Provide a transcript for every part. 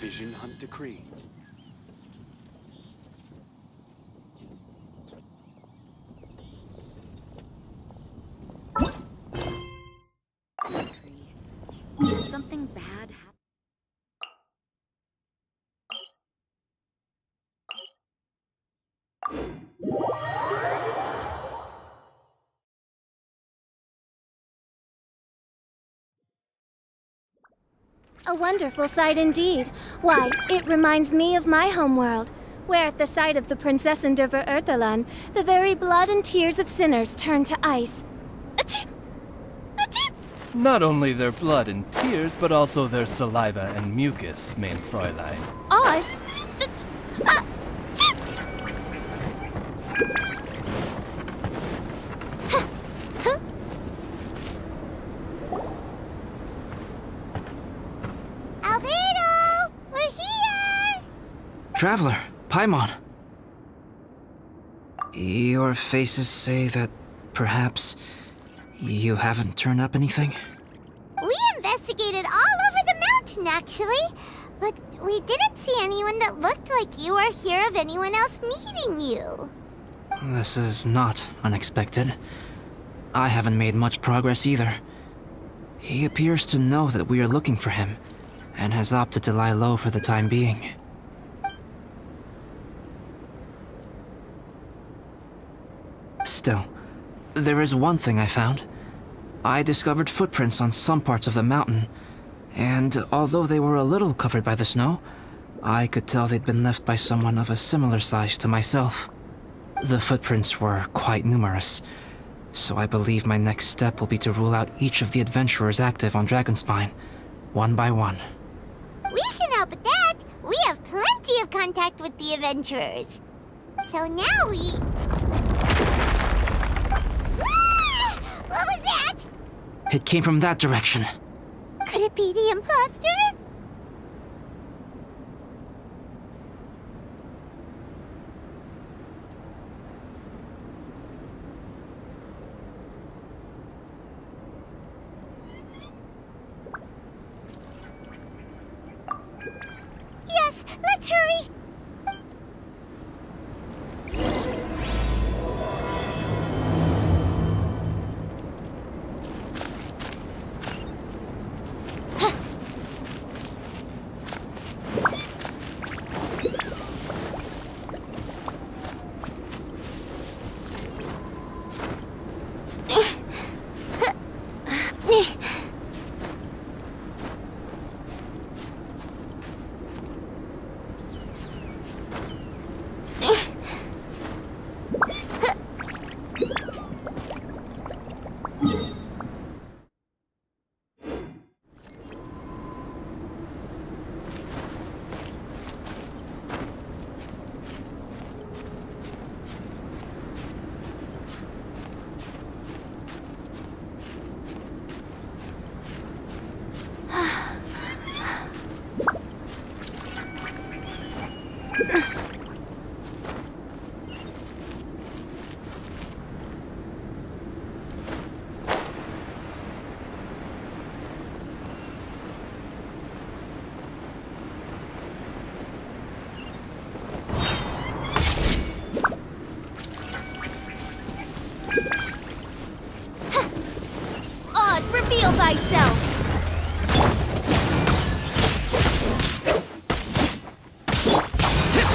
Vision Hunt Decree. Did something bad happen? A wonderful sight indeed. Why, it reminds me of my homeworld, where at the sight of the Princess Endeavor Earthalan, the very blood and tears of sinners turn to ice. Achoo! Achoo! Not only their blood and tears, but also their saliva and mucus, mein Fräulein. Oz? Albedo! We're here! Traveler, Paimon. Your faces say that perhaps you haven't turned up anything? We investigated all over the mountain, actually. But we didn't see anyone that looked like you or hear of anyone else meeting you. This is not unexpected. I haven't made much progress either. He appears to know that we are looking for him, and has opted to lie low for the time being. Still, there is one thing I found. I discovered footprints on some parts of the mountain, and although they were a little covered by the snow, I could tell they'd been left by someone of a similar size to myself. The footprints were quite numerous, so I believe my next step will be to rule out each of the adventurers active on Dragonspine, one by one. We can help with that. We have plenty of contact with the adventurers. So now we... Ah! What was that? It came from that direction. Could it be the imposter? Yes, let's hurry. Reveal thyself!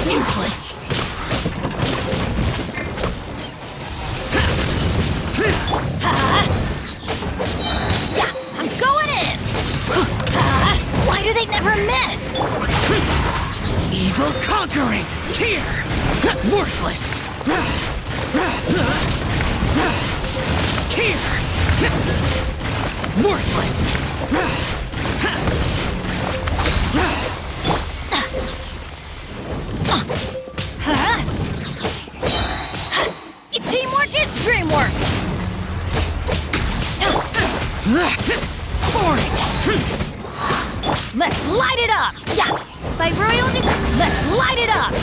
Useless! Yeah, I'm going in! Why do they never miss? Evil conquering! Here! Worthless! Here! Worthless! Teamwork is dreamwork! Let's light it up! Yeah! By royal decree, let's light it up!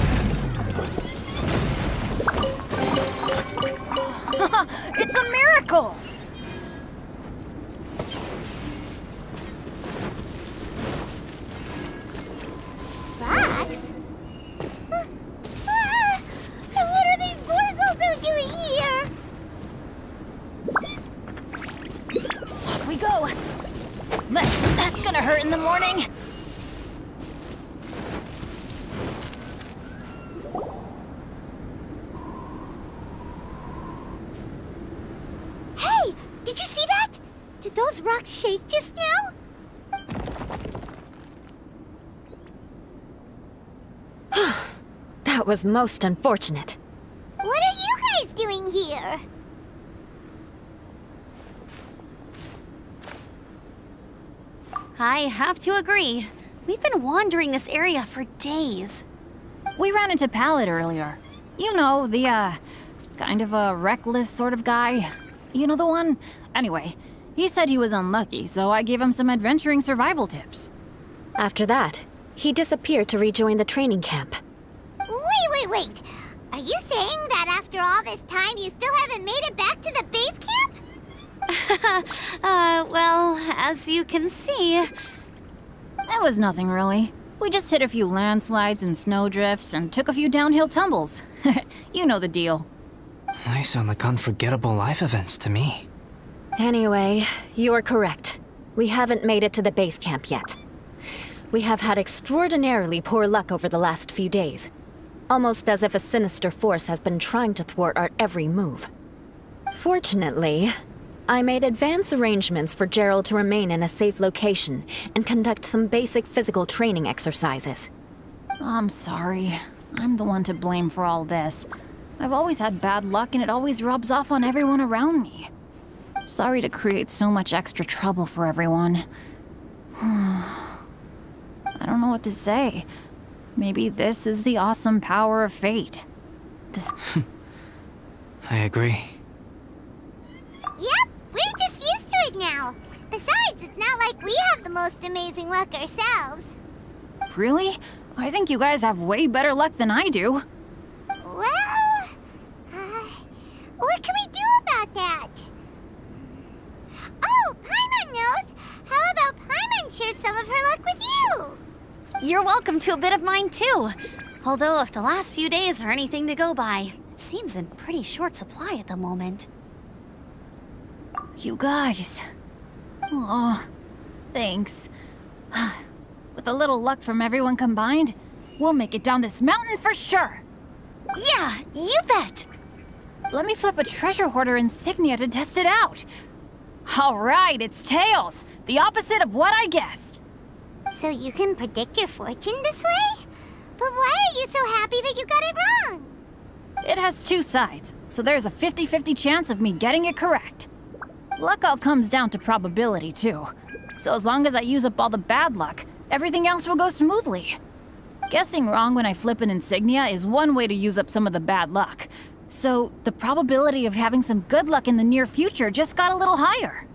It's a miracle! those rocks shake just now? That was most unfortunate. What are you guys doing here? I have to agree. We've been wandering this area for days. We ran into Pallet earlier. You know, the, kind of a reckless sort of guy. You know the one? Anyway, he said he was unlucky, so I gave him some adventuring survival tips. After that, he disappeared to rejoin the training camp. Wait. Are you saying that after all this time you still haven't made it back to the base camp? Well, as you can see... It was nothing really. We just hit a few landslides and snowdrifts and took a few downhill tumbles. You know the deal. They sound like unforgettable life events to me. Anyway, you're correct. We haven't made it to the base camp yet. We have had extraordinarily poor luck over the last few days. Almost as if a sinister force has been trying to thwart our every move. Fortunately, I made advance arrangements for Gerald to remain in a safe location and conduct some basic physical training exercises. I'm sorry. I'm the one to blame for all this. I've always had bad luck and it always rubs off on everyone around me. Sorry to create so much extra trouble for everyone. I don't know what to say. Maybe this is the awesome power of fate. This... I agree. Yep, we're just used to it now. Besides, it's not like we have the most amazing luck ourselves. Really? I think you guys have way better luck than I do. Well, what can we do about that? Oh, Paimon knows! How about Paimon share some of her luck with you? You're welcome to a bit of mine too. Although if the last few days are anything to go by, it seems in pretty short supply at the moment. You guys. Aw, thanks. With a little luck from everyone combined, we'll make it down this mountain for sure. Yeah, you bet! Let me flip a treasure hoarder insignia to test it out. All right, it's tails. The opposite of what I guessed. So you can predict your fortune this way? But why are you so happy that you got it wrong? It has two sides, so there's a 50-50 chance of me getting it correct. Luck all comes down to probability, too. So as long as I use up all the bad luck, everything else will go smoothly. Guessing wrong when I flip an insignia is one way to use up some of the bad luck. So the probability of having some good luck in the near future just got a little higher.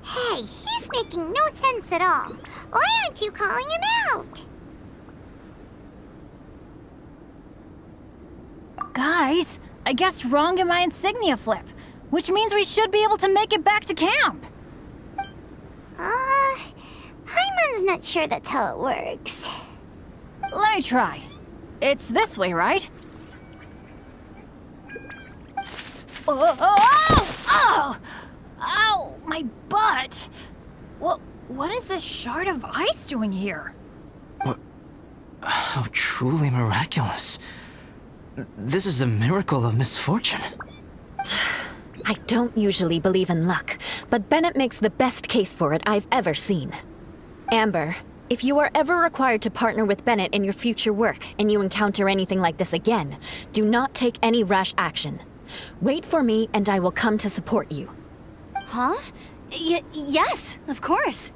Hey, he's making no sense at all. Why aren't you calling him out? Guys, I guessed wrong in my insignia flip, which means we should be able to make it back to camp. Paimon's not sure that's how it works. Let me try. It's this way, right? Oh! Ow, my butt! What is this shard of ice doing here? How truly miraculous. This is a miracle of misfortune. I don't usually believe in luck, but Bennett makes the best case for it I've ever seen. Amber, if you are ever required to partner with Bennett in your future work and you encounter anything like this again, do not take any rash action. Wait for me and I will come to support you. Huh? Yes, of course.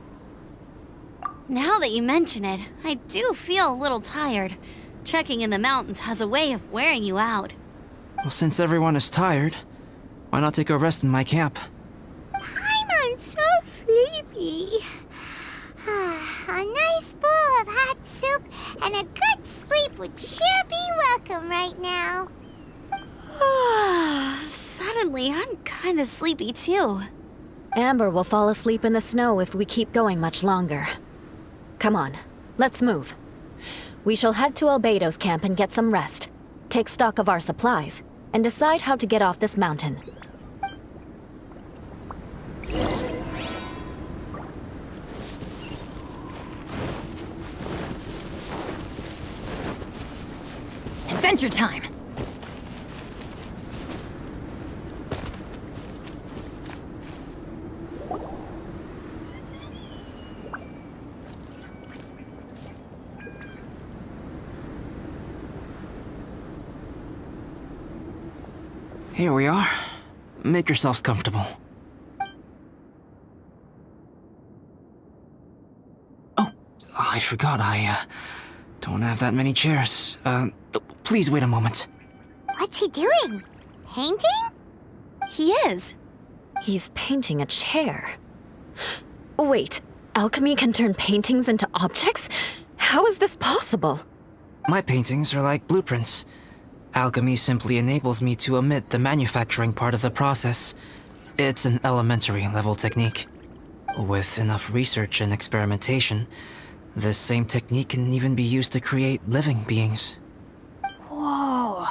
Now that you mention it, I do feel a little tired. Trekking in the mountains has a way of wearing you out. Well, since everyone is tired, why not take a rest in my camp? Paimon's so sleepy. A nice bowl of hot soup and a good sleep would sure be welcome right now. Suddenly, I'm kind of sleepy too. Amber will fall asleep in the snow if we keep going much longer. Come on, let's move. We shall head to Albedo's camp and get some rest, take stock of our supplies, and decide how to get off this mountain. Adventure time! Here we are. Make yourselves comfortable. Oh, I forgot I don't have that many chairs. Please wait a moment. What's he doing? Painting? He is. He's painting a chair. Wait, alchemy can turn paintings into objects? How is this possible? My paintings are like blueprints. Alchemy simply enables me to omit the manufacturing part of the process. It's an elementary level technique. With enough research and experimentation, this same technique can even be used to create living beings. Whoa.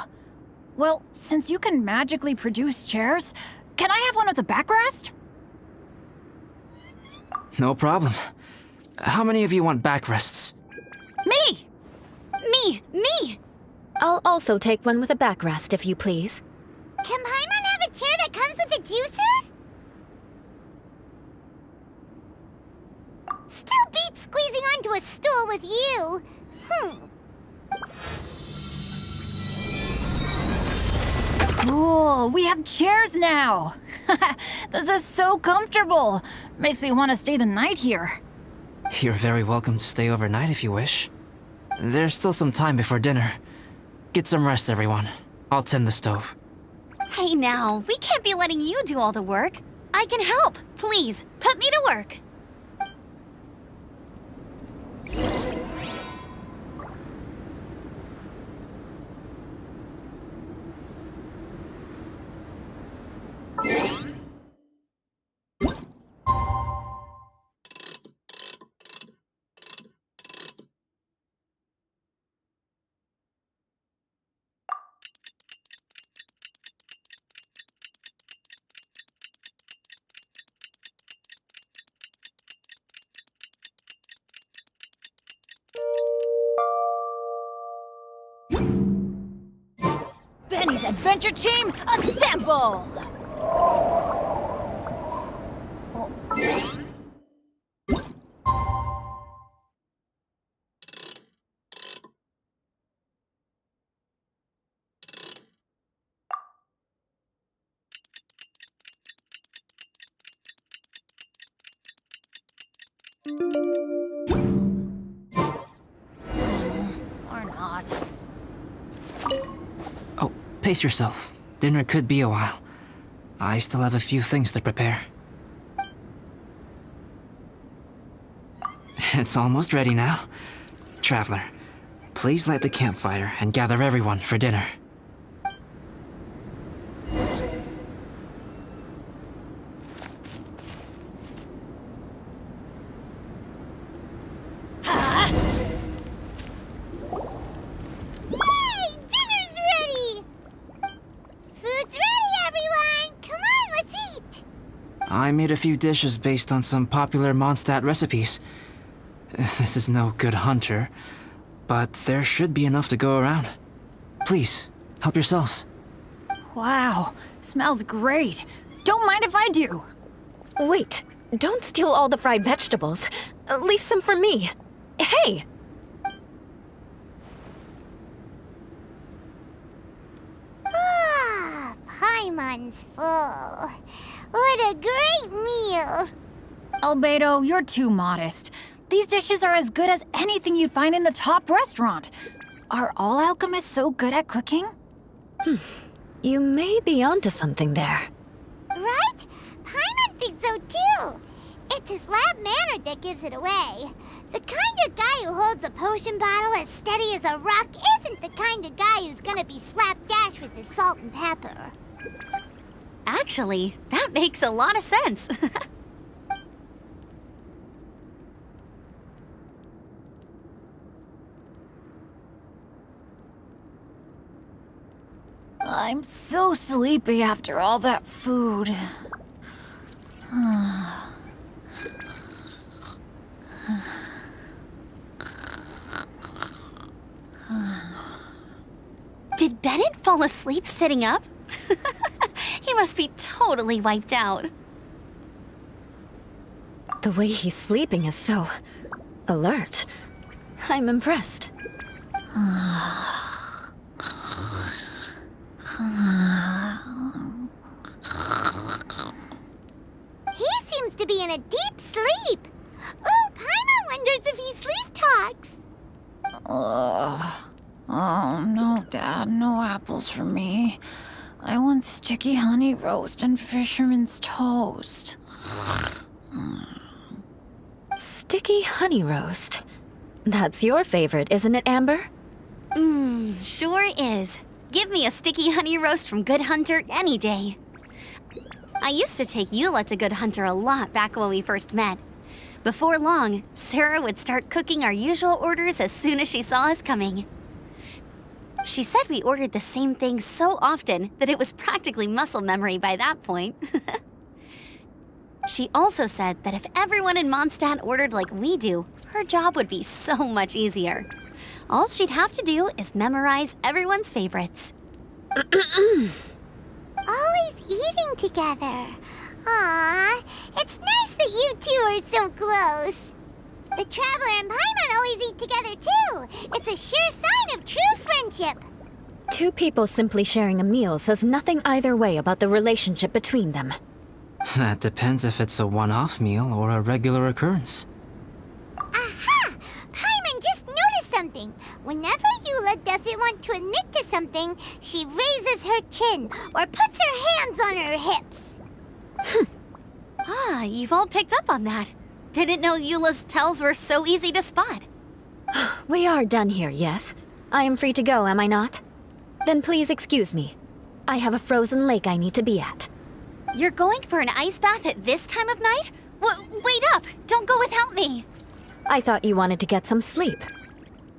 Well, since you can magically produce chairs, can I have one with a backrest? No problem. How many of you want backrests? Me! Me! I'll also take one with a backrest, if you please. Can Paimon have a chair that comes with a juicer? Still beats squeezing onto a stool with you. Cool, we have chairs now! This is so comfortable! Makes me want to stay the night here. You're very welcome to stay overnight if you wish. There's still some time before dinner. Get some rest, everyone. I'll tend the stove. Hey now, we can't be letting you do all the work. I can help. Please, put me to work. Benny's adventure team, assemble! Or not. Oh, pace yourself. Dinner could be a while. I still have a few things to prepare. It's almost ready now. Traveler, please light the campfire and gather everyone for dinner. Yay! Dinner's ready! Food's ready, everyone! Come on, let's eat! I made a few dishes based on some popular Mondstadt recipes. This is no good hunter, but there should be enough to go around. Please, help yourselves. Wow, smells great. Don't mind if I do. Wait, don't steal all the fried vegetables. Leave some for me. Hey! Ah, Paimon's full. What a great meal! Albedo, you're too modest. These dishes are as good as anything you'd find in a top restaurant. Are all alchemists so good at cooking? You may be onto something there. Right? Paimon thinks so too. It's his lab manner that gives it away. The kind of guy who holds a potion bottle as steady as a rock isn't the kind of guy who's gonna be slapdash with his salt and pepper. Actually, that makes a lot of sense. I'm so sleepy after all that food. Did Bennett fall asleep sitting up? He must be totally wiped out. The way he's sleeping is so alert. I'm impressed. in a deep sleep. Ooh, Paimon wonders if he sleep talks. Oh, no, Dad, no apples for me. I want sticky honey roast and fisherman's toast. Sticky honey roast. That's your favorite, isn't it, Amber? Sure is. Give me a sticky honey roast from Good Hunter any day. I used to take Eula to Good Hunter a lot back when we first met. Before long, Sarah would start cooking our usual orders as soon as she saw us coming. She said we ordered the same thing so often that it was practically muscle memory by that point. She also said that if everyone in Mondstadt ordered like we do, her job would be so much easier. All she'd have to do is memorize everyone's favorites. Always eating together. Aww, it's nice that you two are so close. The Traveler and Paimon always eat together too. It's a sure sign of true friendship. Two people simply sharing a meal says nothing either way about the relationship between them. That depends if it's a one-off meal or a regular occurrence. Aha! Paimon just noticed something. Whenever Eula doesn't want to admit to something, she raises her chin or puts her hands on her hips. Ah, you've all picked up on that. Didn't know Eula's tells were so easy to spot. We are done here, yes? I am free to go, am I not? Then please excuse me. I have a frozen lake I need to be at. You're going for an ice bath at this time of night? Wait up! Don't go without me! I thought you wanted to get some sleep.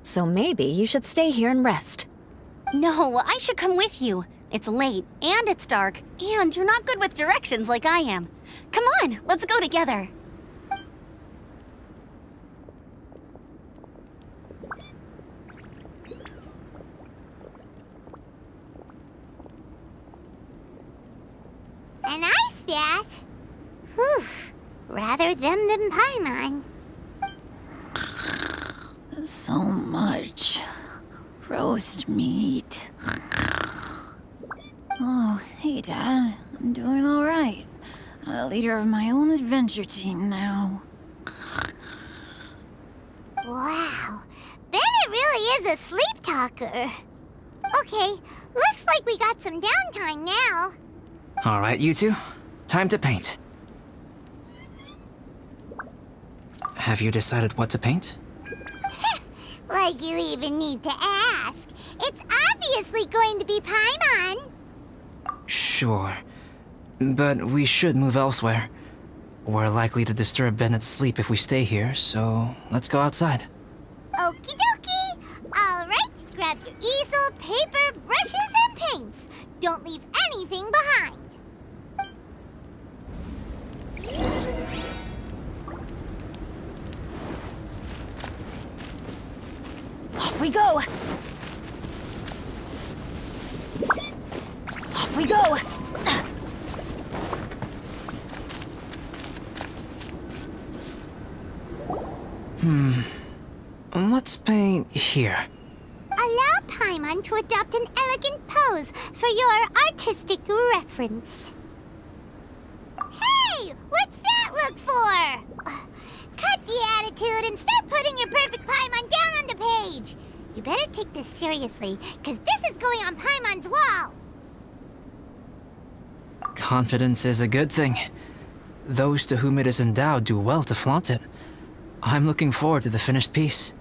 So maybe you should stay here and rest. No, I should come with you. It's late, and it's dark, and you're not good with directions like I am. Come on, let's go together. An ice bath? Whew. Rather them than Paimon. So much roast meat. Oh, hey, Dad. I'm doing all right. I'm the leader of my own adventure team now. Wow. Bennett really is a sleep talker. Okay, looks like we got some downtime now. All right, you two. Time to paint. Have you decided what to paint? Like you even need to ask. It's obviously going to be Paimon. Sure. But we should move elsewhere. We're likely to disturb Bennett's sleep if we stay here, so let's go outside. Okie dokie. All right, grab your easel, paper, brushes, and paints. Don't leave anything behind. Off we go! Off we go! Let's paint here. Allow Paimon to adopt an elegant pose for your artistic reference. Hey! What's that look for? Cut the attitude and start putting your perfect Paimon down on the page. You better take this seriously, because this is going on Paimon's wall. Confidence is a good thing. Those to whom it is endowed do well to flaunt it. I'm looking forward to the finished piece.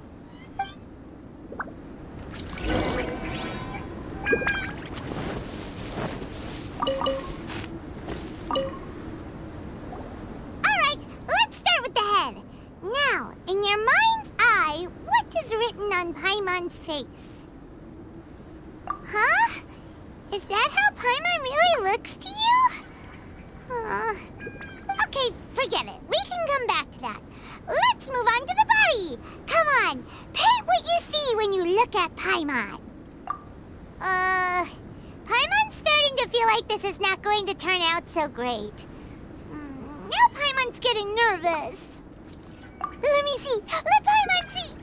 Alright, let's start with the head. Now, in your mind's eye, what is written on Paimon's face? Huh? Is that how Paimon really looks to you? Okay, forget it. We can come back to that. Let's move on to the body. Come on, paint what you see when you look at Paimon. Paimon's starting to feel like this is not going to turn out so great. Now Paimon's getting nervous. Let me see. Let Paimon see.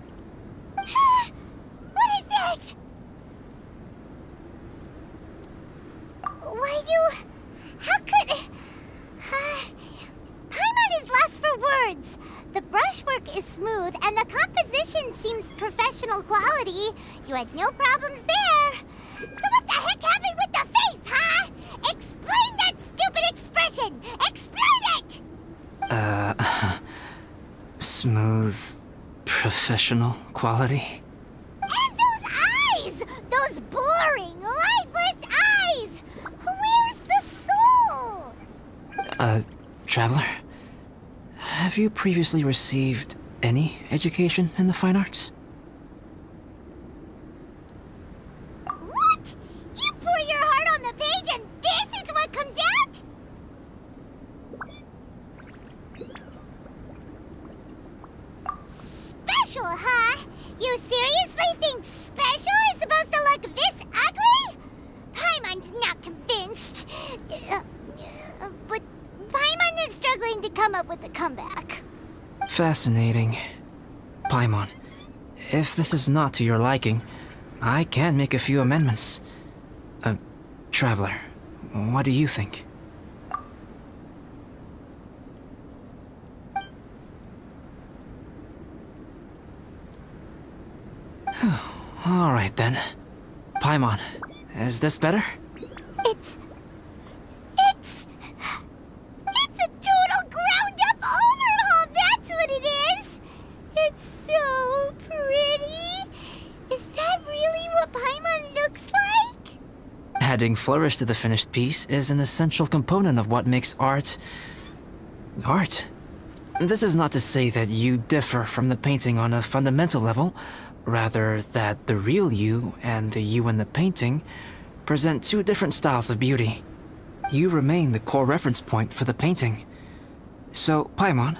What is that? Why, you... How could... Paimon is lost You had no problems there. So what the heck happened with the face, huh? Explain that stupid expression! Explain it! Smooth, professional quality. And those eyes! Those boring, lifeless eyes! Where's the soul? Traveler, have you previously received any education in the fine arts? What? You pour your heart on the page and this is what comes out? Special, huh? You seriously think special is supposed to look this ugly? Paimon's not convinced. But Paimon is struggling to come up with a comeback. Fascinating. Paimon, if this is not to your liking, I can make a few amendments. Traveler, what do you think? All right then. Paimon, is this better? It's a total ground-up overhaul, that's what it is! It's so pretty! Is that really what Paimon looks like? Adding flourish to the finished piece is an essential component of what makes art... art. This is not to say that you differ from the painting on a fundamental level, rather that the real you and the you in the painting present two different styles of beauty. You remain the core reference point for the painting. So, Paimon,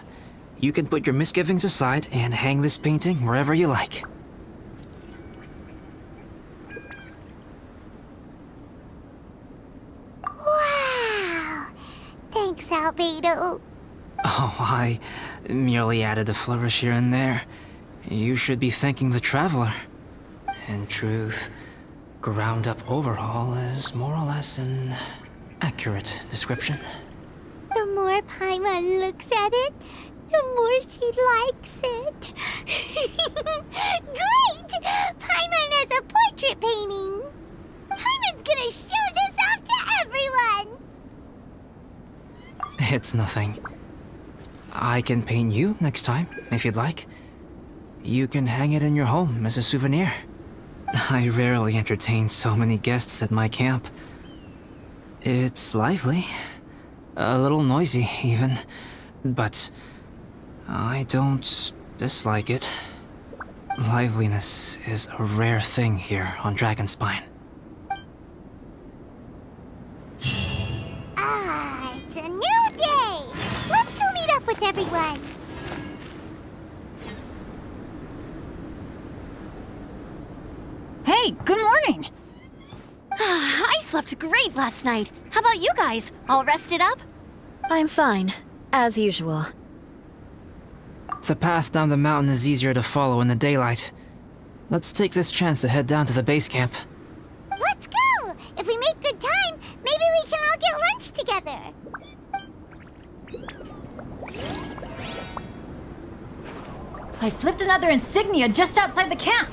you can put your misgivings aside and hang this painting wherever you like. Wow! Thanks, Albedo. Oh, I merely added a flourish here and there. You should be thanking the Traveler. In truth, ground-up overhaul is more or less an accurate description. The more Paimon looks at it, the more she likes it. Great! Paimon has a portrait painting. Paimon's gonna show this off to everyone. It's nothing. I can paint you next time, if you'd like. You can hang it in your home as a souvenir. I rarely entertain so many guests at my camp. It's lively. A little noisy, even. But I don't dislike it. Liveliness is a rare thing here on Dragonspine. Ah, it's a new day. Let's go meet up with everyone. Hey, good morning! I slept great last night. How about you guys? All rested up? I'm fine, as usual. The path down the mountain is easier to follow in the daylight. Let's take this chance to head down to the base camp. Let's go. If we make good time, maybe we can all get lunch together. I flipped another insignia just outside the camp.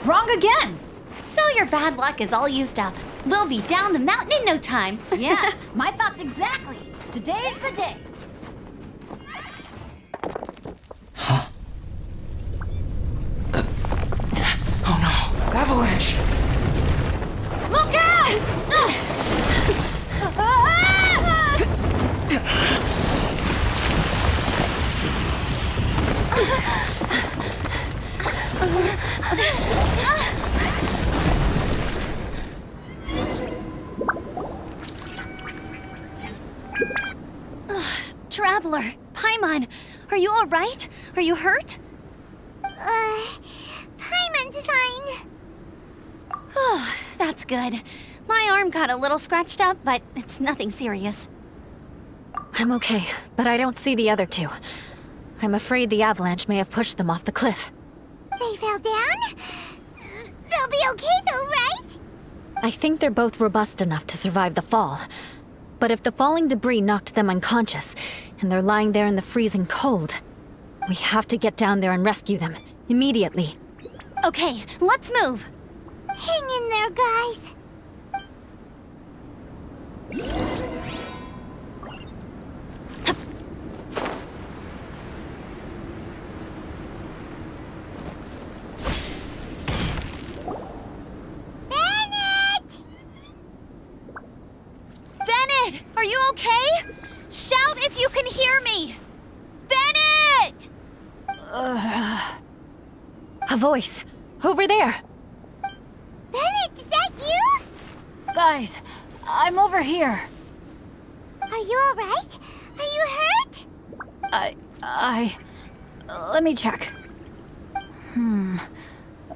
Wrong again! So your bad luck is all used up. We'll be down the mountain in no time. Yeah, my thoughts exactly. Today's the day. Oh no! Avalanche! Look out! Traveler, Paimon, are you all right? Are you hurt? Paimon's fine. Oh, that's good. My arm got a little scratched up, but it's nothing serious. I'm okay, but I don't see the other two. I'm afraid the avalanche may have pushed them off the cliff. They fell down? They'll be okay though, right? I think they're both robust enough to survive the fall. But if the falling debris knocked them unconscious, and they're lying there in the freezing cold, we have to get down there and rescue them, immediately. Okay, let's move. Hang in there, guys. Bennett! Are you okay? Shout if you can hear me! Bennett! A voice. Over there. Bennett, is that you? Guys, I'm over here. Are you alright? Are you hurt? Let me check.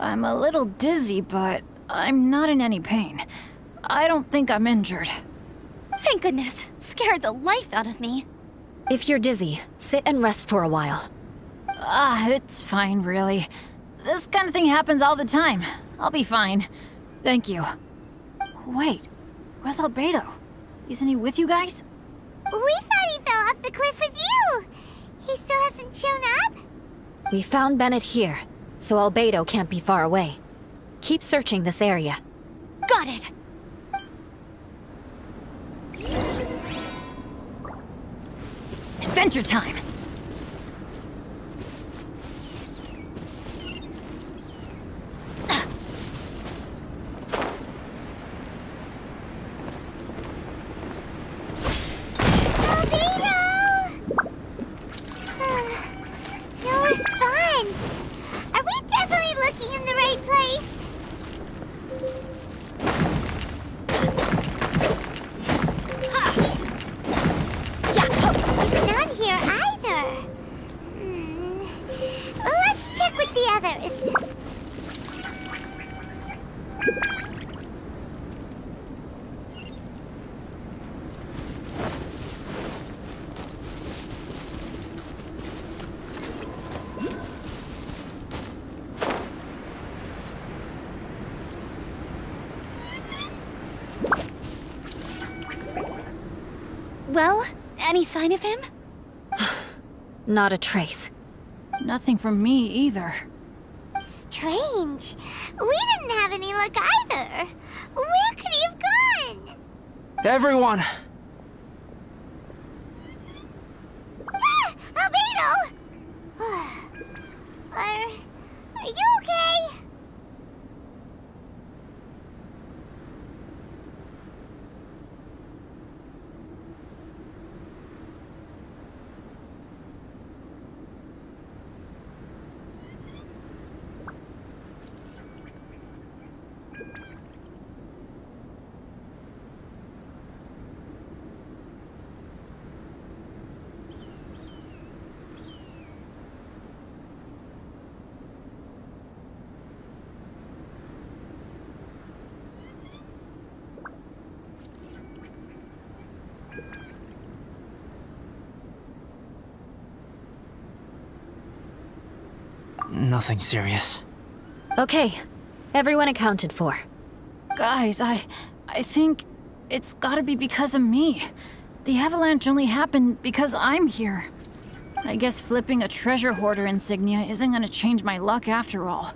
I'm a little dizzy, but I'm not in any pain. I don't think I'm injured. Thank goodness. Scared the life out of me. If you're dizzy, sit and rest for a while. It's fine, really. This kind of thing happens all the time. I'll be fine. Thank you. Wait, where's Albedo? Isn't he with you guys? We thought he fell off the cliff with you. He still hasn't shown up? We found Bennett here, so Albedo can't be far away. Keep searching this area. Got it. Adventure time! No response. Are we definitely looking in the right place? He's not here either. Let's check with the others. Well, any sign of him? Not a trace. Nothing from me either. Strange. We didn't have any luck either. Where could he have gone? Everyone! Ah! Albedo! Are you okay? Nothing serious. Okay, everyone accounted for. Guys, I think it's gotta be because of me. The avalanche only happened because I'm here. I guess flipping a treasure hoarder insignia isn't gonna change my luck after all.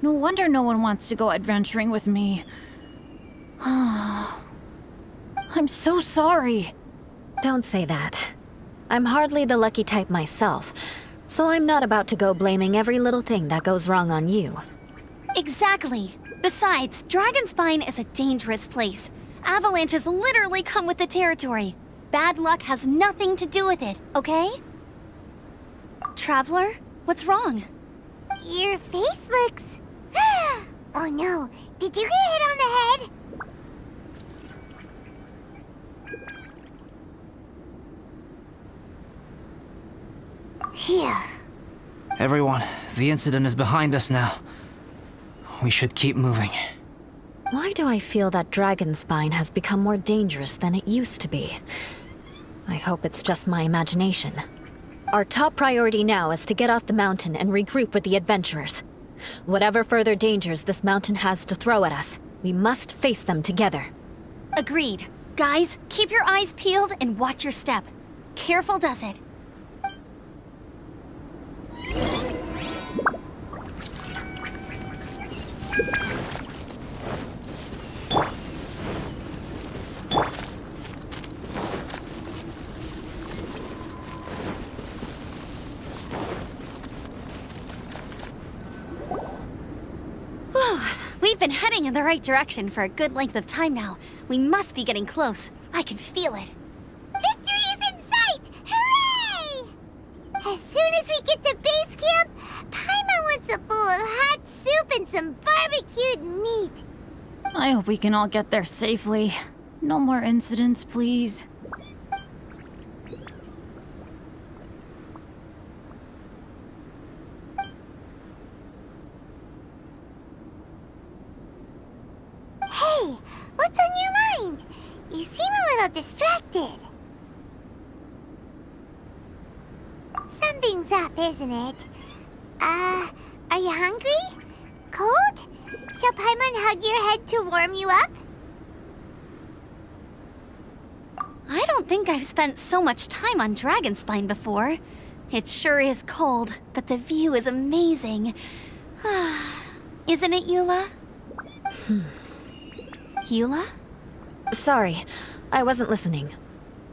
No wonder no one wants to go adventuring with me. I'm so sorry. Don't say that. I'm hardly the lucky type myself, so I'm not about to go blaming every little thing that goes wrong on you. Exactly. Besides, Dragonspine is a dangerous place. Avalanches literally come with the territory. Bad luck has nothing to do with it, okay? Traveler, what's wrong? Your face looks... Oh no, did you get hit on the head? Phew. Everyone, the incident is behind us now. We should keep moving. Why do I feel that Dragonspine has become more dangerous than it used to be? I hope it's just my imagination. Our top priority now is to get off the mountain and regroup with the adventurers. Whatever further dangers this mountain has to throw at us, we must face them together. Agreed. Guys, keep your eyes peeled and watch your step. Careful does it. We've been heading in the right direction for a good length of time now. We must be getting close. I can feel it. Victory is in sight! Hooray! As soon as we get to base camp, Paimon wants a bowl of hot soup and some barbecued meat. I hope we can all get there safely. No more incidents, please. Hey, what's on your mind? You seem a little distracted. Something's up, isn't it? Are you hungry? Cold? Shall Paimon hug your head to warm you up? I don't think I've spent so much time on Dragonspine before. It sure is cold, but the view is amazing. Isn't it, Eula? Eula? Sorry, I wasn't listening.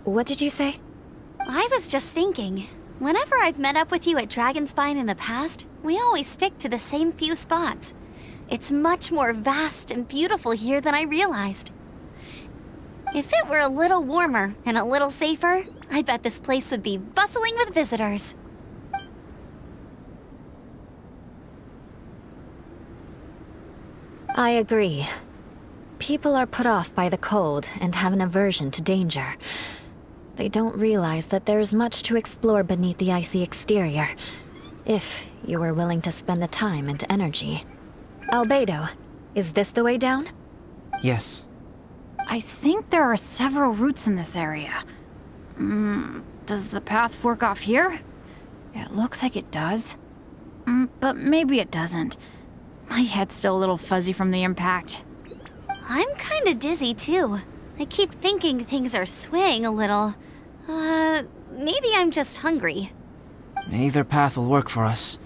What did you say? I was just thinking. Whenever I've met up with you at Dragonspine in the past, we always stick to the same few spots. It's much more vast and beautiful here than I realized. If it were a little warmer and a little safer, I bet this place would be bustling with visitors. I agree. People are put off by the cold and have an aversion to danger. They don't realize that there's much to explore beneath the icy exterior, if you were willing to spend the time and energy. Albedo, is this the way down? Yes. I think there are several routes in this area. Does the path fork off here? It looks like it does. But maybe it doesn't. My head's still a little fuzzy from the impact. I'm kinda dizzy too. I keep thinking things are swaying a little. Maybe I'm just hungry. Either path will work for us.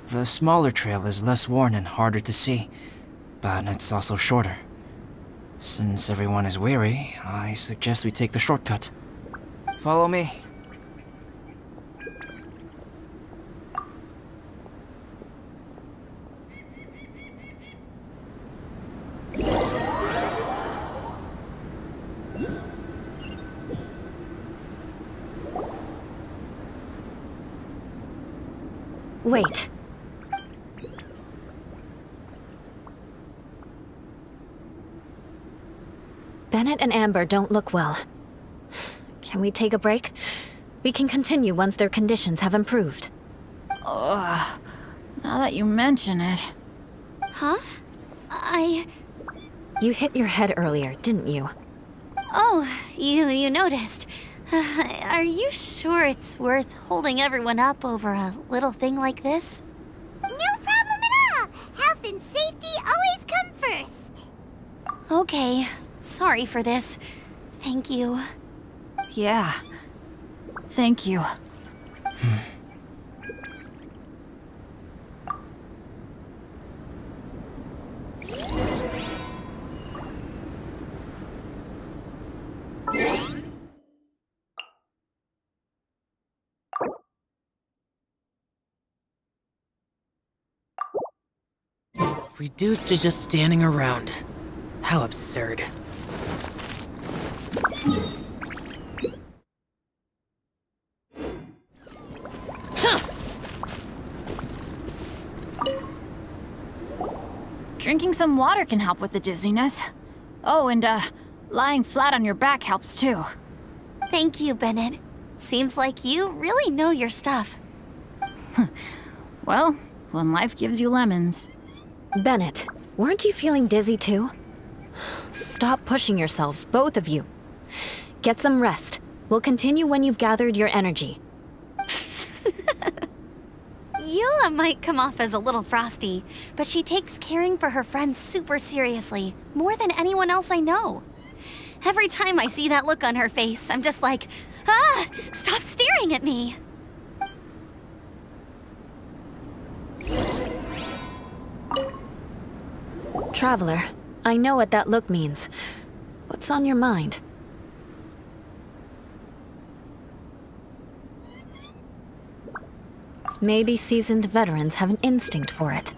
The smaller trail is less worn and harder to see, but it's also shorter. Since everyone is weary, I suggest we take the shortcut. Follow me. Wait. Bennett and Amber don't look well. Can we take a break? We can continue once their conditions have improved. Ugh. Now that you mention it. Huh? You hit your head earlier, didn't you? Oh, you noticed. Are you sure it's worth holding everyone up over a little thing like this? No problem at all. Health and safety always come first. Okay. Sorry for this. Thank you. Yeah. Thank you. Reduced to just standing around. How absurd. Drinking some water can help with the dizziness. Oh, and lying flat on your back helps too. Thank you, Bennett. Seems like you really know your stuff. Well, when life gives you lemons. Bennett, weren't you feeling dizzy too? Stop pushing yourselves, both of you. Get some rest. We'll continue when you've gathered your energy. Eula might come off as a little frosty, but she takes caring for her friends super seriously, more than anyone else I know. Every time I see that look on her face, I'm just like, stop staring at me! Traveler, I know what that look means. What's on your mind? Maybe seasoned veterans have an instinct for it.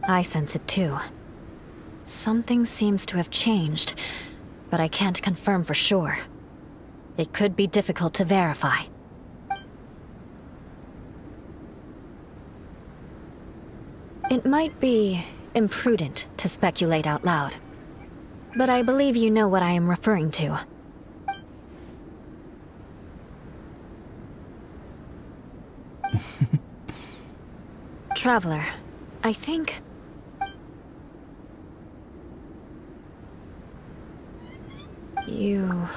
I sense it too. Something seems to have changed, but I can't confirm for sure. It could be difficult to verify. It might be imprudent to speculate out loud, but I believe you know what I am referring to. Traveler, I think... you...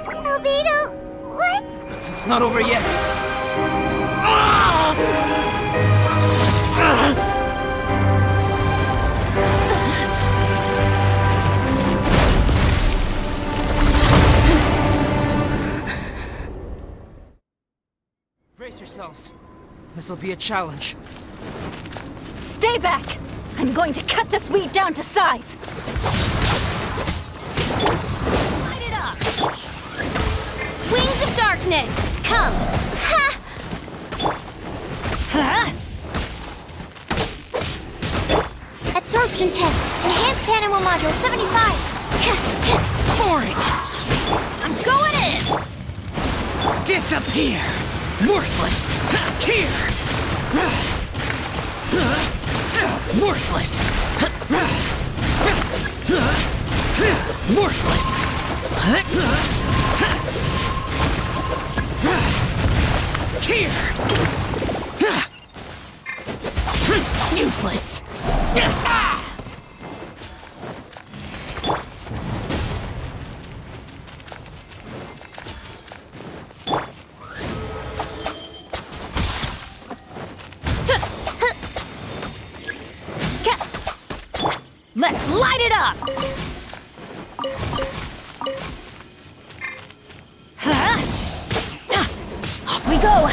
Albedo, what's... It's not over yet. Brace yourselves. This'll be a challenge. Stay back! I'm going to cut this weed down to size! Light it up! Wings of darkness, come! Ha! Huh? Absorption test. Enhanced animal module 75. Boring! I'm going in! Disappear! Worthless! Here! Worthless! Worthless! Here! Useless! Let's light it up! Huh? Off we go!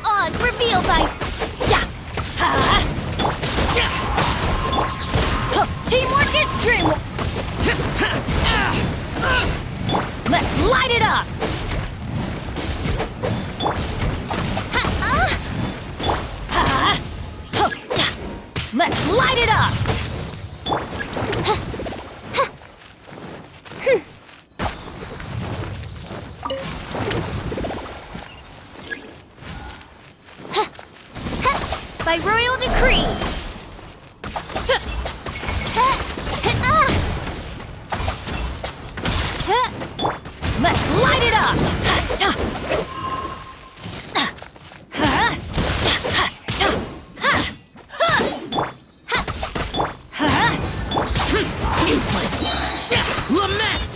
Oz, reveal by... Teamwork is dream. Let's light it up. Let's light it up. By royal decree. Let's light it up. Useless! Lament!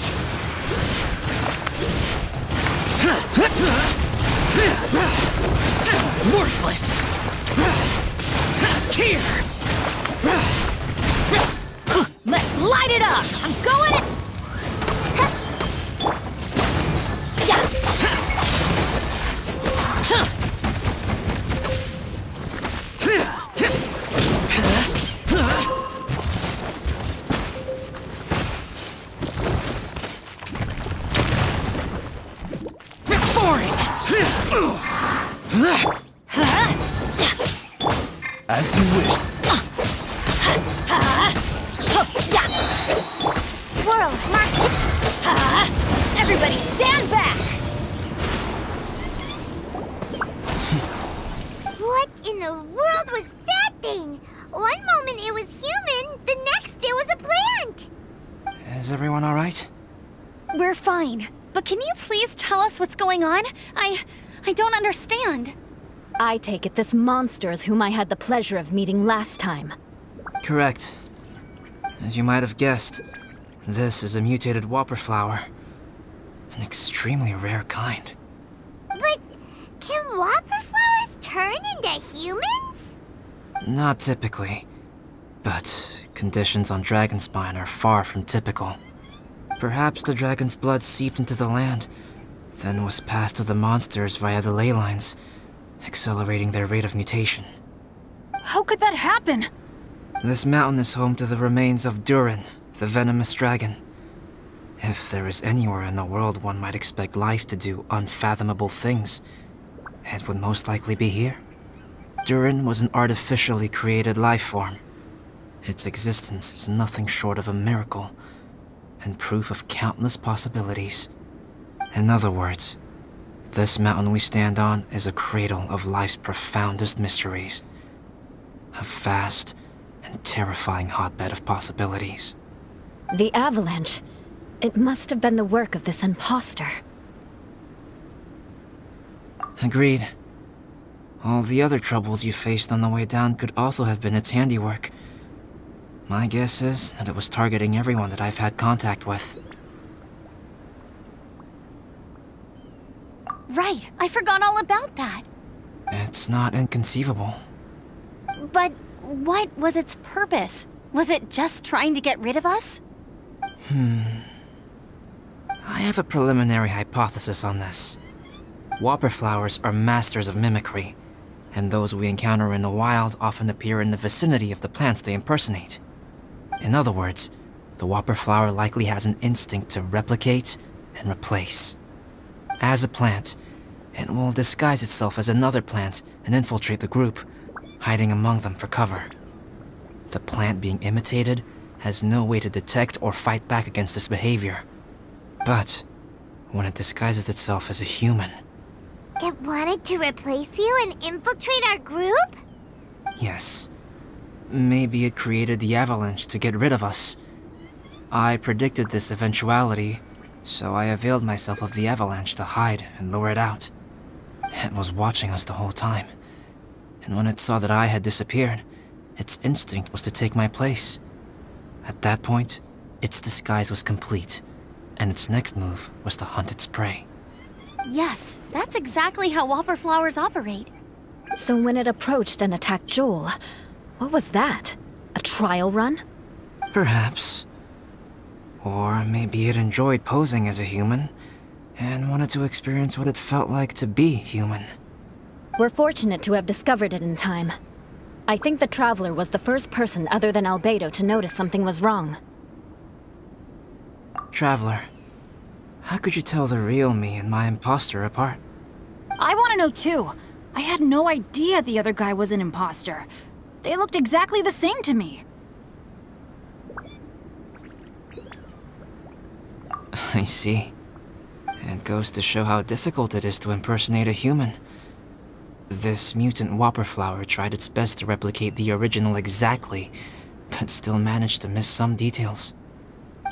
Worthless! Here! Let's light it up! I'm going in! As you wish. Swirl, mark. Everybody stand back! What in the world was that thing? One moment it was human, the next it was a plant! Is everyone alright? We're fine. But can you please tell us what's going on? I don't understand. I take it this monster is whom I had the pleasure of meeting last time. Correct. As you might have guessed, this is a mutated whopper flower. An extremely rare kind. But can whopper flowers turn into humans? Not typically, but conditions on Dragonspine are far from typical. Perhaps the dragon's blood seeped into the land, then was passed to the monsters via the ley lines, accelerating their rate of mutation. How could that happen? This mountain is home to the remains of Durin, the venomous dragon. If there is anywhere in the world one might expect life to do unfathomable things, it would most likely be here. Durin was an artificially created life form. Its existence is nothing short of a miracle, and proof of countless possibilities. In other words, this mountain we stand on is a cradle of life's profoundest mysteries. A vast and terrifying hotbed of possibilities. The avalanche. It must have been the work of this imposter. Agreed. All the other troubles you faced on the way down could also have been its handiwork. My guess is that it was targeting everyone that I've had contact with. Right, I forgot all about that. It's not inconceivable. But what was its purpose? Was it just trying to get rid of us? I have a preliminary hypothesis on this. Whopper flowers are masters of mimicry, and those we encounter in the wild often appear in the vicinity of the plants they impersonate. In other words, the whopper flower likely has an instinct to replicate and replace. As a plant, it will disguise itself as another plant and infiltrate the group, hiding among them for cover. The plant being imitated has no way to detect or fight back against this behavior. But when it disguises itself as a human... It wanted to replace you and infiltrate our group? Yes. Maybe it created the avalanche to get rid of us. I predicted this eventuality, so I availed myself of the avalanche to hide and lure it out. It was watching us the whole time, and when it saw that I had disappeared, its instinct was to take my place. At that point, its disguise was complete, and its next move was to hunt its prey. Yes, that's exactly how whopper flowers operate. So when it approached and attacked Joel, what was that? A trial run? Perhaps. Or maybe it enjoyed posing as a human, and wanted to experience what it felt like to be human. We're fortunate to have discovered it in time. I think the Traveler was the first person other than Albedo to notice something was wrong. Traveler, how could you tell the real me and my imposter apart? I want to know too. I had no idea the other guy was an imposter. They looked exactly the same to me. I see. It goes to show how difficult it is to impersonate a human. This mutant whopper flower tried its best to replicate the original exactly, but still managed to miss some details.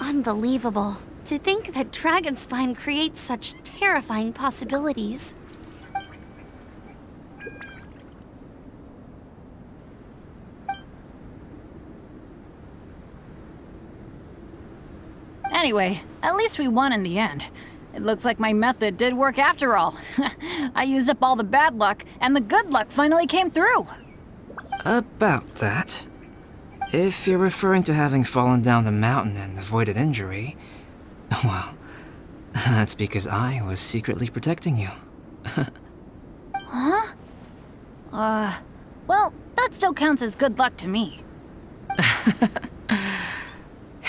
Unbelievable. To think that Dragonspine creates such terrifying possibilities. Anyway, at least we won in the end. It looks like my method did work after all. I used up all the bad luck, and the good luck finally came through. About that. If you're referring to having fallen down the mountain and avoided injury, well, that's because I was secretly protecting you. Huh? Well, that still counts as good luck to me.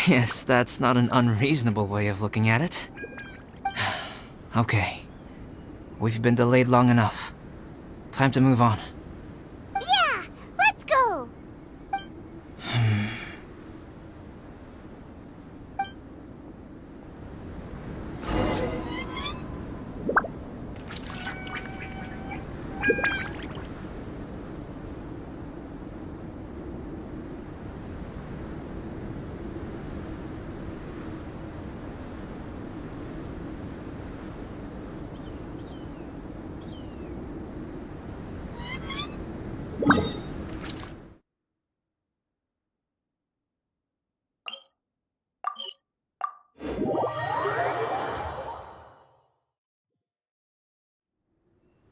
Yes, that's not an unreasonable way of looking at it. Okay. We've been delayed long enough. Time to move on. Yeah, let's go!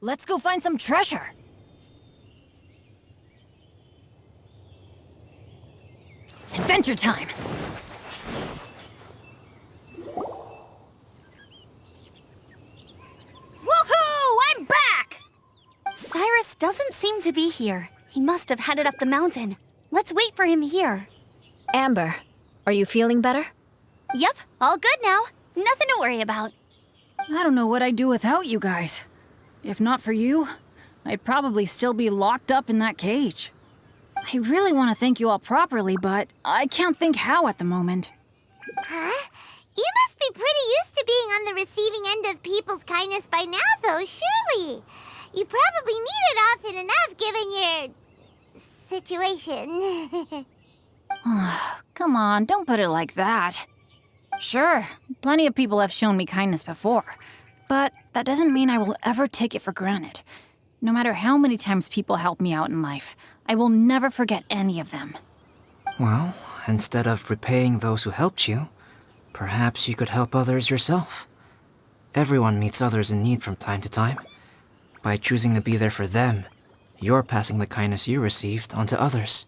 Let's go find some treasure. Adventure time! Woohoo! I'm back! Cyrus doesn't seem to be here. He must have headed up the mountain. Let's wait for him here. Amber, are you feeling better? Yep, all good now. Nothing to worry about. I don't know what I'd do without you guys. If not for you, I'd probably still be locked up in that cage. I really want to thank you all properly, but I can't think how at the moment. Huh? You must be pretty used to being on the receiving end of people's kindness by now, though, surely. You probably need it often enough given your situation. Come on, don't put it like that. Sure, plenty of people have shown me kindness before, but that doesn't mean I will ever take it for granted. No matter how many times people help me out in life, I will never forget any of them. Well, instead of repaying those who helped you, perhaps you could help others yourself. Everyone meets others in need from time to time. By choosing to be there for them, you're passing the kindness you received on to others.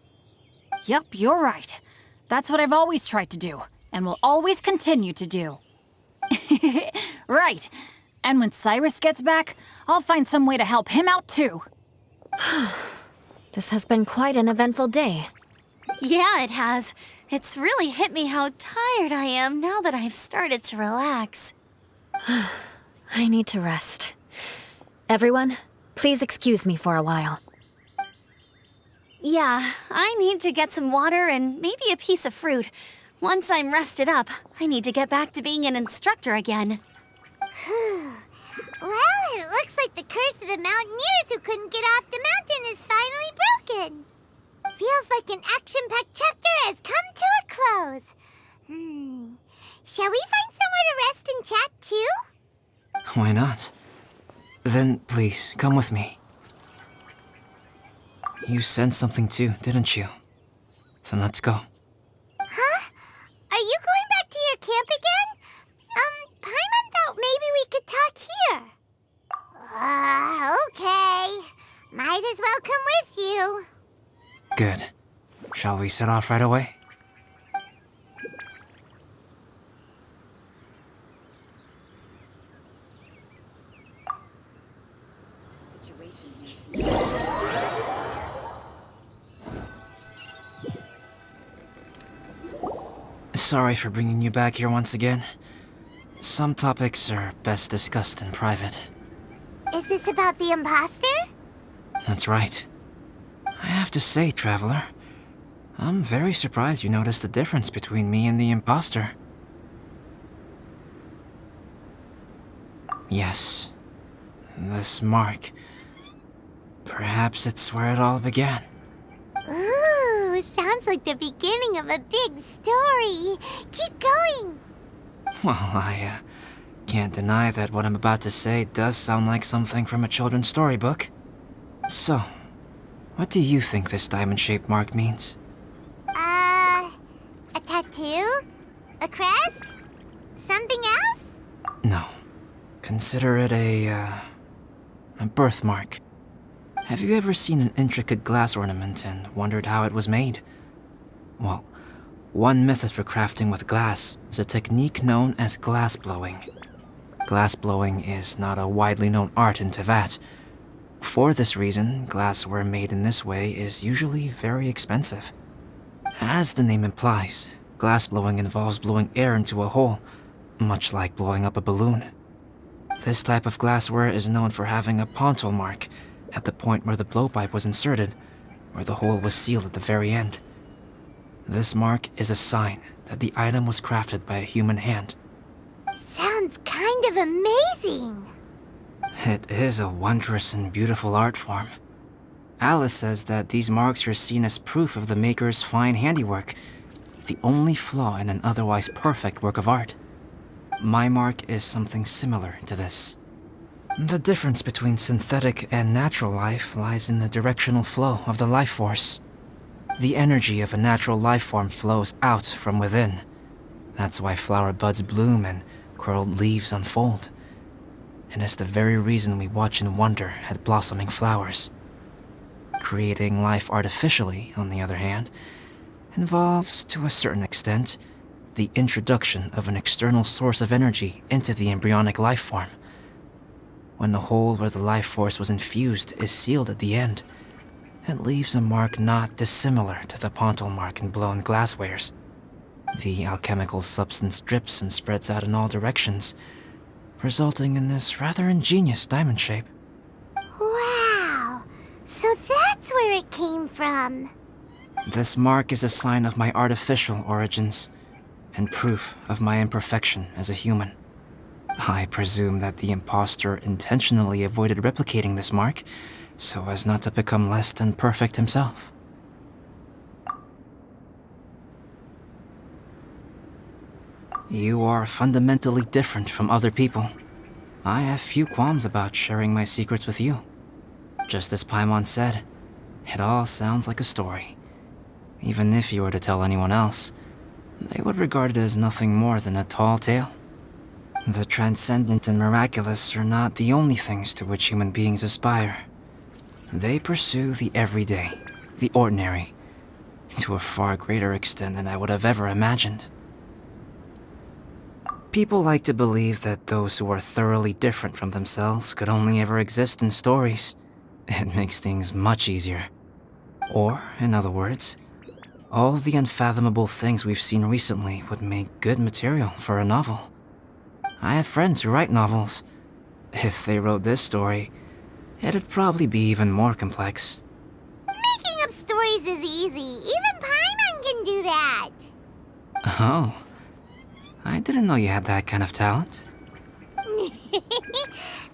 Yep, you're right. That's what I've always tried to do, and will always continue to do. Right. And when Cyrus gets back, I'll find some way to help him out too. This has been quite an eventful day. Yeah, it has. It's really hit me how tired I am now that I've started to relax. I need to rest. Everyone, please excuse me for a while. Yeah, I need to get some water and maybe a piece of fruit. Once I'm rested up, I need to get back to being an instructor again. Well, it looks like the curse of the mountaineers who couldn't get off the mountain is finally broken. Feels like an action-packed chapter has come to a close. Shall we find somewhere to rest and chat too? Why not? Then please, come with me. You sensed something too, didn't you? Then let's go. Huh? Are you going back to your camp again? Paimon thought maybe we could talk here. Okay. Might as well come with you. Good. Shall we set off right away? Sorry for bringing you back here once again. Some topics are best discussed in private. Is this about the imposter? That's right. I have to say, Traveler, I'm very surprised you noticed the difference between me and the imposter. Yes. This mark. Perhaps it's where it all began. Ooh, sounds like the beginning of a big story. Keep going. Well, I can't deny that what I'm about to say does sound like something from a children's storybook. So, what do you think this diamond-shaped mark means? A tattoo? A crest? Something else? No, Consider it a birthmark. Have you ever seen an intricate glass ornament and wondered how it was made? Well, one method for crafting with glass is a technique known as glass blowing. Glass blowing is not a widely known art in Teyvat. For this reason, glassware made in this way is usually very expensive. As the name implies, glass blowing involves blowing air into a hole, much like blowing up a balloon. This type of glassware is known for having a pontal mark at the point where the blowpipe was inserted, where the hole was sealed at the very end. This mark is a sign that the item was crafted by a human hand. Sounds kind of amazing. It is a wondrous and beautiful art form. Alice says that these marks are seen as proof of the maker's fine handiwork, the only flaw in an otherwise perfect work of art. My mark is something similar to this. The difference between synthetic and natural life lies in the directional flow of the life force. The energy of a natural life form flows out from within. That's why flower buds bloom and curled leaves unfold. And it's the very reason we watch and wonder at blossoming flowers. Creating life artificially, on the other hand, involves, to a certain extent, the introduction of an external source of energy into the embryonic life form. When the hole where the life force was infused is sealed at the end, it leaves a mark not dissimilar to the pontal mark in blown glasswares. The alchemical substance drips and spreads out in all directions, resulting in this rather ingenious diamond shape. Wow, so that's where it came from. This mark is a sign of my artificial origins, and proof of my imperfection as a human. I presume that the impostor intentionally avoided replicating this mark, so as not to become less than perfect himself. You are fundamentally different from other people. I have few qualms about sharing my secrets with you. Just as Paimon said, it all sounds like a story. Even if you were to tell anyone else, they would regard it as nothing more than a tall tale. The transcendent and miraculous are not the only things to which human beings aspire. They pursue the everyday, the ordinary, to a far greater extent than I would have ever imagined. People like to believe that those who are thoroughly different from themselves could only ever exist in stories. It makes things much easier. Or, in other words, all the unfathomable things we've seen recently would make good material for a novel. I have friends who write novels. If they wrote this story, it'd probably be even more complex. Making up stories is easy. Even Paimon can do that. Oh. I didn't know you had that kind of talent.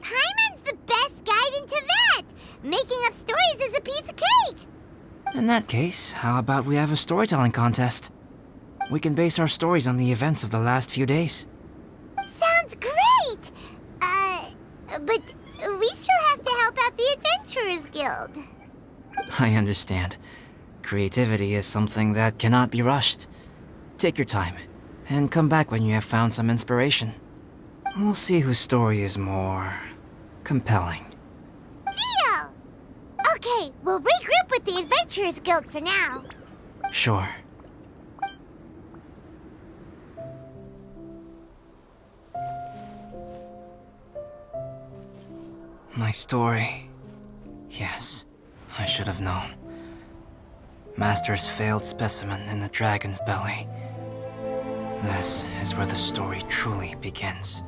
Paimon's the best guide in Teyvat. Making up stories is a piece of cake. In that case, how about we have a storytelling contest? We can base our stories on the events of the last few days. Sounds great. But we still have to help out the Adventurers Guild. I understand. Creativity is something that cannot be rushed. Take your time, and come back when you have found some inspiration. We'll see whose story is more compelling. Deal! Okay, we'll regroup with the Adventurers Guild for now. Sure. My story. Yes, I should have known. Master's failed specimen in the dragon's belly. This is where the story truly begins.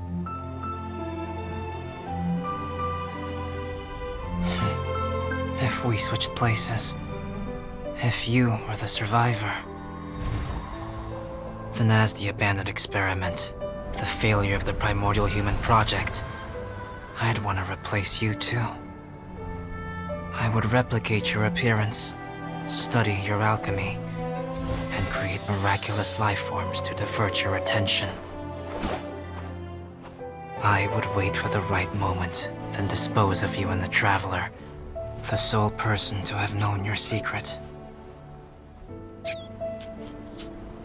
If we switched places, if you were the survivor, then as the abandoned experiment, the failure of the primordial human project, I'd want to replace you too. I would replicate your appearance, study your alchemy, and create miraculous life forms to divert your attention. I would wait for the right moment, then dispose of you in the Traveler, the sole person to have known your secret.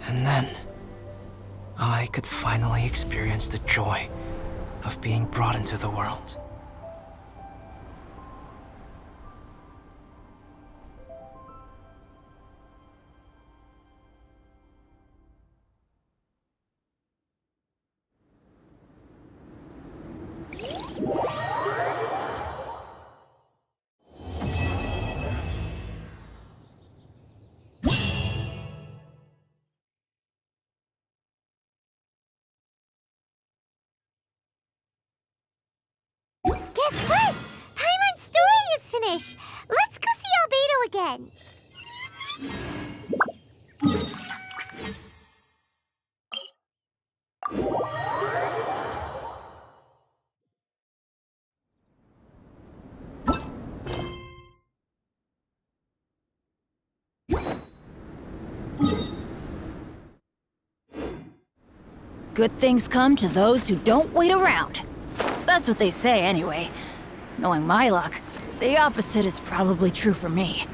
And then, I could finally experience the joy of being brought into the world. Guess what? Paimon's story is finished. Let's go see Albedo again. Good things come to those who don't wait around. That's what they say anyway. Knowing my luck, the opposite is probably true for me.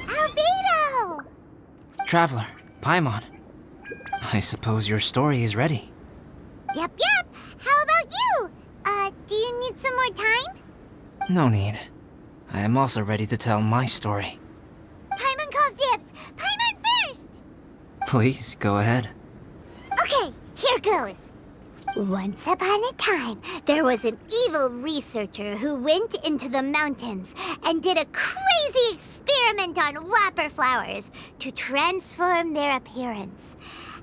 Albedo! Traveler, Paimon. I suppose your story is ready. Yep. How about you? Do you need some more time? No need. I am also ready to tell my story. Paimon calls dibs. Paimon first! Please, go ahead. Okay, here goes. Once upon a time, there was an evil researcher who went into the mountains and did a crazy experiment on whopper flowers to transform their appearance.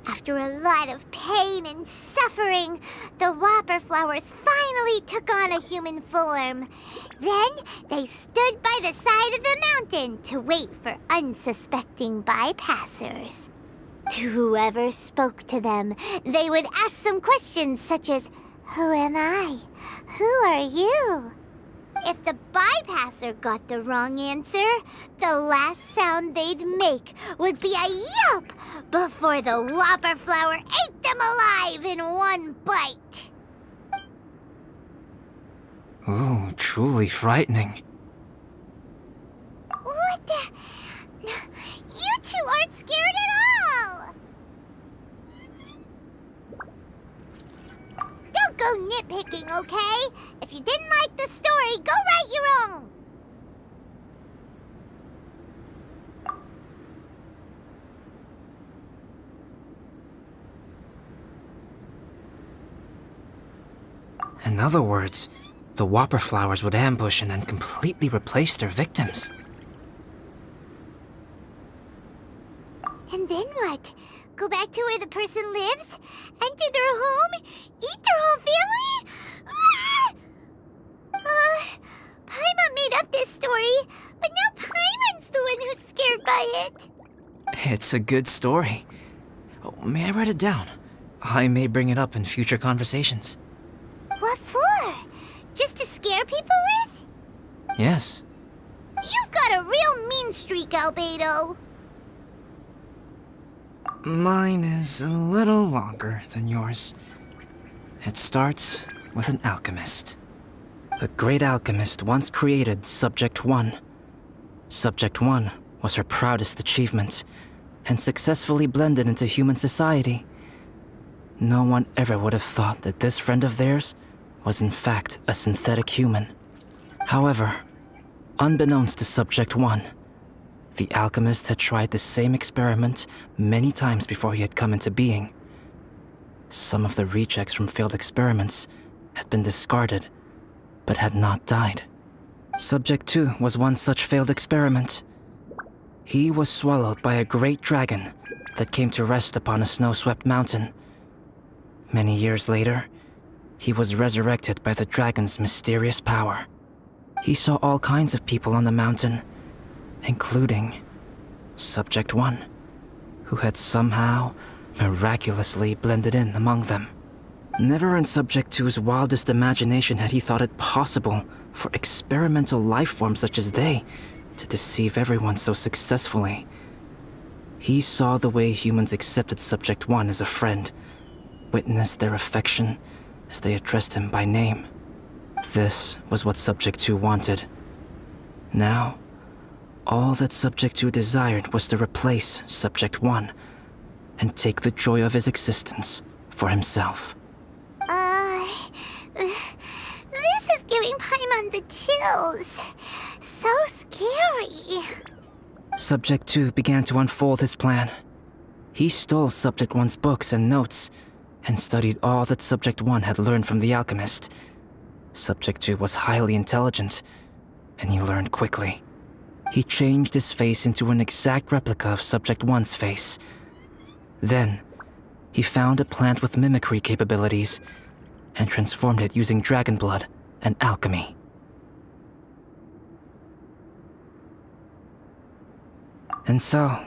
After a lot of pain and suffering, the whopper flowers finally took on a human form. Then they stood by the side of the mountain to wait for unsuspecting bypassers. To whoever spoke to them, they would ask them questions such as, "Who am I? Who are you?" If the bypasser got the wrong answer, the last sound they'd make would be a yelp before the whopper flower ate them alive in one bite. Ooh, truly frightening. What the? You two aren't scared at all! Don't go nitpicking, okay? If you didn't like the story, go write your own! In other words, the whopper flowers would ambush and then completely replace their victims. And then what? Go back to where the person lives? Enter their home? Eat their whole family? Paimon made up this story, but now Paimon's the one who's scared by it. It's a good story. Oh, may I write it down? I may bring it up in future conversations. What for? Just to scare people with? Yes. You've got a real mean streak, Albedo. Mine is a little longer than yours. It starts with an alchemist. A great alchemist once created Subject 1. Subject 1 was her proudest achievement, and successfully blended into human society. No one ever would have thought that this friend of theirs was in fact a synthetic human. However, unbeknownst to Subject 1, the alchemist had tried the same experiment many times before he had come into being. Some of the rejects from failed experiments had been discarded, but had not died. Subject 2 was one such failed experiment. He was swallowed by a great dragon that came to rest upon a snow-swept mountain. Many years later, he was resurrected by the dragon's mysterious power. He saw all kinds of people on the mountain, including Subject 1, who had somehow miraculously blended in among them. Never in Subject 2's wildest imagination had he thought it possible for experimental life forms such as they to deceive everyone so successfully. He saw the way humans accepted Subject 1 as a friend, witnessed their affection as they addressed him by name. This was what Subject 2 wanted. Now, all that Subject 2 desired was to replace Subject 1 and take the joy of his existence for himself. This is giving Paimon the chills. So scary. Subject 2 began to unfold his plan. He stole Subject 1's books and notes and studied all that Subject 1 had learned from the alchemist. Subject 2 was highly intelligent, and he learned quickly. He changed his face into an exact replica of Subject 1's face. Then, he found a plant with mimicry capabilities and transformed it using dragon blood and alchemy. And so,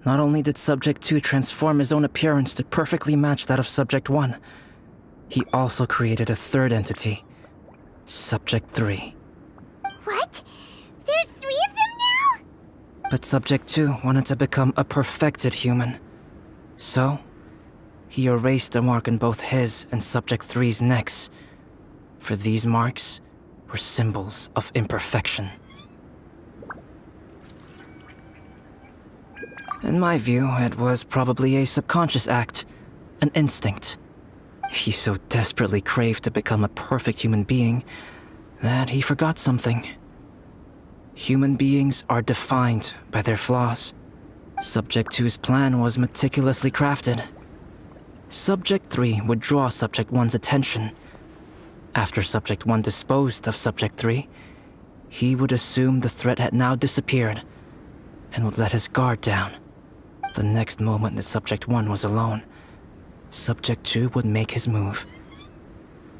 not only did Subject 2 transform his own appearance to perfectly match that of Subject 1, he also created a third entity, Subject 3. What? There's 3 of them now? But Subject 2 wanted to become a perfected human. So, he erased a mark in both his and Subject 3's necks, for these marks were symbols of imperfection. In my view, it was probably a subconscious act, an instinct. He so desperately craved to become a perfect human being that he forgot something. Human beings are defined by their flaws. Subject 2's plan was meticulously crafted. Subject 3 would draw Subject 1's attention. After Subject 1 disposed of Subject 3, he would assume the threat had now disappeared and would let his guard down. The next moment that Subject 1 was alone, Subject 2 would make his move.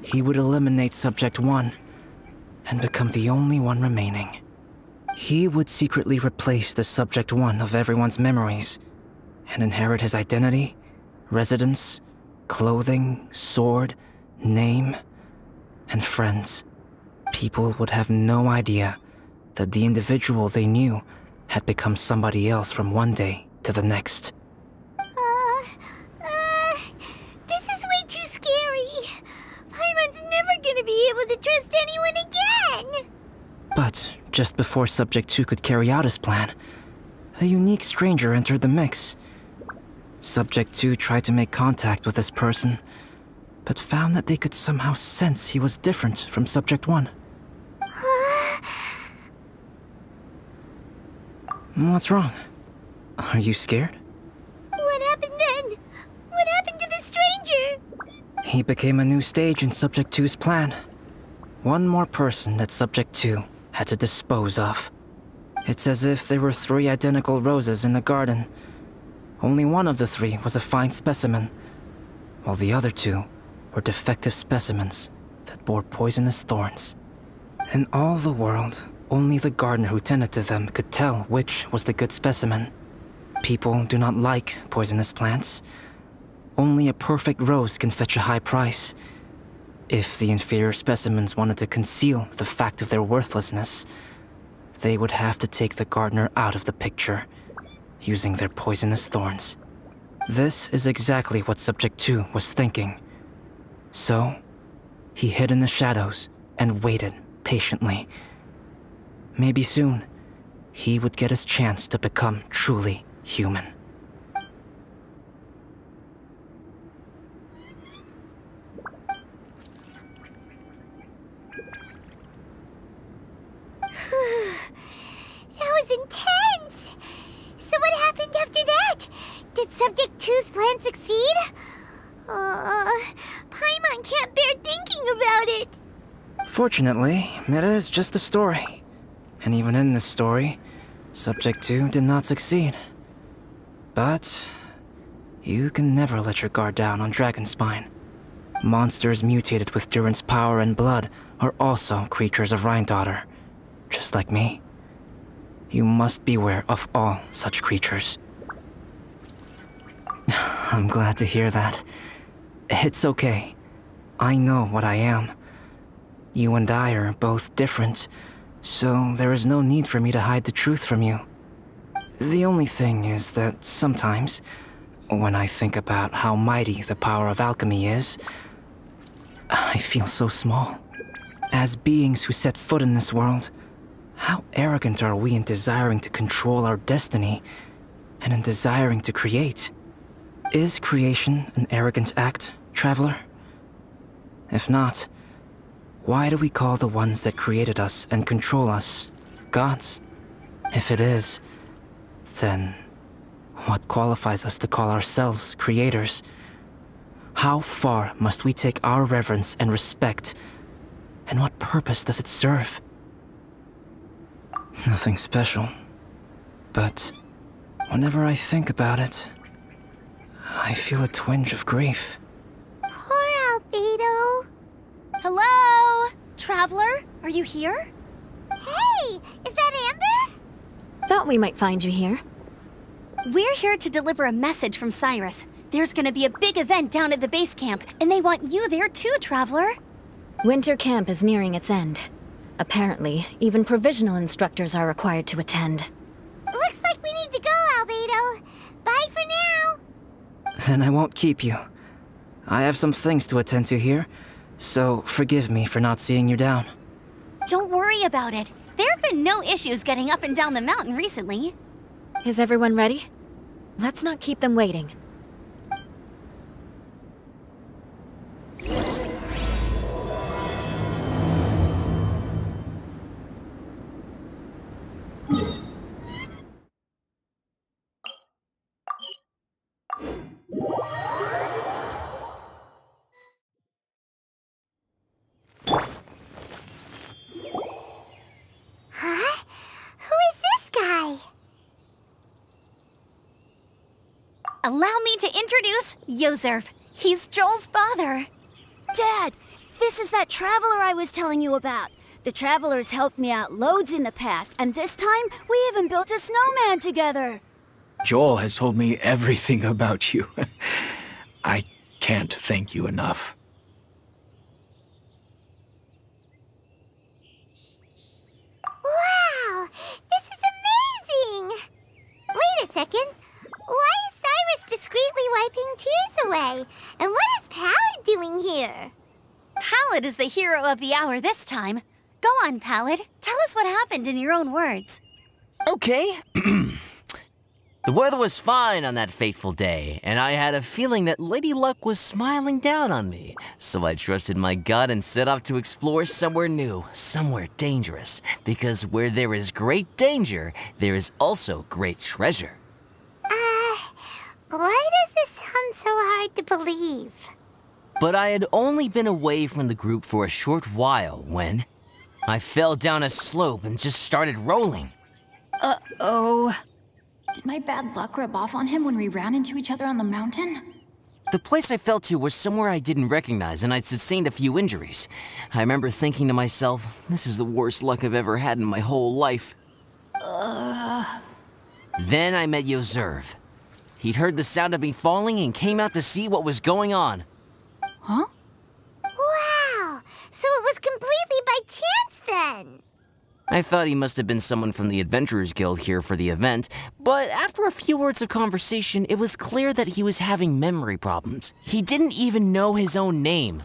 He would eliminate Subject 1 and become the only one remaining. He would secretly replace the Subject 1 of everyone's memories and inherit his identity, residence, clothing, sword, name, and friends. People would have no idea that the individual they knew had become somebody else from one day to the next. This is way too scary. Paimon's never gonna be able to trust anyone again. But just before Subject 2 could carry out his plan, a unique stranger entered the mix. Subject 2 tried to make contact with this person, but found that they could somehow sense he was different from Subject 1. What's wrong? Are you scared? What happened then? What happened to the stranger? He became a new stage in Subject 2's plan. One more person that Subject 2 had to dispose of. It's as if there were 3 identical roses in a garden. Only one of the 3 was a fine specimen, while the other 2 were defective specimens that bore poisonous thorns. In all the world, only the gardener who tended to them could tell which was the good specimen. People do not like poisonous plants. Only a perfect rose can fetch a high price. If the inferior specimens wanted to conceal the fact of their worthlessness, they would have to take the gardener out of the picture, using their poisonous thorns. This is exactly what Subject 2 was thinking. So, he hid in the shadows and waited patiently. Maybe soon, he would get his chance to become truly human. That was intense! So what happened after that? Did Subject 2's plan succeed? Paimon can't bear thinking about it. Fortunately, it is just a story. And even in this story, Subject 2 did not succeed. But you can never let your guard down on Dragonspine. Monsters mutated with Durin's power and blood are also creatures of Rhine-daughter, just like me. You must beware of all such creatures. I'm glad to hear that. It's okay. I know what I am. You and I are both different, so there is no need for me to hide the truth from you. The only thing is that sometimes, when I think about how mighty the power of alchemy is, I feel so small. As beings who set foot in this world, how arrogant are we in desiring to control our destiny, and in desiring to create? Is creation an arrogant act, traveler? If not, why do we call the ones that created us and control us gods? If it is, then what qualifies us to call ourselves creators? How far must we take our reverence and respect, and what purpose does it serve? Nothing special, but whenever I think about it, I feel a twinge of grief. Poor Albedo. Hello? Traveler, are you here? Hey, is that Amber? Thought we might find you here. We're here to deliver a message from Cyrus. There's gonna be a big event down at the base camp, and they want you there too, Traveler. Winter camp is nearing its end. Apparently, even provisional instructors are required to attend. Looks like we need to go, Albedo. Bye for now. Then I won't keep you. I have some things to attend to here, so forgive me for not seeing you down. Don't worry about it. There have been no issues getting up and down the mountain recently. Is everyone ready? Let's not keep them waiting. Huh? Who is this guy? Allow me to introduce Yozerv. He's Joel's father. Dad, this is that traveler I was telling you about. The traveler's helped me out loads in the past, and this time we even built a snowman together. Joel has told me everything about you. I can't thank you enough. Wow, this is amazing! Wait a second. Why is Cyrus discreetly wiping tears away? And what is Pallid doing here? Pallid is the hero of the hour this time. Go on, Pallid. Tell us what happened in your own words. Okay. The weather was fine on that fateful day, and I had a feeling that Lady Luck was smiling down on me. So I trusted my gut and set off to explore somewhere new, somewhere dangerous. Because where there is great danger, there is also great treasure. Why does this sound so hard to believe? But I had only been away from the group for a short while when I fell down a slope and just started rolling. Uh-oh. Did my bad luck rub off on him when we ran into each other on the mountain? The place I fell to was somewhere I didn't recognize, and I'd sustained a few injuries. I remember thinking to myself, this is the worst luck I've ever had in my whole life. Then I met Yozerv. He'd heard the sound of me falling and came out to see what was going on. Huh? Wow, so it was completely by chance then. I thought he must have been someone from the Adventurers Guild here for the event, but after a few words of conversation, it was clear that he was having memory problems. He didn't even know his own name.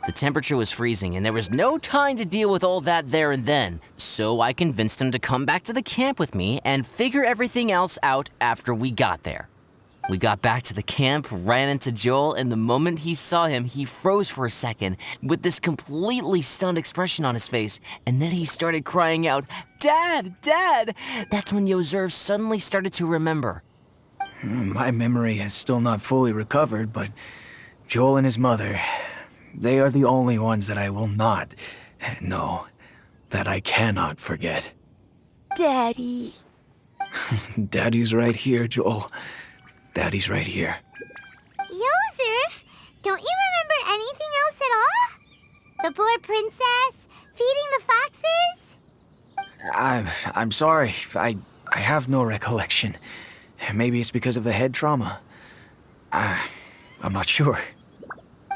The temperature was freezing, and there was no time to deal with all that there and then, so I convinced him to come back to the camp with me and figure everything else out after we got there. We got back to the camp, ran into Joel, and the moment he saw him, he froze for a second with this completely stunned expression on his face, and then he started crying out, "Dad! Dad!" That's when Yozerv suddenly started to remember. My memory has still not fully recovered, but Joel and his mother, they are the only ones that I will not, no, that I cannot forget. Daddy. Daddy's right here, Joel. Daddy's right here. Yozerf, don't you remember Anything else at all? The poor princess? Feeding the foxes? I'm sorry. I have no recollection. Maybe it's because of the head trauma. I'm not sure.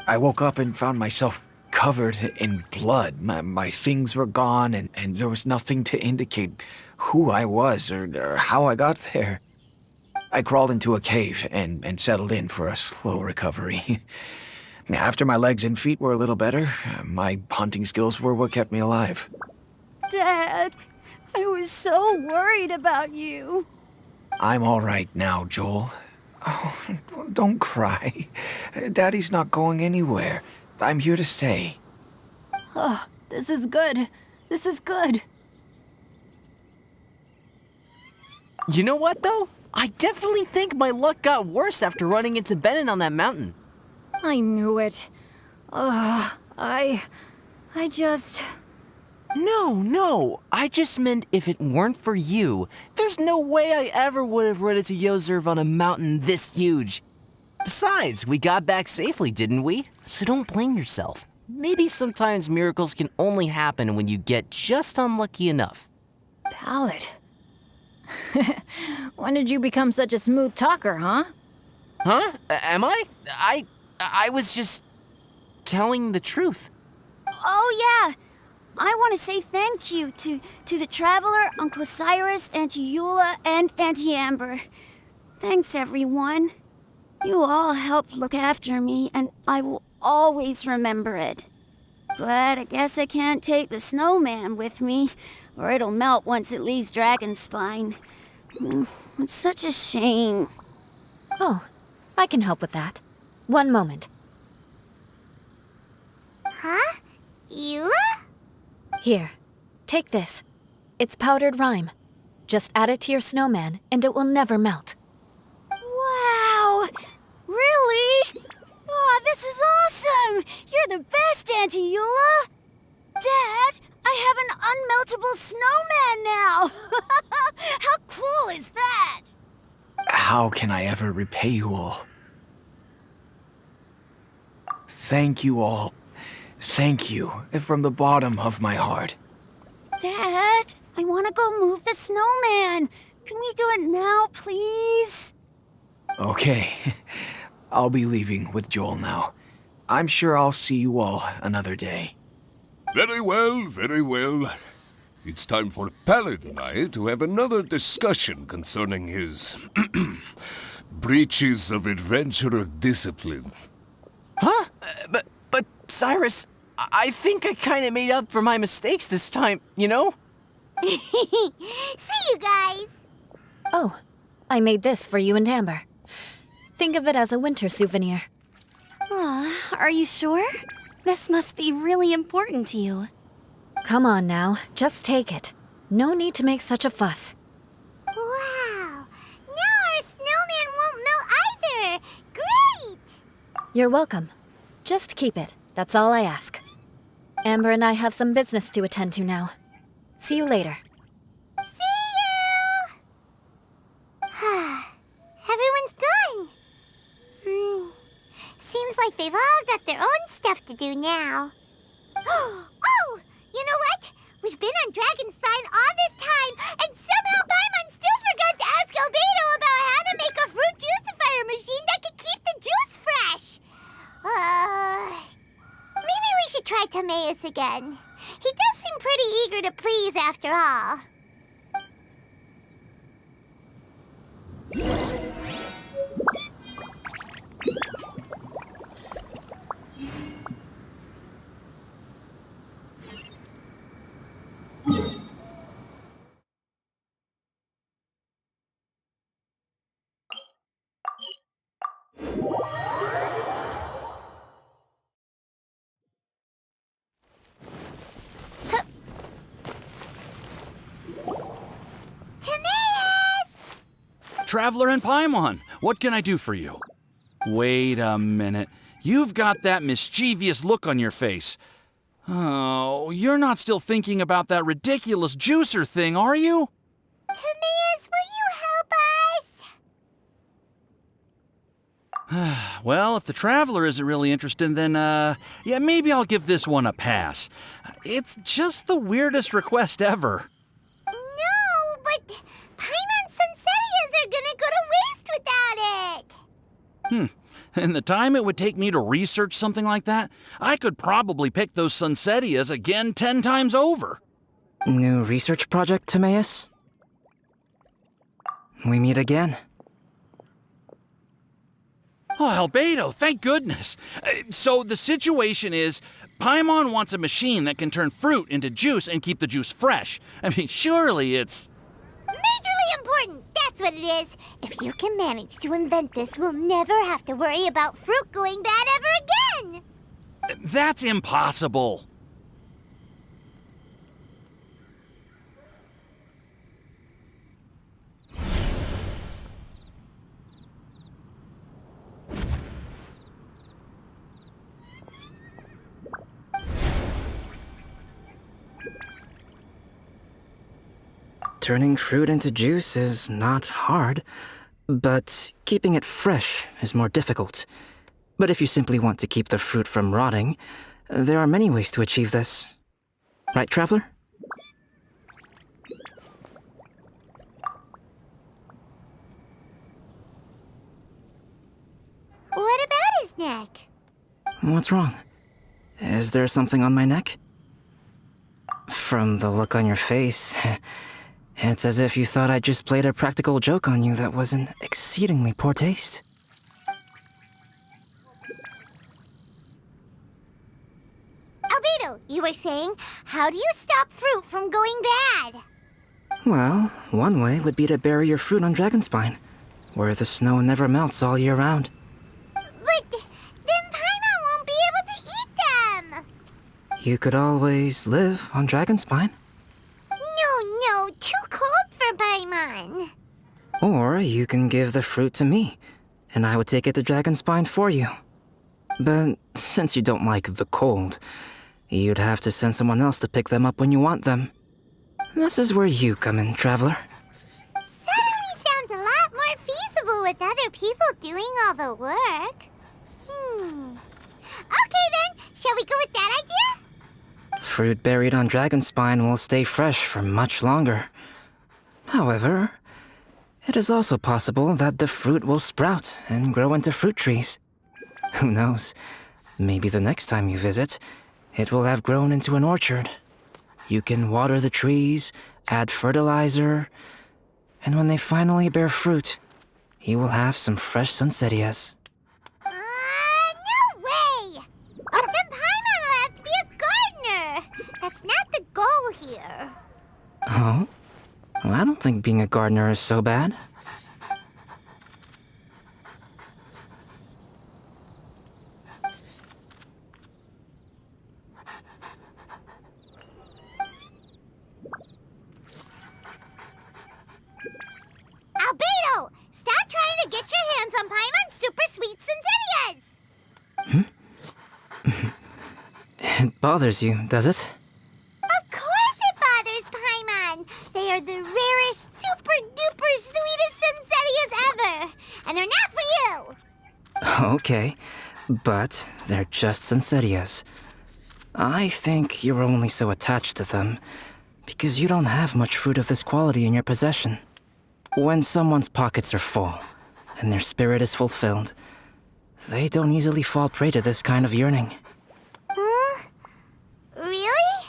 I woke up and found myself covered in blood. My things were gone, and there was nothing to indicate who I was or how I got there. I crawled into a cave and settled in for a slow recovery. After my legs and feet were a little better, my hunting skills were what kept me alive. Dad, I was so worried about you. I'm all right now, Joel. Oh, don't cry. Daddy's not going anywhere. I'm here to stay. Oh, this is good. This is good. You know what, though? I definitely think my luck got worse after running into Bennett on that mountain. I knew it. I just... No. I just meant if it weren't for you, there's no way I ever would have run into Yozerv on a mountain this huge. Besides, we got back safely, didn't we? So don't blame yourself. Maybe sometimes miracles can only happen when you get just unlucky enough. Ballad. When did you become such a smooth talker, huh? Huh? Am I? I was just telling the truth. Oh, yeah. I want to say thank you to the Traveler, Uncle Cyrus, Auntie Eula, and Auntie Amber. Thanks, everyone. You all helped look after me, and I will always remember it. But I guess I can't take the snowman with me, or it'll melt once it leaves Dragonspine. It's such a shame. Oh, I can help with that. One moment. Huh? Eula? Here, take this. It's powdered rime. Just add it to your snowman, and it will never melt. Wow! Really? Oh, this is awesome! You're the best, Auntie Eula! Dad, I have an unmeltable snowman now! How cool is that? How can I ever repay you all? Thank you all. Thank you from the bottom of my heart. Dad, I want to go move the snowman. Can we do it now, please? Okay, I'll be leaving with Joel now. I'm sure I'll see you all another day. Very well, very well. It's time for Pallid and I to have another discussion concerning his breaches of adventurer discipline. Huh? But Cyrus, I think I kind of made up for my mistakes this time, you know? See you guys! Oh, I made this for you and Amber. Think of it as a winter souvenir. Aw, are you sure? This must be really important to you. Come on now, just take it. No need to make such a fuss. Wow! Now our snowman won't melt either! Great! You're welcome. Just keep it. That's all I ask. Amber and I have some business to attend to now. See you later. See you! Everyone's gone. Seems like they've all got their own stuff to do now. Oh! You know what? We've been on Dragonspine all this time, and somehow Paimon still forgot to ask Albedo about how to make a fruit juicifier machine that could keep the juice fresh. Maybe we should try Timaeus again. He does seem pretty eager to please after all. Traveler and Paimon, what can I do for you? Wait a minute. You've got that mischievous look on your face. Oh, you're not still thinking about that ridiculous juicer thing, are you? Timaeus, will you help us? Well, if the Traveler isn't really interested, then, yeah, maybe I'll give this one a pass. It's just the weirdest request ever. No, but Paimon's Sunsettias are gonna go to waste without it! And the time it would take me to research something like that, I could probably pick those Sunsettias again 10 times over. New research project, Timaeus? We meet again. Oh, Albedo, thank goodness. So the situation is, Paimon wants a machine that can turn fruit into juice and keep the juice fresh. I mean, surely it's... Majorly important, that's what it is. If you can manage to invent this, we'll never have to worry about fruit going bad ever again! That's impossible. Turning fruit into juice is not hard, but keeping it fresh is more difficult. But if you simply want to keep the fruit from rotting, there are many ways to achieve this. Right, Traveler? What about his neck? What's wrong? Is there something on my neck? From the look on your face, it's as if you thought I just played a practical joke on you that was in exceedingly poor taste. Albedo, you were saying, how do you stop fruit from going bad? Well, one way would be to bury your fruit on Dragonspine, where the snow never melts all year round. But then Paimon won't be able to eat them! You could always live on Dragonspine. No, too cold for Paimon. Or you can give the fruit to me, and I would take it to Dragonspine for you. But since you don't like the cold, you'd have to send someone else to pick them up when you want them. This is where you come in, Traveler. Suddenly sounds a lot more feasible with other people doing all the work. Okay then, shall we go with that idea? Fruit buried on Dragonspine will stay fresh for much longer. However, it is also possible that the fruit will sprout and grow into fruit trees. Who knows? Maybe the next time you visit, it will have grown into an orchard. You can water the trees, add fertilizer, and when they finally bear fruit, you will have some fresh Sunsettias. No way! Then Paimon will have to be a gardener! That's not the goal here. Oh? Well, I don't think being a gardener is so bad. Albedo! Stop trying to get your hands on Paimon's super sweet Sunsettias! It bothers you, does it? Of course it bothers Paimon! They are the rarest, super-duper sweetest Sunsettias ever! And they're not for you! Okay, but they're just Sunsettias. I think you're only so attached to them because you don't have much fruit of this quality in your possession. When someone's pockets are full and their spirit is fulfilled, they don't easily fall prey to this kind of yearning. Really?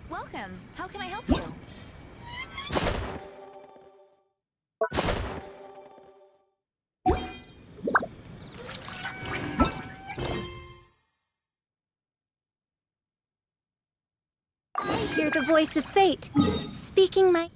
Welcome. How can I help you? I hear the voice of fate, speaking my...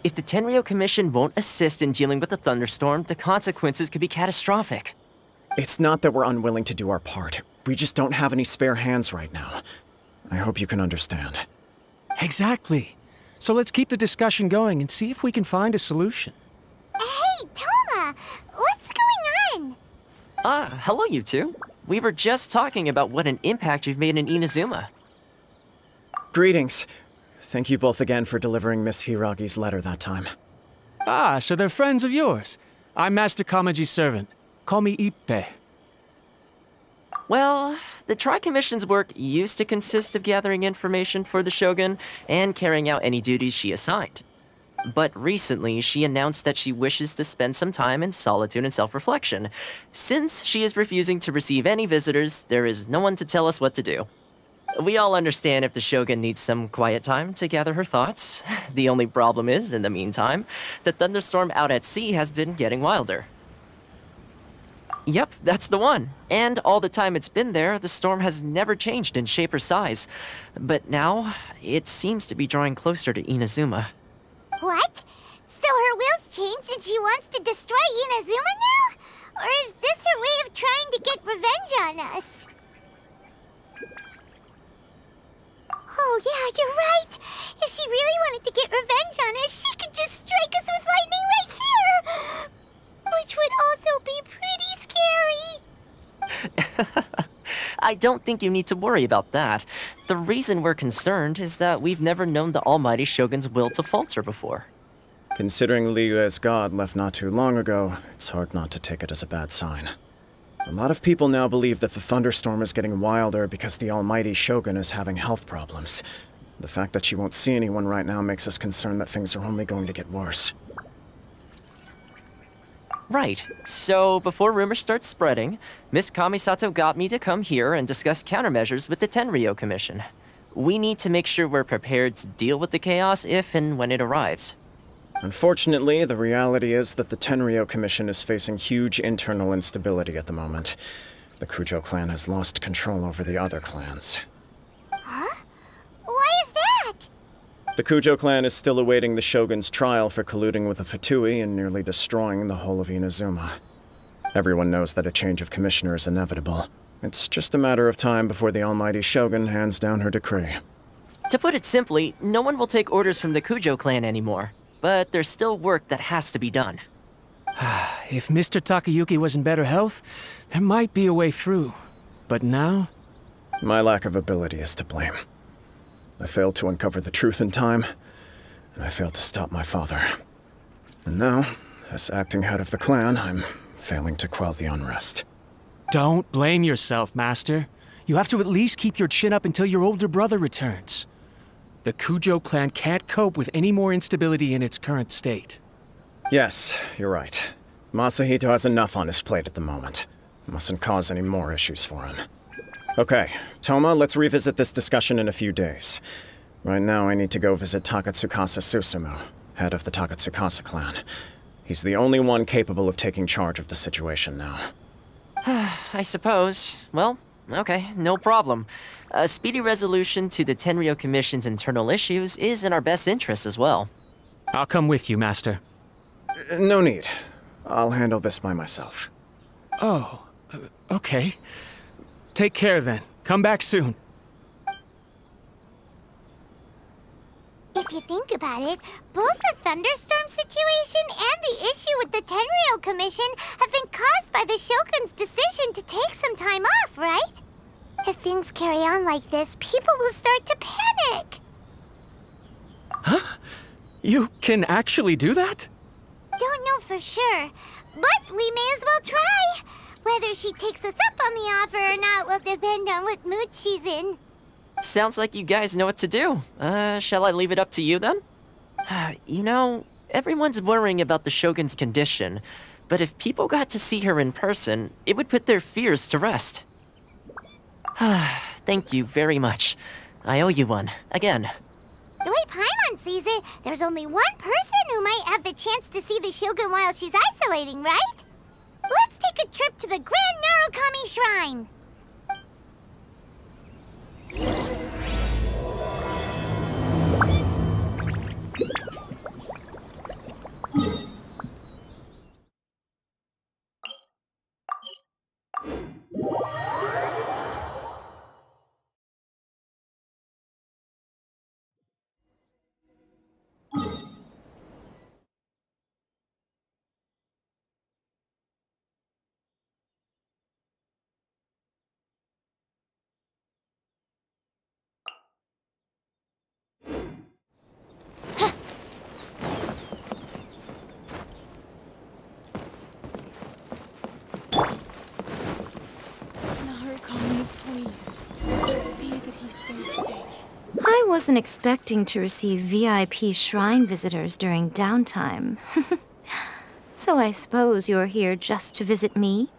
If the Tenryo Commission won't assist in dealing with the thunderstorm, the consequences could be catastrophic. It's not that we're unwilling to do our part. We just don't have any spare hands right now. I hope you can understand. Exactly. So let's keep the discussion going and see if we can find a solution. Hey, Toma! What's going on? Hello you two. We were just talking about what an impact you've made in Inazuma. Greetings. Thank you both again for delivering Miss Hiragi's letter that time. Ah, so they're friends of yours. I'm Master Kamaji's servant. Call me Ippe. Well, the Tri-Commission's work used to consist of gathering information for the Shogun and carrying out any duties she assigned. But recently, she announced that she wishes to spend some time in solitude and self-reflection. Since she is refusing to receive any visitors, there is no one to tell us what to do. We all understand if the Shogun needs some quiet time to gather her thoughts. The only problem is, in the meantime, the thunderstorm out at sea has been getting wilder. Yep, that's the one. And all the time it's been there, the storm has never changed in shape or size. But now, it seems to be drawing closer to Inazuma. What? So her will's changed and she wants to destroy Inazuma now? Or is this her way of trying to get revenge on us? Oh yeah, you're right. If she really wanted to get revenge on us, she could just strike us with lightning right here! Which would also be pretty scary. I don't think you need to worry about that. The reason we're concerned is that we've never known the Almighty Shogun's will to falter before. Considering Liyue's god left not too long ago, it's hard not to take it as a bad sign. A lot of people now believe that the thunderstorm is getting wilder because the Almighty Shogun is having health problems. The fact that she won't see anyone right now makes us concerned that things are only going to get worse. Right. So, before rumors start spreading, Miss Kamisato got me to come here and discuss countermeasures with the Tenryo Commission. We need to make sure we're prepared to deal with the chaos if and when it arrives. Unfortunately, the reality is that the Tenryo Commission is facing huge internal instability at the moment. The Kujo clan has lost control over the other clans. Huh? Why is that? The Kujo clan is still awaiting the Shogun's trial for colluding with the Fatui and nearly destroying the whole of Inazuma. Everyone knows that a change of commissioner is inevitable. It's just a matter of time before the Almighty Shogun hands down her decree. To put it simply, no one will take orders from the Kujo clan anymore. But there's still work that has to be done. If Mr. Takayuki was in better health, there might be a way through. But now? My lack of ability is to blame. I failed to uncover the truth in time, and I failed to stop my father. And now, as acting head of the clan, I'm failing to quell the unrest. Don't blame yourself, Master. You have to at least keep your chin up until your older brother returns. The Kujo clan can't cope with any more instability in its current state. Yes, you're right. Masahito has enough on his plate at the moment. Mustn't cause any more issues for him. Okay, Toma, let's revisit this discussion in a few days. Right now, I need to go visit Takatsukasa Susumu, head of the Takatsukasa clan. He's the only one capable of taking charge of the situation now. I suppose. Well, okay, no problem. A speedy resolution to the Tenryo Commission's internal issues is in our best interest as well. I'll come with you, Master. No need. I'll handle this by myself. Oh, okay. Take care then. Come back soon. If you think about it, both the thunderstorm situation and the issue with the Tenryo Commission have been caused by the Shogun's decision to take some time off, right? If things carry on like this, people will start to panic. Huh? You can actually do that? Don't know for sure, but we may as well try. Whether she takes us up on the offer or not will depend on what mood she's in. Sounds like you guys know what to do. Shall I leave it up to you then? You know, everyone's worrying about the Shogun's condition, but if people got to see her in person, it would put their fears to rest. Thank you very much. I owe you one, again. The way Paimon sees it, there's only one person who might have the chance to see the Shogun while she's isolating, right? Let's take a trip to the Grand Narukami Shrine. wasn't expecting to receive VIP shrine visitors during downtime. So I suppose you're here just to visit me?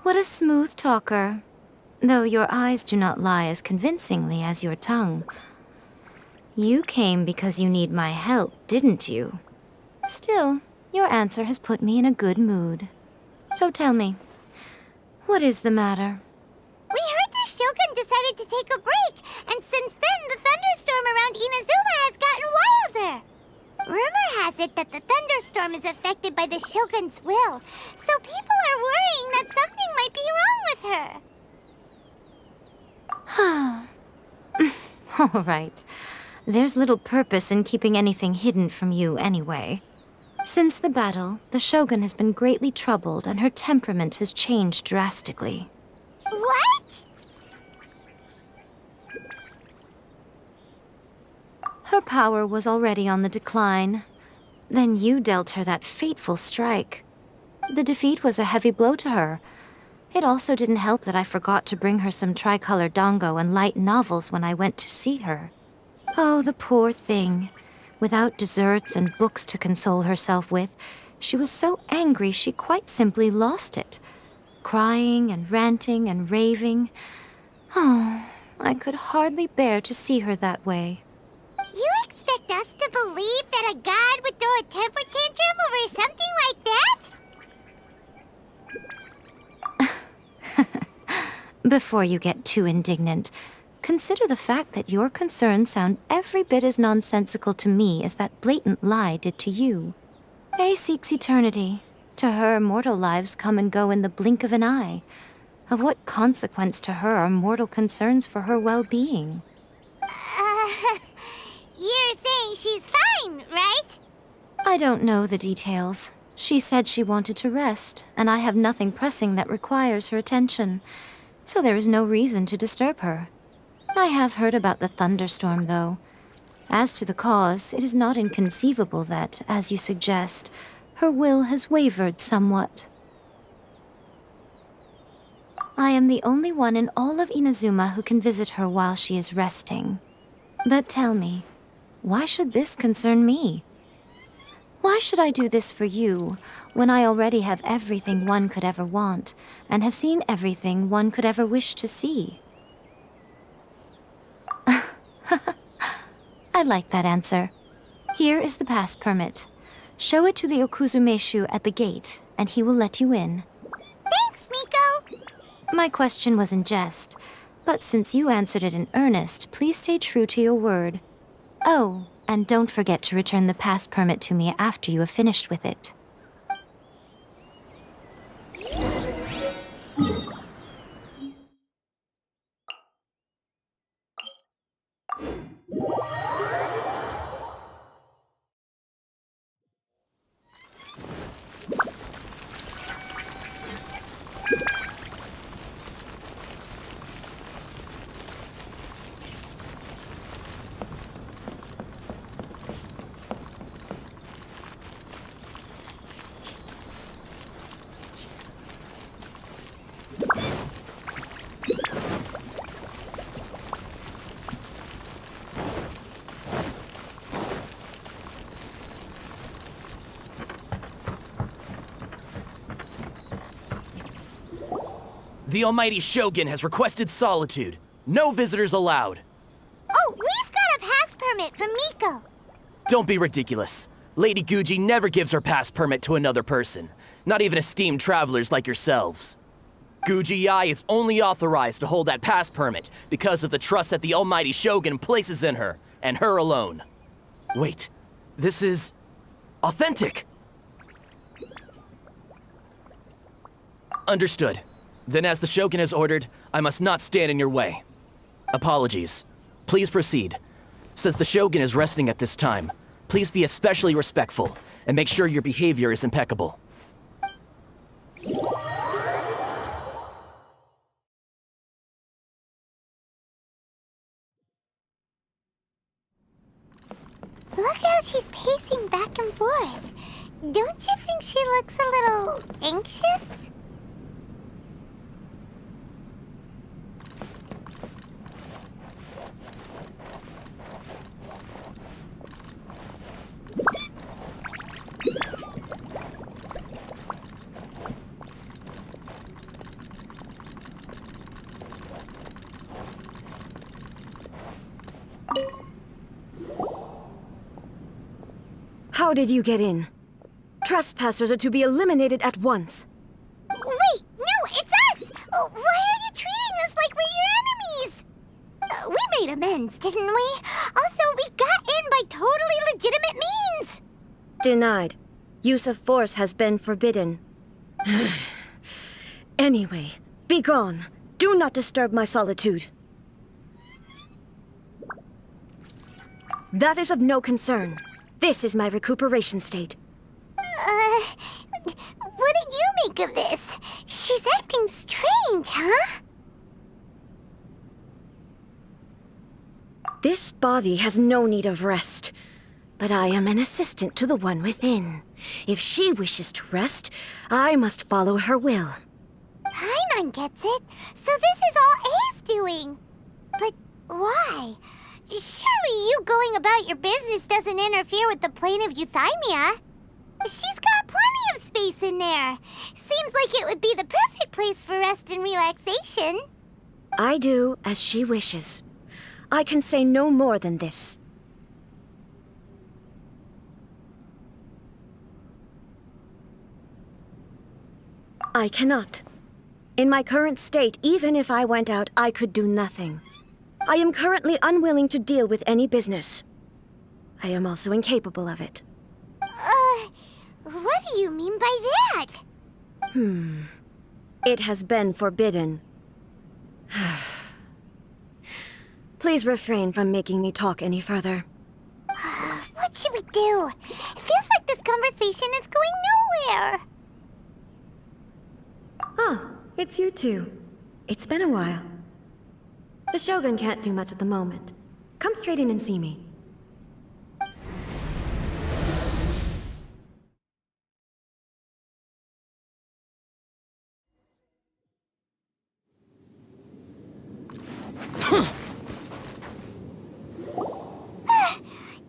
What a smooth talker. Though your eyes do not lie as convincingly as your tongue. You came because you need my help, didn't you? Still, your answer has put me in a good mood. So tell me, what is the matter? We heard the Shogun decided to take a break, and since then the thunderstorm around Inazuma has gotten wilder. Rumor has it that the thunderstorm is affected by the Shogun's will, so people are worrying that something might be wrong with her. All right. There's little purpose in keeping anything hidden from you anyway. Since the battle, the Shogun has been greatly troubled and her temperament has changed drastically. What? Her power was already on the decline. Then you dealt her that fateful strike. The defeat was a heavy blow to her. It also didn't help that I forgot to bring her some tricolor dango and light novels when I went to see her. Oh, the poor thing. Without desserts and books to console herself with, she was so angry she quite simply lost it. Crying and ranting and raving. Oh, I could hardly bear to see her that way. You expect us to believe that a god would throw a temper tantrum over something like that? Before you get too indignant, consider the fact that your concerns sound every bit as nonsensical to me as that blatant lie did to you. A seeks eternity. To her, mortal lives come and go in the blink of an eye. Of what consequence to her are mortal concerns for her well-being? You're saying she's fine, right? I don't know the details. She said she wanted to rest, and I have nothing pressing that requires her attention, so there is no reason to disturb her. I have heard about the thunderstorm, though. As to the cause, it is not inconceivable that, as you suggest, her will has wavered somewhat. I am the only one in all of Inazuma who can visit her while she is resting. But tell me, why should this concern me? Why should I do this for you, when I already have everything one could ever want, and have seen everything one could ever wish to see? I like that answer. Here is the pass permit. Show it to the Okuzumeshu at the gate, and he will let you in. Thanks, Miko! My question was in jest, but since you answered it in earnest, please stay true to your word. Oh, and don't forget to return the pass permit to me after you have finished with it. The Almighty Shogun has requested solitude. No visitors allowed. Oh, we've got a pass permit from Miko. Don't be ridiculous. Lady Guji never gives her pass permit to another person, not even esteemed travelers like yourselves. Guji-ai is only authorized to hold that pass permit because of the trust that the Almighty Shogun places in her, and her alone. Wait, this is authentic. Understood. Then as the Shogun has ordered, I must not stand in your way. Apologies. Please proceed. Since the Shogun is resting at this time, please be especially respectful and make sure your behavior is impeccable. Look how she's pacing back and forth. Don't you think she looks a little anxious? How did you get in? Trespassers are to be eliminated at once. Wait, no, it's us! Why are you treating us like we're your enemies? We made amends, didn't we? Also, we got in by totally legitimate means! Denied. Use of force has been forbidden. Anyway, be gone. Do not disturb my solitude. That is of no concern. This is my recuperation state. What did you make of this? She's acting strange, huh? This body has no need of rest. But I am an assistant to the one within. If she wishes to rest, I must follow her will. Paimon gets it. So this is all A's doing. But why? Surely you going about your business doesn't interfere with the plane of Euthymia. She's got plenty of space in there. Seems like it would be the perfect place for rest and relaxation. I do as she wishes. I can say no more than this. I cannot. In my current state, even if I went out, I could do nothing. I am currently unwilling to deal with any business. I am also incapable of it. What do you mean by that? It has been forbidden. Please refrain from making me talk any further. What should we do? It feels like this conversation is going nowhere. Ah, it's you two. It's been a while. The Shogun can't do much at the moment. Come straight in and see me.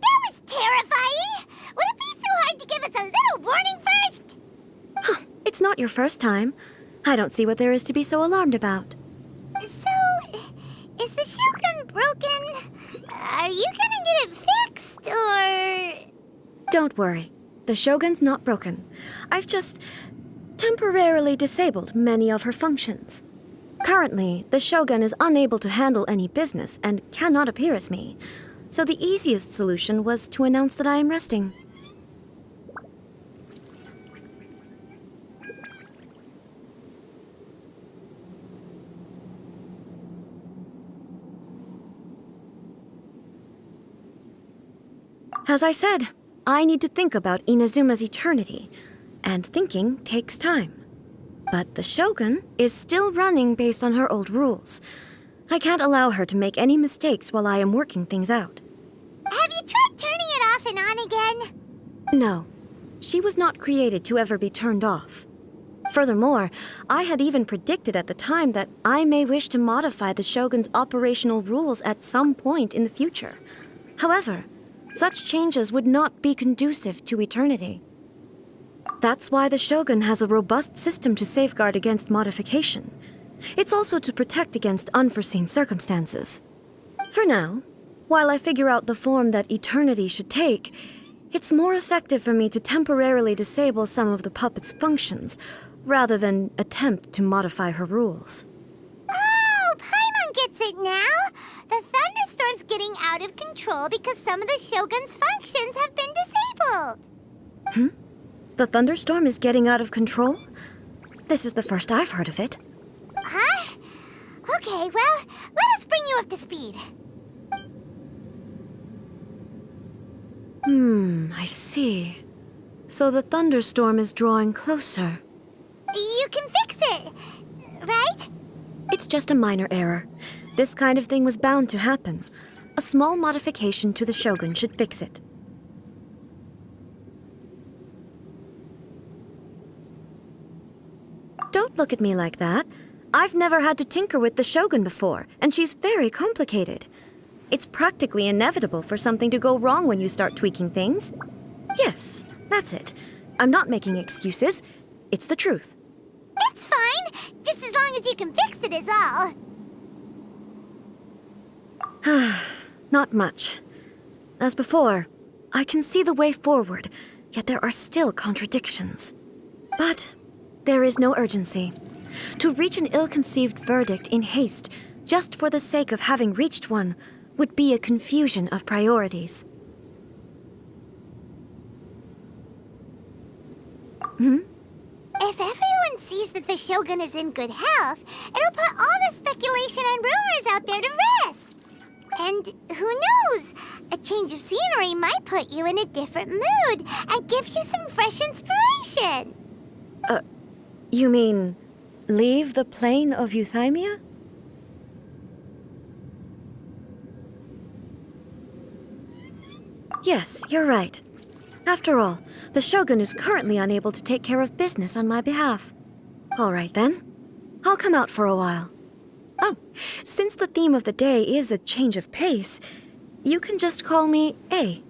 That was terrifying! Would it be so hard to give us a little warning first? It's not your first time. I don't see what there is to be so alarmed about. So, is the Shogun broken? Are you gonna get it fixed, or...? Don't worry. The Shogun's not broken. I've just temporarily disabled many of her functions. Currently, the Shogun is unable to handle any business and cannot appear as me. So the easiest solution was to announce that I am resting. As I said, I need to think about Inazuma's eternity, and thinking takes time. But the Shogun is still running based on her old rules. I can't allow her to make any mistakes while I am working things out. Have you tried turning it off and on again? No, she was not created to ever be turned off. Furthermore, I had even predicted at the time that I may wish to modify the Shogun's operational rules at some point in the future. However, such changes would not be conducive to eternity. That's why the Shogun has a robust system to safeguard against modification. It's also to protect against unforeseen circumstances. For now, while I figure out the form that eternity should take, it's more effective for me to temporarily disable some of the puppet's functions, rather than attempt to modify her rules. Oh, Paimon gets it now! The thunderstorm's getting out of control because some of the Shogun's functions have been disabled. The thunderstorm is getting out of control? This is the first I've heard of it. Huh? Okay, well, let us bring you up to speed. I see. So the thunderstorm is drawing closer. You can fix it, right? It's just a minor error. This kind of thing was bound to happen. A small modification to the Shogun should fix it. Don't look at me like that. I've never had to tinker with the Shogun before, and she's very complicated. It's practically inevitable for something to go wrong when you start tweaking things. Yes, that's it. I'm not making excuses. It's the truth. It's fine, just as long as you can fix it is all. Not much. As before, I can see the way forward, yet there are still contradictions. But there is no urgency. To reach an ill-conceived verdict in haste, just for the sake of having reached one, would be a confusion of priorities. If everyone sees that the Shogun is in good health, it'll put all the speculation and rumors out there to rest. And who knows? A change of scenery might put you in a different mood and give you some fresh inspiration. You mean leave the plane of Euthymia? Yes, you're right. After all, the Shogun is currently unable to take care of business on my behalf. All right then. I'll come out for a while. Oh, since the theme of the day is a change of pace, you can just call me A.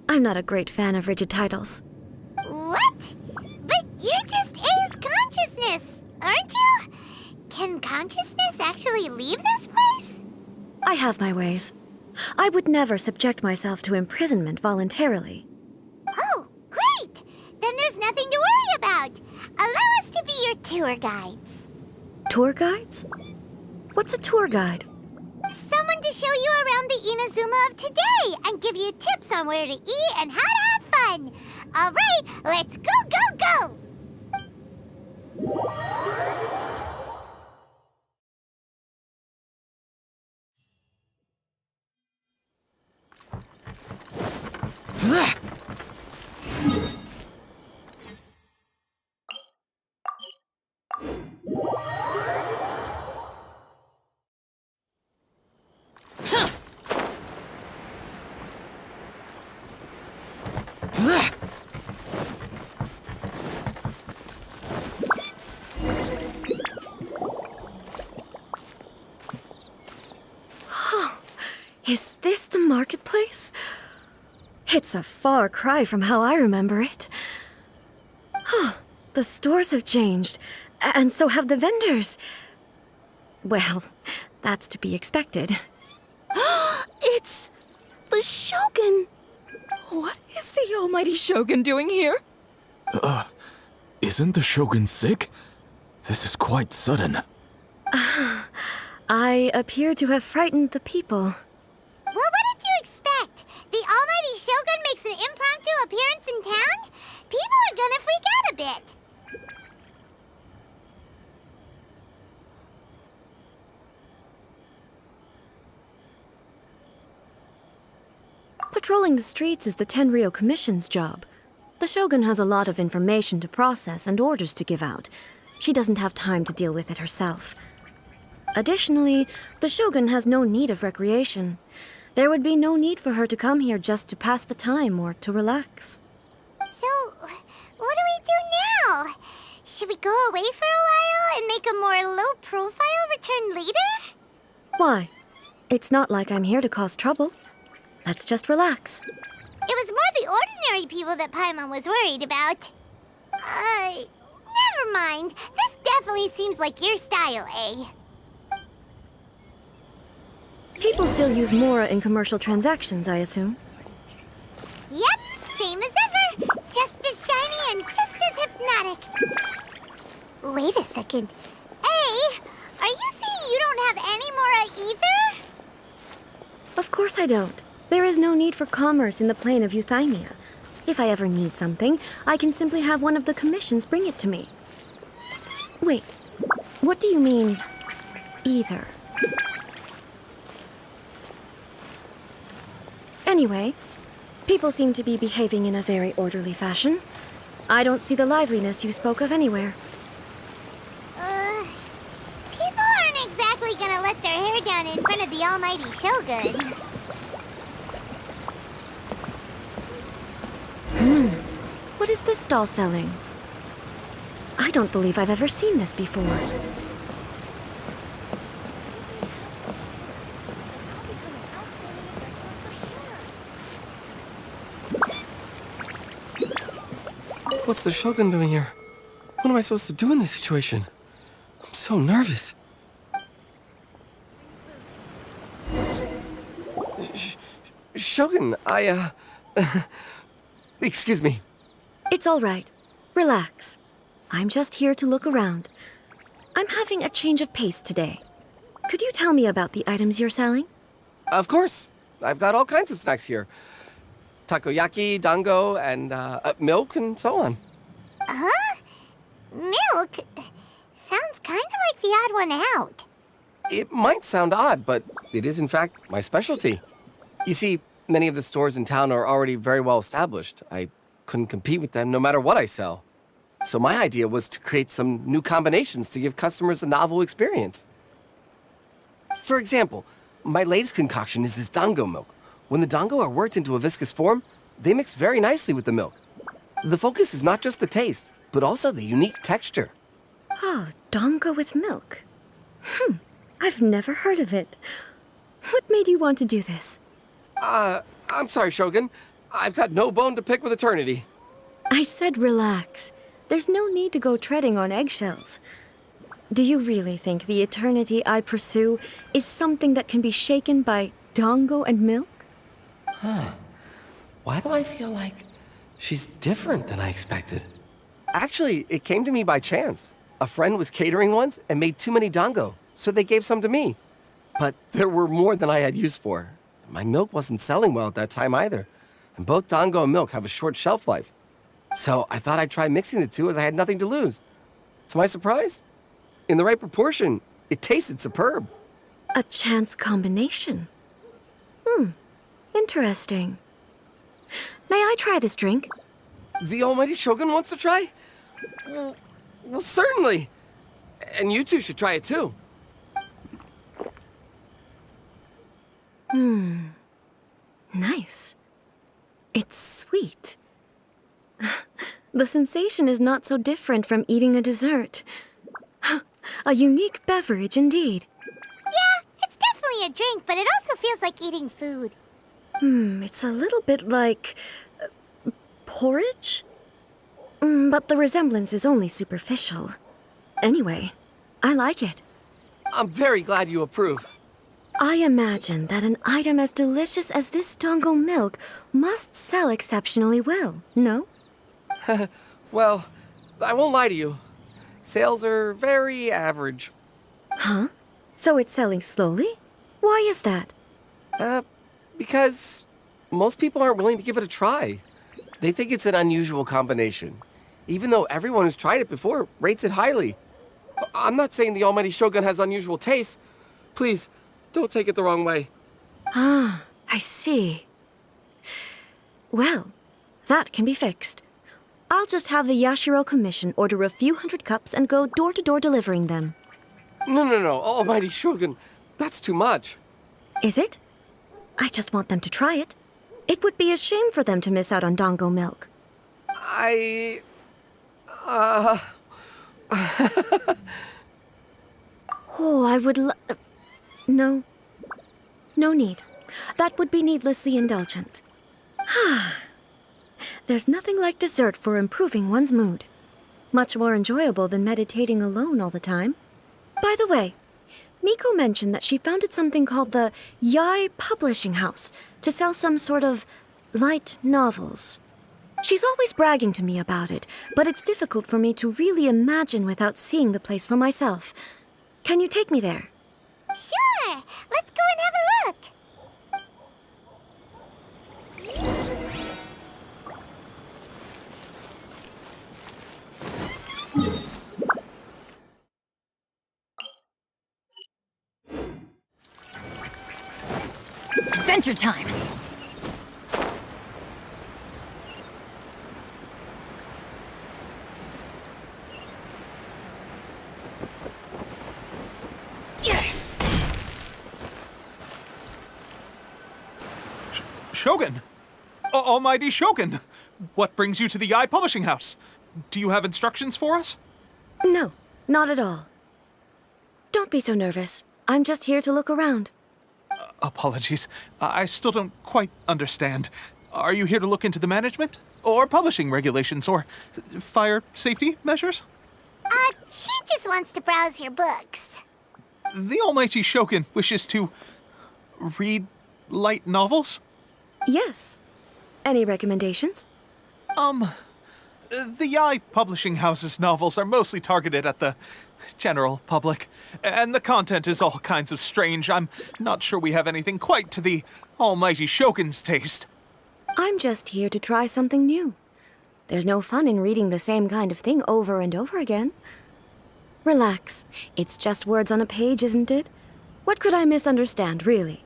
I'm not a great fan of rigid titles. What? But you're just A's consciousness, aren't you? Can consciousness actually leave this place? I have my ways. I would never subject myself to imprisonment voluntarily. Oh, great! Then there's nothing to worry about. Allow us to be your tour guides. Tour guides? What's a tour guide? Someone to show you around the Inazuma of today and give you tips on where to eat and how to have fun. All right, let's go, go, go! Is this the marketplace? It's a far cry from how I remember it. The stores have changed, and so have the vendors. Well, that's to be expected. It's the Shogun! What is the almighty Shogun doing here? Isn't the Shogun sick? This is quite sudden. I appear to have frightened the people. Well, what did you expect? The almighty Shogun makes an impromptu appearance in town? People are gonna freak out a bit. Patrolling the streets is the Tenryou Commission's job. The Shogun has a lot of information to process and orders to give out. She doesn't have time to deal with it herself. Additionally, the Shogun has no need of recreation. There would be no need for her to come here just to pass the time or to relax. So, what do we do now? Should we go away for a while and make a more low-profile return later? Why? It's not like I'm here to cause trouble. Let's just relax. It was more the ordinary people that Paimon was worried about. Never mind. This definitely seems like your style, eh? People still use Mora in commercial transactions, I assume. Yep, same as ever. Just as shiny and just as hypnotic. Wait a second. Hey, are you saying you don't have any Mora either? Of course I don't. There is no need for commerce in the plane of Euthymia. If I ever need something, I can simply have one of the commissions bring it to me. Wait, what do you mean, either? Anyway, people seem to be behaving in a very orderly fashion. I don't see the liveliness you spoke of anywhere. People aren't exactly gonna let their hair down in front of the almighty Shogun. What is this stall selling? I don't believe I've ever seen this before. What's the Shogun doing here? What am I supposed to do in this situation? I'm so nervous. Shogun, Excuse me. It's all right. Relax. I'm just here to look around. I'm having a change of pace today. Could you tell me about the items you're selling? Of course. I've got all kinds of snacks here. Takoyaki, dango, and milk, and so on. Huh? Milk? Sounds kind of like the odd one out. It might sound odd, but it is in fact my specialty. You see, many of the stores in town are already very well established. I couldn't compete with them no matter what I sell. So my idea was to create some new combinations to give customers a novel experience. For example, my latest concoction is this dango milk. When the dango are worked into a viscous form, they mix very nicely with the milk. The focus is not just the taste, but also the unique texture. Oh, dango with milk. I've never heard of it. What made you want to do this? I'm sorry, Shogun. I've got no bone to pick with eternity. I said relax. There's no need to go treading on eggshells. Do you really think the eternity I pursue is something that can be shaken by dango and milk? Why do I feel like she's different than I expected? Actually, it came to me by chance. A friend was catering once and made too many dango, so they gave some to me. But there were more than I had use for. My milk wasn't selling well at that time either. And both dango and milk have a short shelf life. So I thought I'd try mixing the two as I had nothing to lose. To my surprise, in the right proportion, it tasted superb. A chance combination. Interesting. May I try this drink? The almighty Shogun wants to try? Well, certainly. And you two should try it too. Nice. It's sweet. The sensation is not so different from eating a dessert. A unique beverage indeed. Yeah, it's definitely a drink, but it also feels like eating food. It's a little bit like porridge? But the resemblance is only superficial. Anyway, I like it. I'm very glad you approve. I imagine that an item as delicious as this dango milk must sell exceptionally well, no? Well, I won't lie to you. Sales are very average. Huh? So it's selling slowly? Why is that? Because most people aren't willing to give it a try. They think it's an unusual combination, even though everyone who's tried it before rates it highly. I'm not saying the almighty Shogun has unusual tastes. Please, don't take it the wrong way. Ah, I see. Well, that can be fixed. I'll just have the Yashiro Commission order a few hundred cups and go door-to-door delivering them. No, almighty Shogun. That's too much. Is it? I just want them to try it. It would be a shame for them to miss out on dango milk. Oh, I would No. No need. That would be needlessly indulgent. There's nothing like dessert for improving one's mood. Much more enjoyable than meditating alone all the time. By the way, Miko mentioned that she founded something called the Yai Publishing House to sell some sort of light novels. She's always bragging to me about it, but it's difficult for me to really imagine without seeing the place for myself. Can you take me there? Sure! Let's go and have a look! Adventure time! Shogun! Almighty Shogun! What brings you to the Yai Publishing House? Do you have instructions for us? No, not at all. Don't be so nervous. I'm just here to look around. Apologies. I still don't quite understand. Are you here to look into the management? Or publishing regulations? Or fire safety measures? She just wants to browse your books. The Almighty Shogun wishes to read light novels? Yes. Any recommendations? The Yai Publishing House's novels are mostly targeted at the general public, and the content is all kinds of strange. I'm not sure we have anything quite to the almighty Shogun's taste. I'm just here to try something new. There's no fun in reading the same kind of thing over and over again. Relax. It's just words on a page, isn't it? What could I misunderstand, really?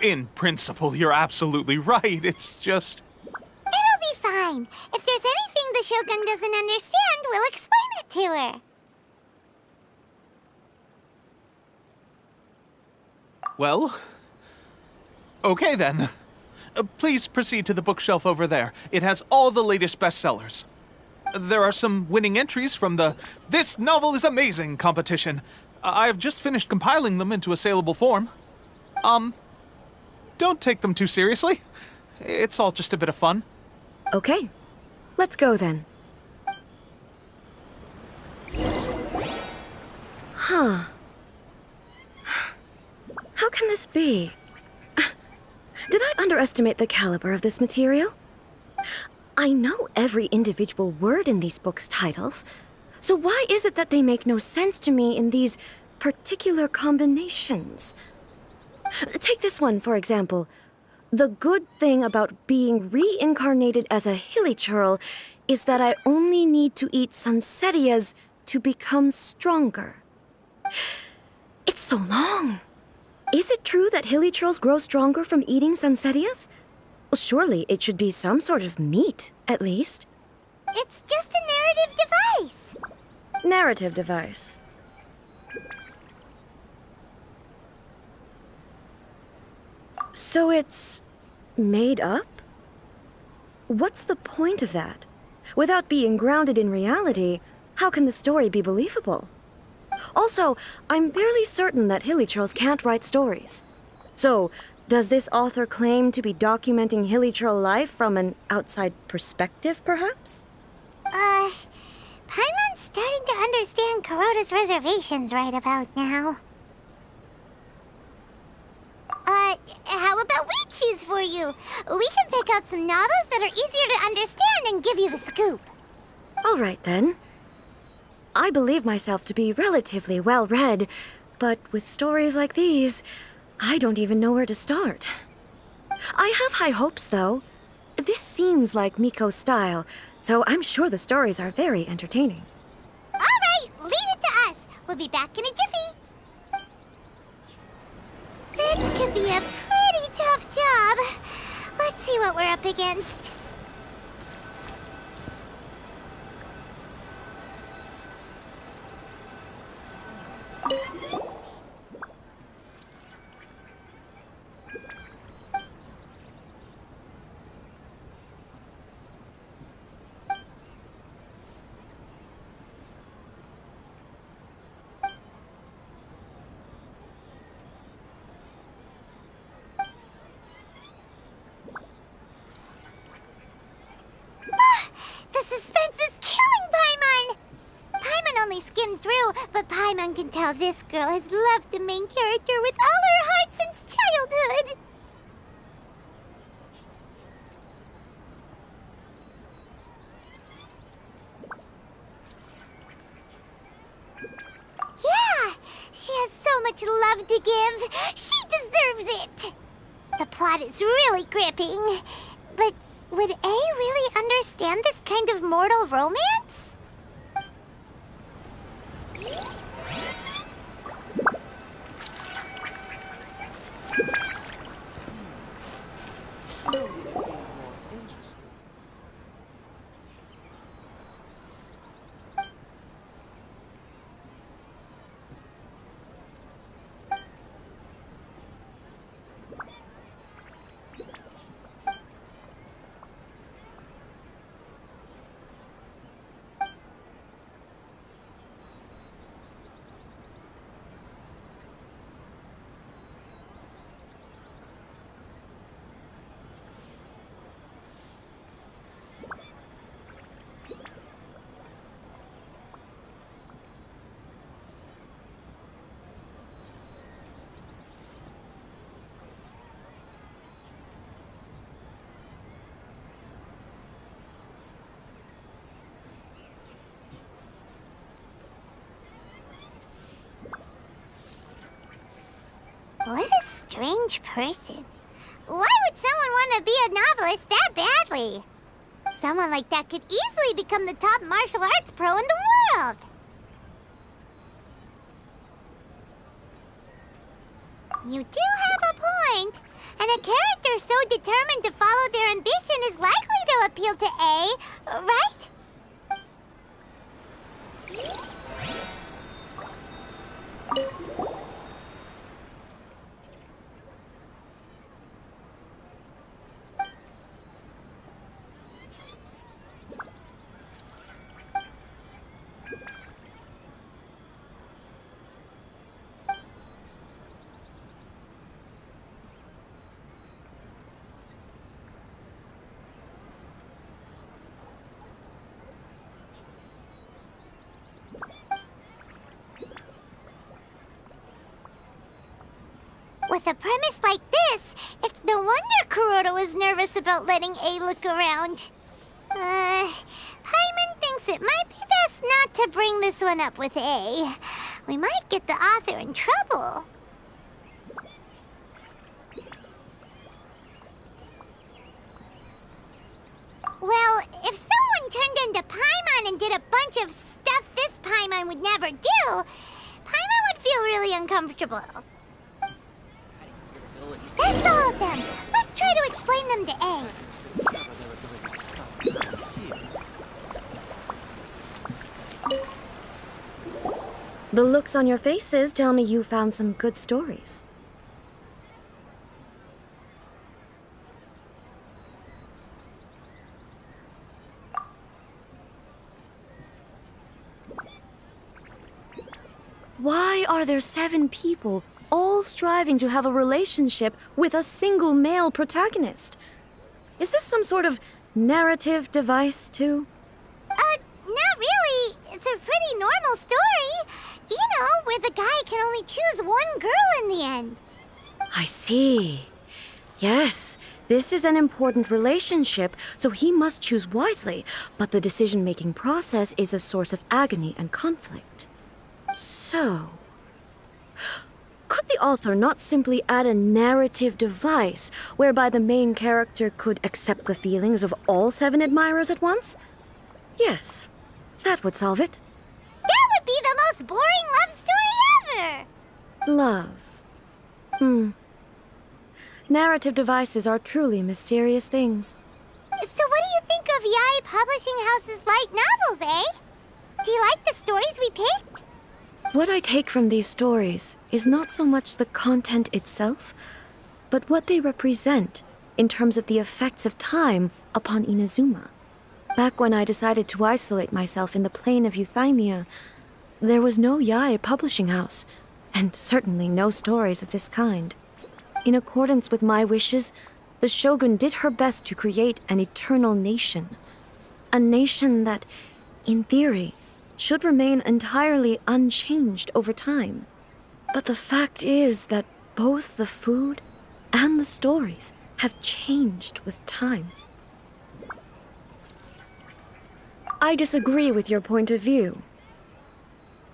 In principle, you're absolutely right. It's just... It'll be fine. If there's anything the Shogun doesn't understand, we'll explain it to her. Well... Okay, then. Please proceed to the bookshelf over there. It has all the latest bestsellers. There are some winning entries from the This Novel is Amazing competition. I've just finished compiling them into a saleable form. Don't take them too seriously. It's all just a bit of fun. Okay. Let's go then. Huh. How can this be? Did I underestimate the caliber of this material? I know every individual word in these books' titles, so why is it that they make no sense to me in these particular combinations? Take this one, for example. The good thing about being reincarnated as a hilichurl is that I only need to eat sunsetias to become stronger. It's so long. Is it true that hilichurls grow stronger from eating sunsetias? Well, surely it should be some sort of meat, at least. It's just a narrative device. Narrative device. So it's made up? What's the point of that? Without being grounded in reality, how can the story be believable? Also, I'm fairly certain that hilichurls can't write stories. So, does this author claim to be documenting hilichurl life from an outside perspective, perhaps? Paimon's starting to understand Kuroda's reservations right about now. How about we choose for you? We can pick out some novels that are easier to understand and give you the scoop. All right, then. I believe myself to be relatively well-read, but with stories like these, I don't even know where to start. I have high hopes, though. This seems like Miko's style, so I'm sure the stories are very entertaining. All right, leave it to us. We'll be back in a jiffy. This could be a pretty tough job. Let's see what we're up against. The suspense is killing Paimon! Paimon only skimmed through, but Paimon can tell this girl has loved the main character with all her heart since childhood. Yeah, she has so much love to give. She deserves it. The plot is really gripping, but would A really understand this kind of mortal romance? What a strange person. Why would someone want to be a novelist that badly? Someone like that could easily become the top martial arts pro in the world. You do have a point. And a character so determined to follow their ambition is likely to appeal to A, right? With a premise like this, it's no wonder Kuroda was nervous about letting A look around. Paimon thinks it might be best not to bring this one up with A. We might get the author in trouble. Well, if someone turned into Paimon and did a bunch of stuff this Paimon would never do, Paimon would feel really uncomfortable. That's all of them. Let's try to explain them to A. The looks on your faces tell me you found some good stories. Why are there 7 people all striving to have a relationship with a single male protagonist? Is this some sort of narrative device, too? Not really. It's a pretty normal story. You know, where the guy can only choose one girl in the end. I see. Yes, this is an important relationship, so he must choose wisely, but the decision-making process is a source of agony and conflict. So, could the author not simply add a narrative device whereby the main character could accept the feelings of all 7 admirers at once? Yes, that would solve it. That would be the most boring love story ever! Love. Narrative devices are truly mysterious things. So what do you think of Yae Publishing House's light novels, eh? Do you like the stories we picked? What I take from these stories is not so much the content itself, but what they represent in terms of the effects of time upon Inazuma. Back when I decided to isolate myself in the plain of Euthymia, there was no Yae publishing house, and certainly no stories of this kind. In accordance with my wishes, the Shogun did her best to create an eternal nation. A nation that, in theory, should remain entirely unchanged over time. But the fact is that both the food and the stories have changed with time. I disagree with your point of view.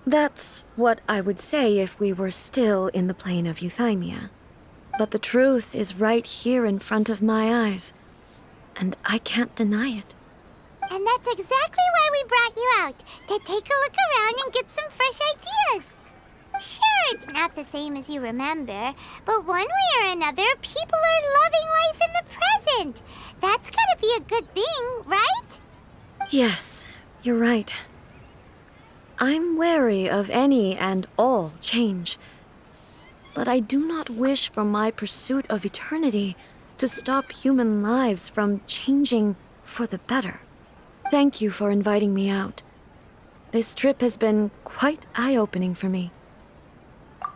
That's what I would say if we were still in the plane of Euthymia. But the truth is right here in front of my eyes, and I can't deny it. And that's exactly why we brought you out, to take a look around and get some fresh ideas. Sure, it's not the same as you remember, but one way or another, people are loving life in the present. That's gotta be a good thing, right? Yes, you're right. I'm wary of any and all change. But I do not wish for my pursuit of eternity to stop human lives from changing for the better. Thank you for inviting me out. This trip has been quite eye-opening for me.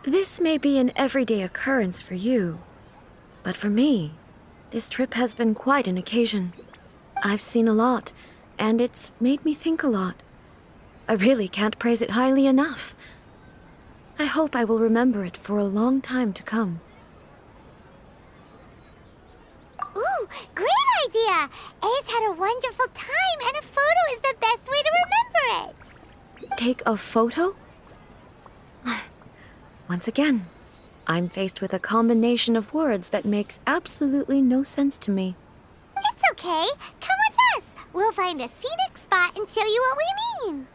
This may be an everyday occurrence for you, but for me, this trip has been quite an occasion. I've seen a lot, and it's made me think a lot. I really can't praise it highly enough. I hope I will remember it for a long time to come. Ooh, great idea! A's had a wonderful time, and a photo is the best way to remember it. Take a photo? Once again, I'm faced with a combination of words that makes absolutely no sense to me. It's okay. Come with us. We'll find a scenic spot and show you what we mean.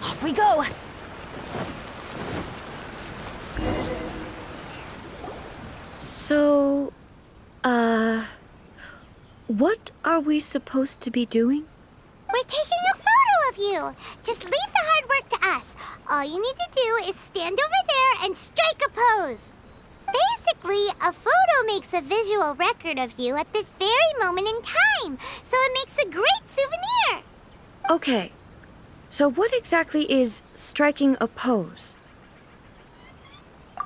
Off we go! So, what are we supposed to be doing? We're taking a photo of you. Just leave the hard work to us. All you need to do is stand over there and strike a pose. Basically, a photo makes a visual record of you at this very moment in time, so it makes a great souvenir. Okay, so what exactly is striking a pose?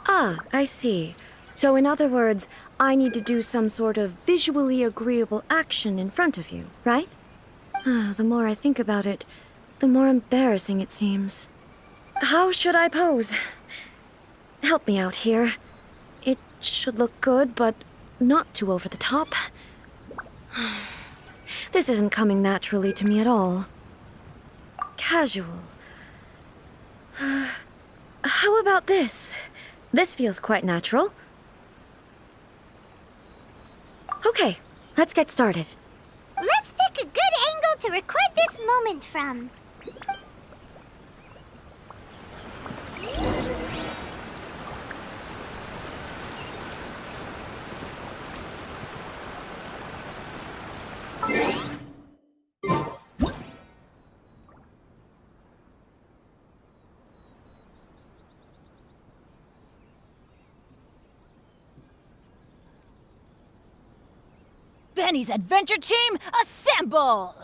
Ah, I see. So in other words, I need to do some sort of visually agreeable action in front of you, right? The more I think about it, the more embarrassing it seems. How should I pose? Help me out here. It should look good, but not too over the top. This isn't coming naturally to me at all. Casual. How about this? This feels quite natural. Okay, let's get started. Let's pick a good angle to record this moment from. Benny's adventure team, assemble!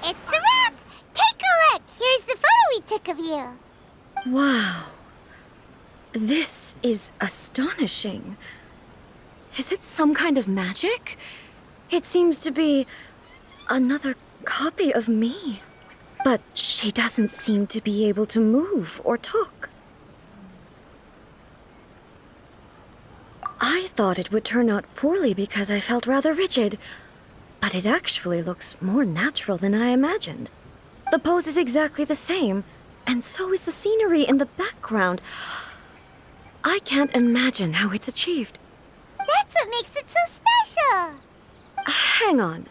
It's a wrap! Take a look! Here's the photo we took of you. Wow. This is astonishing. Is it some kind of magic? It seems to be another copy of me. But she doesn't seem to be able to move or talk. I thought it would turn out poorly because I felt rather rigid. But it actually looks more natural than I imagined. The pose is exactly the same, and so is the scenery in the background. I can't imagine how it's achieved. That's what makes it so special! Hang on.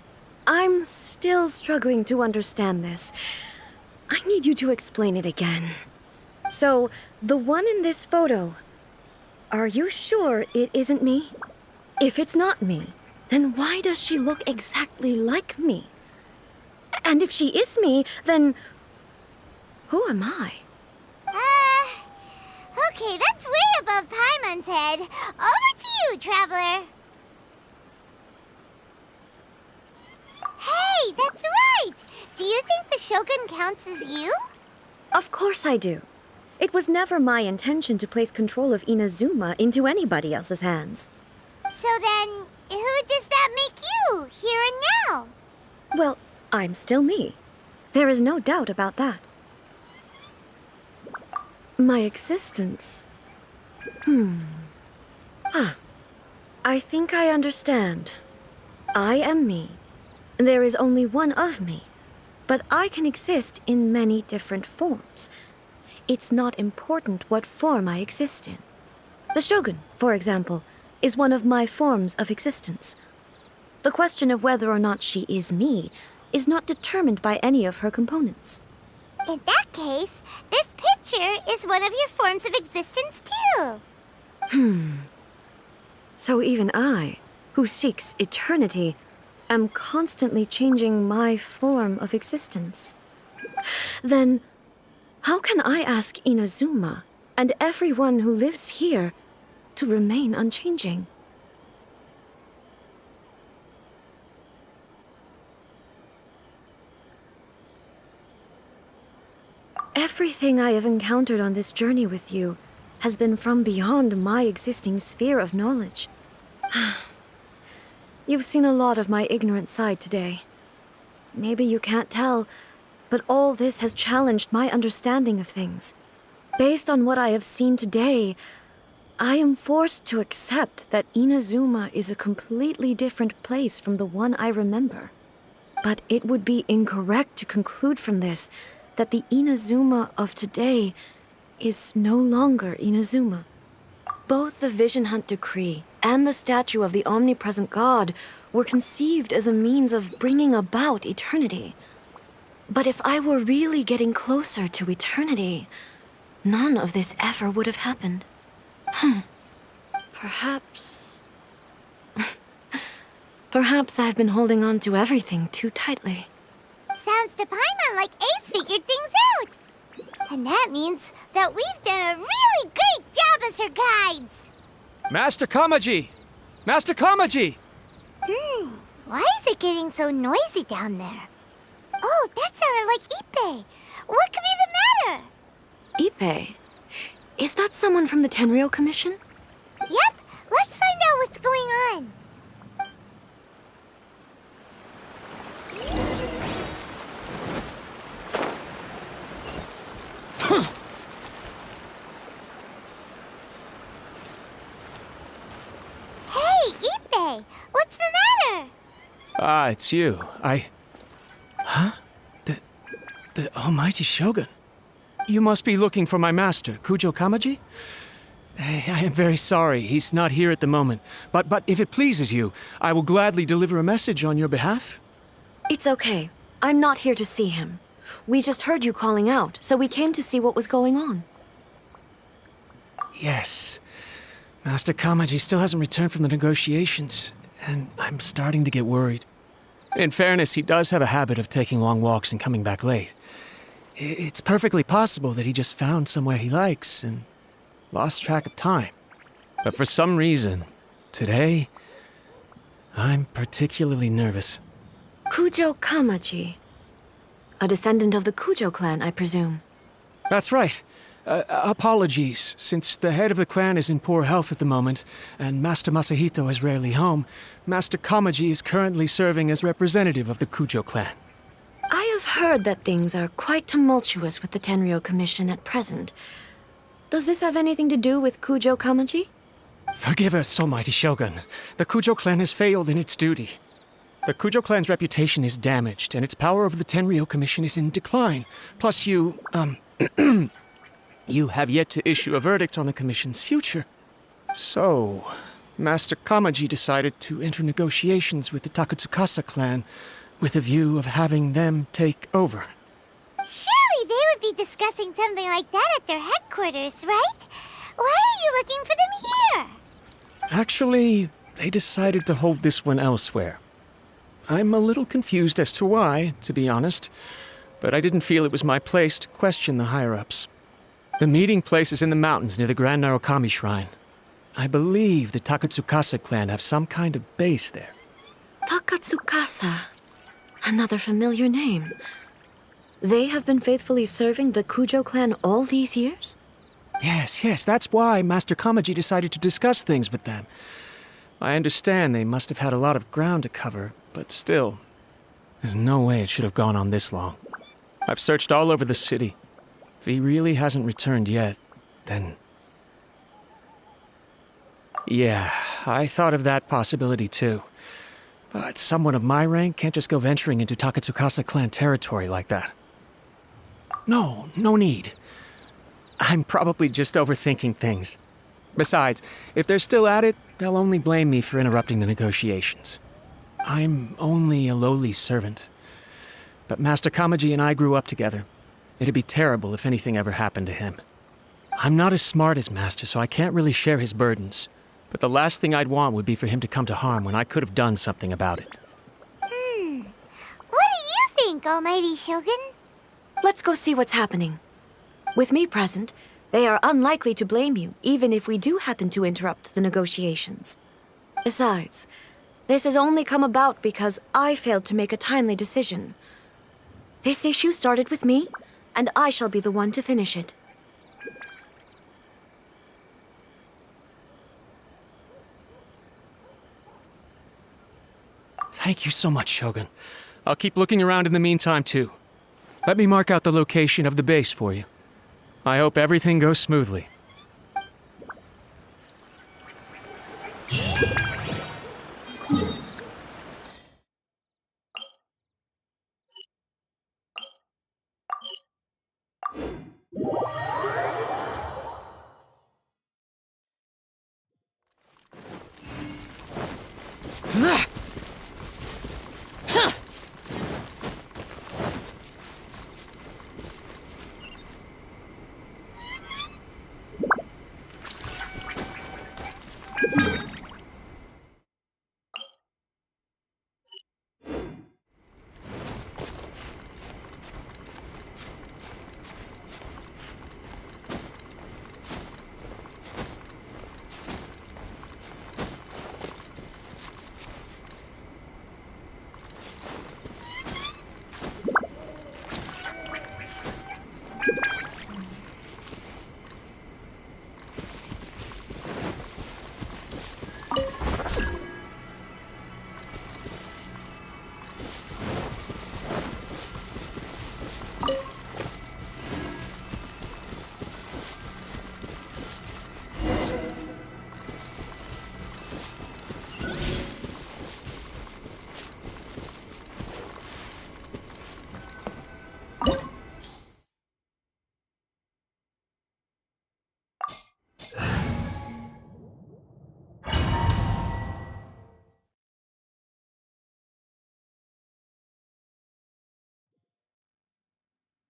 I'm still struggling to understand this. I need you to explain it again. So, the one in this photo, are you sure it isn't me? If it's not me, then why does she look exactly like me? And if she is me, then who am I? Okay, that's way above Paimon's head. Over to you, Traveler. Hey, that's right! Do you think the Shogun counts as you? Of course I do. It was never my intention to place control of Inazuma into anybody else's hands. So then, who does that you, here and now. Well, I'm still me. There is no doubt about that. My existence. I think I understand. I am me. There is only one of me, but I can exist in many different forms. It's not important what form I exist in. The Shogun, for example, is one of my forms of existence. The question of whether or not she is me is not determined by any of her components. In that case, this picture is one of your forms of existence too. So even I, who seeks eternity, am constantly changing my form of existence. Then, how can I ask Inazuma and everyone who lives here to remain unchanging? Everything I have encountered on this journey with you has been from beyond my existing sphere of knowledge. You've seen a lot of my ignorant side today. Maybe you can't tell, but all this has challenged my understanding of things. Based on what I have seen today, I am forced to accept that Inazuma is a completely different place from the one I remember. But it would be incorrect to conclude from this that the Inazuma of today is no longer Inazuma. Both the Vision Hunt Decree and the statue of the omnipresent God were conceived as a means of bringing about eternity. But if I were really getting closer to eternity, none of this ever would have happened. Perhaps... Perhaps I've been holding on to everything too tightly. Sounds to Paimon like Ace figured things out. And that means that we've done a really great job as her guides. Master Kamaji! Master Kamaji! Why is it getting so noisy down there? Oh, that sounded like Ippei. What could be the matter? Ippei? Is that someone from the Tenryou Commission? Yep, let's find out what's going on. Hey, Ippei, what's the matter? Ah, it's you. Huh? The Almighty Shogun. You must be looking for my master, Kujo Kamaji? I am very sorry, he's not here at the moment. But if it pleases you, I will gladly deliver a message on your behalf. It's okay. I'm not here to see him. We just heard you calling out, so we came to see what was going on. Yes. Master Kamaji still hasn't returned from the negotiations, and I'm starting to get worried. In fairness, he does have a habit of taking long walks and coming back late. It's perfectly possible that he just found somewhere he likes and lost track of time. But for some reason, today, I'm particularly nervous. Kujo Kamaji. A descendant of the Kujo clan, I presume. That's right. Apologies, since the head of the clan is in poor health at the moment, and Master Masahito is rarely home, Master Kamaji is currently serving as representative of the Kujo clan. I have heard that things are quite tumultuous with the Tenryou Commission at present. Does this have anything to do with Kujo Kamaji? Forgive us, Almighty Shogun. The Kujo clan has failed in its duty. The Kujo clan's reputation is damaged, and its power over the Tenryou Commission is in decline. Plus you have yet to issue a verdict on the Commission's future. So, Master Kamaji decided to enter negotiations with the Takatsukasa clan with a view of having them take over. Surely they would be discussing something like that at their headquarters, right? Why are you looking for them here? Actually, they decided to hold this one elsewhere. I'm a little confused as to why, to be honest, but I didn't feel it was my place to question the higher-ups. The meeting place is in the mountains near the Grand Narukami Shrine. I believe the Takatsukasa clan have some kind of base there. Takatsukasa. Another familiar name. They have been faithfully serving the Kujo clan all these years? Yes, that's why Master Kamaji decided to discuss things with them. I understand they must have had a lot of ground to cover, but still, there's no way it should have gone on this long. I've searched all over the city. If he really hasn't returned yet, then... Yeah, I thought of that possibility too. But someone of my rank can't just go venturing into Takatsukasa clan territory like that. No need. I'm probably just overthinking things. Besides, if they're still at it, they'll only blame me for interrupting the negotiations. I'm only a lowly servant. But Master Kamaji and I grew up together. It'd be terrible if anything ever happened to him. I'm not as smart as Master, so I can't really share his burdens. But the last thing I'd want would be for him to come to harm when I could have done something about it. What do you think, Almighty Shogun? Let's go see what's happening. With me present, they are unlikely to blame you, even if we do happen to interrupt the negotiations. Besides, this has only come about because I failed to make a timely decision. This issue started with me, and I shall be the one to finish it. Thank you so much, Shogun. I'll keep looking around in the meantime, too. Let me mark out the location of the base for you. I hope everything goes smoothly.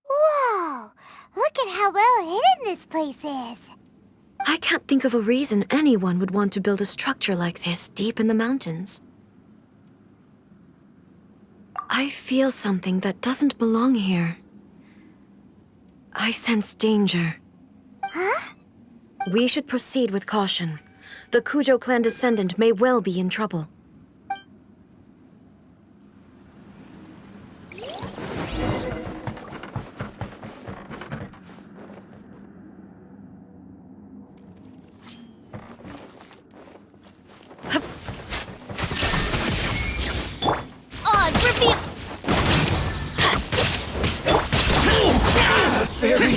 Whoa! Look at how well hidden this place is. I can't think of a reason anyone would want to build a structure like this deep in the mountains. I feel something that doesn't belong here. I sense danger. Huh? We should proceed with caution. The Kujo clan descendant may well be in trouble. Fairy!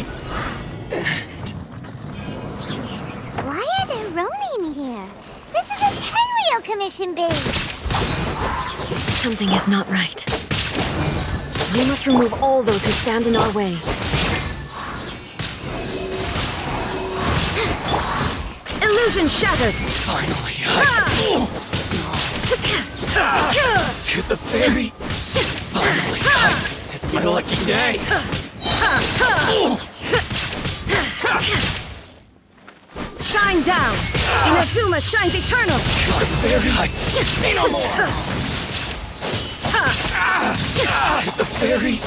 Why are there Ronin here? This is a Tenryou commission base! Something is not right. We must remove all those who stand in our way. Illusion shattered! Finally, to the fairy! Finally, it's my lucky day! Shine down! Inazuma shines eternal! Fairy! Say no more! The fairy!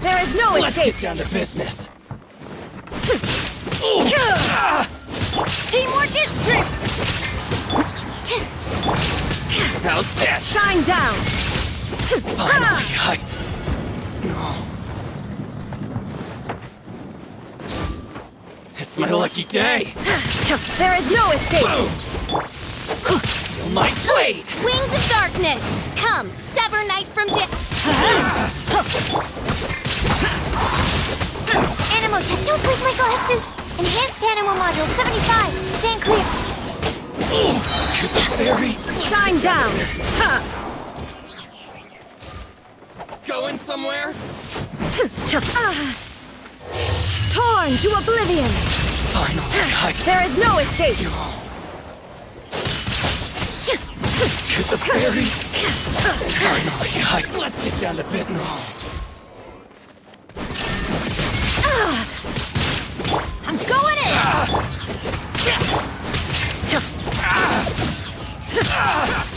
There is no Let's escape! get down to business! Teamwork is strength! How's this? Shine down! Finally, It's my lucky day. There is no escape! Feel my blade! Wings of darkness! Come, sever night from day. Animotech, don't break my glasses! Enhanced animal module 75. Stand clear. Shine down! Going somewhere? Torn to oblivion! There is no escape! To the fairy! Finally, let's get down to business. I'm going in!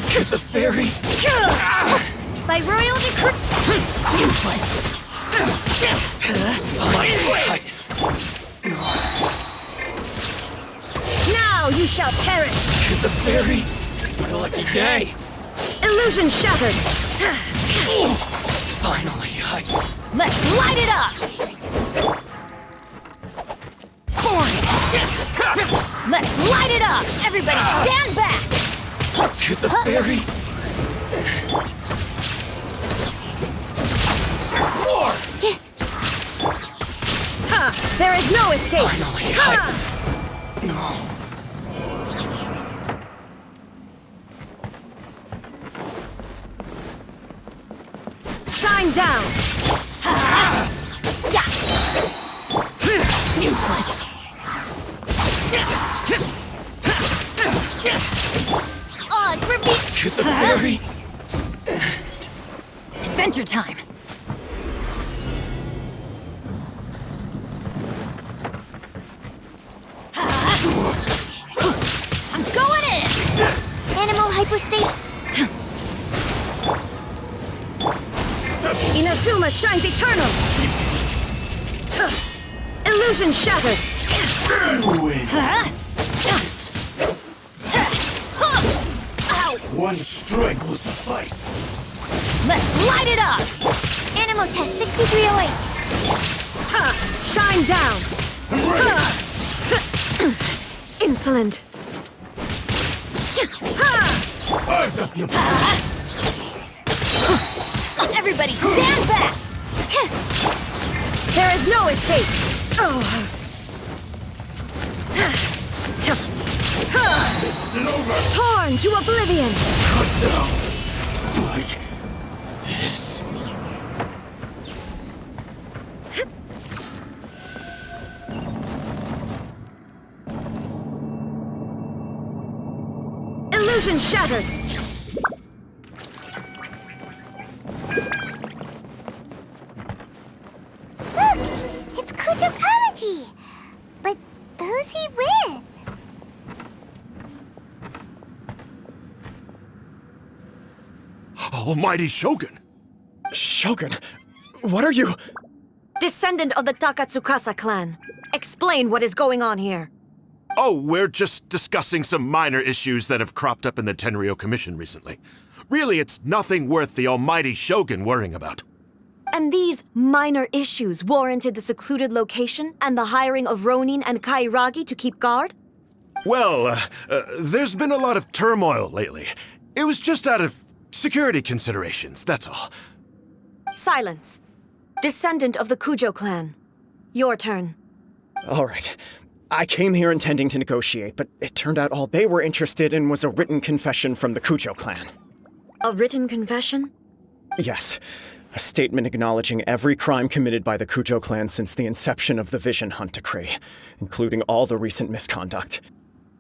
To the fairy! By royal decree. Useless! Now you shall perish! To the fairy! It's my lucky day! Illusion shattered! Finally, Let's light it up! Let's light it up! Everybody stand back! To the fairy! More! There is no escape! Finally, No. Shine down! Useless! Oz, repeat. To the fairy! Adventure time! I'm going in! Animal hypostate. Inazuma shines eternal! Illusion shattered! One strike will suffice. Let's light it up! Animal test 6308. Shine down! Insolent! I've got the Everybody stand back! There is no escape! This isn't over. Torn to oblivion! Cut down. Like this. Illusion shattered! Look! It's Kutokawaji! But who's he with? Almighty Shogun! Shogun, what are you? Descendant of the Takatsukasa clan. Explain what is going on here. Oh, we're just discussing some minor issues that have cropped up in the Tenryou Commission recently. Really, it's nothing worth the Almighty Shogun worrying about. And these minor issues warranted the secluded location and the hiring of Ronin and Kairagi to keep guard? Well, there's been a lot of turmoil lately. It was just out of security considerations, that's all. Silence. Descendant of the Kujo clan. Your turn. All right. I came here intending to negotiate, but it turned out all they were interested in was a written confession from the Kujo clan. A written confession? Yes. A statement acknowledging every crime committed by the Kujo clan since the inception of the Vision Hunt Decree, including all the recent misconduct.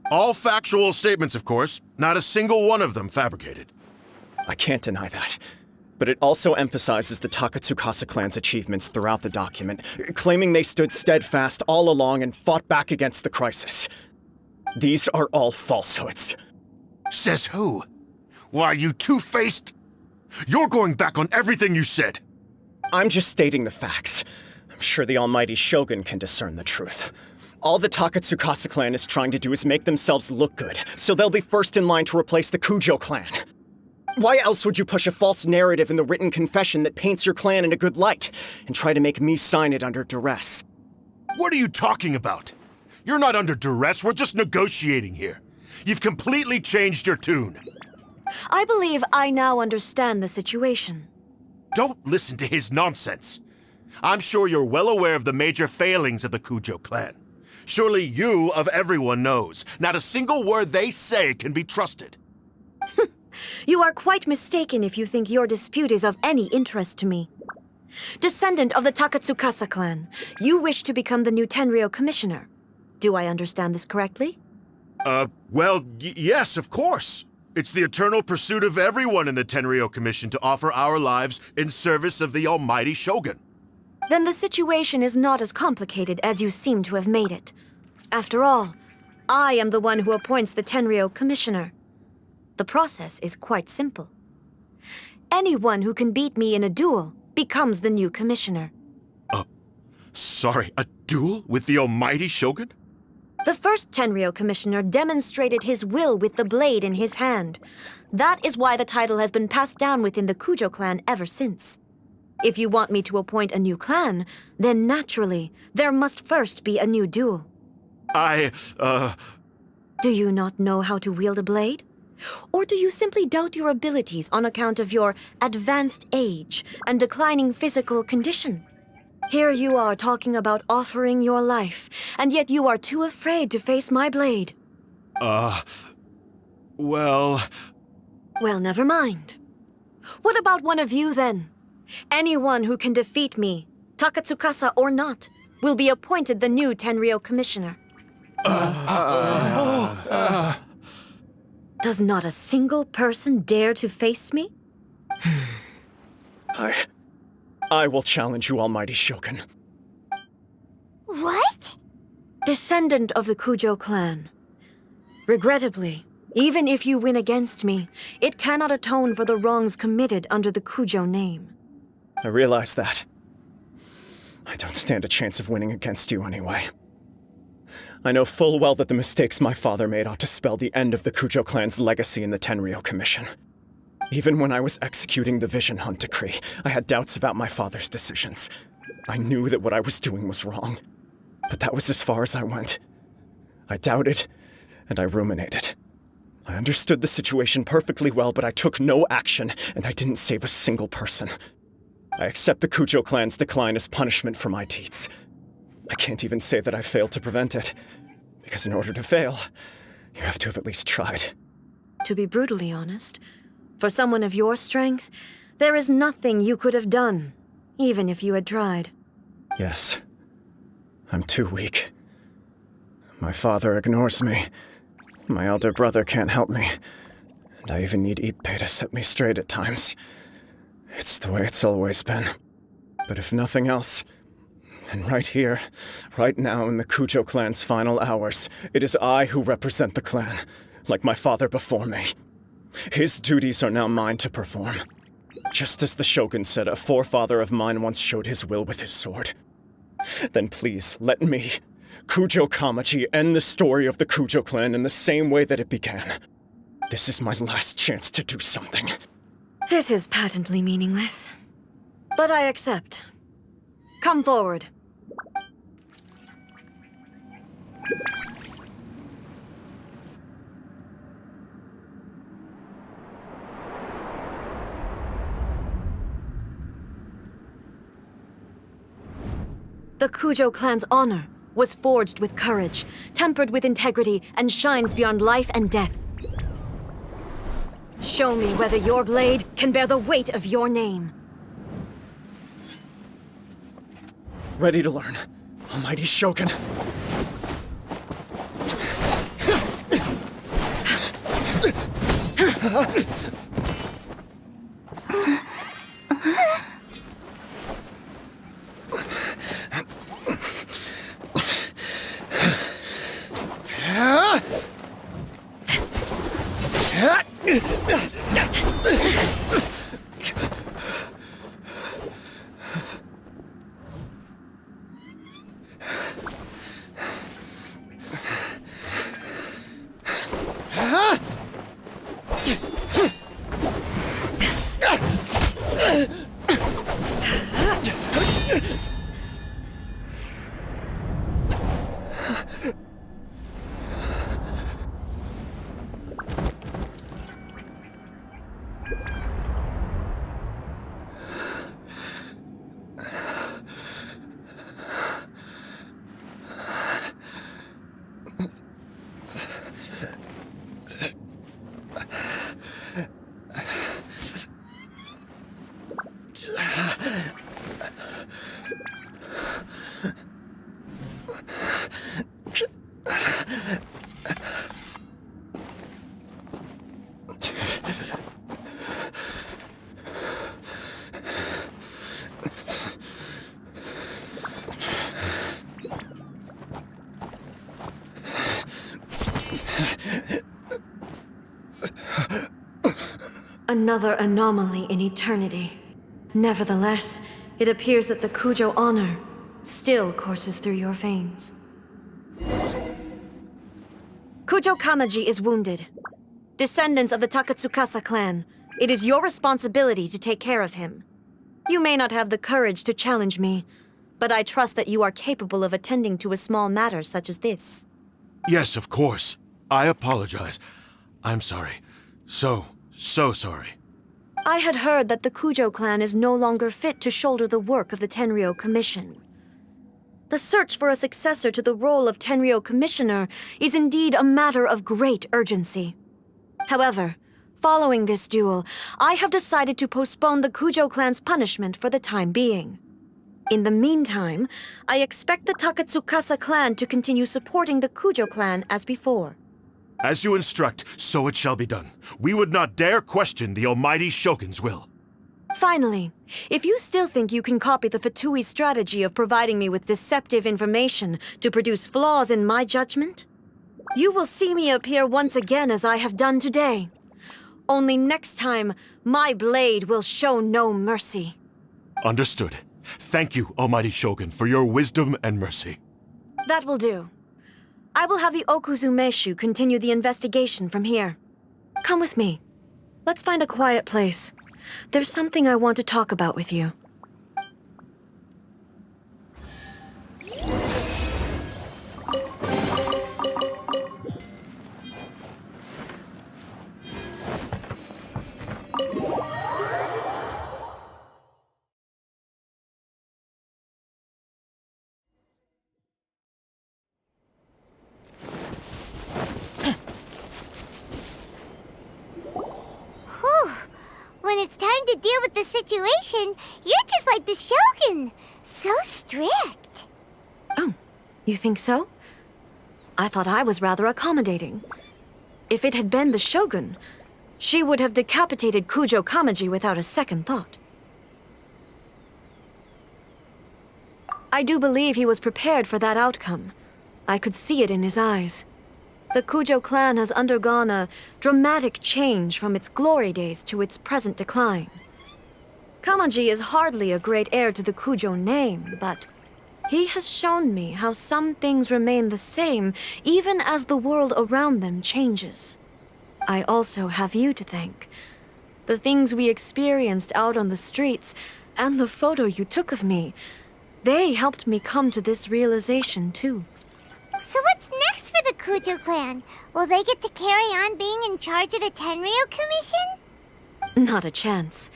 All factual statements, of course. Not a single one of them fabricated. I can't deny that. But it also emphasizes the Takatsukasa clan's achievements throughout the document, claiming they stood steadfast all along and fought back against the crisis. These are all falsehoods. Says who? Why, you two-faced... You're going back on everything you said. I'm just stating the facts. I'm sure the Almighty Shogun can discern the truth. All the Takatsukasa clan is trying to do is make themselves look good, so they'll be first in line to replace the Kujo clan. Why else would you push a false narrative in the written confession that paints your clan in a good light, and try to make me sign it under duress? What are you talking about? You're not under duress, we're just negotiating here. You've completely changed your tune. I believe I now understand the situation. Don't listen to his nonsense. I'm sure you're well aware of the major failings of the Kujo clan. Surely you, of everyone, knows. Not a single word they say can be trusted. You are quite mistaken if you think your dispute is of any interest to me. Descendant of the Takatsukasa clan, you wish to become the new Tenryou commissioner. Do I understand this correctly? Well, yes, of course. It's the eternal pursuit of everyone in the Tenryou Commission to offer our lives in service of the almighty Shogun. Then the situation is not as complicated as you seem to have made it. After all, I am the one who appoints the Tenryou commissioner. The process is quite simple. Anyone who can beat me in a duel becomes the new commissioner. Sorry, a duel with the almighty Shogun? The first Tenryou commissioner demonstrated his will with the blade in his hand. That is why the title has been passed down within the Kujo clan ever since. If you want me to appoint a new clan, then naturally, there must first be a new duel. Do you not know how to wield a blade? Or do you simply doubt your abilities on account of your advanced age and declining physical condition? Here you are talking about offering your life, and yet you are too afraid to face my blade. Well, never mind. What about one of you, then? Anyone who can defeat me, Takatsukasa or not, will be appointed the new Tenryou commissioner. Does not a single person dare to face me? I will challenge you, almighty Shogun. What? Descendant of the Kujo clan. Regrettably, even if you win against me, it cannot atone for the wrongs committed under the Kujo name. I realize that. I don't stand a chance of winning against you anyway. I know full well that the mistakes my father made ought to spell the end of the Kujo clan's legacy in the Tenryou Commission. Even when I was executing the Vision Hunt decree, I had doubts about my father's decisions. I knew that what I was doing was wrong, but that was as far as I went. I doubted, and I ruminated. I understood the situation perfectly well, but I took no action, and I didn't save a single person. I accept the Kujo clan's decline as punishment for my deeds. I can't even say that I failed to prevent it, because in order to fail, you have to have at least tried. To be brutally honest, for someone of your strength, there is nothing you could have done, even if you had tried. Yes. I'm too weak. My father ignores me. My elder brother can't help me. And I even need Ippei to set me straight at times. It's the way it's always been. But if nothing else, and right here, right now in the Kujo clan's final hours, it is I who represent the clan, like my father before me. His duties are now mine to perform. Just as the Shogun said a forefather of mine once showed his will with his sword. Then please, let me, Kujo Kamaji, end the story of the Kujo clan in the same way that it began. This is my last chance to do something. This is patently meaningless. But I accept. Come forward. The Kujo clan's honor was forged with courage, tempered with integrity, and shines beyond life and death. Show me whether your blade can bear the weight of your name. Ready to learn, almighty Shogun. Another anomaly in eternity. Nevertheless, it appears that the Kujo honor still courses through your veins. Kujo Kamaji is wounded. Descendants of the Takatsukasa clan, it is your responsibility to take care of him. You may not have the courage to challenge me, but I trust that you are capable of attending to a small matter such as this. Yes, of course. I apologize. I'm sorry. So sorry. I had heard that the Kujo clan is no longer fit to shoulder the work of the Tenryou Commission. The search for a successor to the role of Tenryou Commissioner is indeed a matter of great urgency. However, following this duel, I have decided to postpone the Kujo clan's punishment for the time being. In the meantime, I expect the Takatsukasa clan to continue supporting the Kujo clan as before. As you instruct, so it shall be done. We would not dare question the almighty Shogun's will. Finally, if you still think you can copy the Fatui strategy of providing me with deceptive information to produce flaws in my judgment, you will see me appear once again as I have done today. Only next time, my blade will show no mercy. Understood. Thank you, almighty Shogun, for your wisdom and mercy. That will do. I will have the Okuzumeshu continue the investigation from here. Come with me. Let's find a quiet place. There's something I want to talk about with you. When it's time to deal with the situation, you're just like the Shogun. So strict. Oh, you think so? I thought I was rather accommodating. If it had been the Shogun, she would have decapitated Kujo Kamaji without a second thought. I do believe he was prepared for that outcome. I could see it in his eyes. The Kujo clan has undergone a dramatic change from its glory days to its present decline. Kamaji is hardly a great heir to the Kujo name, but he has shown me how some things remain the same even as the world around them changes. I also have you to thank. The things we experienced out on the streets and the photo you took of me, they helped me come to this realization too. So what's next for the Kujo clan? Will they get to carry on being in charge of the Tenryou Commission? Not a chance.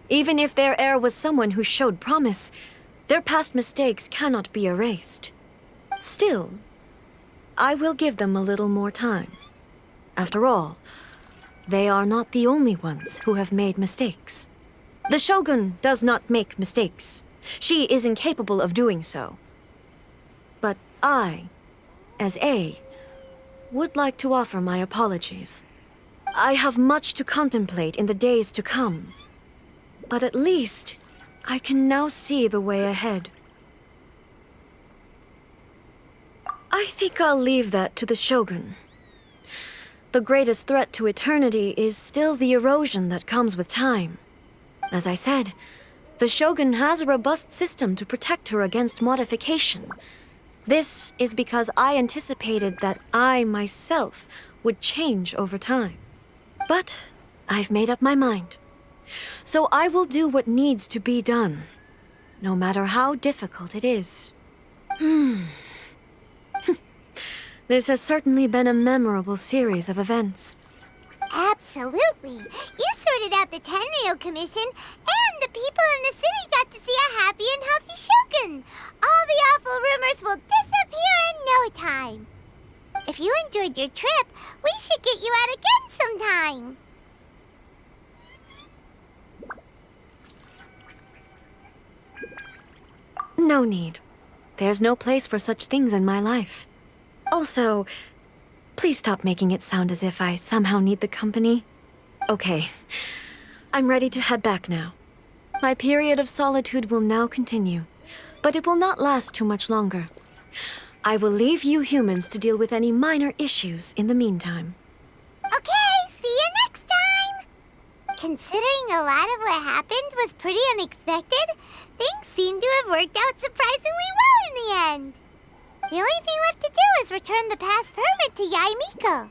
Even if their heir was someone who showed promise, their past mistakes cannot be erased. Still, I will give them a little more time. After all, they are not the only ones who have made mistakes. The Shogun does not make mistakes. She is incapable of doing so. But I, as A, would like to offer my apologies. I have much to contemplate in the days to come, but at least I can now see the way ahead. I think I'll leave that to the Shogun. The greatest threat to eternity is still the erosion that comes with time. As I said, the Shogun has a robust system to protect her against modification. This is because I anticipated that I myself would change over time. But I've made up my mind. So I will do what needs to be done, no matter how difficult it is. This has certainly been a memorable series of events. Absolutely. You sorted out the Tenryou Commission, and the people in the city got to see a happy and healthy Shogun. All the awful rumors will disappear in no time. If you enjoyed your trip, we should get you out again sometime. No need. There's no place for such things in my life. Also, please stop making it sound as if I somehow need the company. Okay, I'm ready to head back now. My period of solitude will now continue, but it will not last too much longer. I will leave you humans to deal with any minor issues in the meantime. Okay, see you next time! Considering a lot of what happened was pretty unexpected, things seem to have worked out surprisingly well in the end. The only thing left to do is return the past permit to Yae Miko.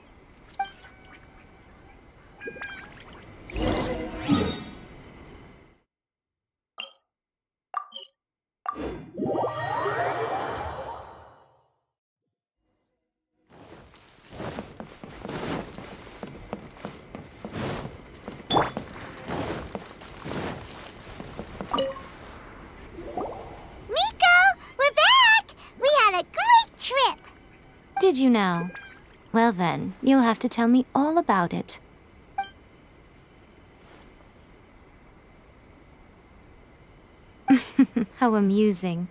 Did you know? Well then, you'll have to tell me all about it. How amusing.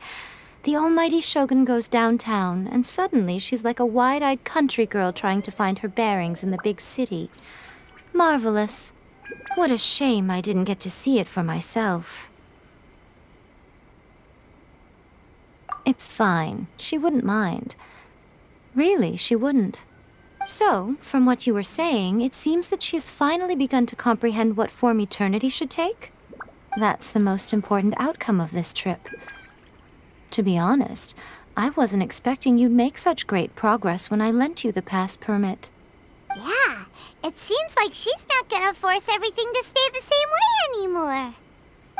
The almighty Shogun goes downtown, and suddenly she's like a wide-eyed country girl trying to find her bearings in the big city. Marvelous. What a shame I didn't get to see it for myself. It's fine. She wouldn't mind. Really, she wouldn't. So, from what you were saying, it seems that she has finally begun to comprehend what form eternity should take? That's the most important outcome of this trip. To be honest, I wasn't expecting you'd make such great progress when I lent you the pass permit. Yeah, it seems like she's not gonna force everything to stay the same way anymore.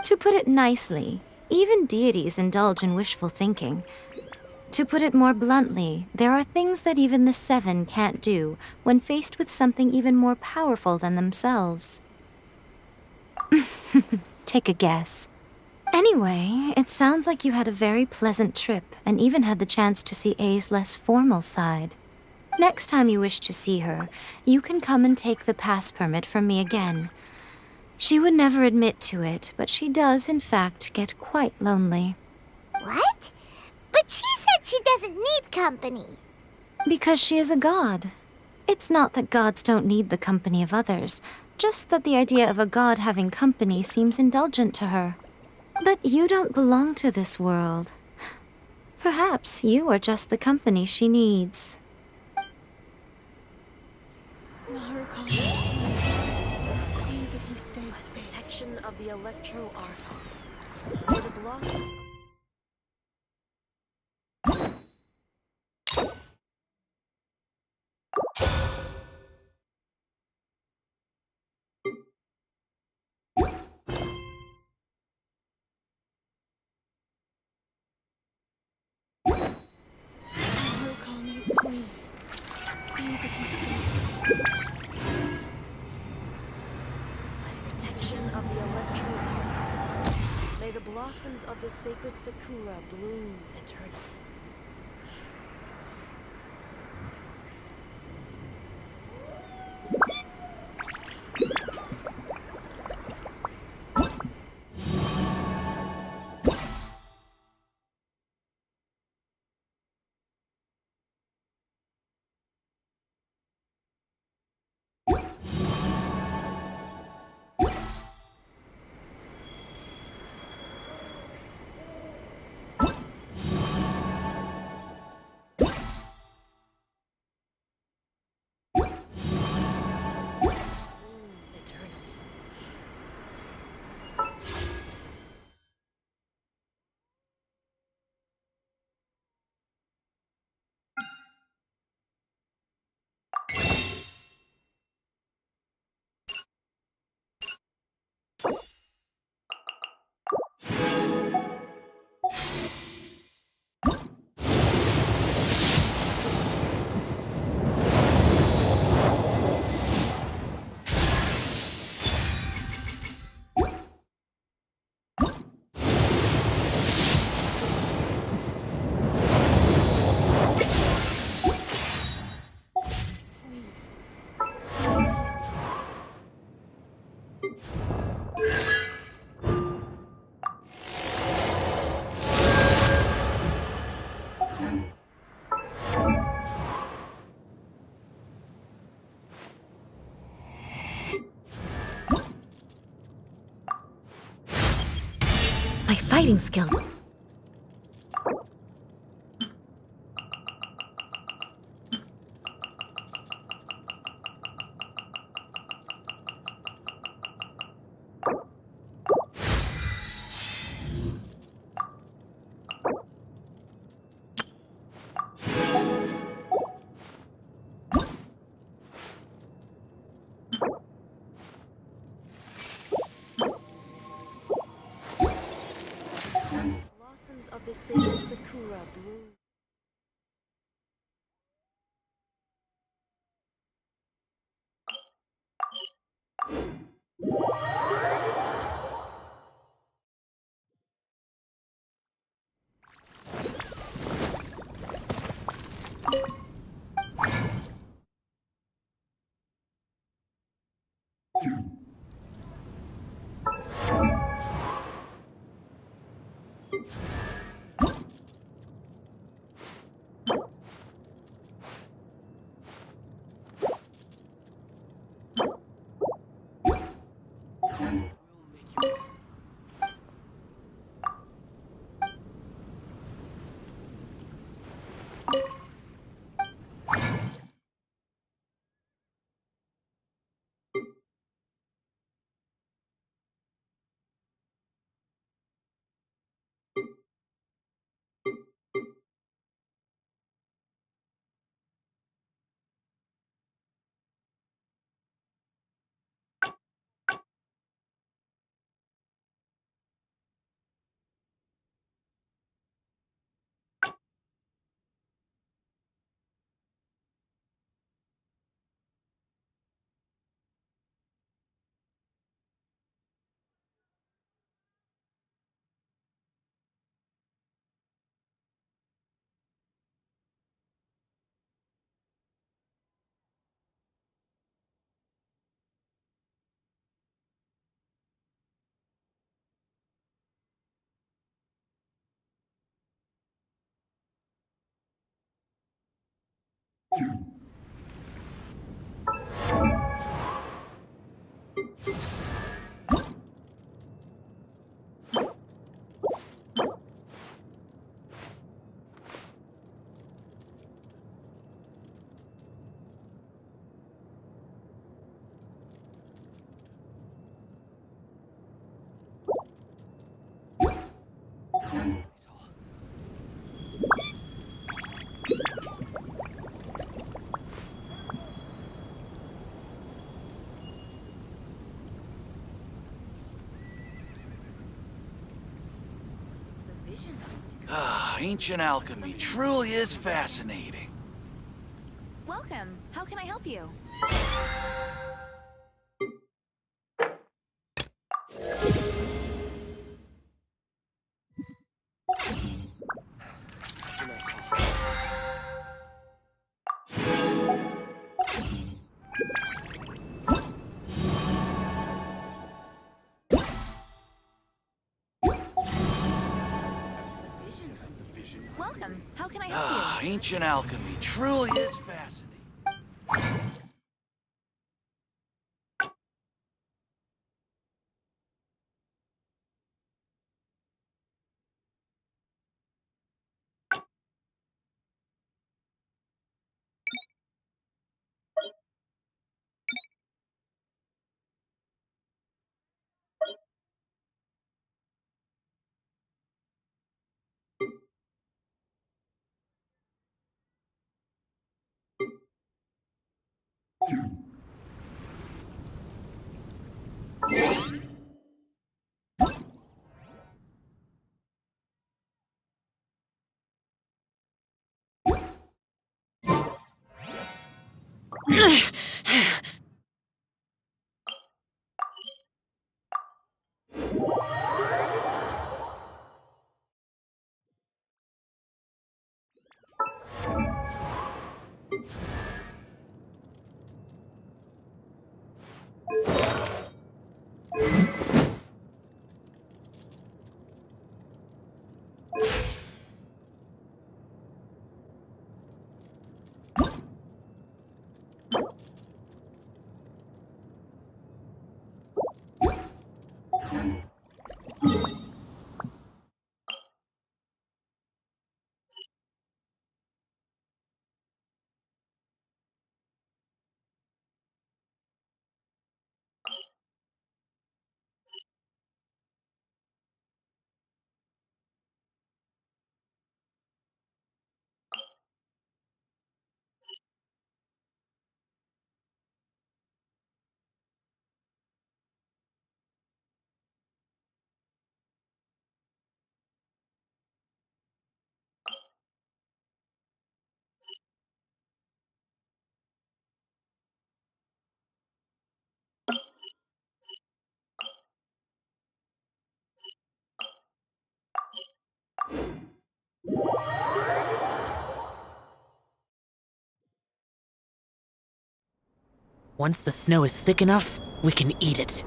To put it nicely, even deities indulge in wishful thinking. To put it more bluntly, there are things that even the Seven can't do when faced with something even more powerful than themselves. Take a guess. Anyway, it sounds like you had a very pleasant trip and even had the chance to see A's less formal side. Next time you wish to see her, you can come and take the pass permit from me again. She would never admit to it, but she does, in fact, get quite lonely. What? But she said she doesn't need company. Because she is a god. It's not that gods don't need the company of others, just that the idea of a god having company seems indulgent to her. But you don't belong to this world. Perhaps you are just the company she needs. See that he stays safe. Protection of the Electro Archon. May the blossom. Please. See that he stays safe. By the protection of the Electro Archon, may the blossoms of the sacred Sakura bloom eternally. My fighting skills. the sacred sakura bloom. Ancient alchemy truly is fascinating. Welcome. How can I help you? Welcome. How can I help you? Ancient alchemy truly is fascinating. Once the snow is thick enough, we can eat it.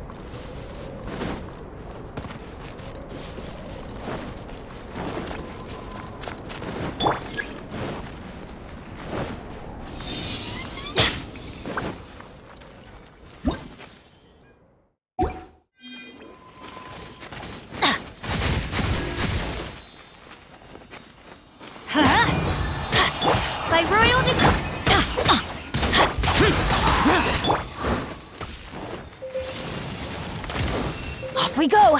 By royal decree. Off we go!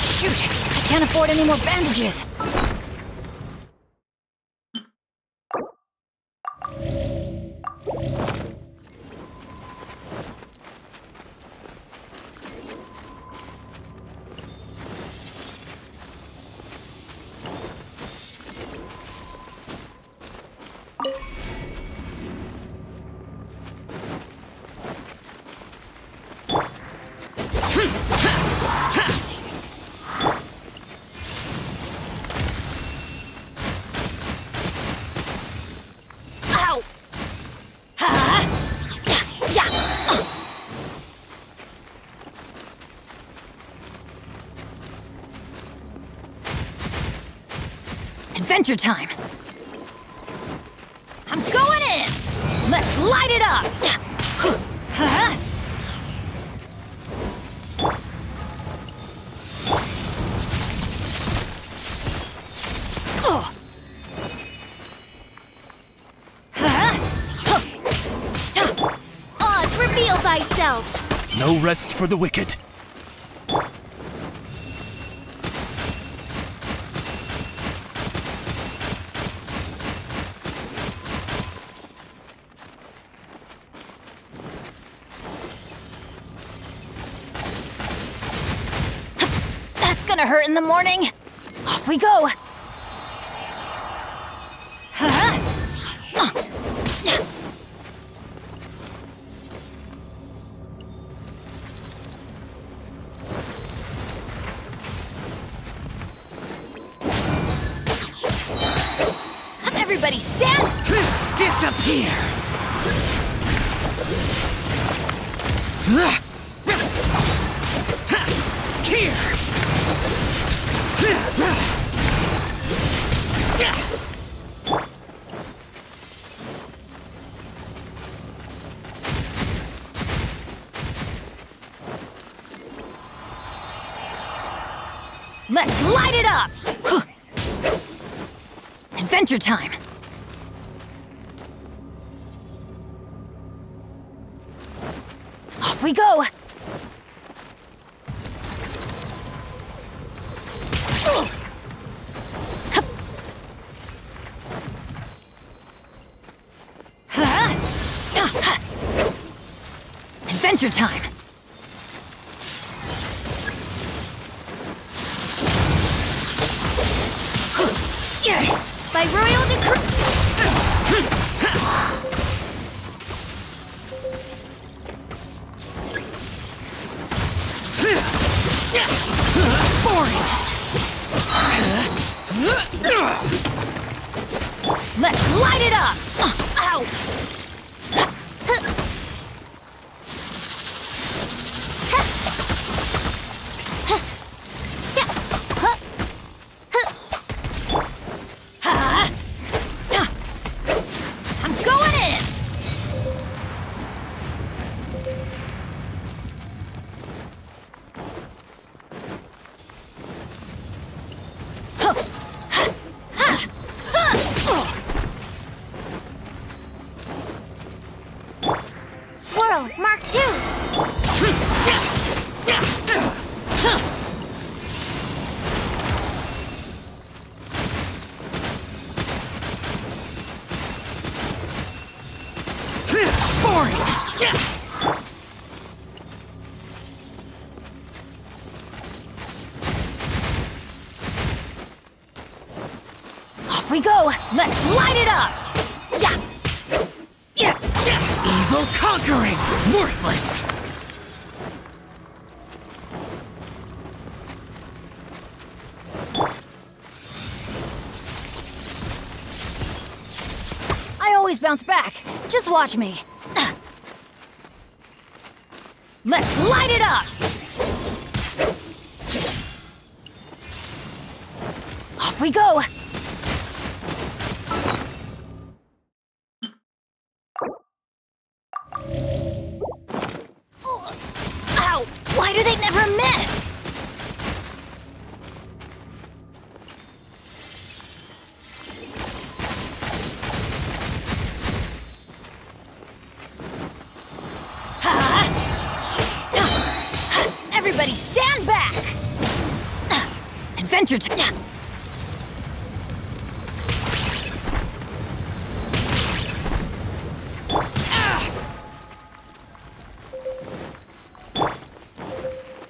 Shoot! I can't afford any more bandages! Adventure time! I'm going in! Let's light it up! Huh? Oh. Oz, reveal thyself! No rest for the wicked. That's gonna hurt in the morning! Off we go! Everybody stand! Disappear! Here! Let's light it up! Adventure time! Off we go! Adventure time! By royal decree. Let's light it up! Ow! I'm going in! Swirl, Mark 2. Off we go! Let's light it up! all-conquering, worthless! I always bounce back. Just watch me. Let's light it up! Off we go! Ow! Why do they never miss? Everybody stand back! Adventure time!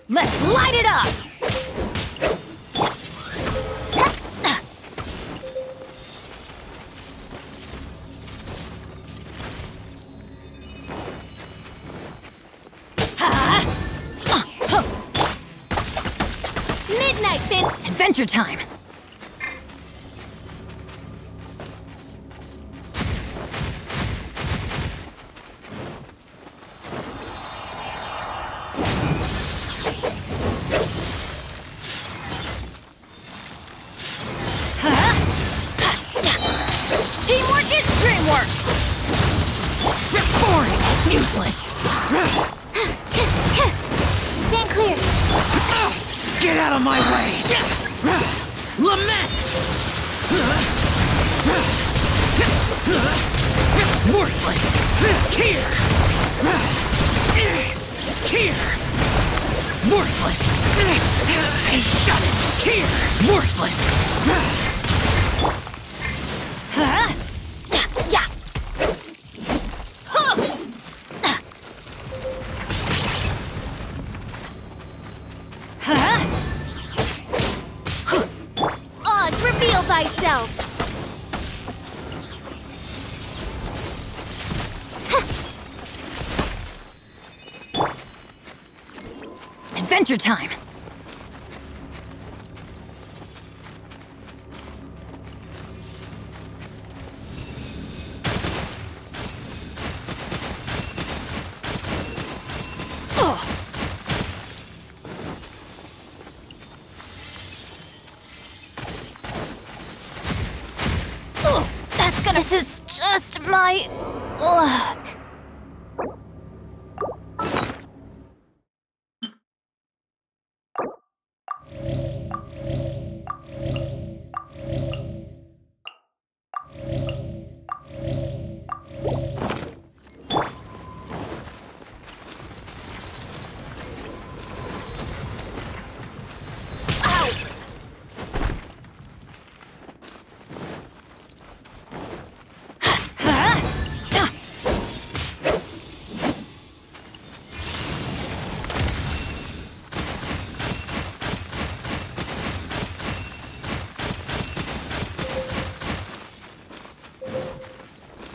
Let's light it up! Midnight Fin! Adventure time! Teamwork is dreamwork! Boring! Useless! Stand clear! Get out of my way! Lament! Worthless! Here! Here! Worthless! Shut it! Here! Worthless! Yeah! Oz, reveal thyself! Adventure time! This is just my luck.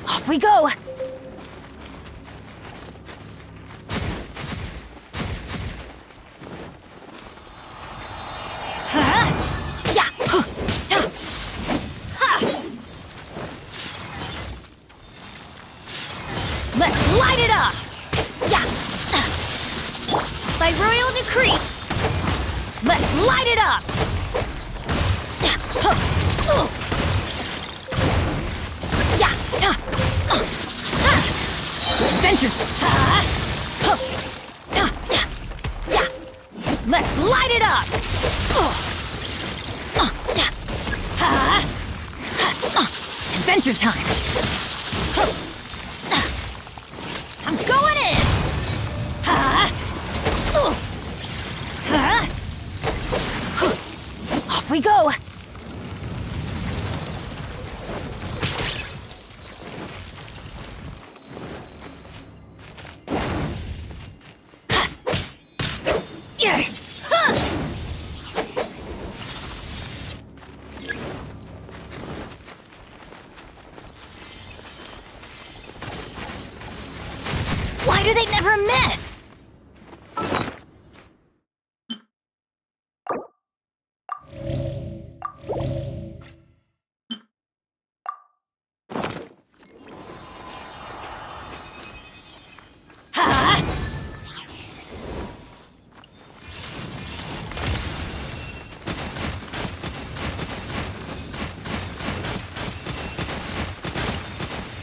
Off we go! Let's light it up! By royal decree! Let's light it up! Adventures! Let's light it up! Adventure time! I'm going in! Off we go! do they never miss?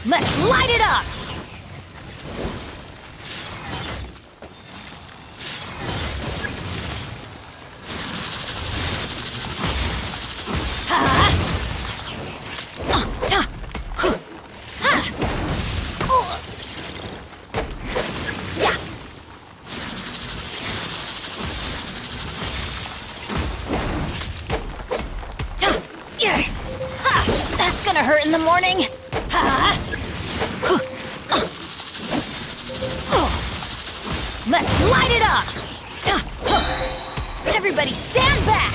Let's light it up! That's gonna hurt in the morning. Let's light it up! Everybody stand back!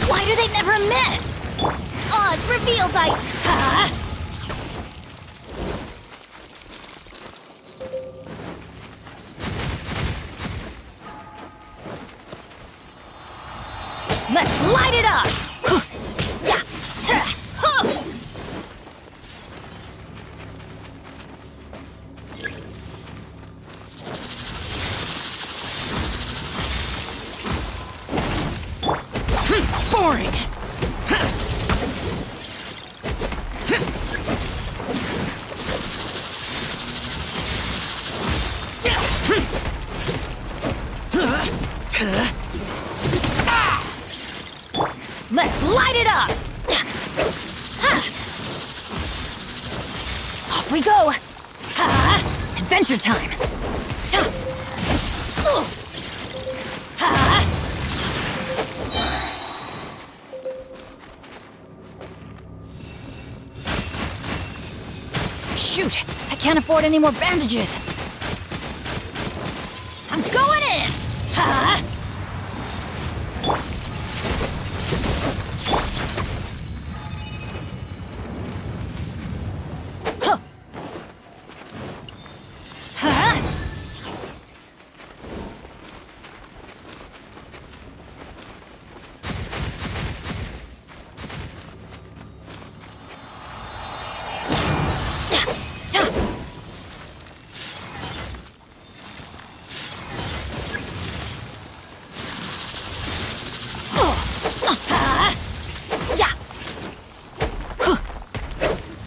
Why do they never miss? Oz, reveal by... Let's light it up! Boring! Let's light it up! Off we go! Adventure time! Shoot! I can't afford any more bandages! I'm going in!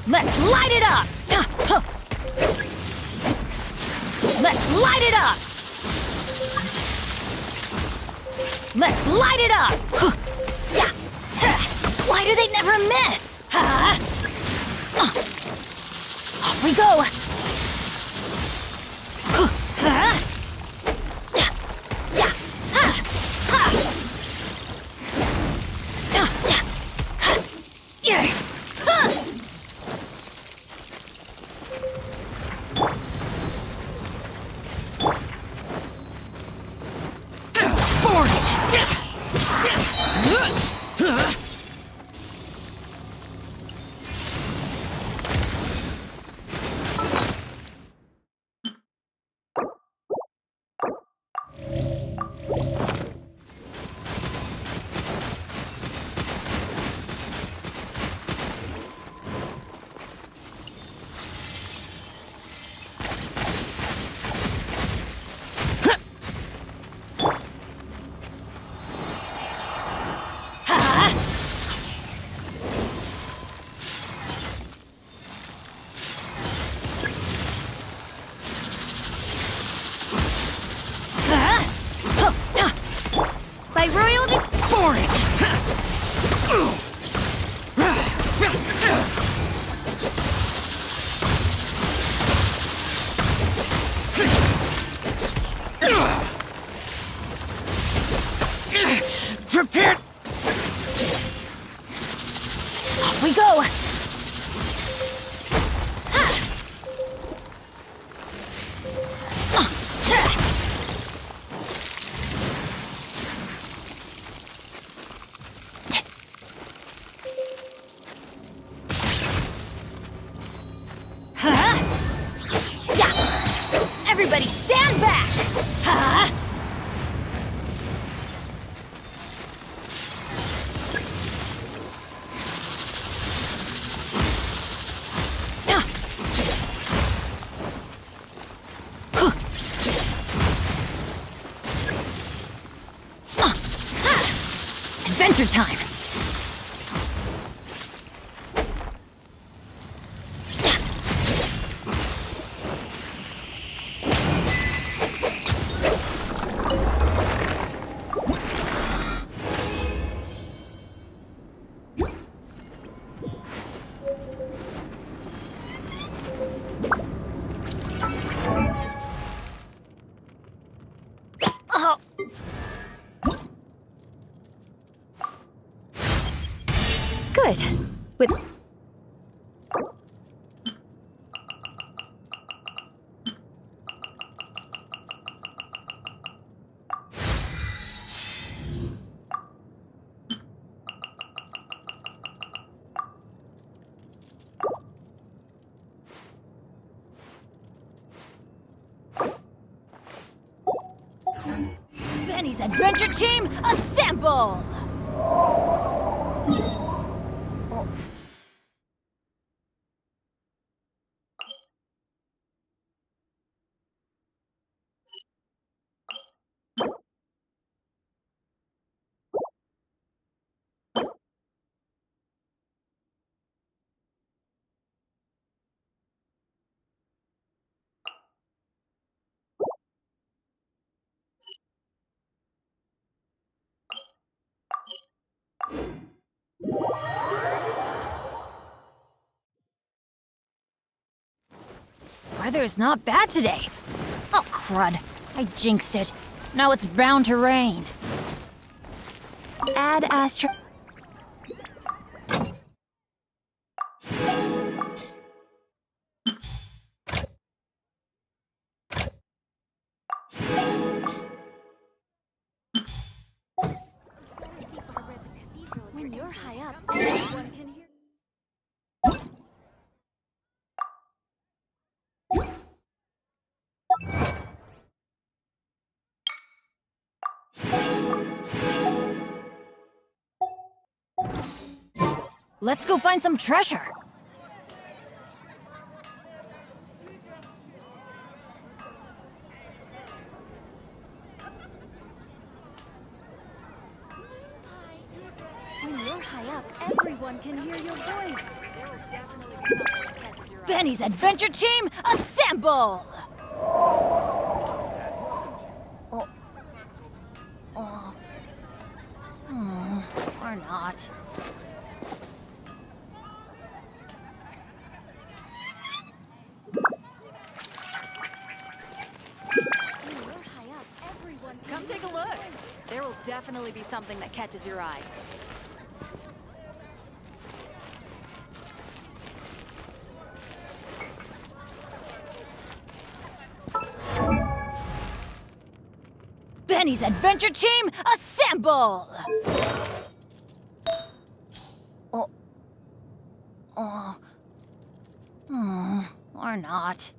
Let's light it up! Let's light it up! Let's light it up! Why do they never miss? Off we go! Everybody stand back! Ha! Adventure time! Oh. Good. With... Benny's Adventure Team, assemble! Oh. Weather is not bad today. Oh, crud. I jinxed it. Now it's bound to rain. Add Astro... When you're high up, everyone can hear... Let's go find some treasure. When you're high up, everyone can hear your voice. There will definitely be something that catches your eye. Benny's Adventure Team, assemble! Oh. Oh. Oh. Or not. Come take a look. There will definitely be something that catches your eye. Benny's Adventure Team, assemble! Oh. Oh. Oh. Or not.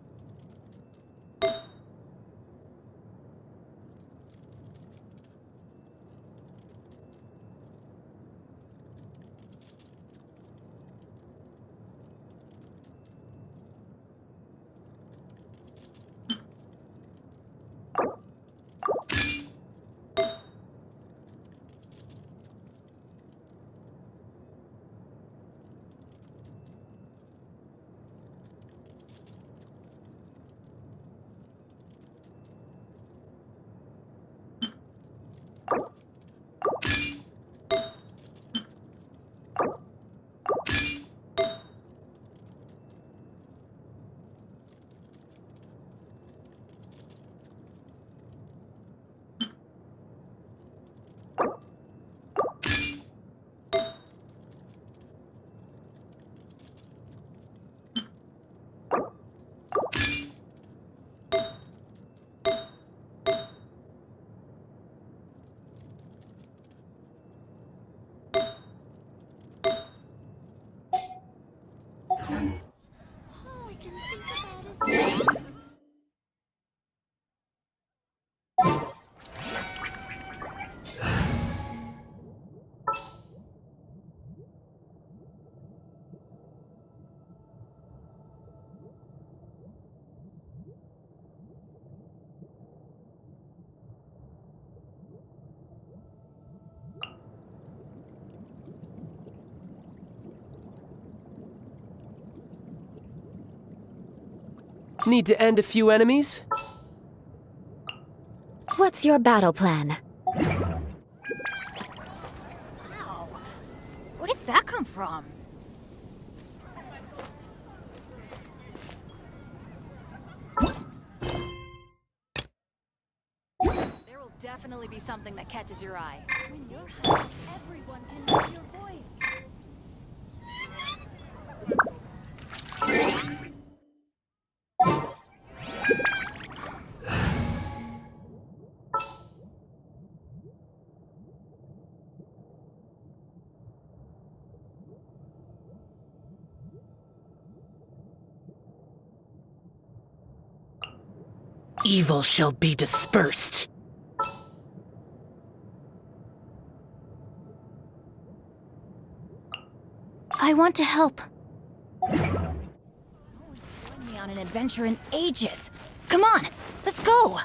Need to end a few enemies? What's your battle plan? Wow. Where did that come from? There will definitely be something that catches your eye. When you're high, everyone can hear your voice. Evil shall be dispersed. I want to help. Join me on an adventure in ages. Come on, let's go.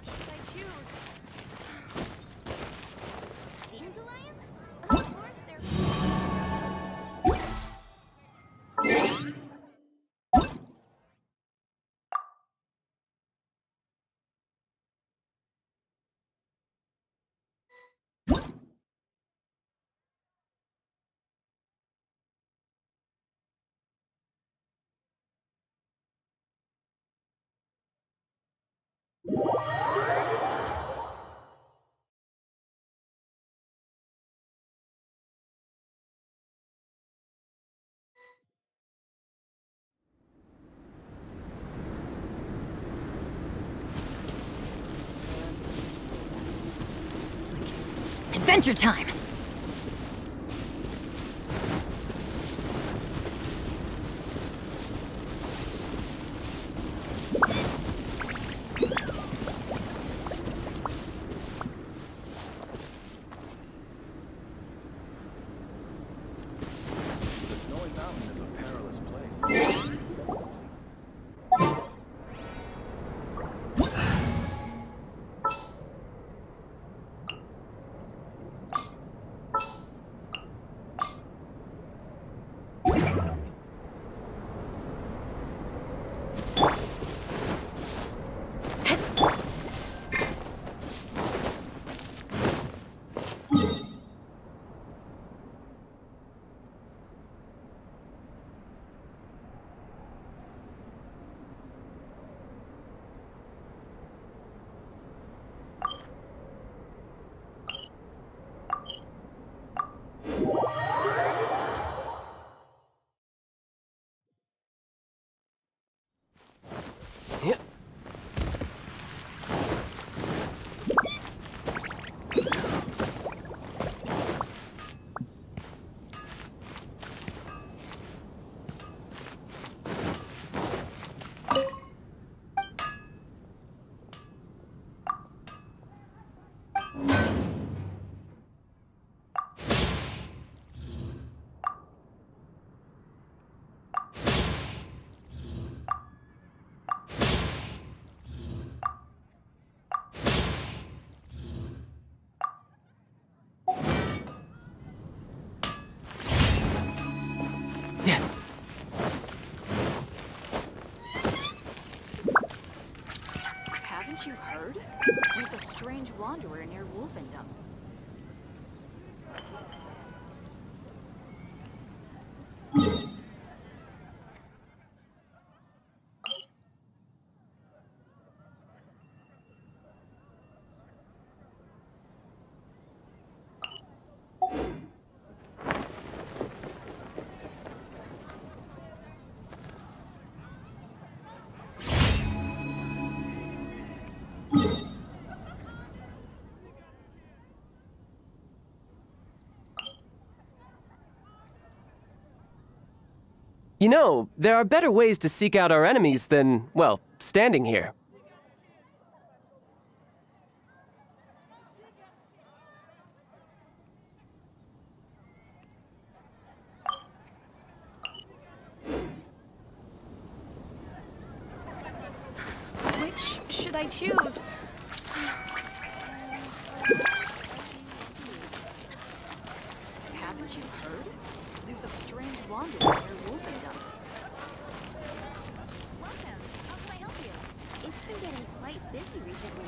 Adventure time! The snowy mountain is a perilous place. Haven't you heard? There's a strange wanderer near Wolfendom. You know, there are better ways to seek out our enemies than, well, standing here. Which should I choose? Haven't you heard? There's a strange wanderer near Wolfendom. Welcome. How can I help you? quite busy recently.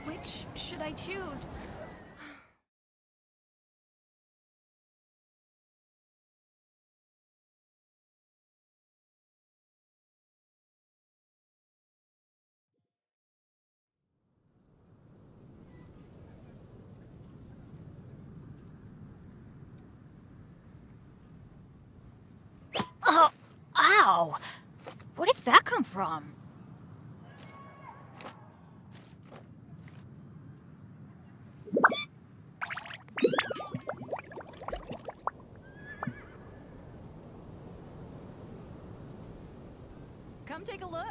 Which should I choose? Oh, ow! Where did that come from? Come take a look.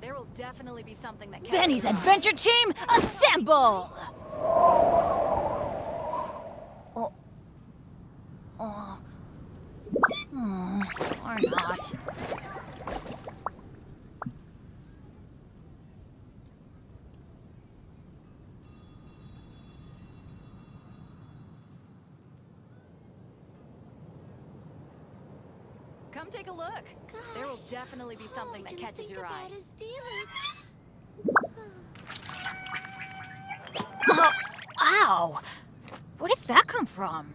There will definitely be something that Benny's Adventure Team, assemble! Oh. Oh. Or not. Come take a look. There will definitely be something that catches your eye. Oh, ow! Where did that come from?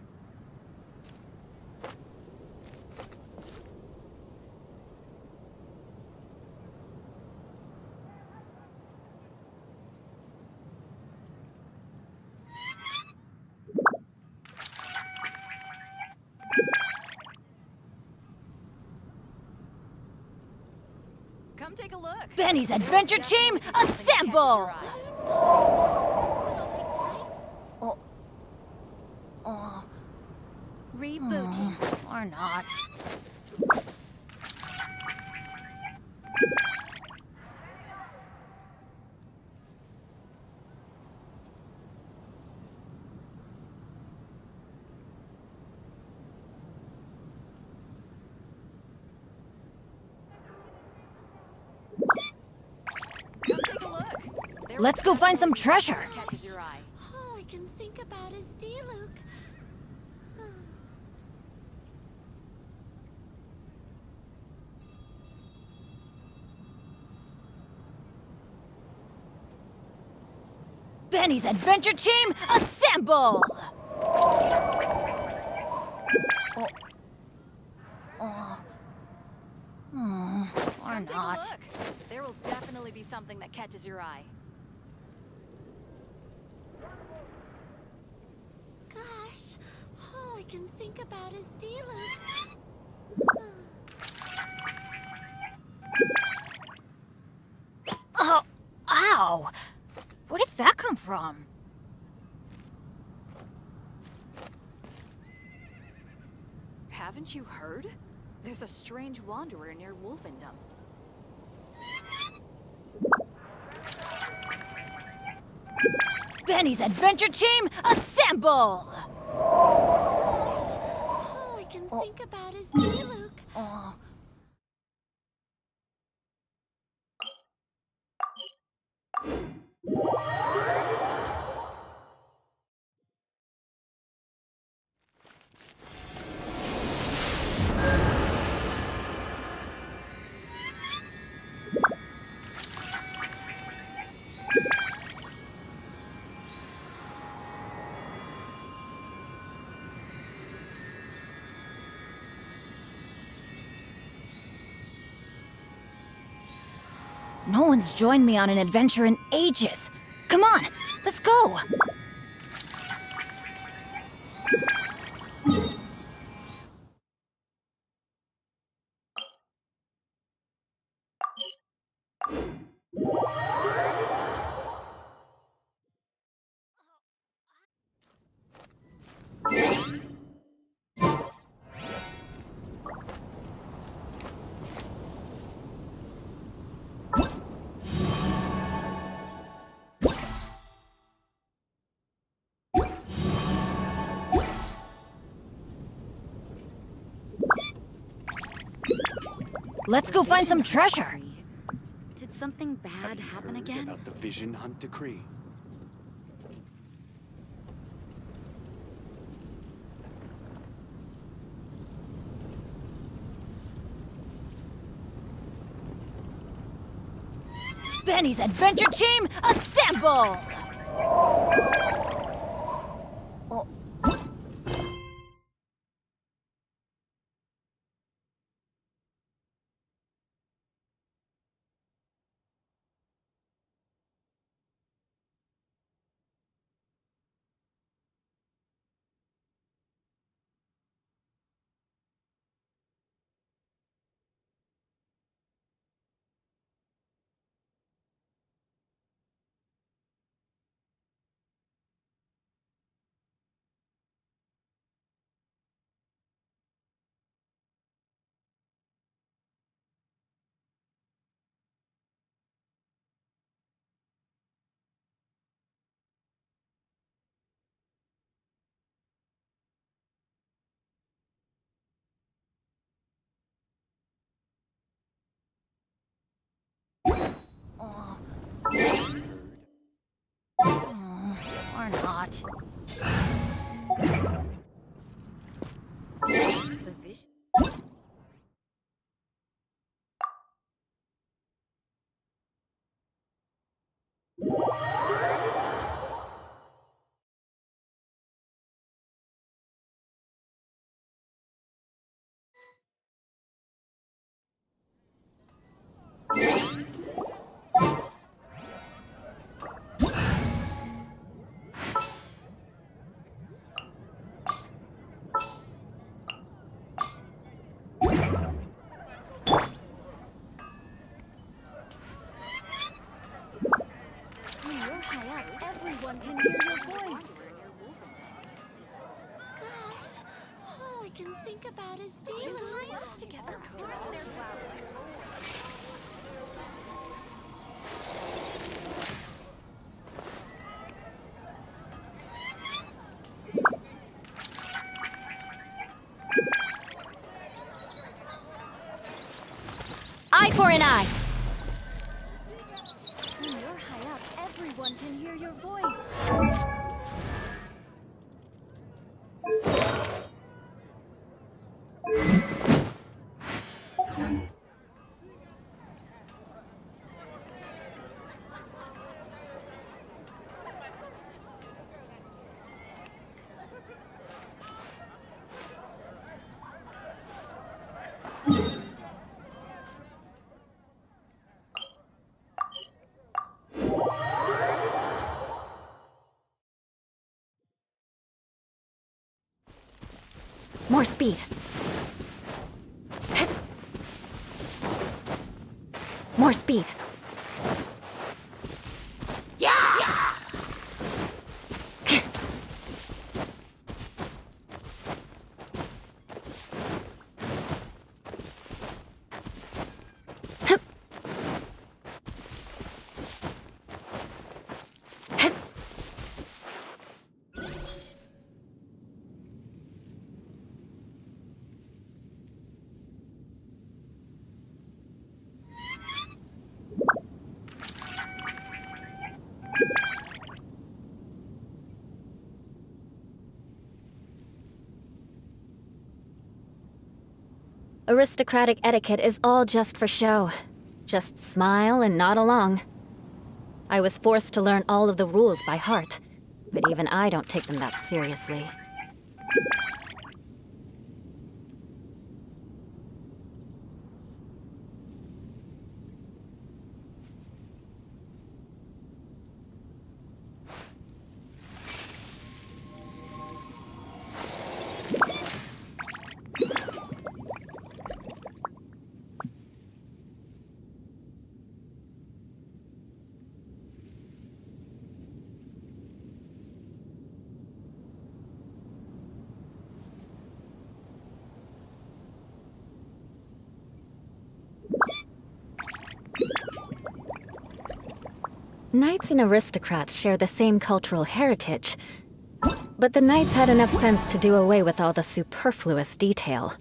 Come take a look. Benny's Adventure Team, assemble! Oh. Oh. Rebooting. Or not. Come take a look. Let's go find some treasure. Catches your eye. All I can think about is Diluc. Benny's Adventure Team, assemble! Oh. Oh. Or Come take a not. look. There will definitely be something that catches your eye. Gosh, all I can think about is Diluc. Oh, ow! Where did that come from? Haven't you heard? There's a strange wanderer near Wolfendom. Benny's Adventure Team, assemble! Gosh, all I can think about is Diluc. Oh. No one's joined me on an adventure in ages. Come on, let's go! Let's go find some treasure. Did something bad happen again? About the Vision Hunt Decree. Benny's adventure team, assemble! Oh. Or not. The vision. Everyone can hear your voice. Gosh, all I can think about is daily lions together. Eye for an eye. When you're high up, everyone can hear your voice. More speed. More speed. Aristocratic etiquette is all just for show. Just smile and nod along. I was forced to learn all of the rules by heart, but even I don't take them that seriously. Knights and aristocrats share the same cultural heritage, but the knights had enough sense to do away with all the superfluous detail.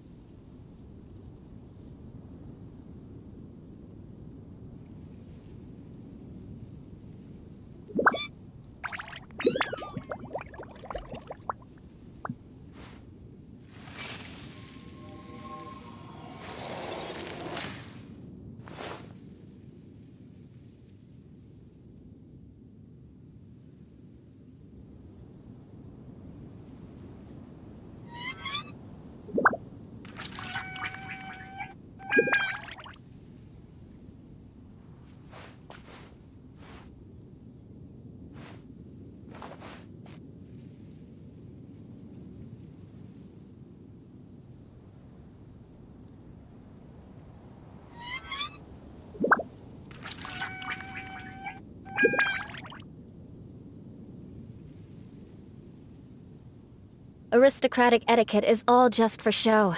Aristocratic etiquette is all just for show.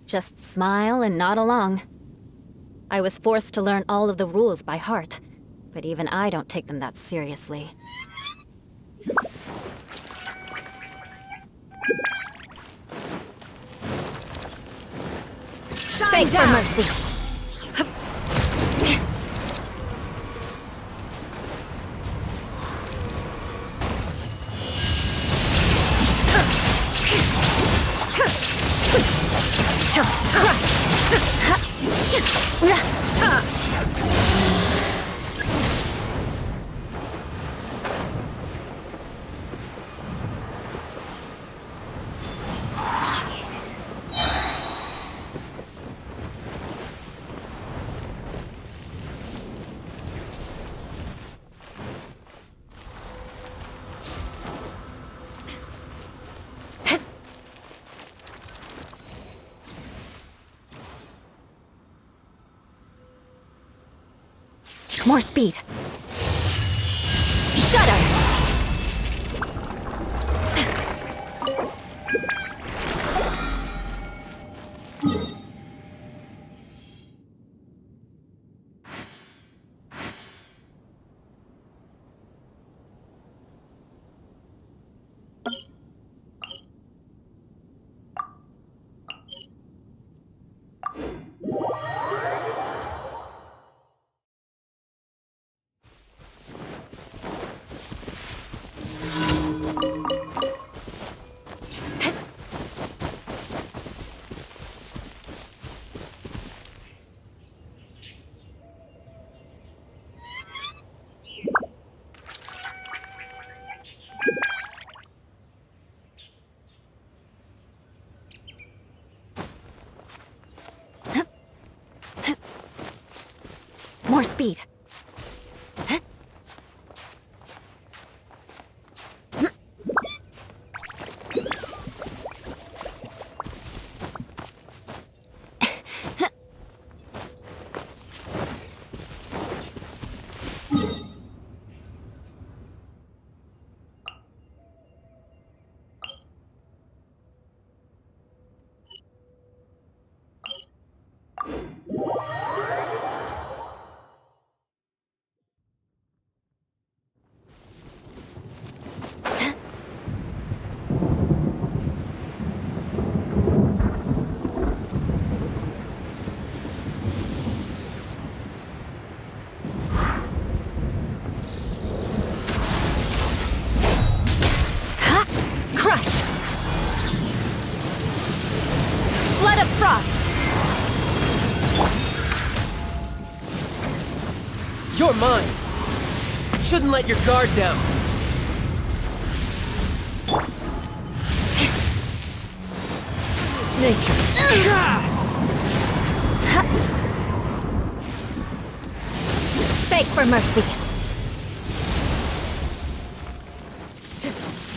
Just smile and nod along. I was forced to learn all of the rules by heart, but even I don't take them that seriously. Beg for mercy. More speed. Shudder! More speed. Crush! Flood of frost! You're mine! Shouldn't let your guard down. Nature. Beg for mercy.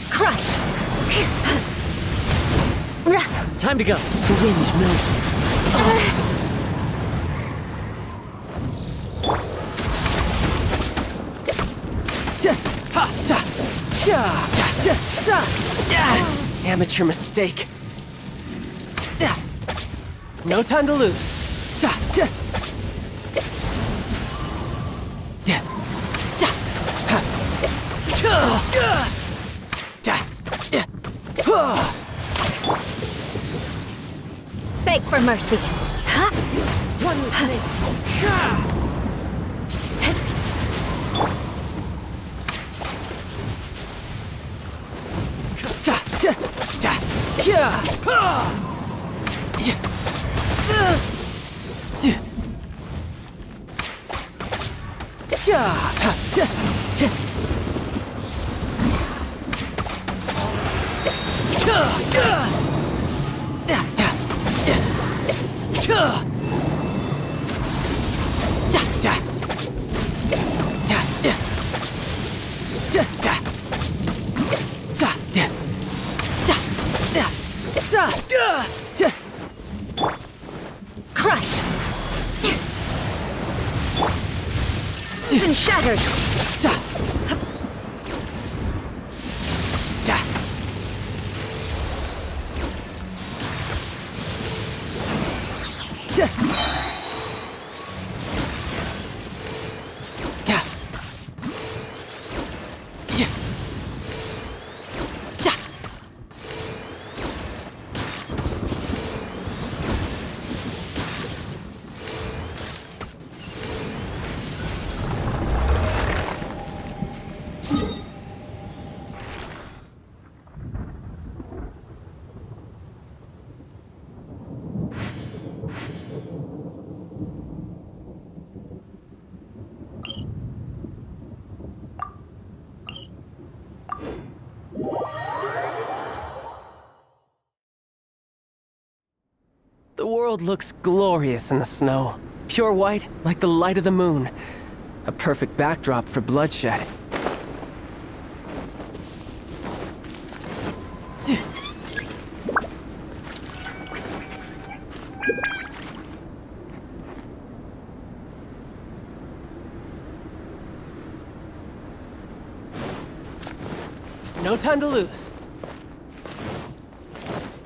Crush! Time to go. The wind knows me. Amateur mistake. No time to lose. Beg for mercy. One with Crush! Been shattered! The world looks glorious in the snow. Pure white, like the light of the moon. A perfect backdrop for bloodshed. No time to lose.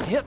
Yep.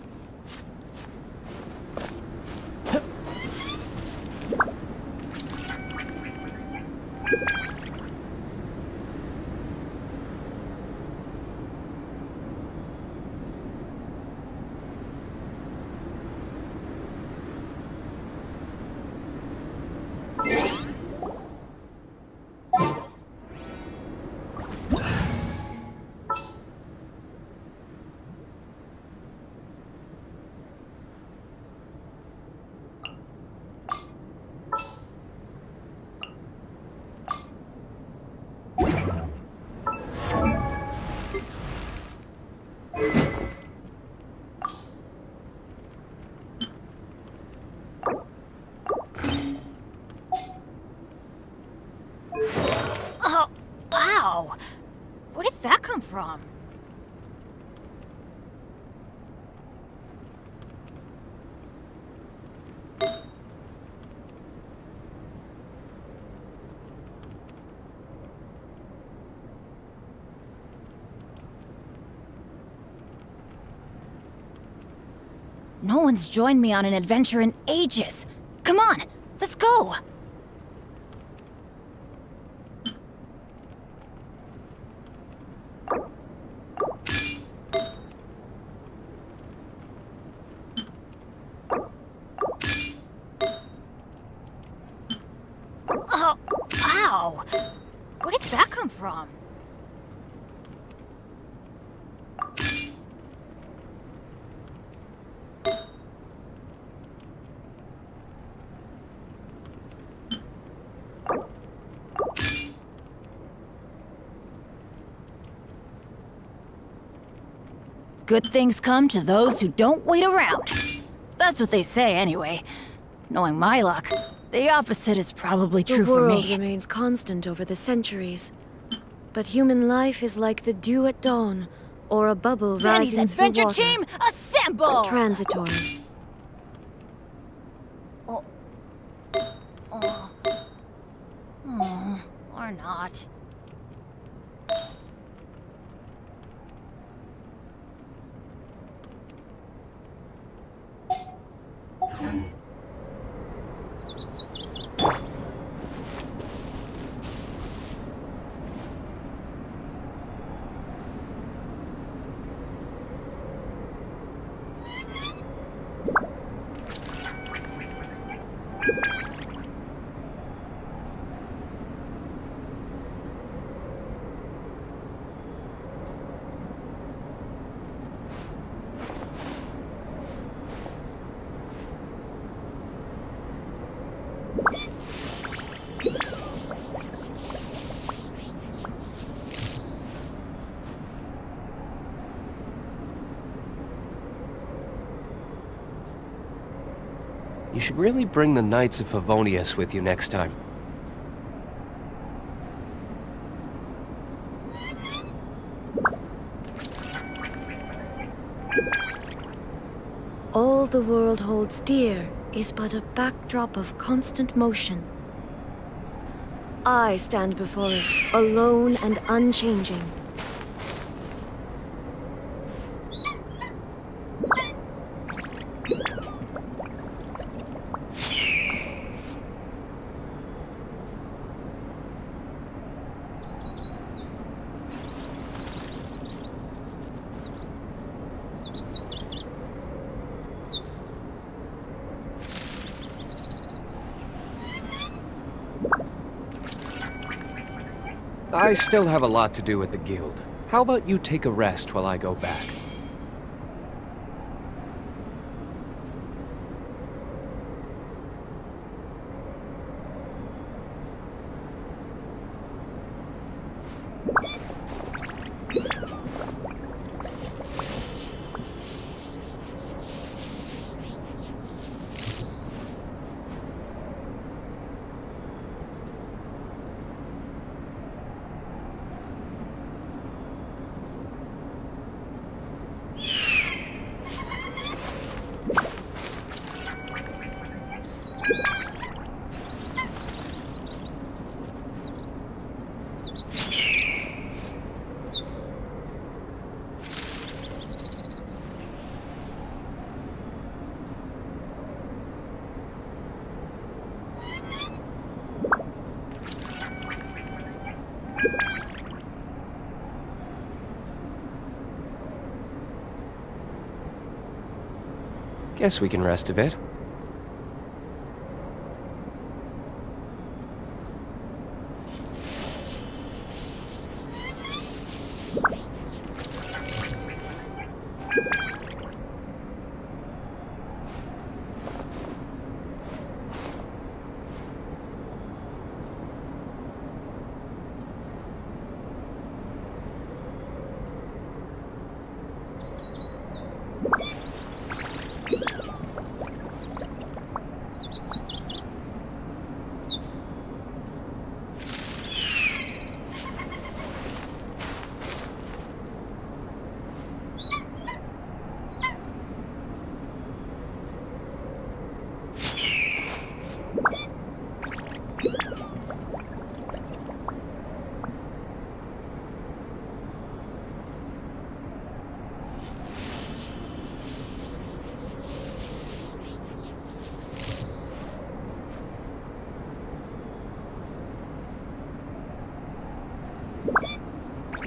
Oh, ow! Where did that come from? No one's joined me on an adventure in ages. Come on, let's go! Oh, ow! Where did that come from? Good things come to those who don't wait around. That's what they say anyway. Knowing my luck, the opposite is probably true for The world me. remains constant over the centuries. But human life is like the dew at dawn, or a bubble Benny's rising through adventure water. team, assemble! Transitory. Oh, or not. You should really bring the Knights of Favonius with you next time. All the world holds dear is but a backdrop of constant motion. I stand before it, alone and unchanging. I still have a lot to do with the guild. How about you take a rest while I go back? Guess we can rest a bit.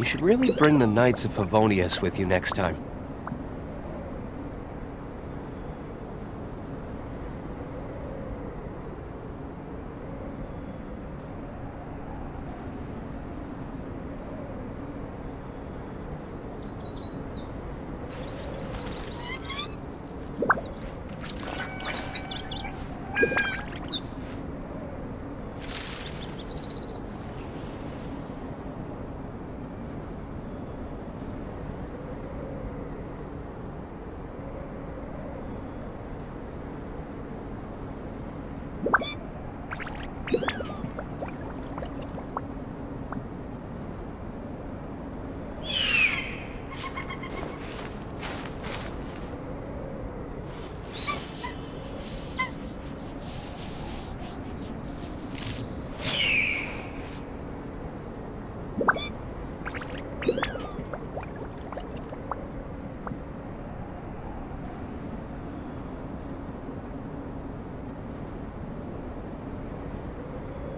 You should really bring the Knights of Favonius with you next time.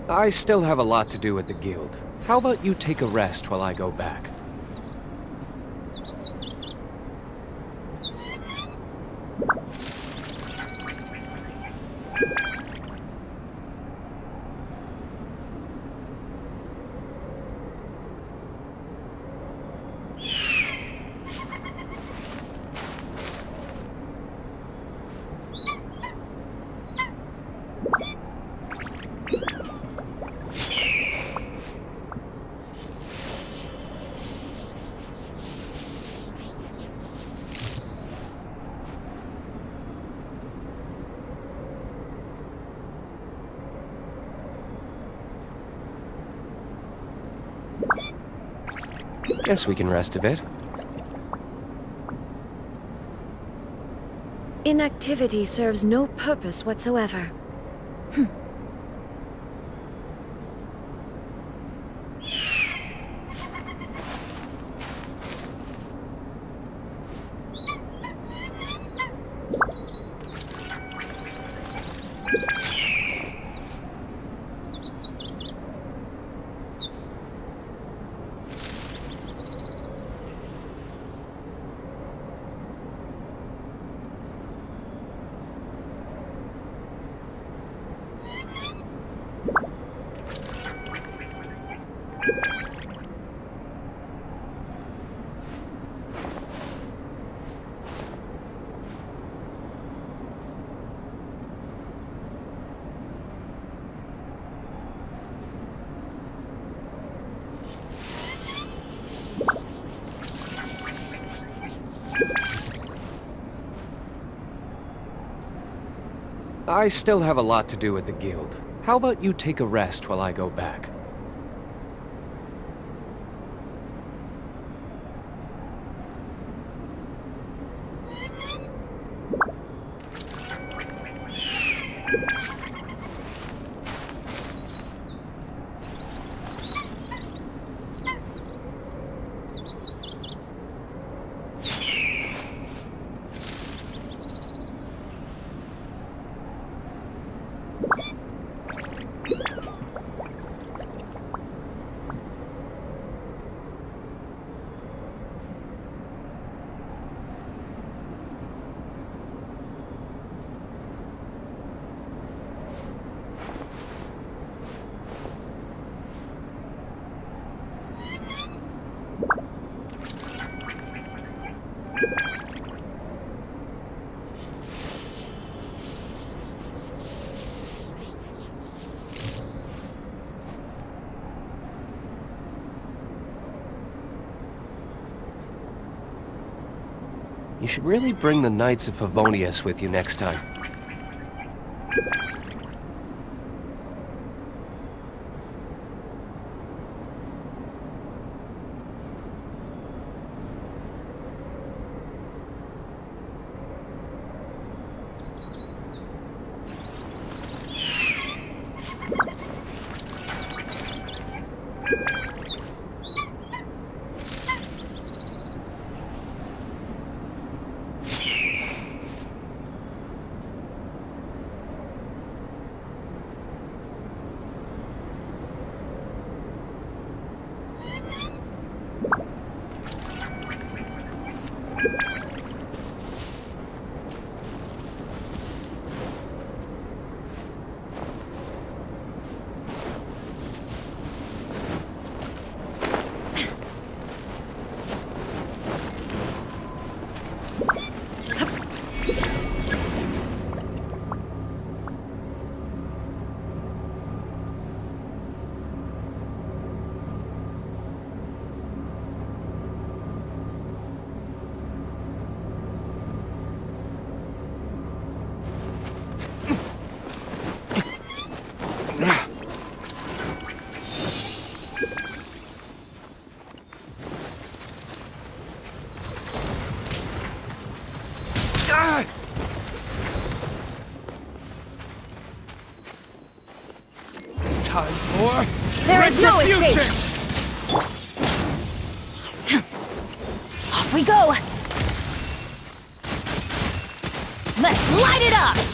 I still have a lot to do with the guild. How about you take a rest while I go back? Guess we can rest a bit. Inactivity serves no purpose whatsoever. I still have a lot to do at the guild. How about you take a rest while I go back? You should really bring the Knights of Favonius with you next time. Time for There is no escape. retribution! Off we go. Let's light it up.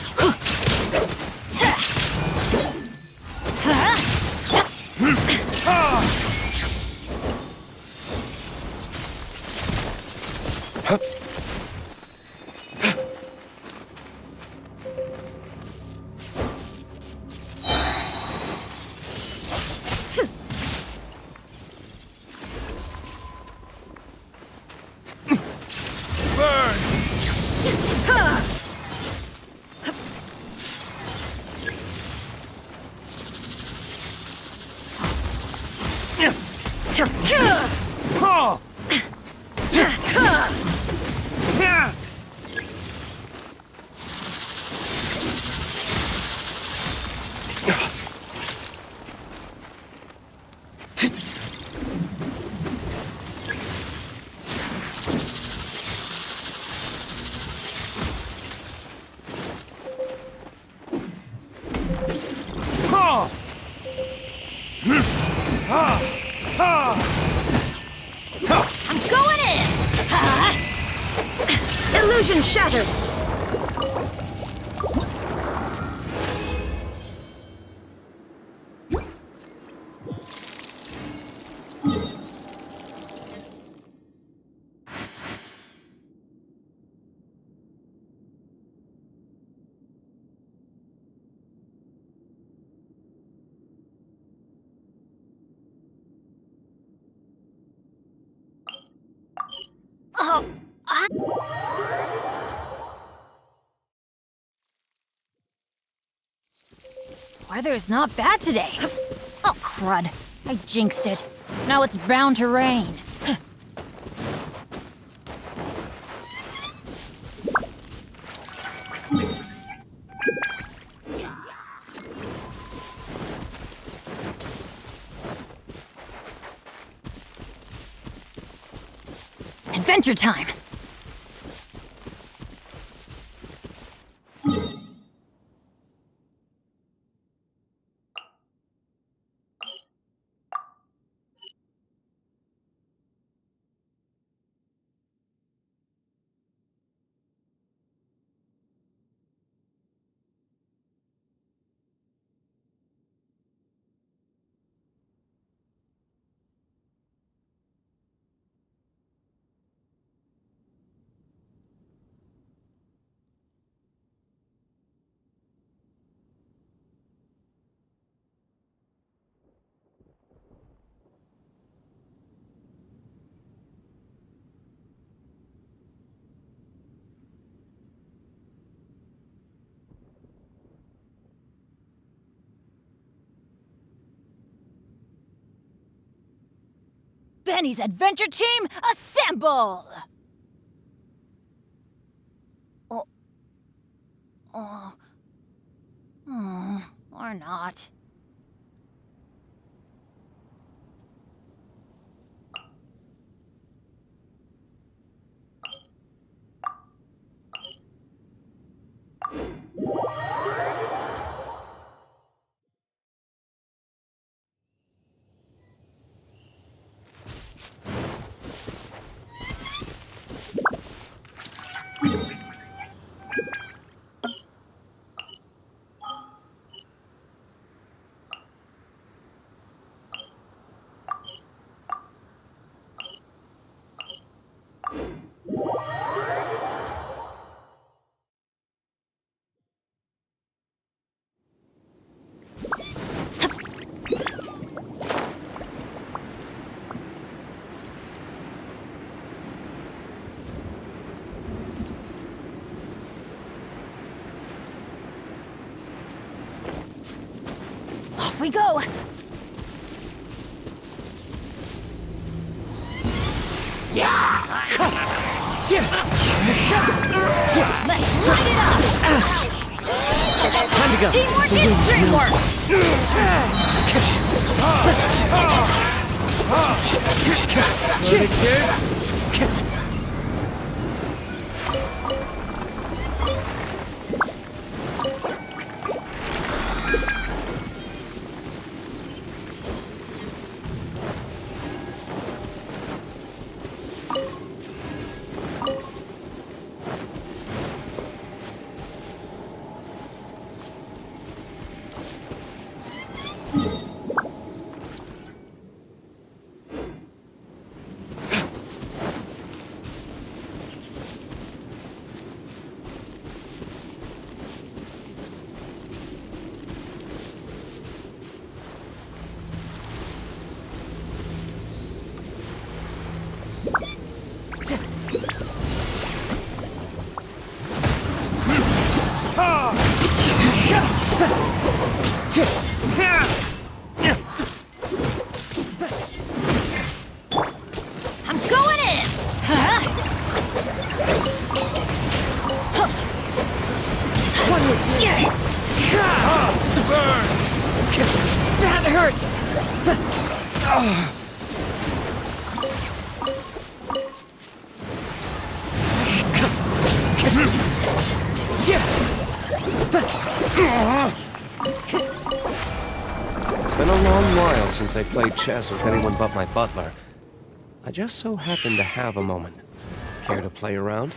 I'm going in! Illusion shattered! Weather's not bad today. Oh, crud. I jinxed it. Now it's bound to rain. Adventure time! Benny's adventure team, assemble! Or not. Off we go! Let's light it up! Time to go. Teamwork is dreamwork! I'm going in! That hurts! It's been a long while since I played chess with anyone but my butler. I just so happen to have a moment. Care to play around?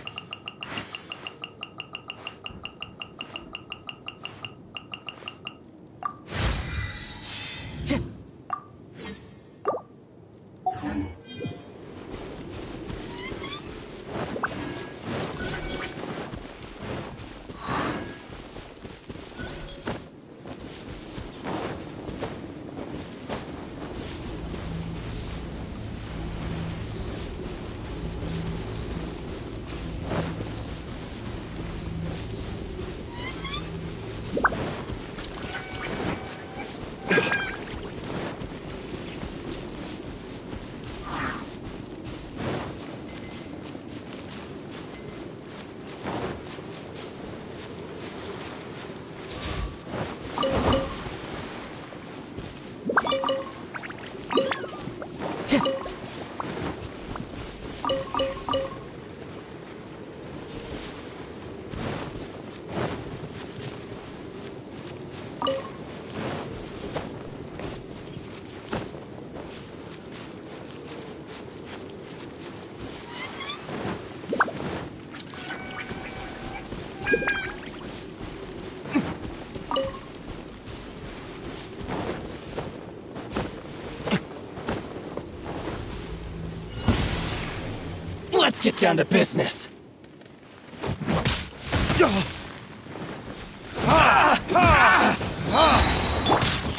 Let's get down to business.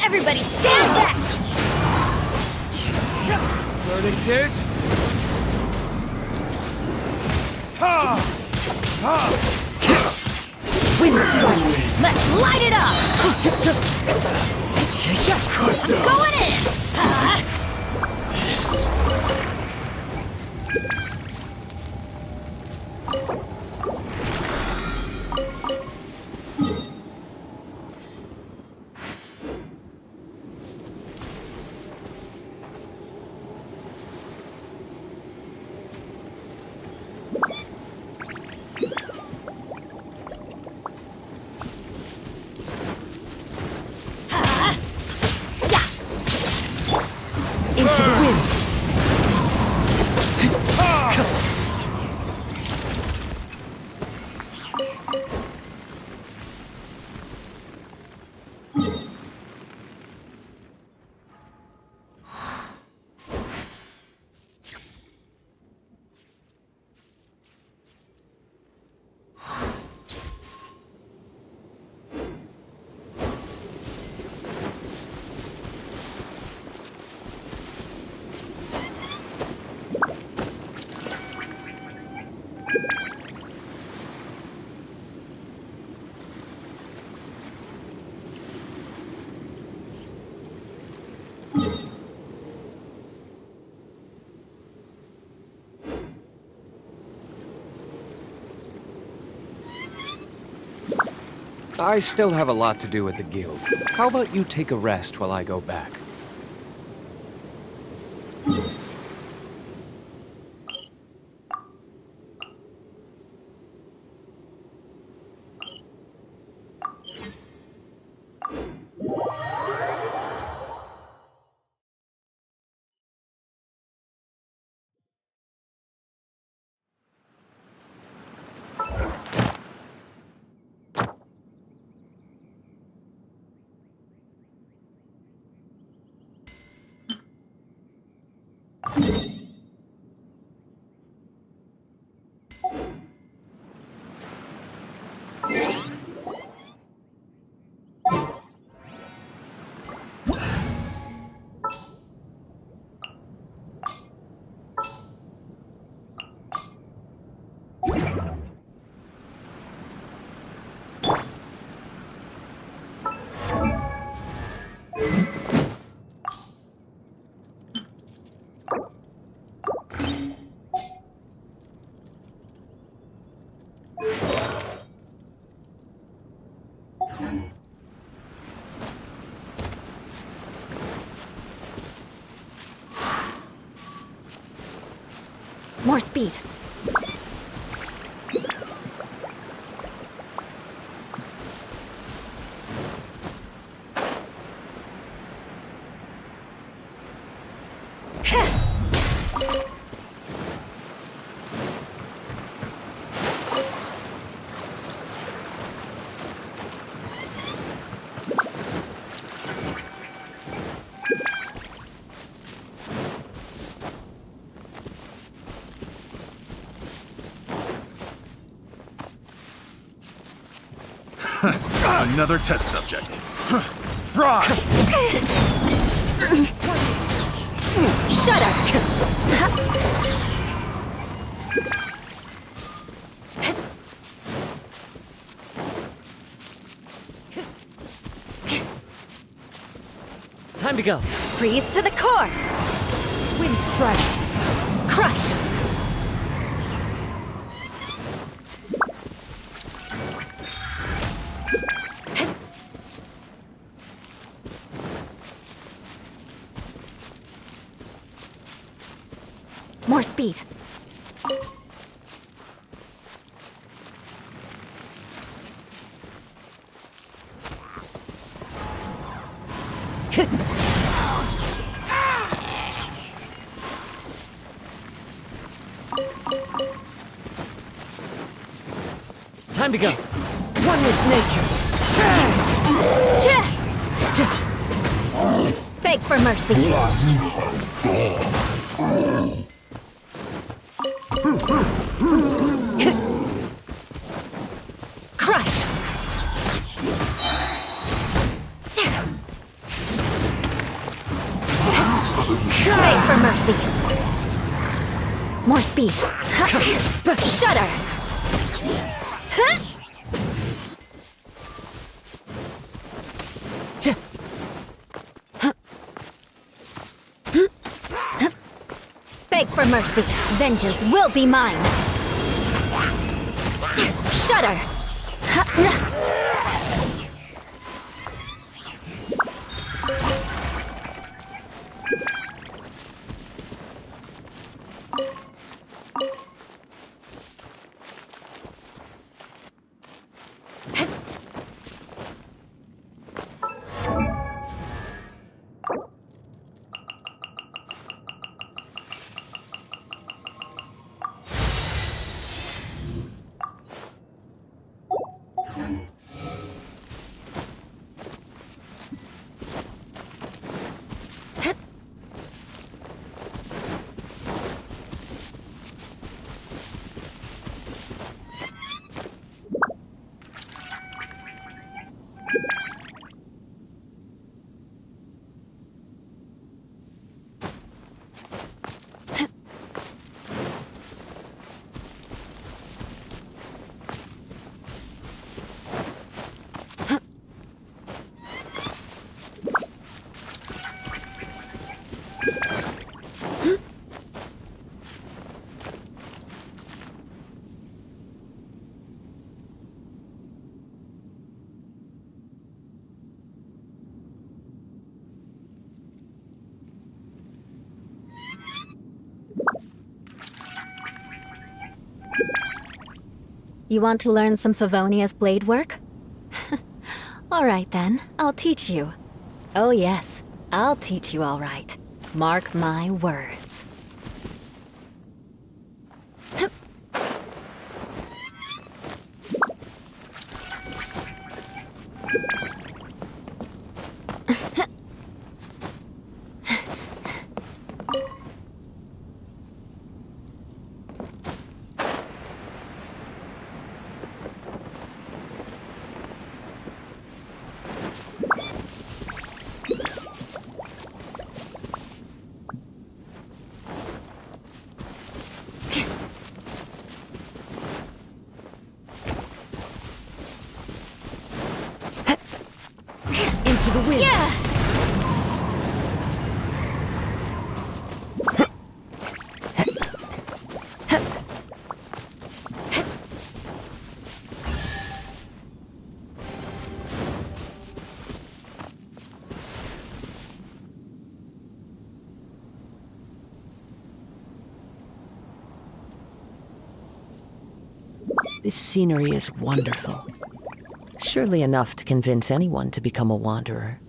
Everybody stand back! Learning this? Wind strike! Let's light it up! I'm going in! Yes. Into the wind! I still have a lot to do with the guild. How about you take a rest while I go back? More speed. Another test subject. Fry! Shut up! Time to go. Freeze to the core! Wind strike! Crush! More speed. Time to go. One with nature. Beg for mercy. Crush. Beg for mercy. More speed. Shudder. Beg for mercy. Vengeance will be mine. Shudder. You want to learn some Favonia's blade work? All right then, I'll teach you. Oh yes, I'll teach you all right. Mark my words. Into the wind. Yeah! This scenery is wonderful. Surely enough to convince anyone to become a wanderer.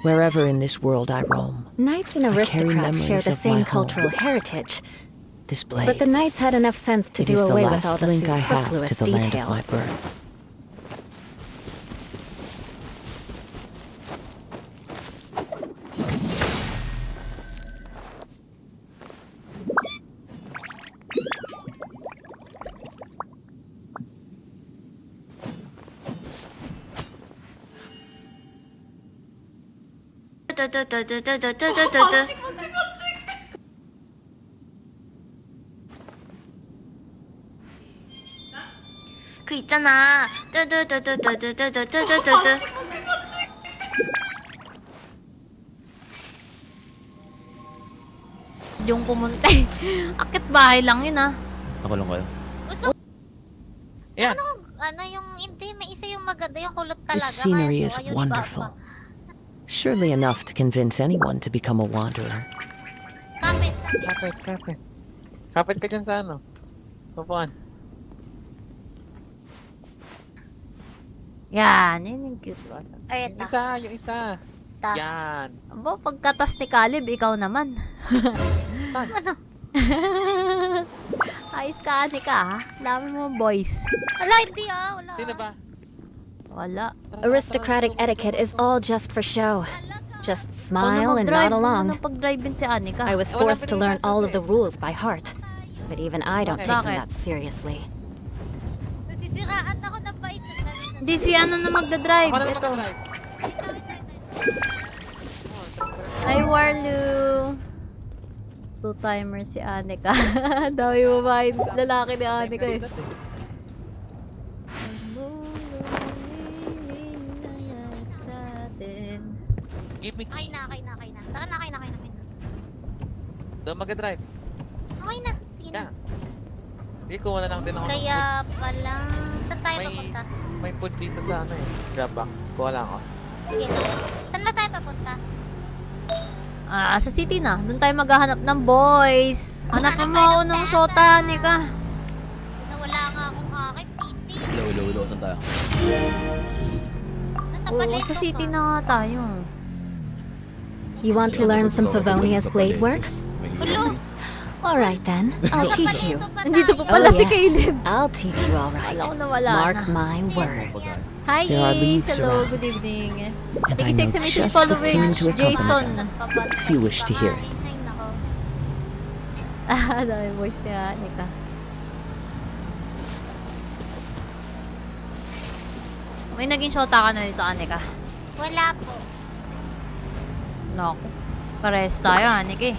Wherever in this world I roam, Knights and I carry aristocrats share memories the of my same home. cultural heritage. This blade. But the knights had enough sense to It do is the away with all last the link I have superfluous to the land detail. of my birth. 그 있잖아. 뚜두두두두두두두두두두. Yung pumunta. Akit bahay lang yun ah. Nakulong kayo. Gusto Ayan. ano yung hindi, may isa yung maganda yung kulot The talaga. scenery Kaya is po, ayun, wonderful. Surely enough to convince anyone to become a wanderer. Kapit. Kapit ka dyan sa ano. Upuan. Yan, yun yung cute. Ay, Yung isa. Yan. Abo, pagkatas ni Caleb, ikaw naman. Saan? Ano? Ayos ka, Anika ha? Dami mo boys. Wala, hindi wala. Sino ba? Wala. Aristocratic etiquette is all just for show. Just smile and mag-drive, nod along. pag-drive-in si Anika. I was forced to learn all of the rules by heart. But even I don't take them that seriously. Nasisiraan ako ng bait. Hindi si ano na magdadrive. Ako na mag-drive. Hi, Warlu. Two-timer si Anika. Dami mo ba yung lalaki ni Anika eh. Give me keys. Okay na. Tara na, okay na. Doon mag-drive. Okay na, sige na. Hindi, kuha na lang din ako ng Kaya foods. pala, saan tayo papunta? May food dito sa ano eh. Dropbox. Kuha lang ako. Sige na. Saan na tayo papunta? Sa city na. Doon tayo maghahanap ng boys. Hanapin mo ako ng shota, Anika. Nawala nga akong akin, titi. Hello. Saan tayo? Oo, sa city na nga tayo. You want to learn some Favonia's blade work? Alright then, I'll teach you. Nandito pa pala si Caleb. I'll teach you alright. Alam ko na wala Mark na. my words. Hi, There are Ace. leaves Hello, around. good evening. And Thank you, I know Sexy Mission just the following tune to accompany Jason. If you wish to hear it. Dami voice ni Anika. May naging shota ka na dito, Anika. Wala po. Naku. Pares tayo, Anika eh.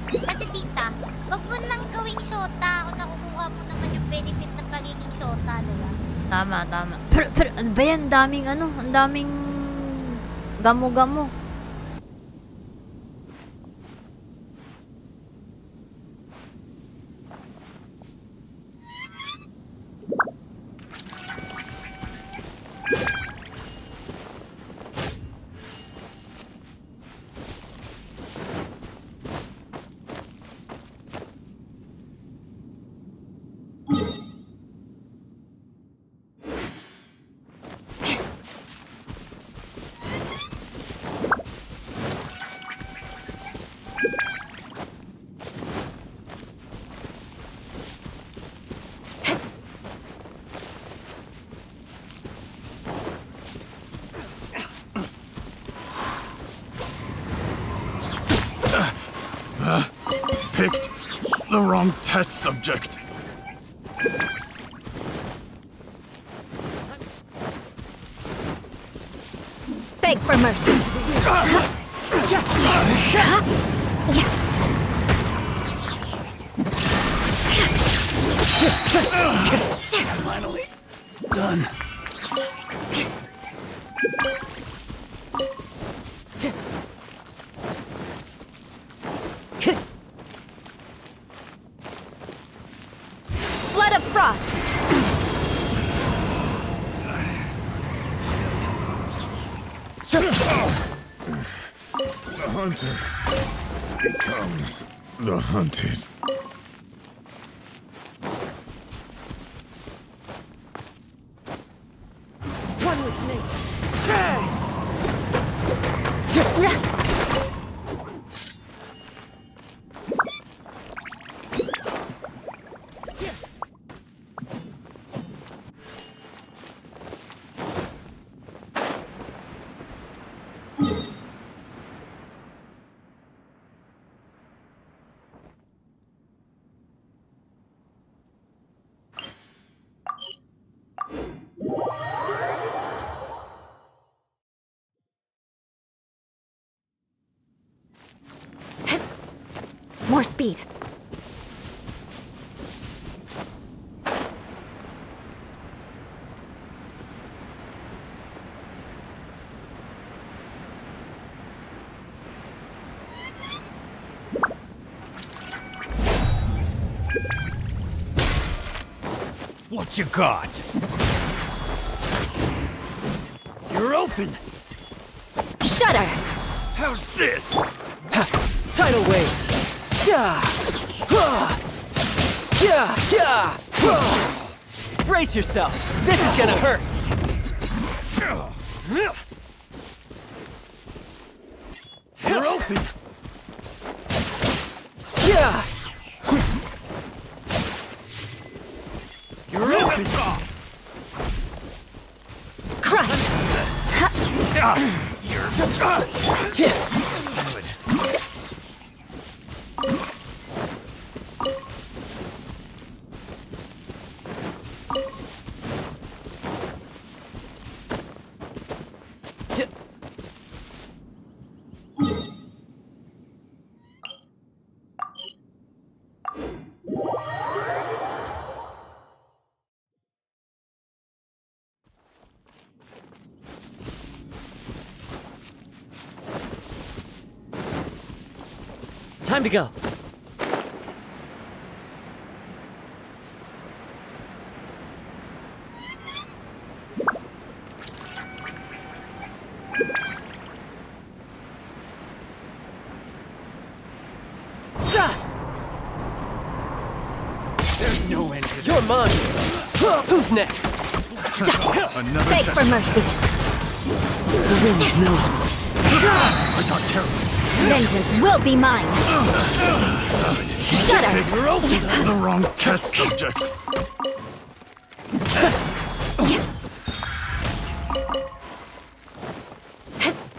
Kasi tita, wag mo nang gawing shota kung nakukuha mo naman yung benefit ng pagiging shota, diba? Tama. Pero ano ba yan? Ang daming gamo-gamo. Picked the wrong test subject. Beg for mercy. Finally done. Blood of frost. The hunter becomes the hunted. One with me. More speed. What you got? You're open. Shudder! How's this? Tidal wave. Ja! Ja! Ja! Brace yourself. This is gonna hurt. You're open. Yeah. You're open. Crush! Time to go. There's no end to this. You're mine. Who's next? Another Beg for mercy. The wind knows me. I got careless. Vengeance will be mine. Shudder! You're open. The wrong test subject.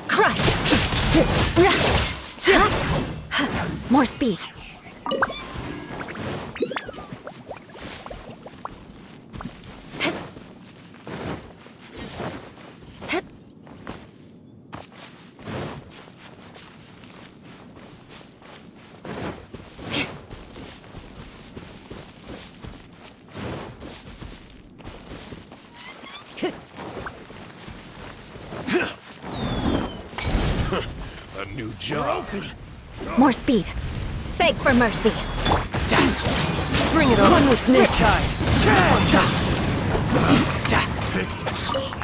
Crush! More speed. A new job. More speed. Beg for mercy. Bring it on. One with me. Picked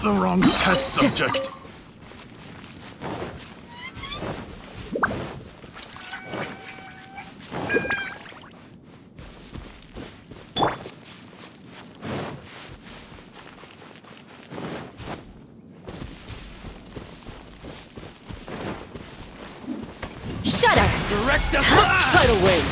the wrong test subject. Shudder! Direct us. Tidal wave.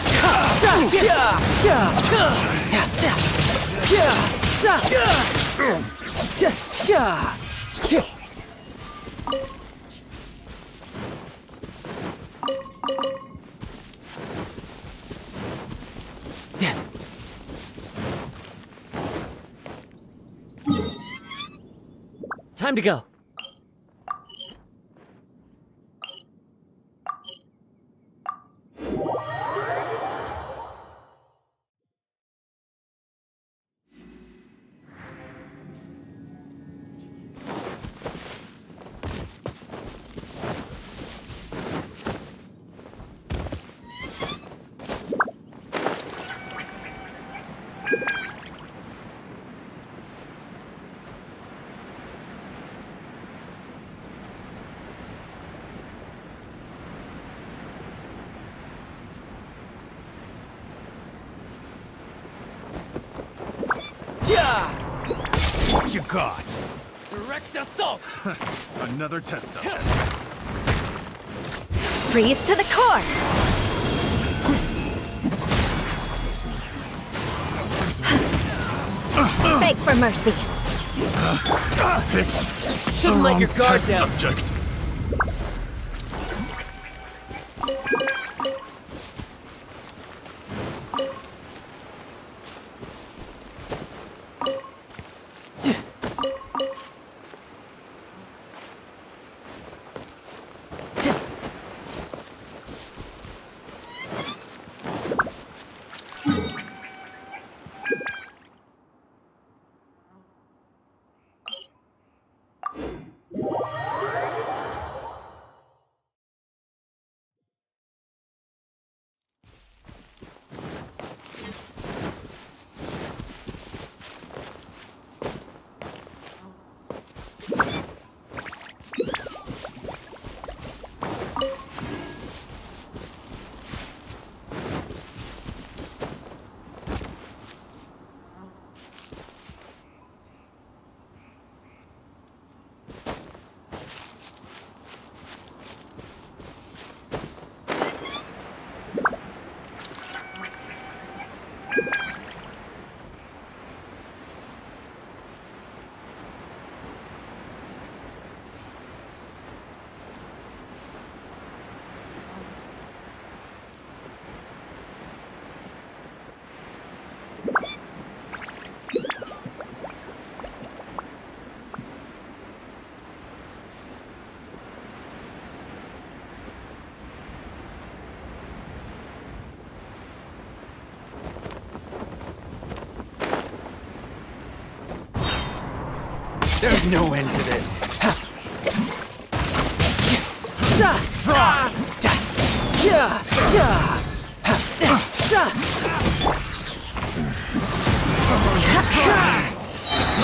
Time to go. What you got? Direct assault. Another test subject. Freeze to the core. Beg for mercy. Shouldn't let your guard test down. Subject. There's no end to this.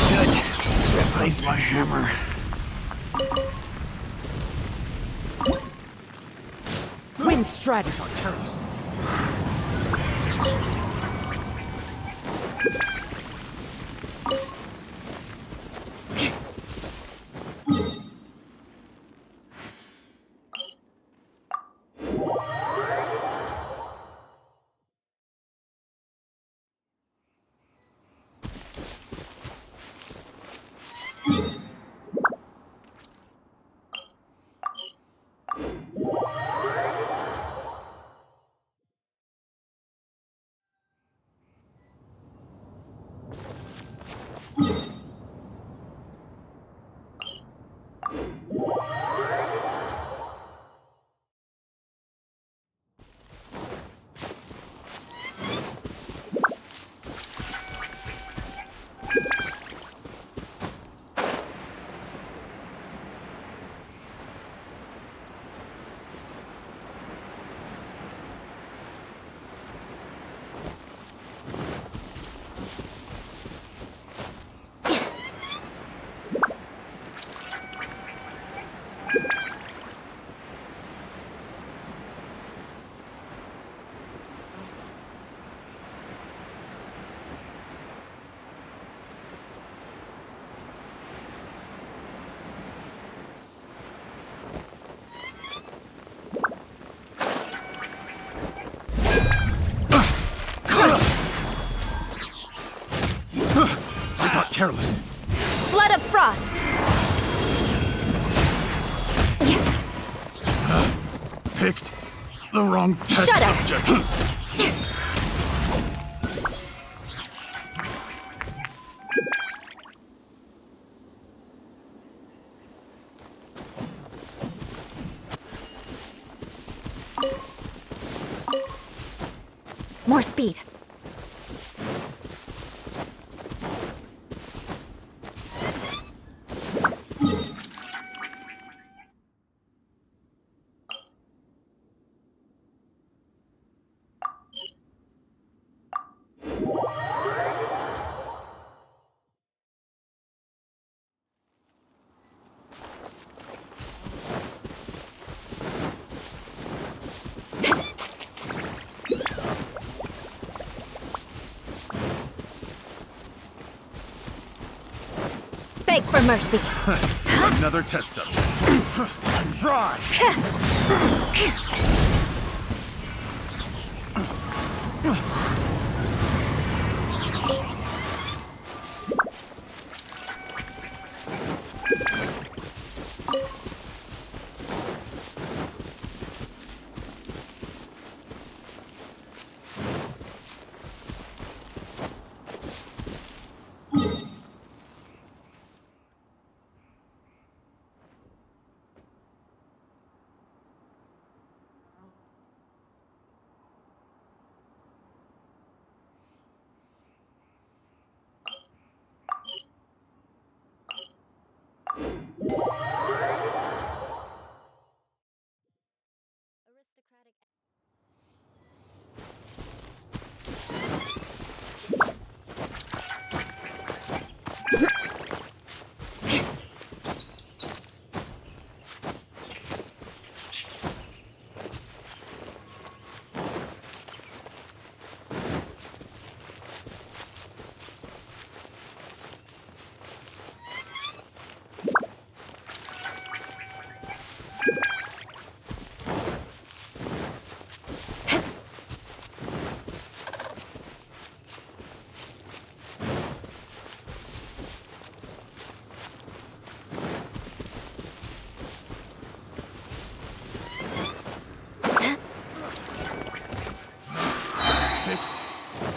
Should replace my hammer. Wind strategy. Careless. Flood of frost! Picked the wrong test Shut up. subject. More speed. Beg for mercy. Another test subject. Fry!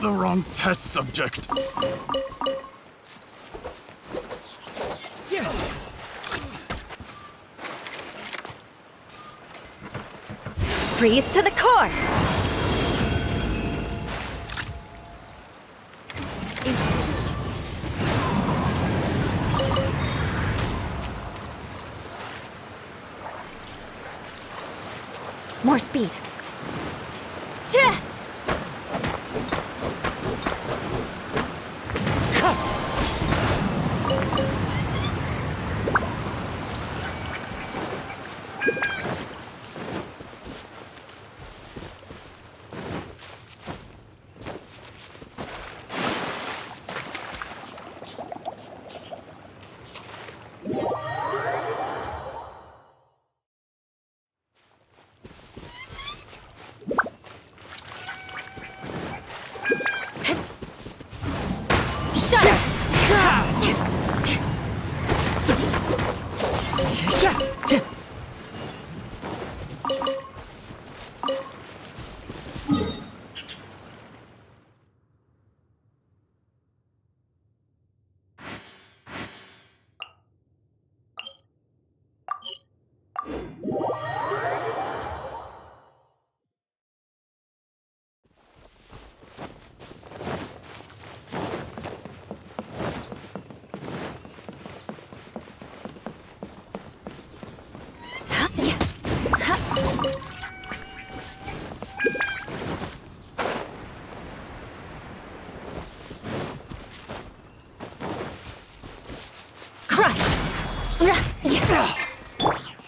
The wrong test subject. Freeze to the core! More speed.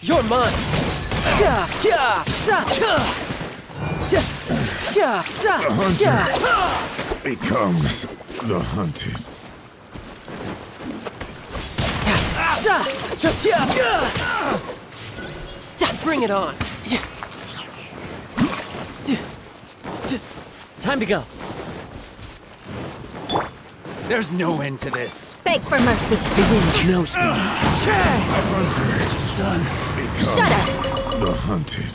You're mine! The hunter becomes the hunted. Bring it on! Time to go. There's no end to this. Beg for mercy. The wind knows me. The hunter becomes the hunted.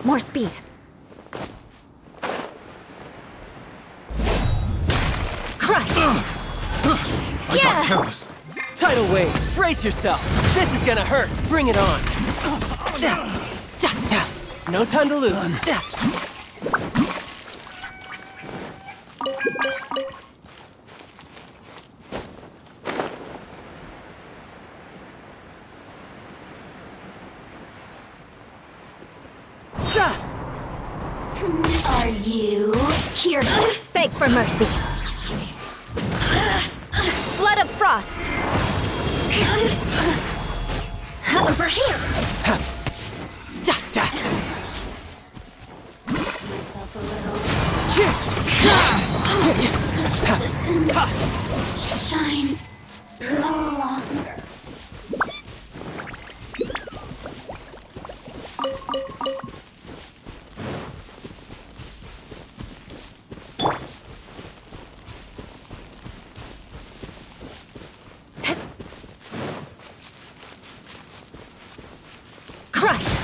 More speed. Crush! I got careless. Tidal wave, brace yourself. This is gonna hurt. Bring it on. No time to lose. Are you here? Beg for mercy. Flood of frost. Over here. Myself a little. Shine no longer.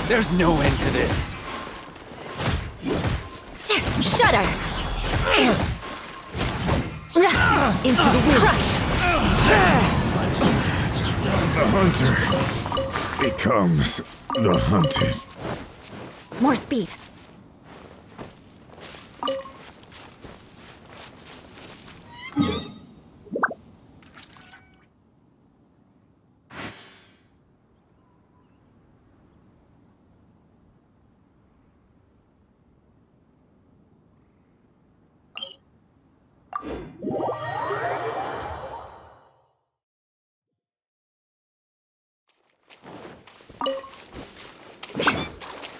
There's no end to this. Shudder! Into the wind. Crush! The hunter becomes the hunted. More speed.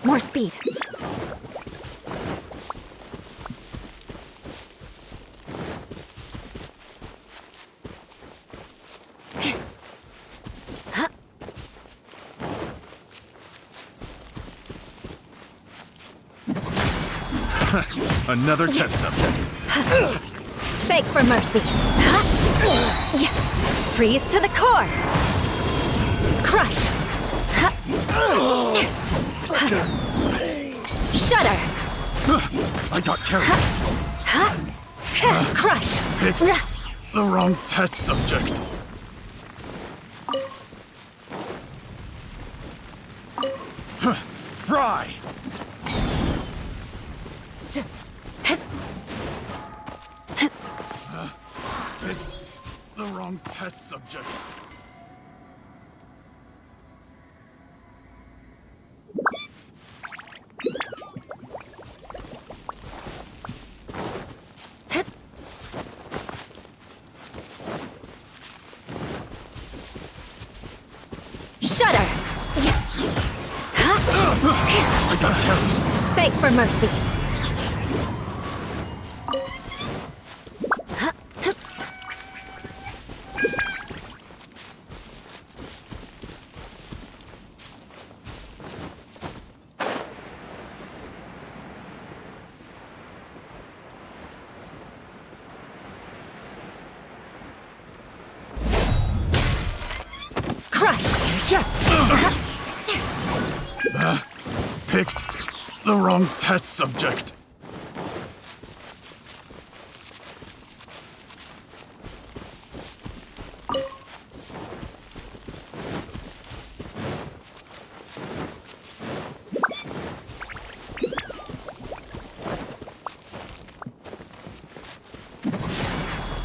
More speed. Another test subject. Beg for mercy. Freeze to the core. Crush. Shudder. I got carried. Crush. Picked the wrong test subject. Fry! Picked the wrong test subject. Shudder! I got careless. Beg for mercy. Picked the wrong test subject.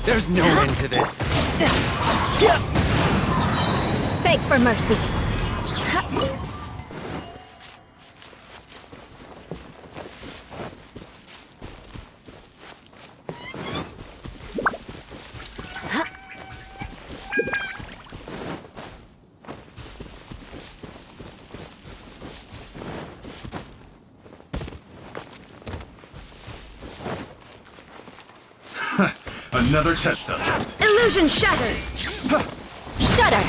There's no end to this. Beg for mercy. Another test subject. Illusion shattered! Shudder!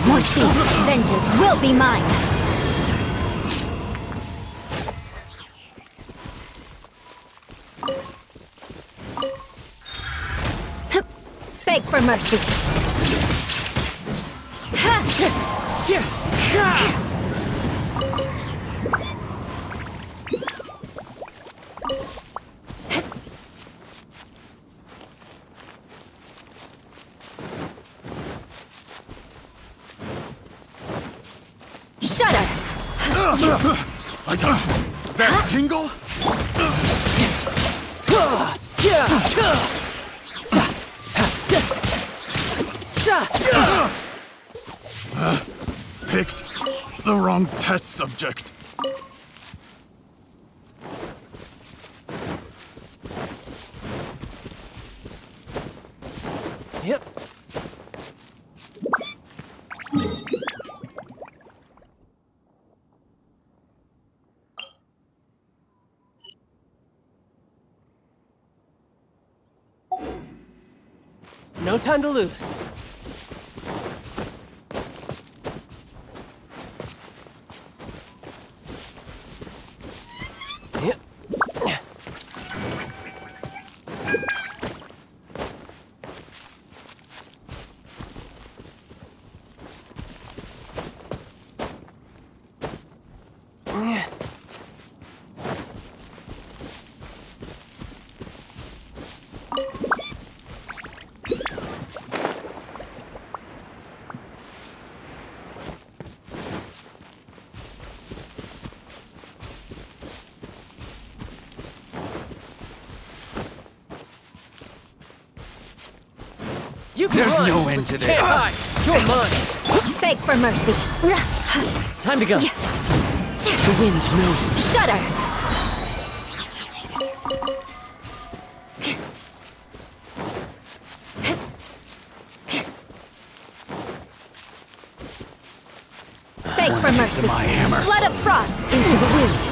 More speed. Vengeance will be mine. Beg for mercy. Shudder! I got that tingle? Picked the wrong test subject. Yep. No time to lose. Yep. There's no end to this. Can't hide. You're mine. Beg for mercy. Time to go. The wind knows me. Shudder! Beg for mercy. My hammer. Blood of frost into the wind.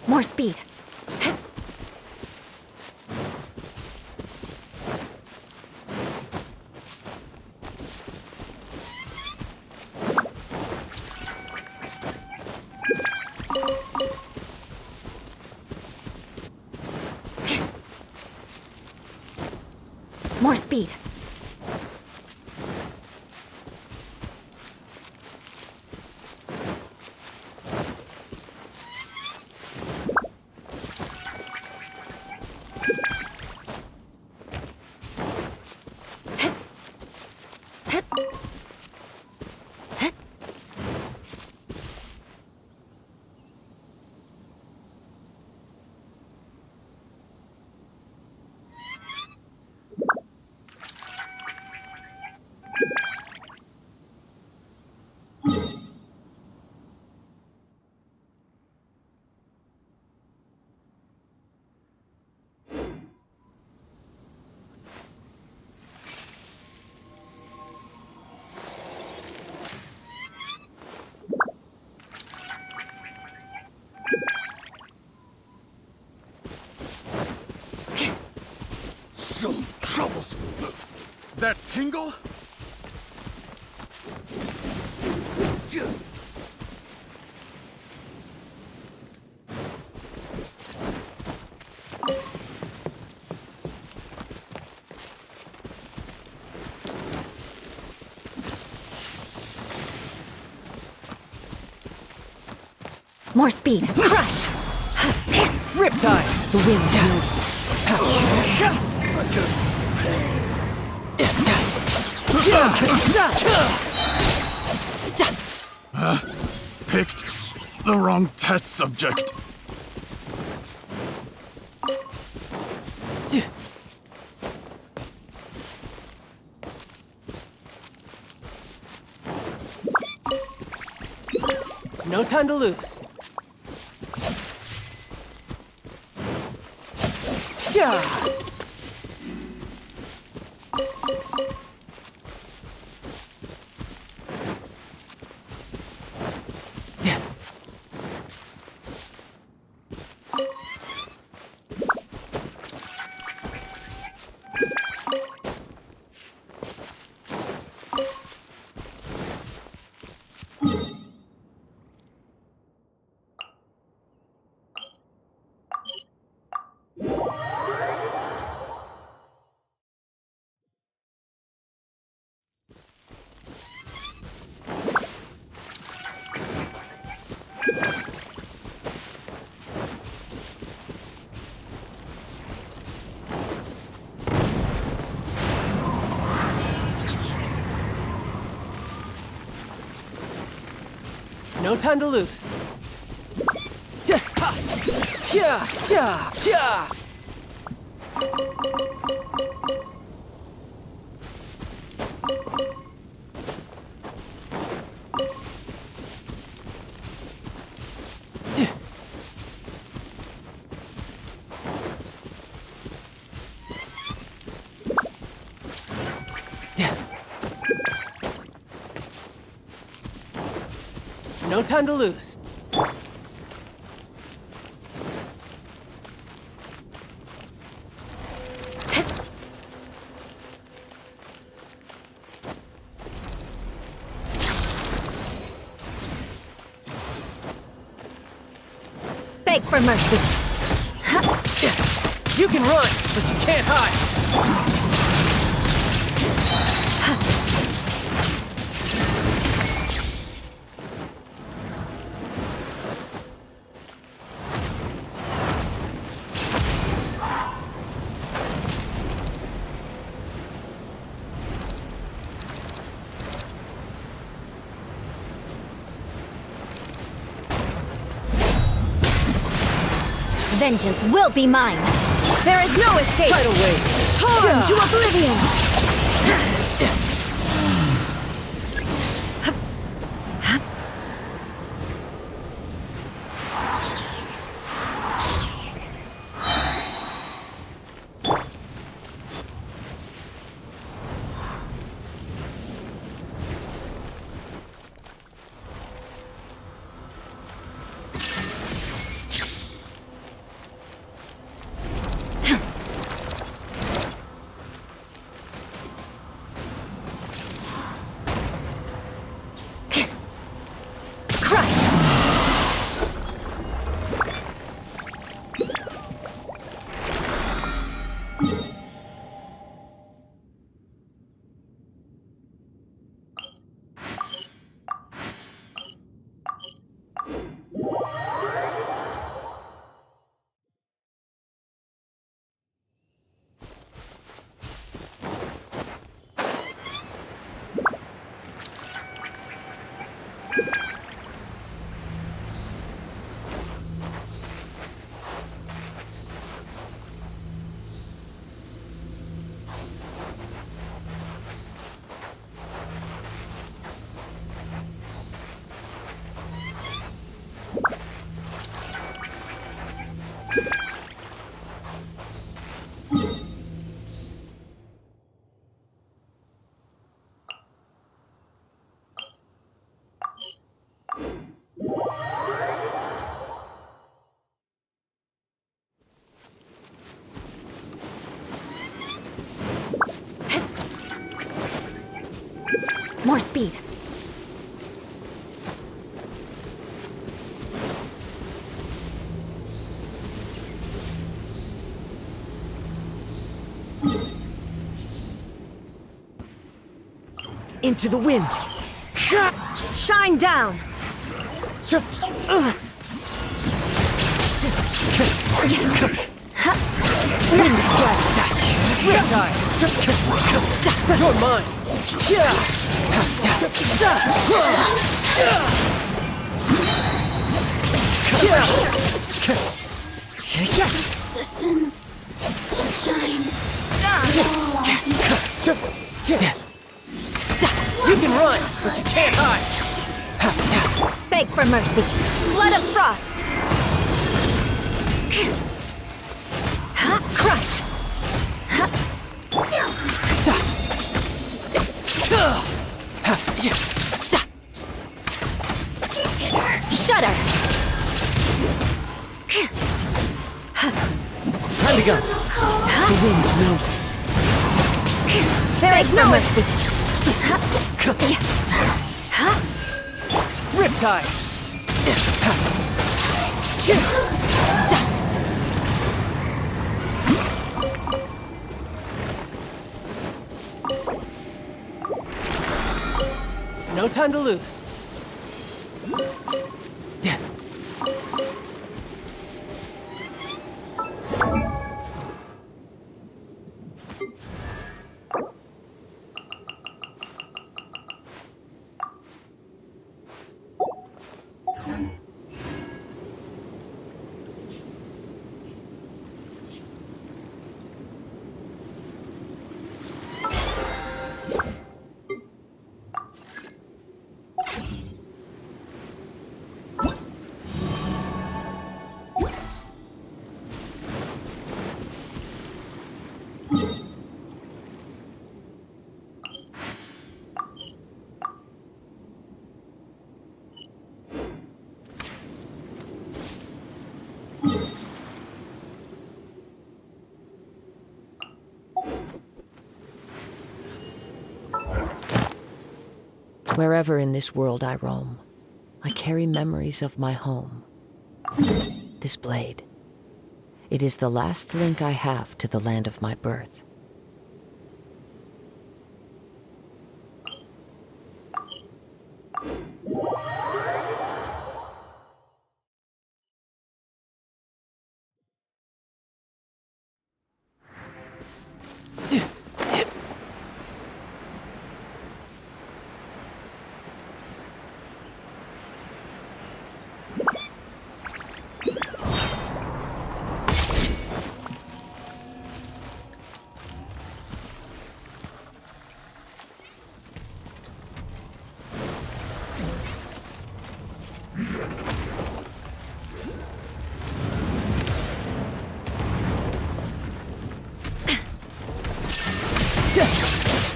More speed. More speed. Some troubles. That tingle? More speed. Crush! Riptide! The wind knows me. Picked the wrong test subject. No time to lose. Yeah. No time to lose. Yeah, yeah, yeah. No time to lose. Beg for mercy. You can run, but you can't hide. Vengeance will be mine. There is no escape. Tidal wave. Torn to oblivion. More speed. Into the wind. Shine down. Wind strike. Riptide. You're mine. Resistance. Shine. You can run, but you can't hide. Beg for mercy. Flood of frost. Crush. Shudder. Time to go. The wind knows me. Beg for mercy. Riptide. No time to lose. Wherever in this world I roam, I carry memories of my home. This blade. It is the last link I have to the land of my birth.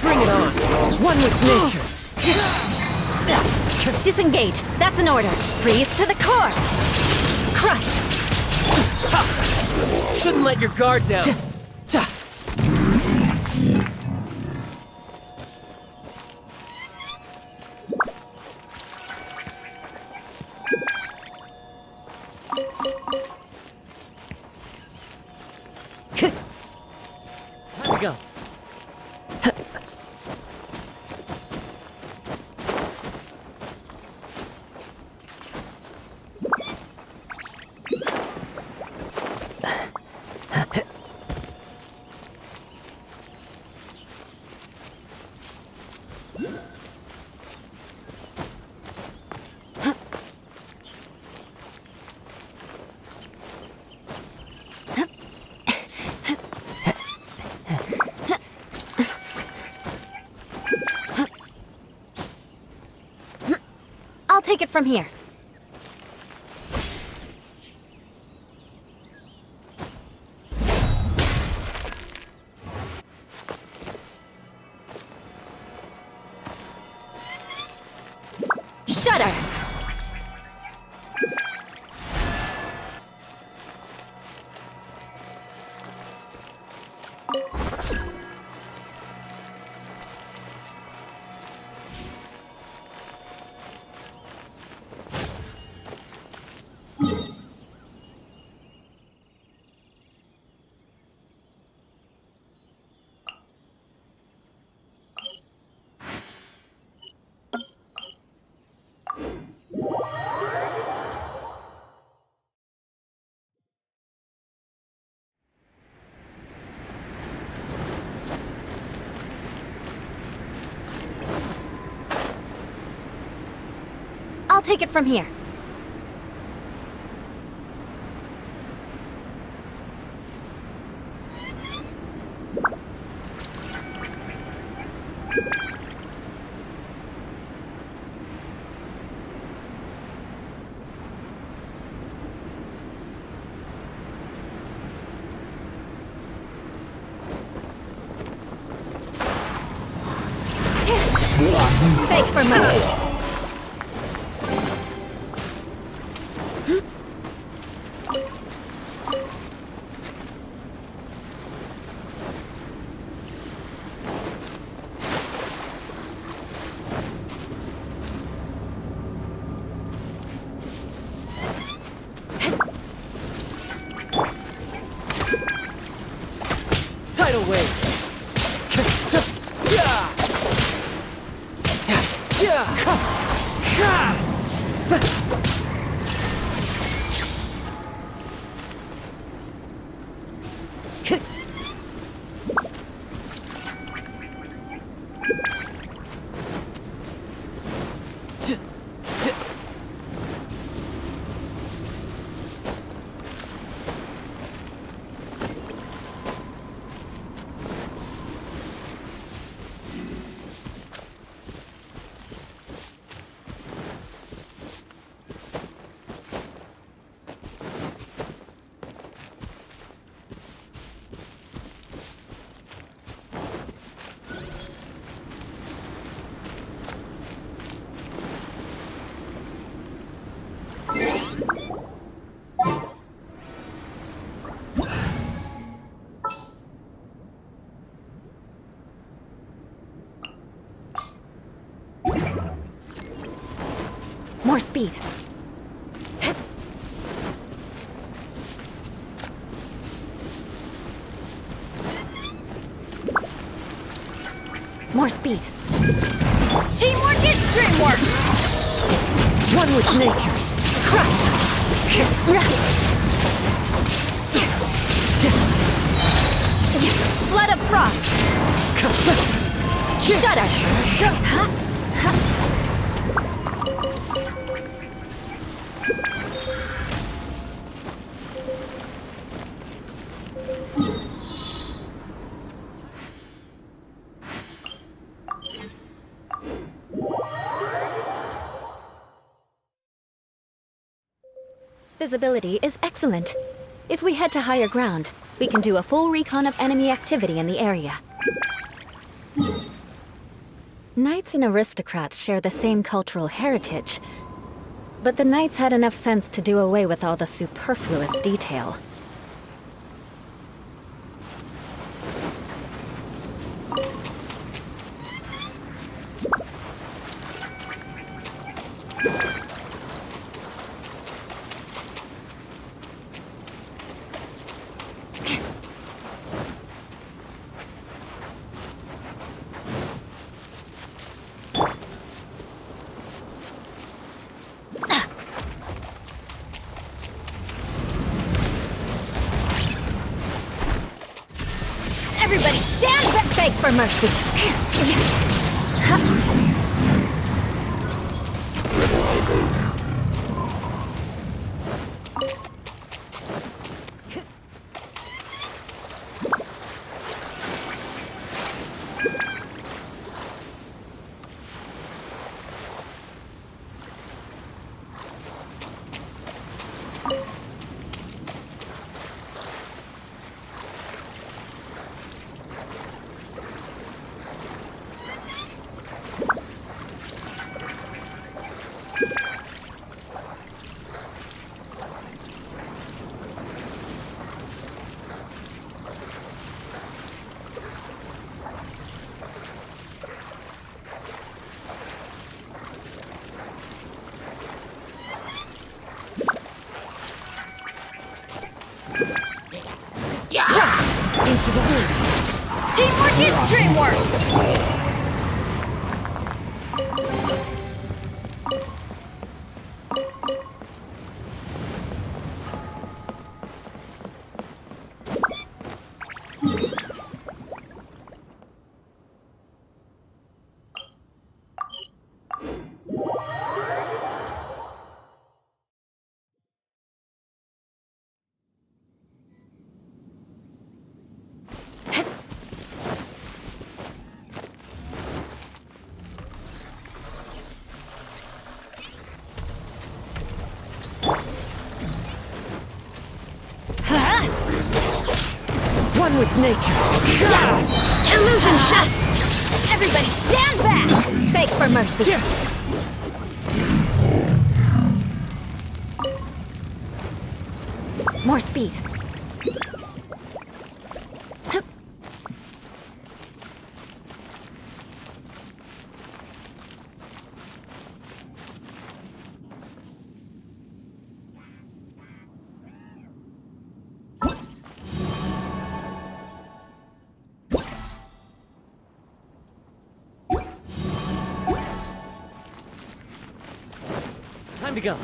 Bring it on. One with nature. Disengage. That's an order. Freeze to the core. Crush. Shouldn't let your guard down. Time to go. I'll take it from here. I'll take it from here. Thanks for mercy. Tidal wave. More speed. More speed. Teamwork is dreamwork! One with nature. Crush! Flood of frost! Shudder! Visibility is excellent. If we head to higher ground, we can do a full recon of enemy activity in the area. Knights and aristocrats share the same cultural heritage, but the knights had enough sense to do away with all the superfluous detail. Everybody stand back! Beg for mercy! Crush! Into the wind! Teamwork is dreamwork! One with nature. Illusion shot! Everybody stand back! Beg for mercy. More speed. Time to go.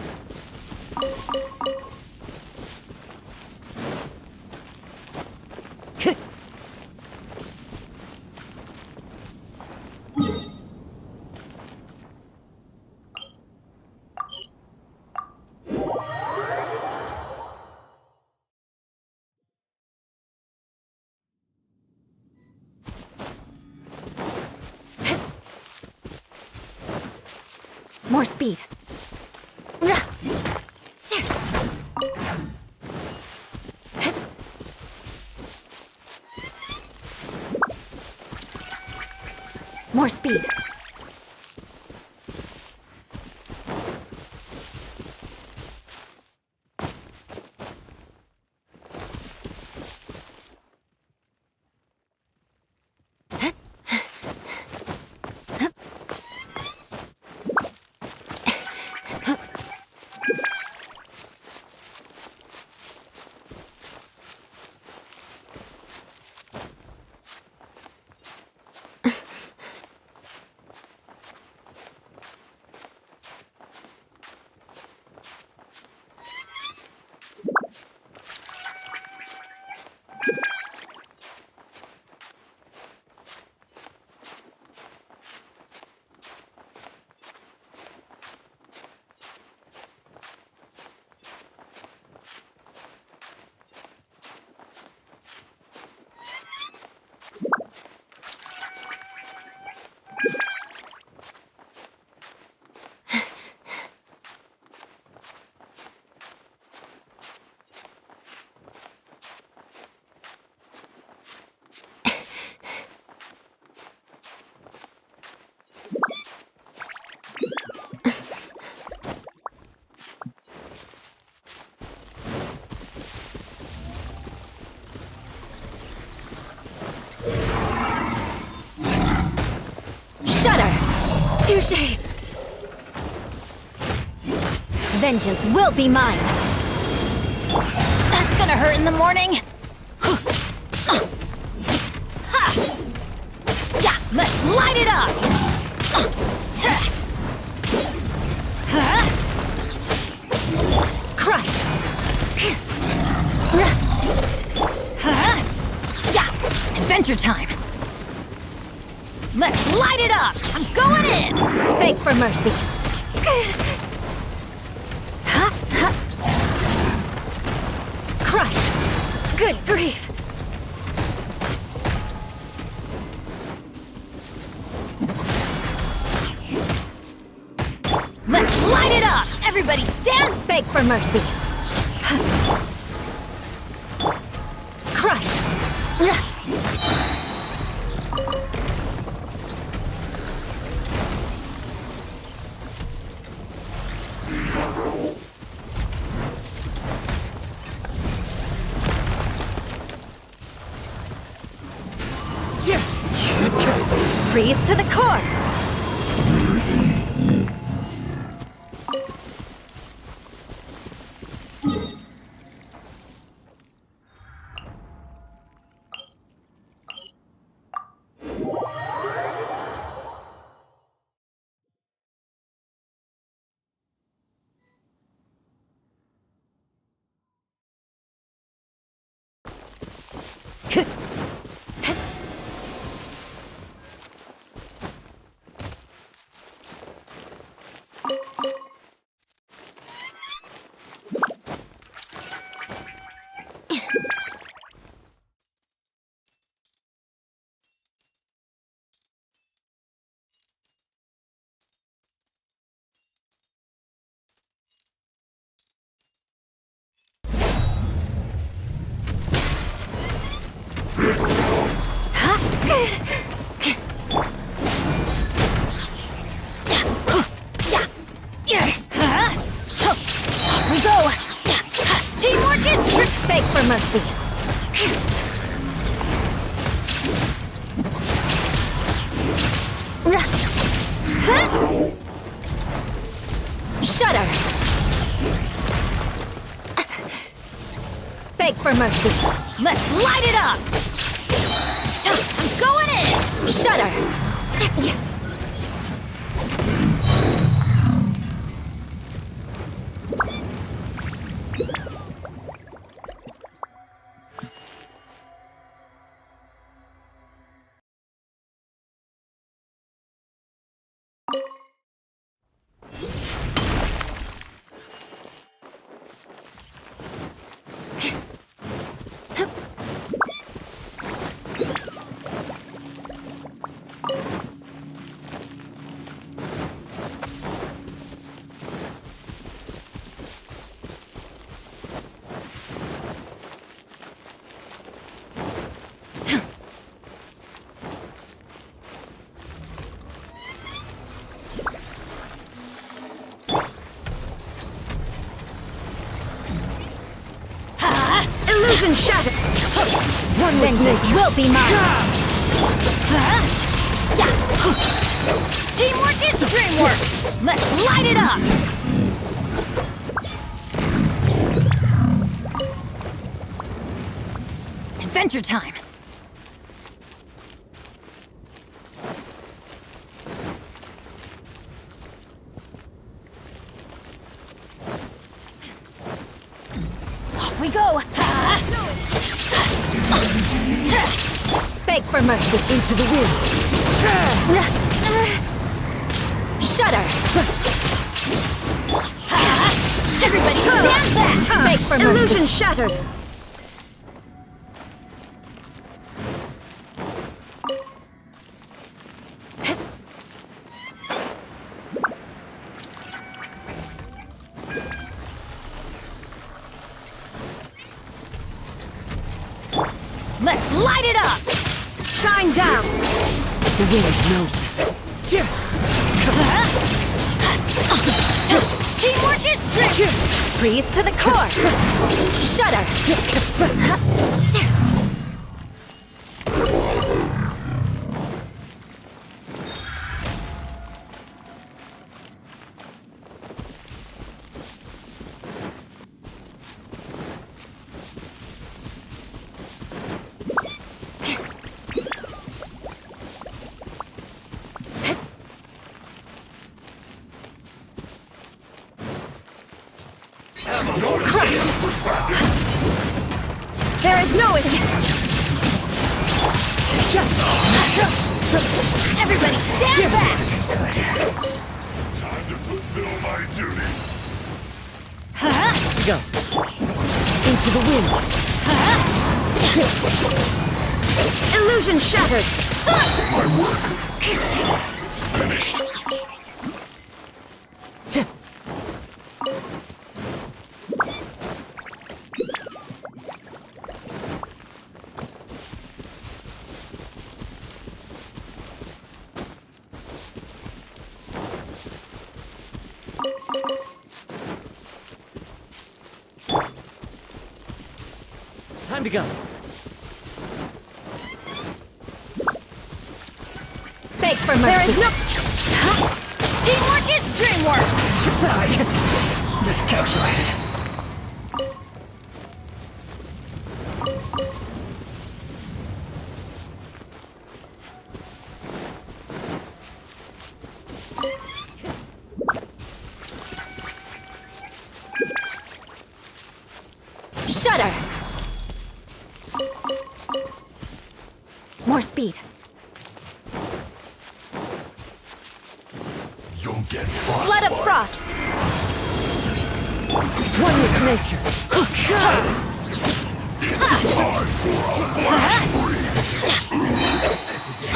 More speed. More speed. Touché! Vengeance will be mine! That's gonna hurt in the morning! Yeah, let's light it up! Crush! Yeah, adventure time! Let's light it up! I'm going in! Beg for mercy. Crush! Good grief! Let's light it up! Everybody stand! Beg for mercy. Crush! Freeze to the core! Off we go! Teamwork is beg for mercy! Shudder! Beg for mercy! Let's light it up! I'm going in! Shudder! Illusion shattered! One vengeance will be mine! Teamwork is dreamwork! Let's light it up! Adventure time! Off we go! Beg for mercy into the wind! Shudder! Everybody stand back! Beg for mercy! Illusion shattered! Let's light it up! Shine down! The wind knows me. Teamwork is strict! Freeze to the core! Shudder! There is no escape! Everybody stand back! This isn't good. Time to fulfill my duty. Go. Into the wind. Illusion shattered! My work finished. Time to go. Beg for mercy. There is no... Teamwork is dreamwork! Miscalculated. Shudder! More speed. You'll get frost. Blood of frost! One with nature. It's time for a blast free. This is it.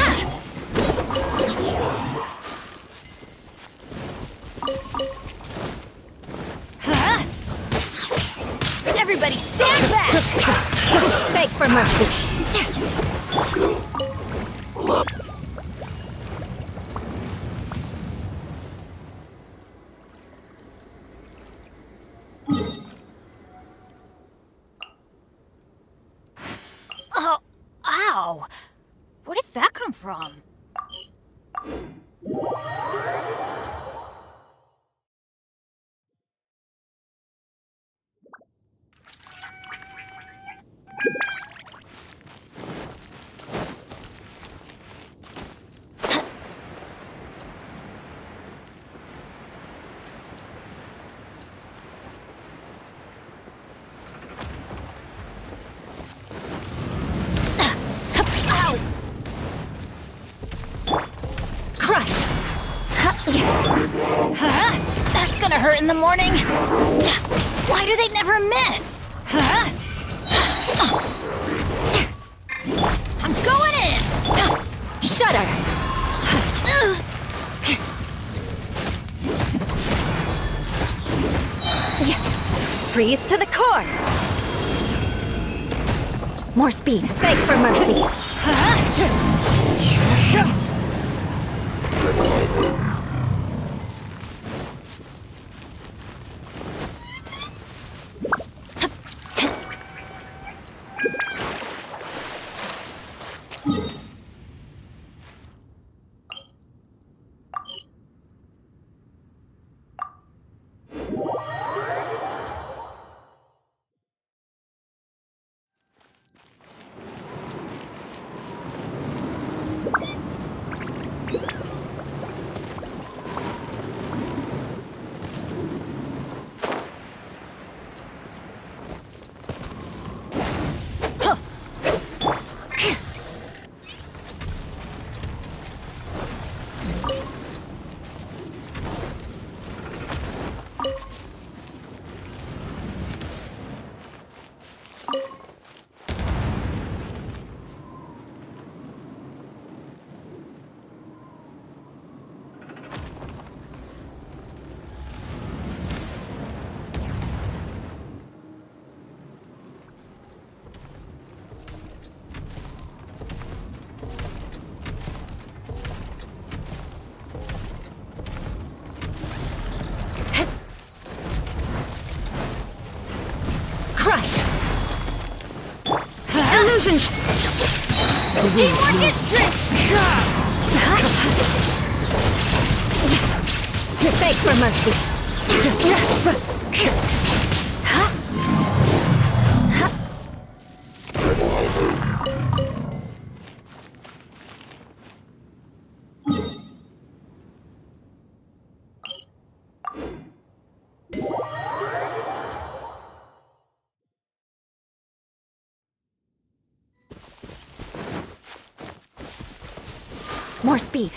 Everybody stand back! Beg for mercy. Oh, ow! Where did that come from? Crush! Huh? That's gonna hurt in the morning. Why do they never miss? Huh? I'm going in! Shudder! Freeze to the core! More speed. Beg for mercy. Crush! Illusion! Teamwork is strength! Beg for mercy! More speed.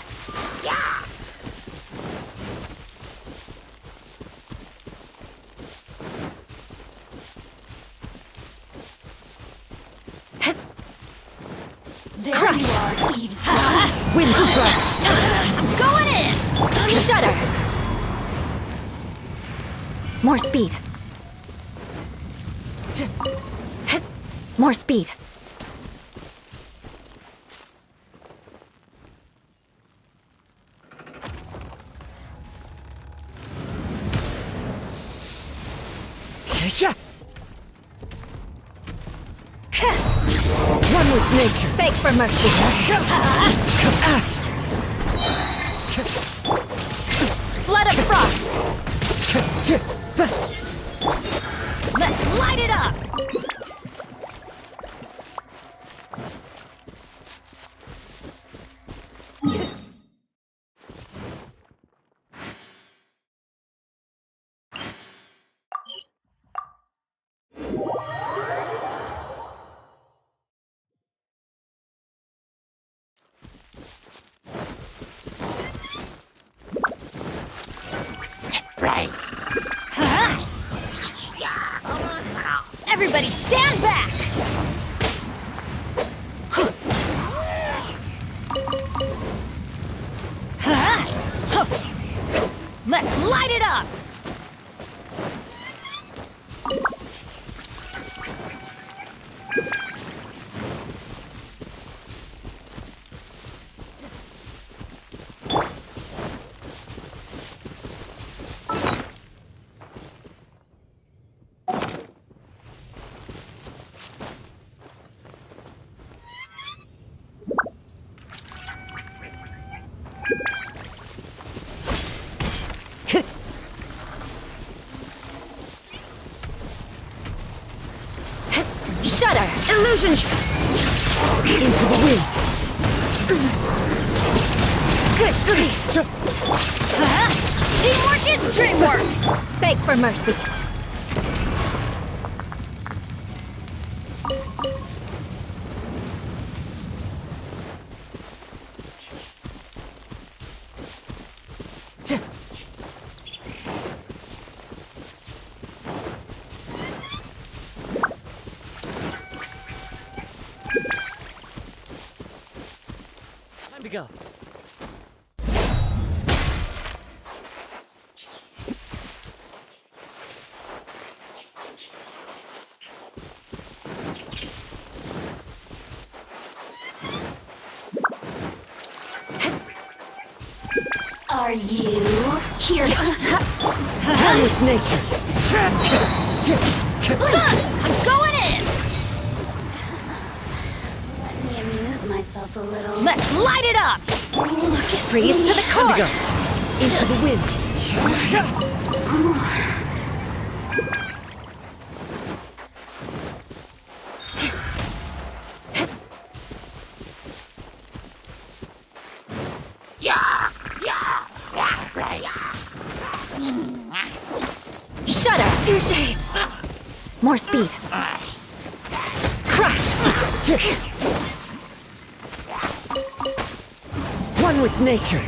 Yeah. There Crush. you are, Eve's Windstrike. I'm going in. Shudder. More speed. More speed. One with nature. Beg for mercy. Flood of frost. Let's light it up. Everybody stand back! Let's light it up! Explosion! Into the wind! Good grief! Teamwork is dreamwork! Beg for mercy. Time to go. Are you here? One with nature. I'm going in! Let me amuse myself a little. Let's light it up! Look at Freeze me. to the core! Into the wind. Shut up! Touche! More speed. Crush! One with nature.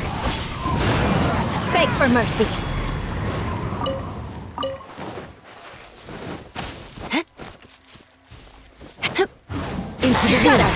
Beg for mercy. Into the Shut wind. up!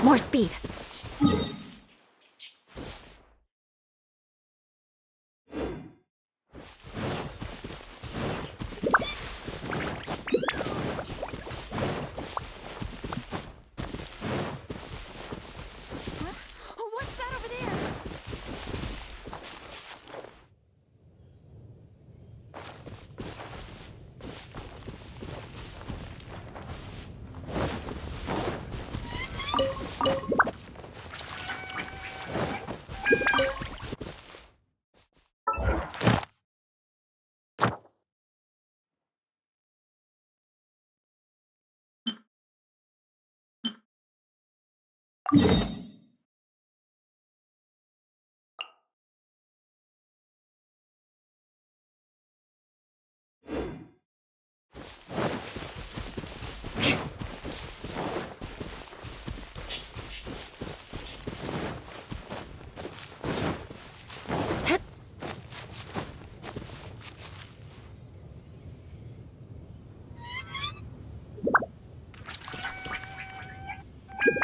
More speed. What's that over there?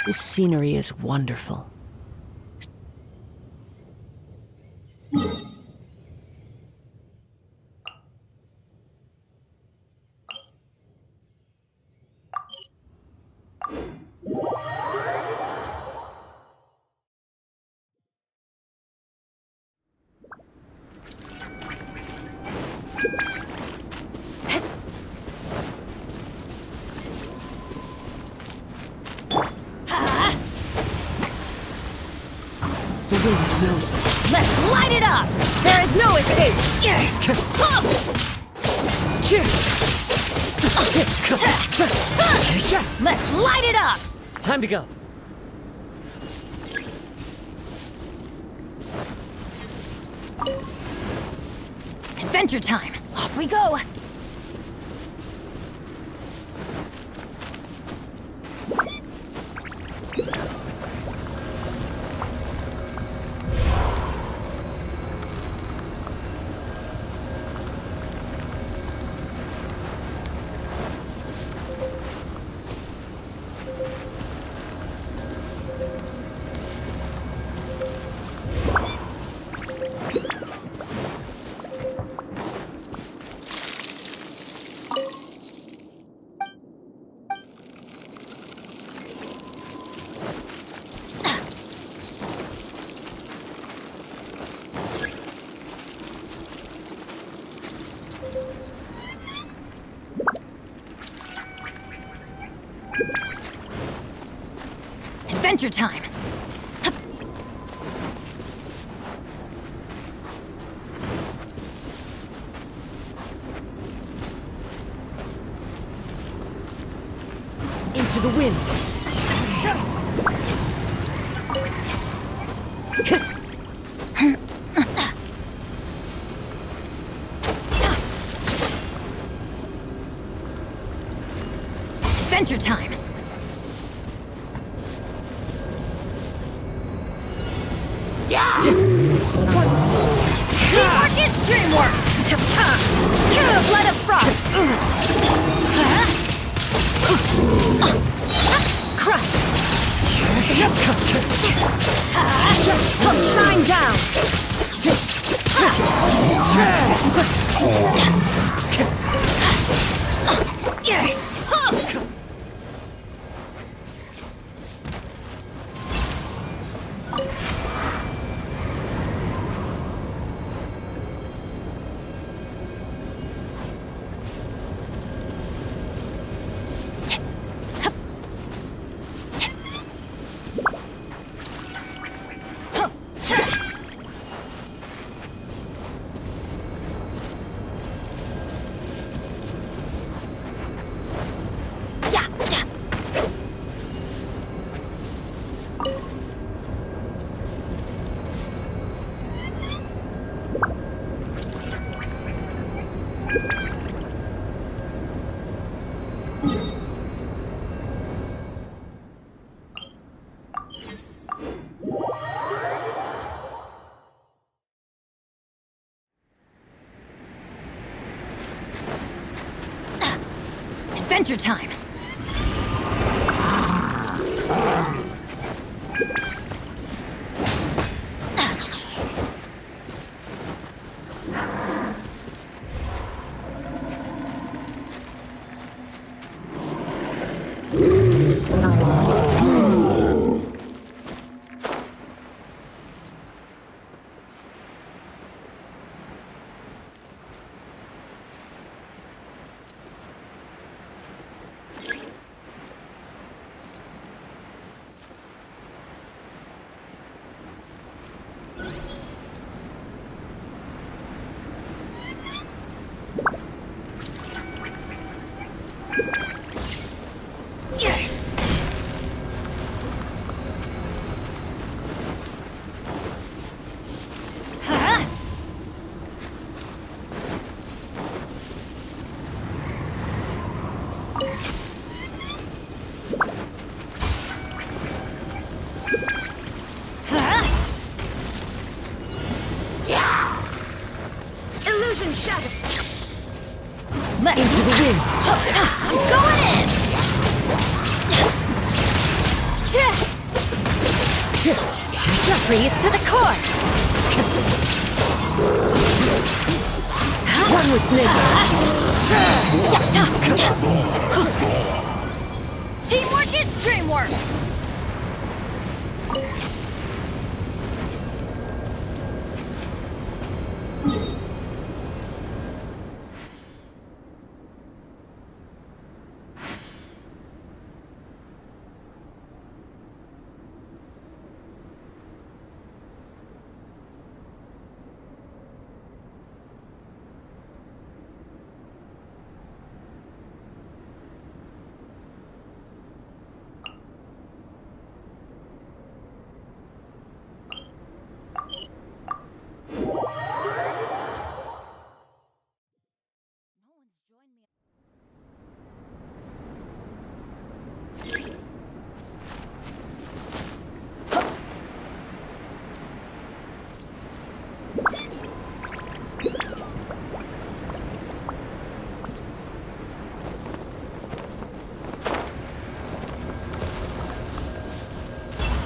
This scenery is wonderful. The wind knows me. Let's light it up! There is no escape! Let's light it up! Time to go. Adventure time! Off we go! Adventure time! Into the wind. Adventure time! Yeah! Teamwork is dreamwork! Blood of frost! Crush! Shine down! Adventure time! Illusion shadow! Into the wind! I'm going in! Freeze to the core! One with Teamwork is dreamwork!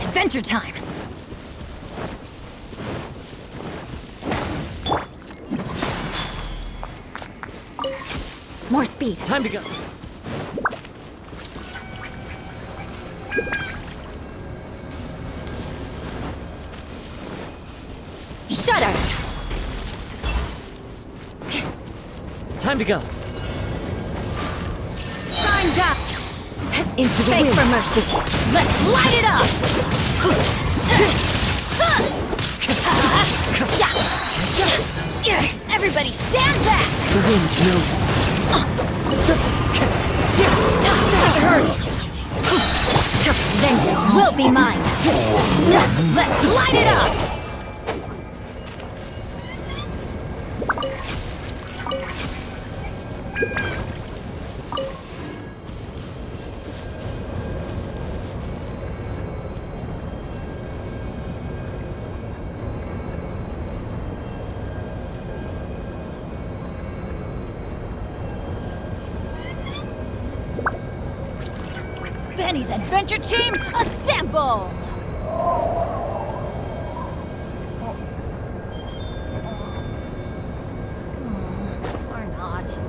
Adventure time! More speed. Time to go. Shudder! Time to go. Shine down! Into the Beg wind. for mercy. Let's light it up! Everybody stand back! The wind knows it. That hurts! Vengeance will be mine! Let's light it up! Benny's Adventure Team, assemble! Or not.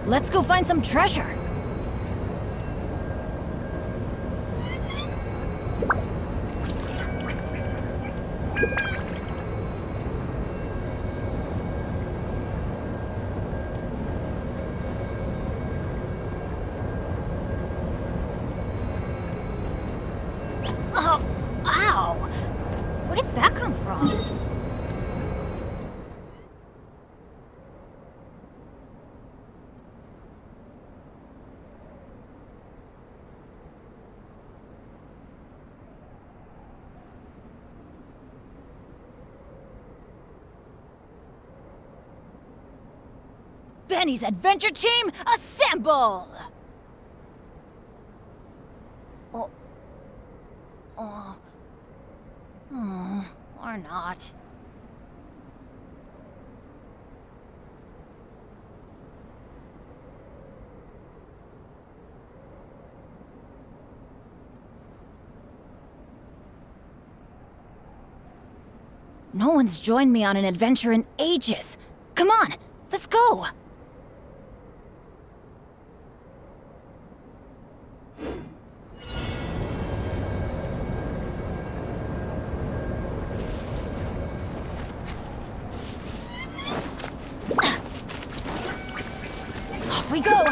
Let's go find some treasure. Oh, ow! Where did that come from? Benny's Adventure Team, assemble! Or not. No one's joined me on an adventure in ages. Come on, let's go! Off we go!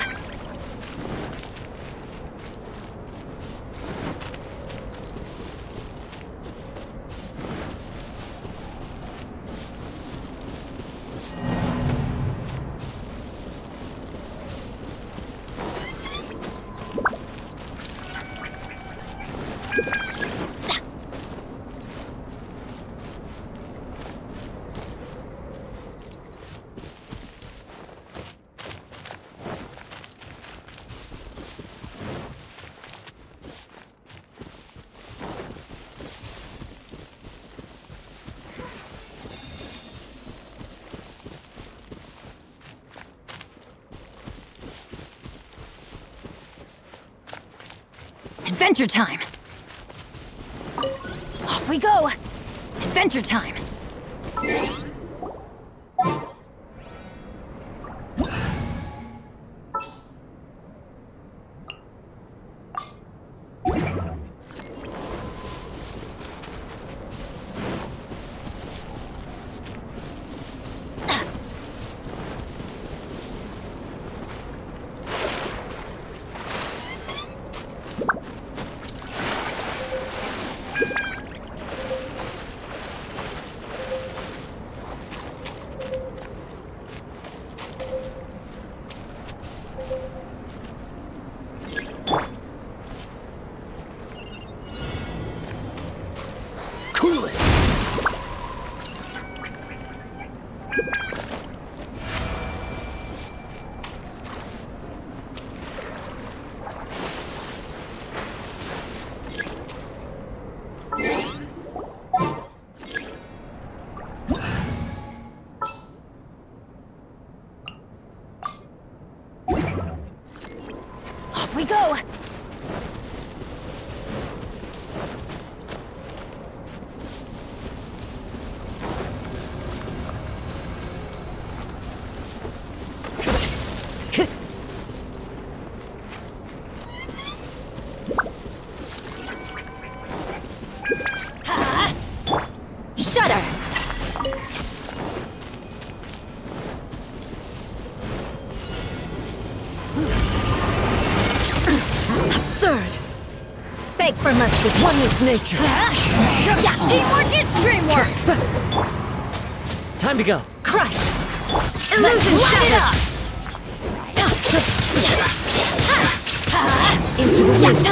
Adventure time! Off we go! Adventure time! Off we go! Beg for mercy. One with nature. Teamwork is dreamwork! Time to go. Crush! Illusion shattered! Into the wind.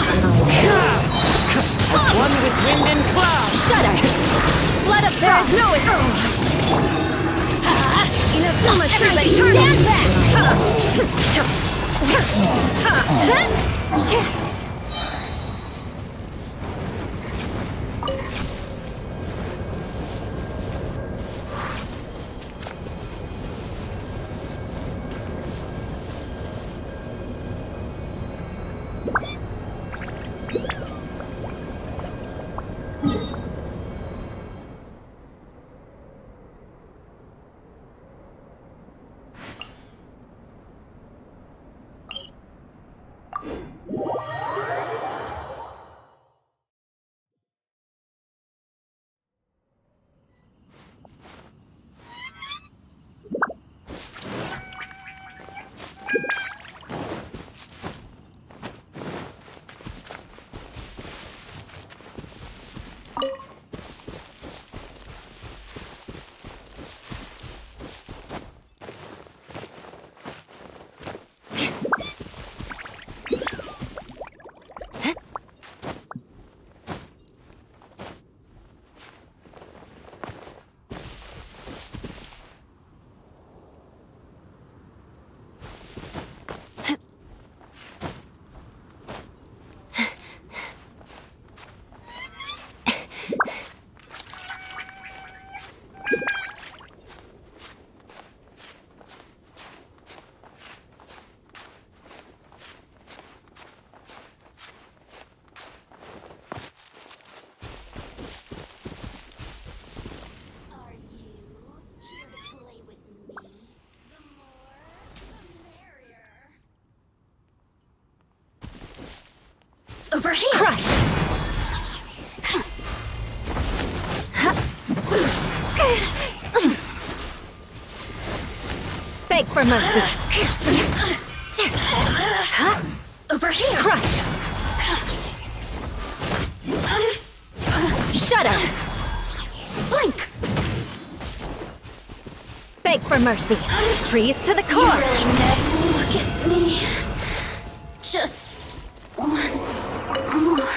As one with wind and cloud. Shudder! Flood of frost! There is no Inazuma Everybody stand back! Over here! Crush! Beg for mercy! Over here! Crush! Shudder! Blink! Beg for mercy! Freeze to the core! You really never look at me. Just once more.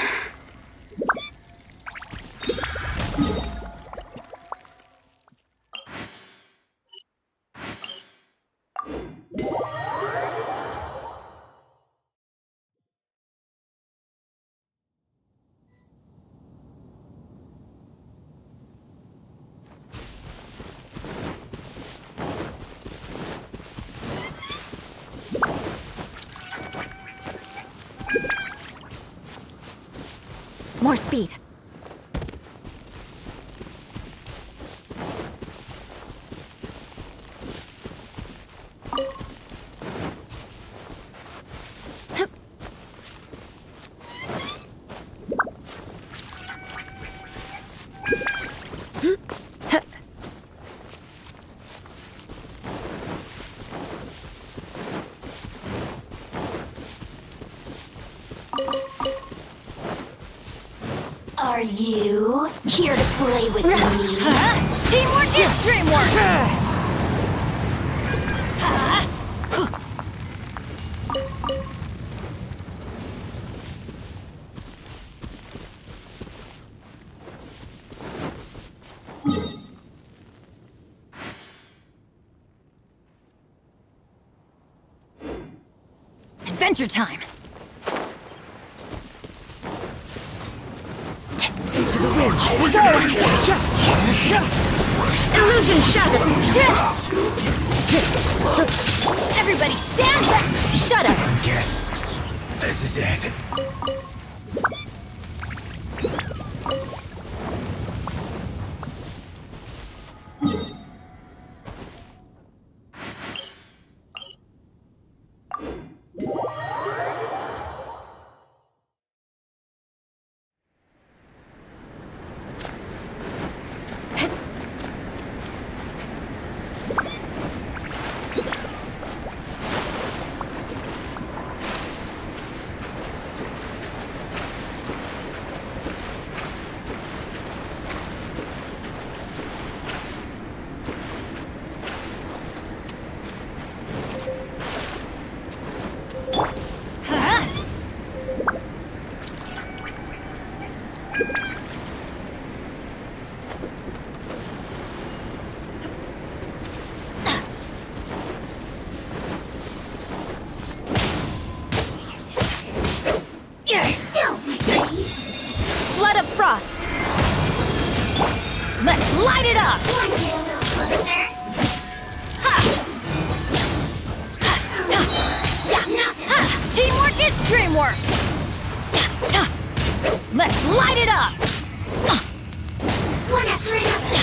More speed. Are you here to play with me? Teamwork is dreamwork! Adventure time! Into the wind. Illusion shattered! Everybody stand back! Shudder! I guess this is it. work! Let's light it up! One after another.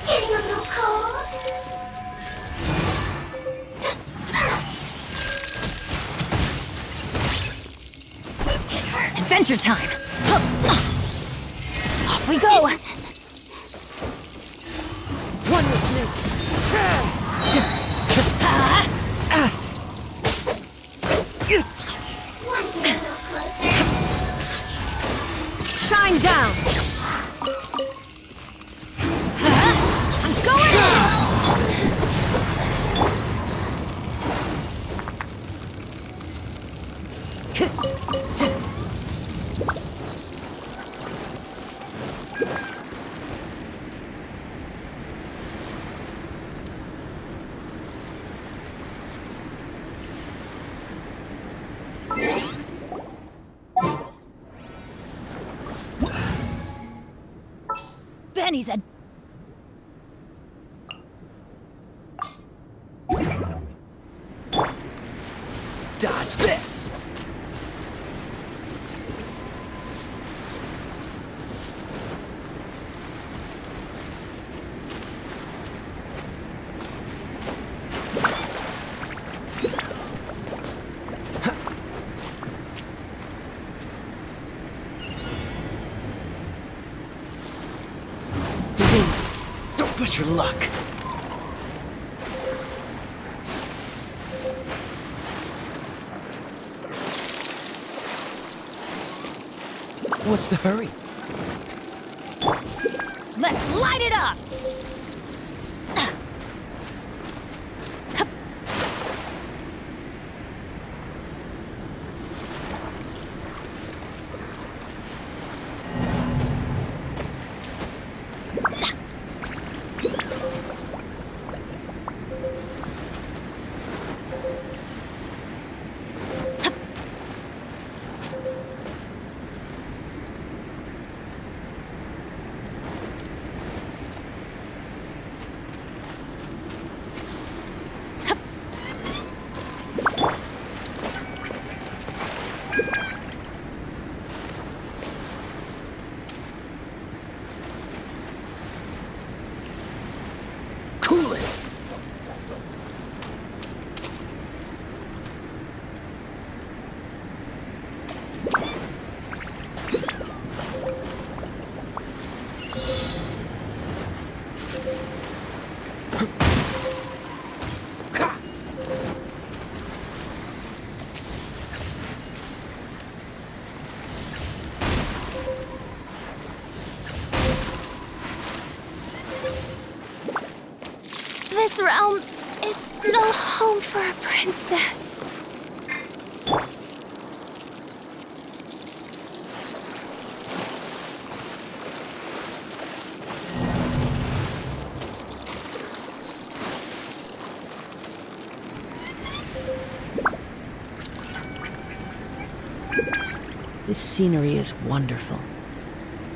Getting a little cold? Adventure time! Off we go! One with me. One a little closer. Shine down! I'm going in! Benny's a... Dodge this! Don't push your luck. What's the hurry? Let's light it up! Cool it! This realm is no home for a princess. This scenery is wonderful.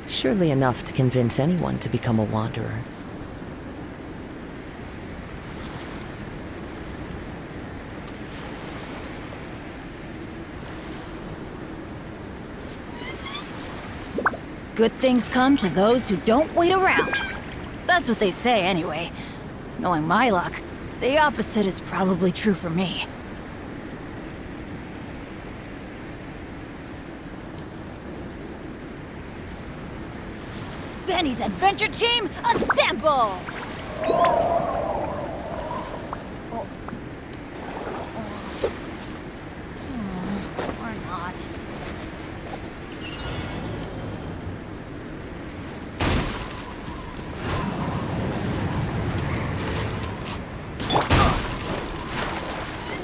Surely enough to convince anyone to become a wanderer. Good things come to those who don't wait around. That's what they say anyway. Knowing my luck, the opposite is probably true for me. Benny's adventure team, assemble! Or not.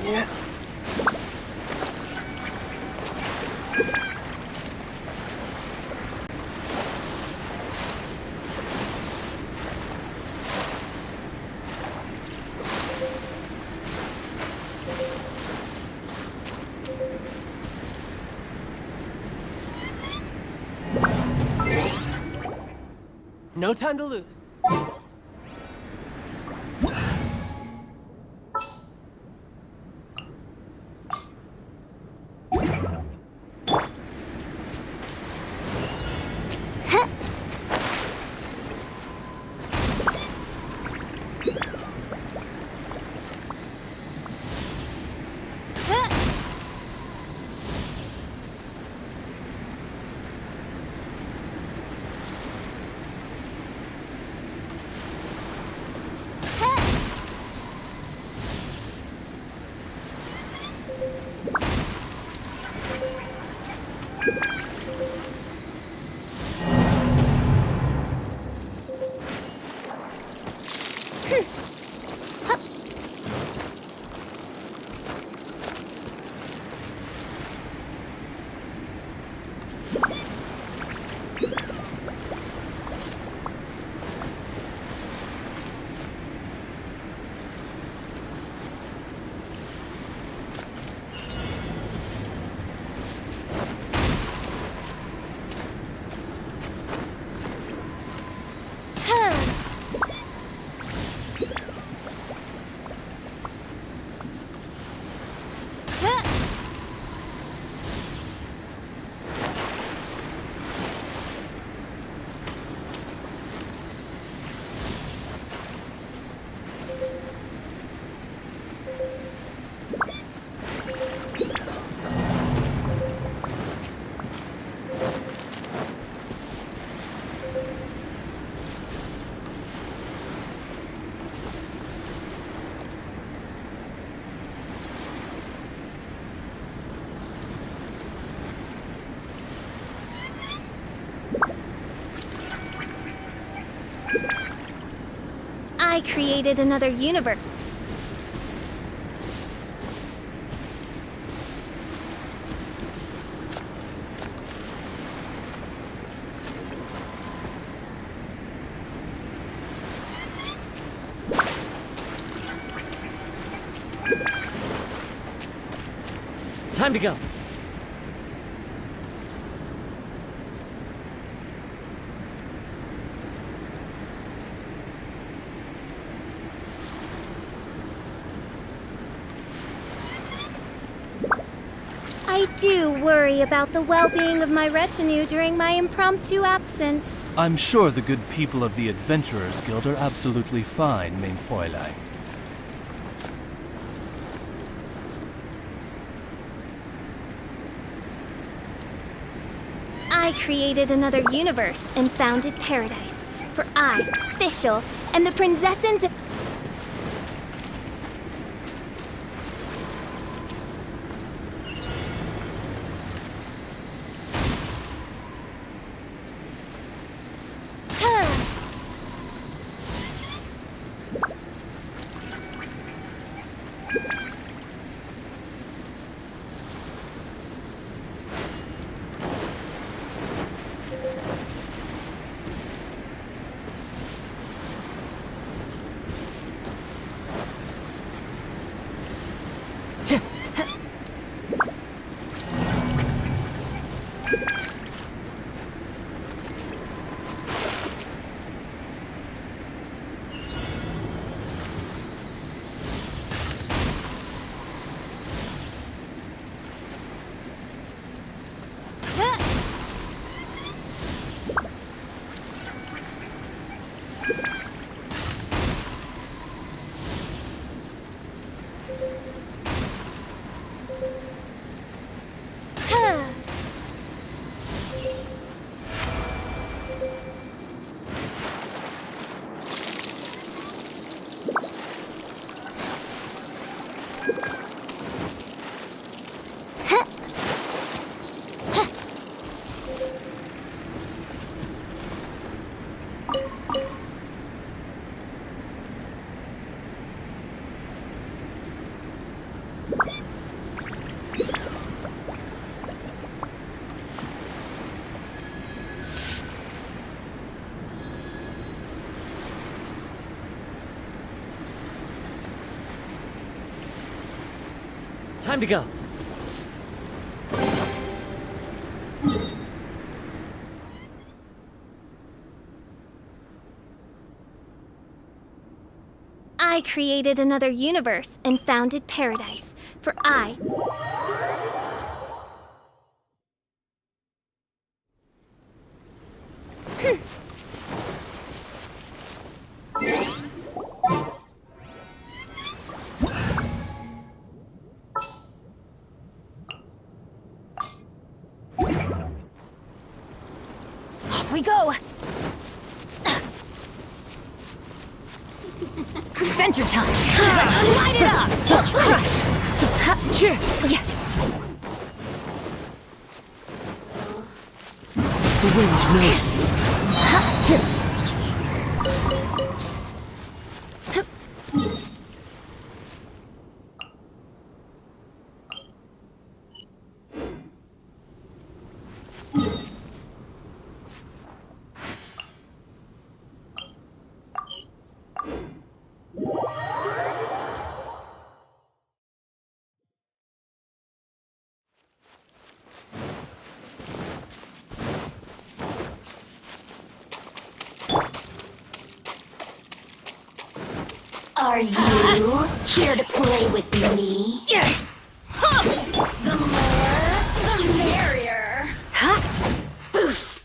Yeah. No time to lose. I created another universe. Time to go. I do worry about the well-being of my retinue during my impromptu absence. I'm sure the good people of the Adventurers Guild are absolutely fine, mein Fräulein. I created another universe and founded paradise. For I, Fischl, and the Prinzessin de... Time to go. I created another universe and founded paradise. For I... Off we go! Adventure time! Light it up! Crush! Yeah. The wind knows me. Are you here to play with me? The more, the merrier. Boof.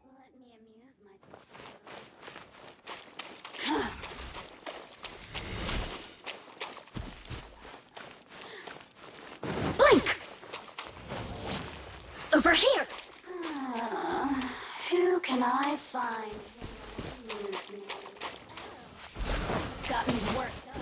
Let me amuse myself. Blink! Over here! Who can I find? Amuse me. Got me worked up.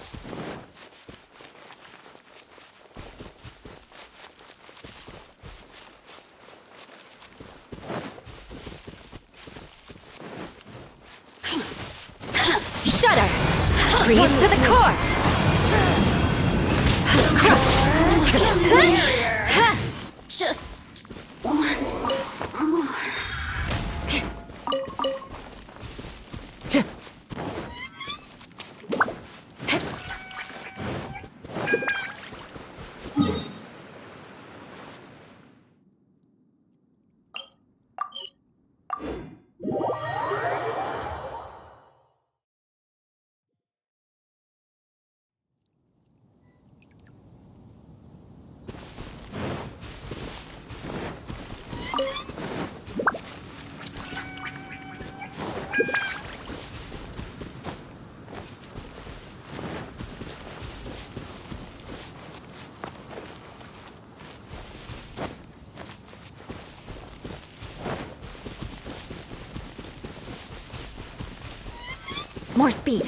Shudder! Freeze to the core! Crush! Just once more. More speed.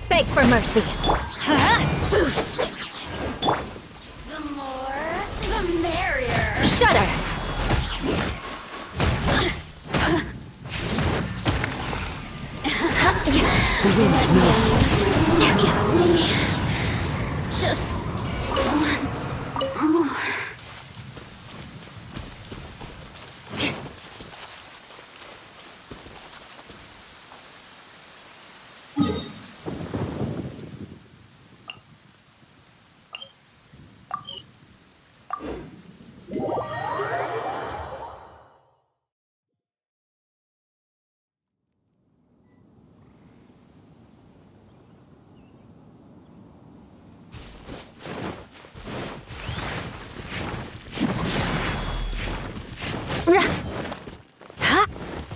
Beg for mercy. Boof. The more, the merrier. Shudder! The wind knows me. Just once more.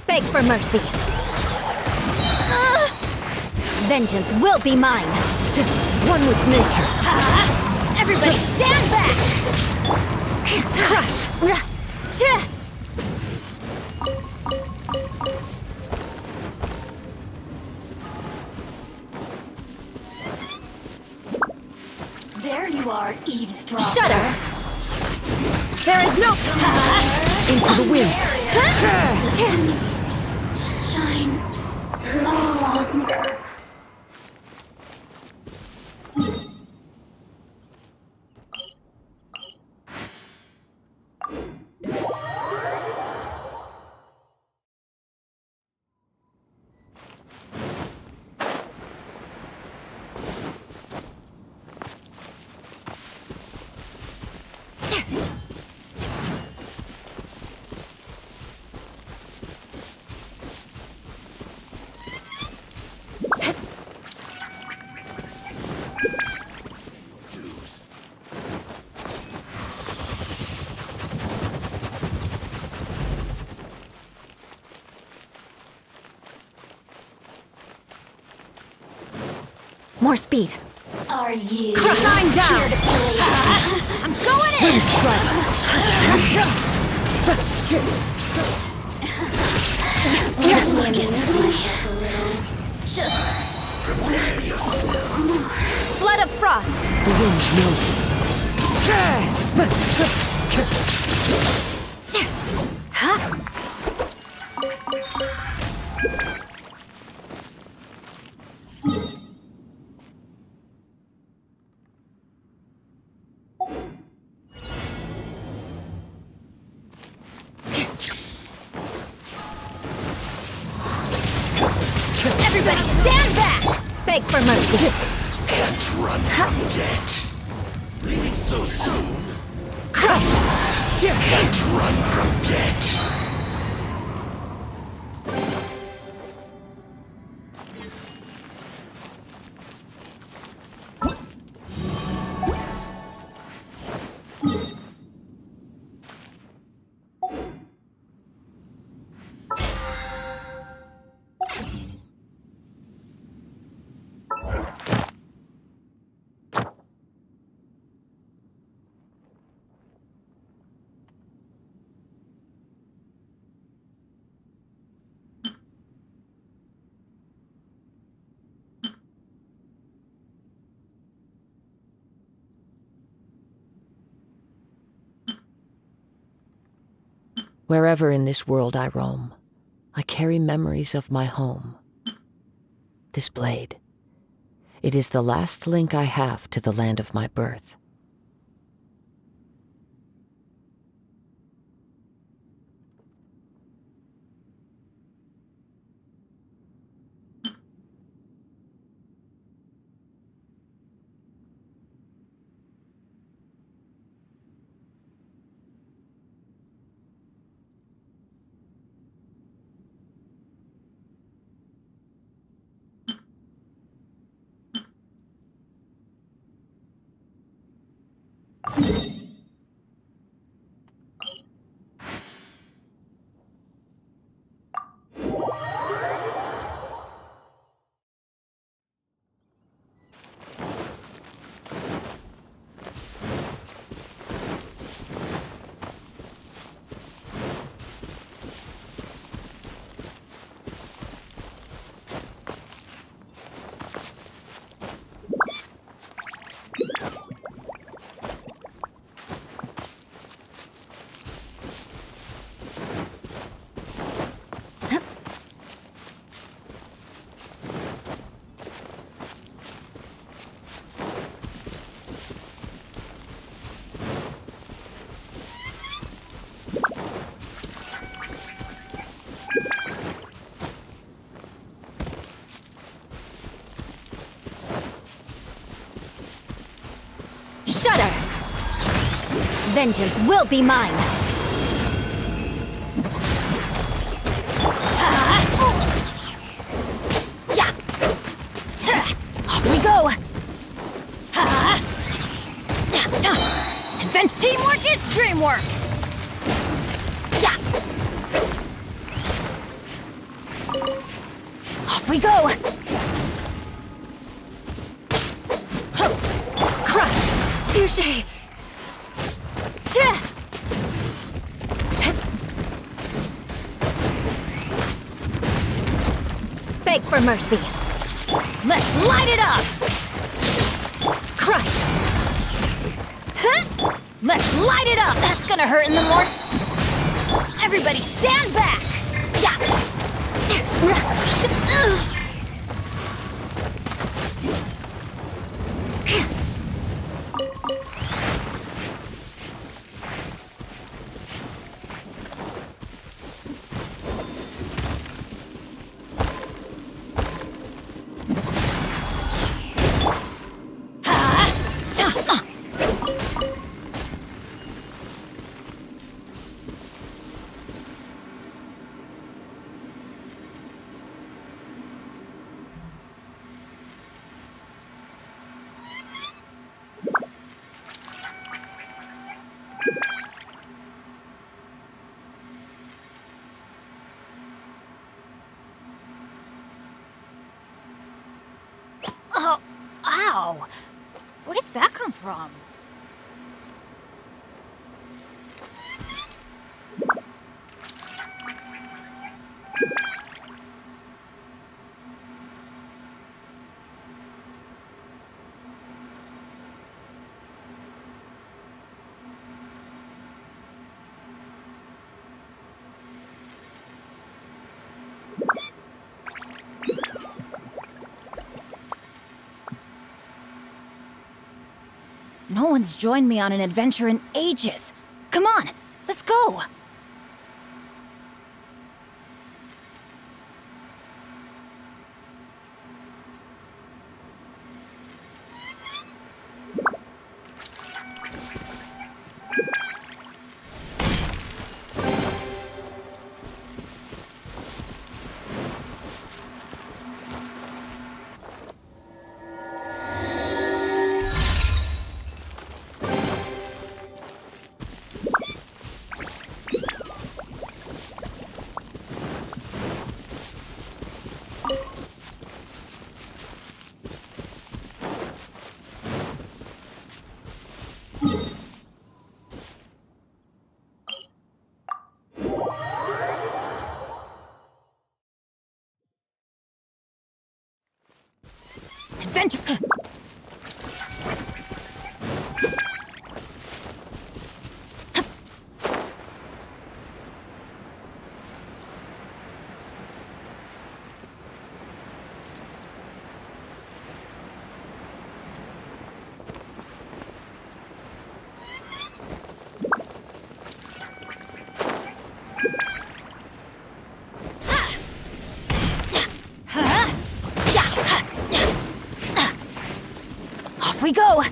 Beg for mercy. Vengeance will be mine. One with nature. Everybody stand back! Crush! There you are, eavesdropper. Shudder! There is no... Into the wind. Shine no longer. More speed. Are you Crush! I'm down! here to play? I'm going in! Wind strike! Let me amuse myself a little. Just Prepare yourself. Flood of frost! The wind knows me. Beg for mercy. Can't run from death. Leaving so soon. Crush! Can't run from death. Wherever in this world I roam, I carry memories of my home. This blade, it is the last link I have to the land of my birth. Shudder! Vengeance will be mine! Off we go! Teamwork is dreamwork! Off we go! Crush! Touché! Beg for mercy! Let's light it up! Crush! Let's light it up! That's gonna hurt in the morning. Everybody stand back! Oh, ow! Where did that come from? No one's joined me on an adventure in ages. Come on, let's go! adventure. Off we go!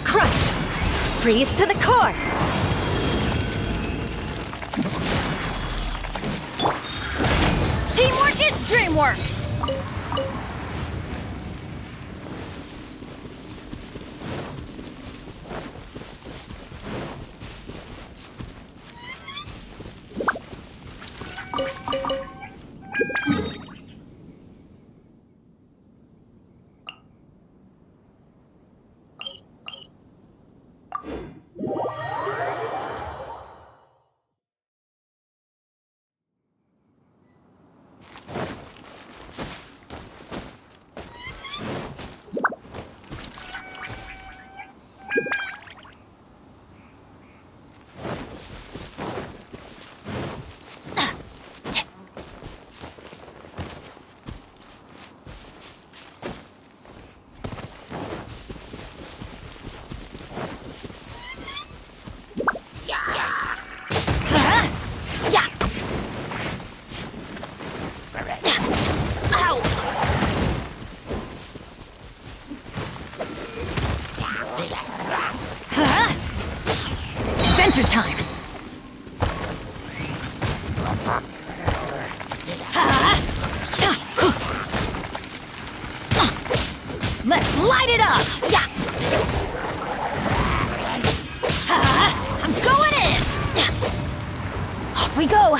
Crush! Freeze to the core! Teamwork is dreamwork! Adventure time! Let's light it up! Yeah. I'm going in! Off we go!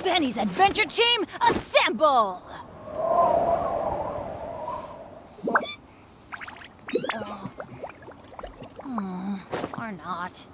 Benny's adventure team, assemble! Or not.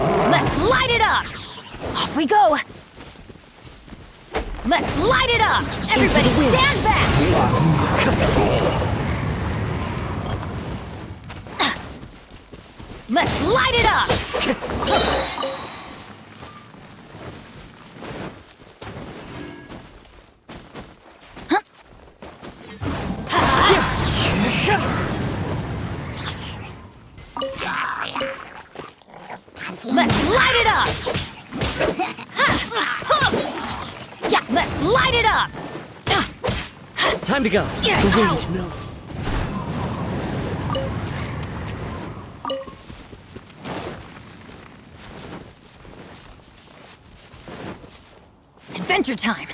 Let's light it up! Off we go! Let's light it up! Everybody stand back! Let's light it up! Time to go. The wind knows. Adventure time!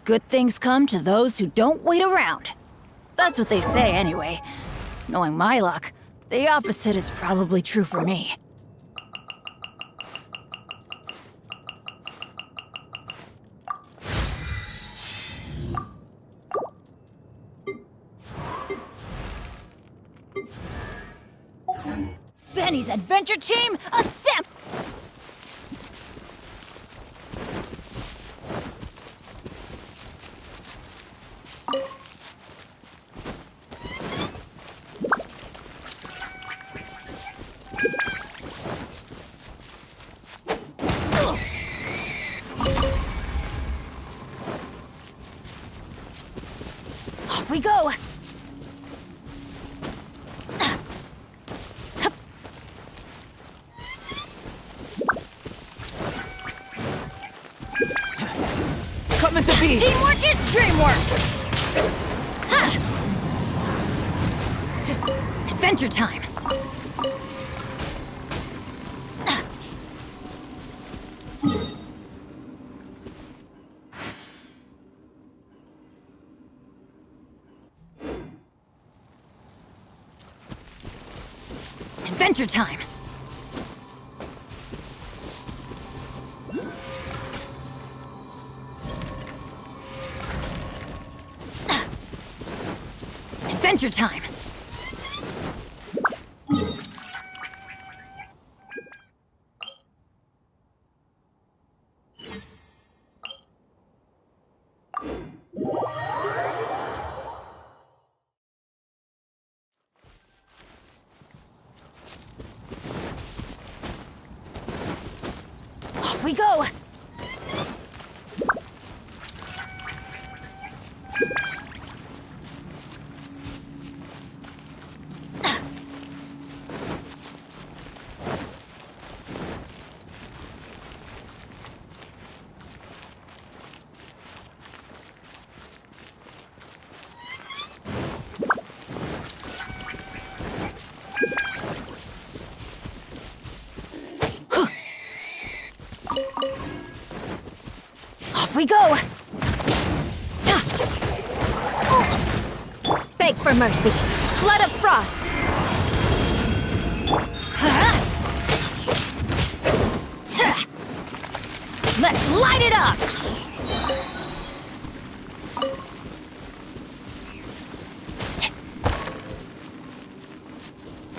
Good things come to those who don't wait around. That's what they say anyway. Knowing my luck, the opposite is probably true for me. Benny's adventure team, assemble! Off we go! Coming to be! Teamwork is dreamwork! Adventure time! Adventure time! Adventure time! Off we go! Off we go! Beg for mercy. Flood of frost. Let's light it up!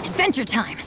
Adventure time!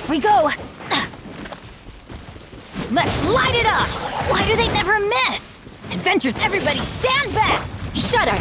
We go! Let's light it up! Why do they never miss? Adventure, everybody stand back! Shudder!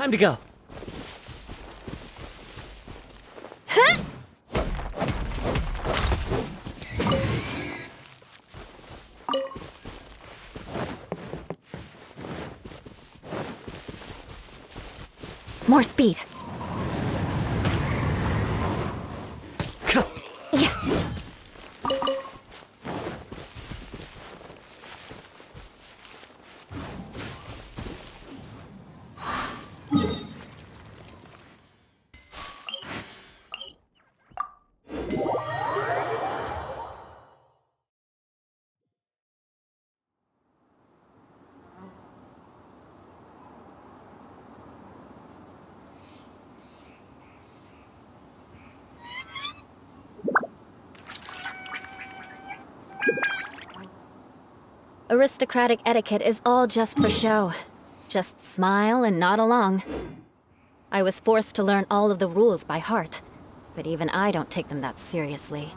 Time to go. More speed. Yeah. Aristocratic etiquette is all just for show. Just smile and nod along. I was forced to learn all of the rules by heart, but even I don't take them that seriously.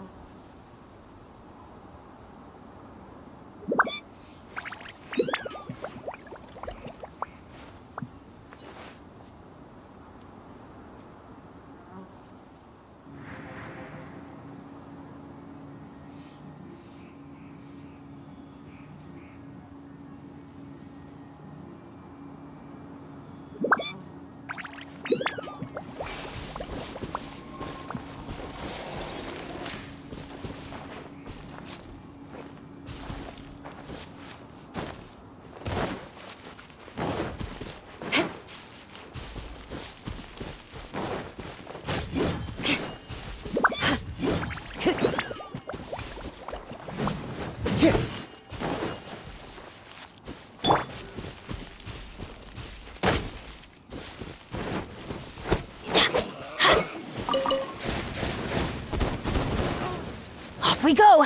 Off we go!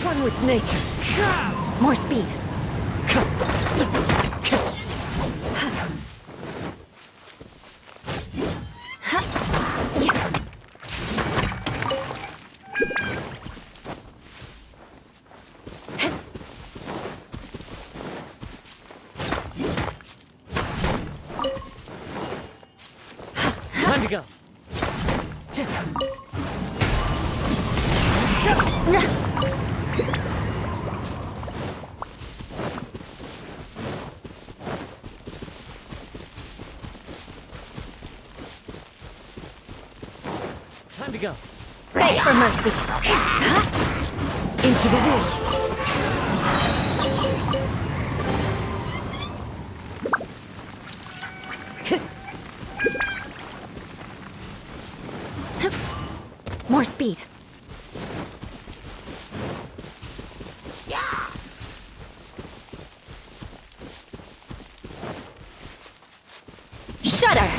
One with nature. More speed. Time to go. Time to go. Beg for mercy. Into the wind. More speed. Shudder.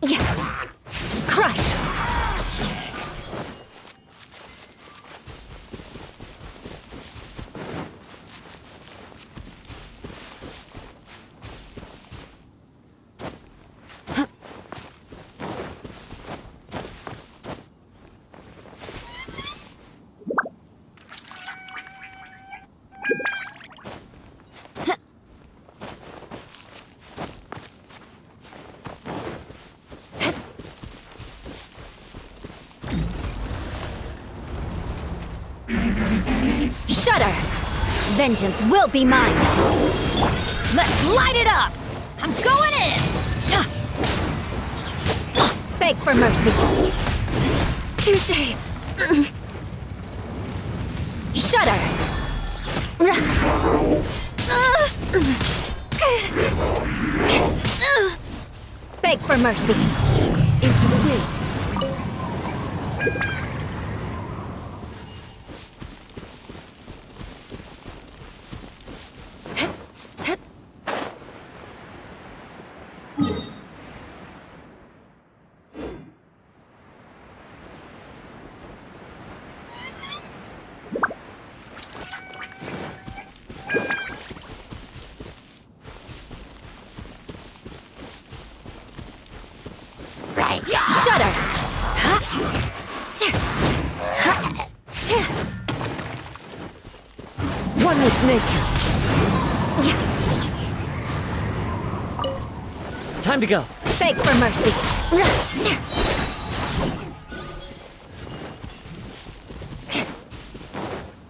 Yeah. Crush. Shudder! Vengeance will be mine! Let's light it up! I'm going in! Beg for mercy. Touché! Shudder! Beg for mercy. Into the wind. nature. Time to go. Beg for mercy.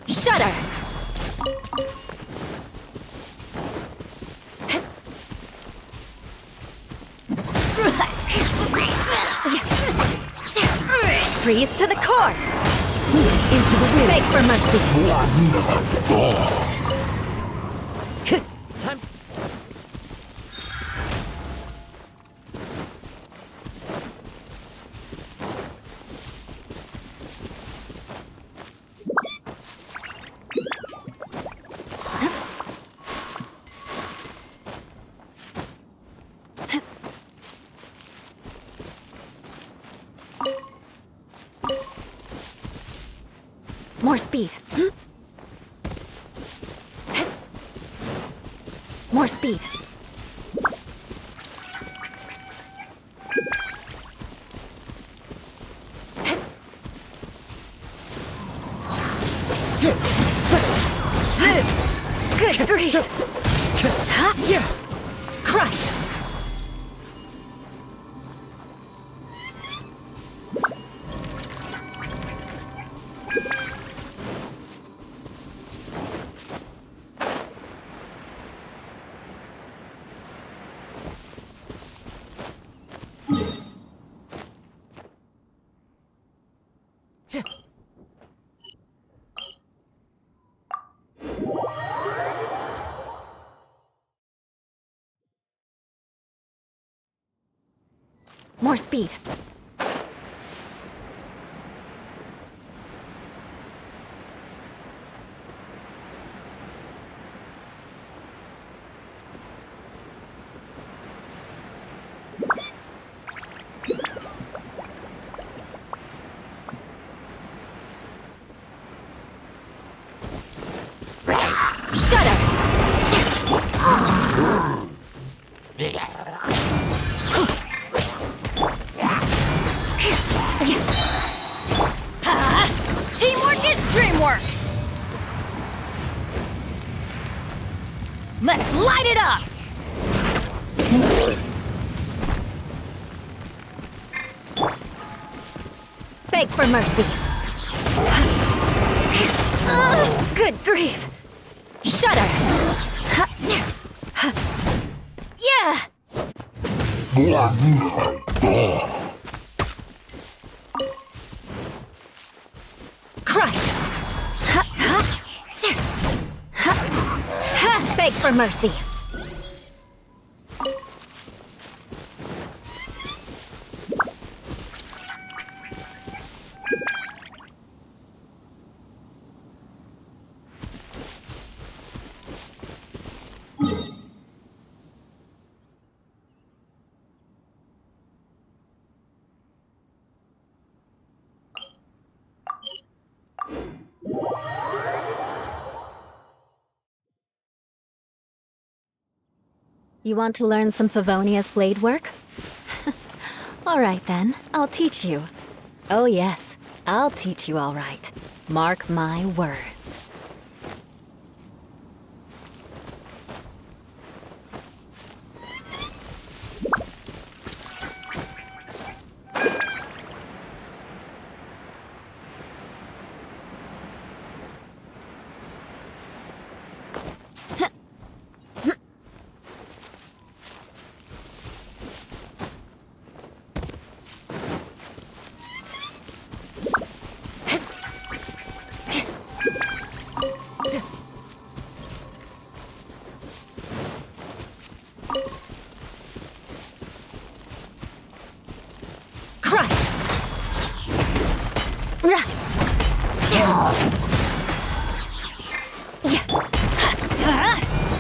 Shudder. Freeze to the core. Into the wind. Beg for mercy. Time. More speed. More speed. Good grief. Crush. More speed. Teamwork is dreamwork! Let's light it up! Beg for mercy. Good grief. Shudder. Yeah! Crush. Beg for mercy. You want to learn some Favonia's blade work? All right then, I'll teach you. Oh yes, I'll teach you all right. Mark my words.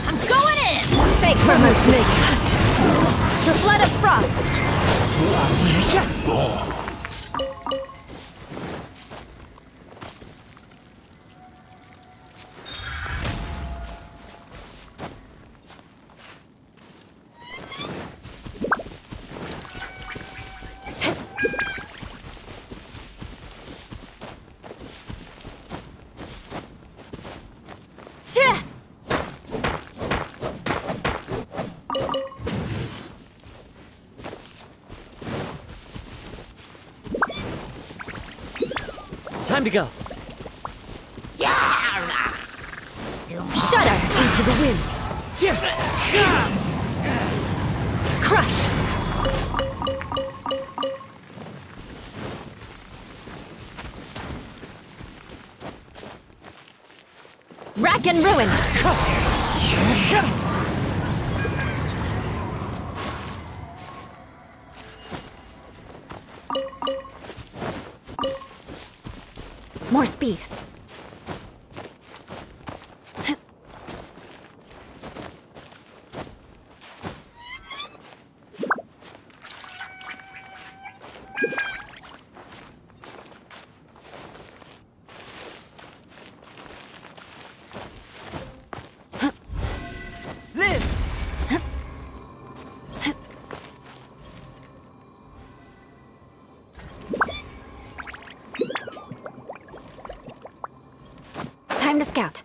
I'm going in! Beg for mercy. Triplet of Frost! Time to go. Shudder into the wind. Crush. Rack and ruin. More speed. Time to scout.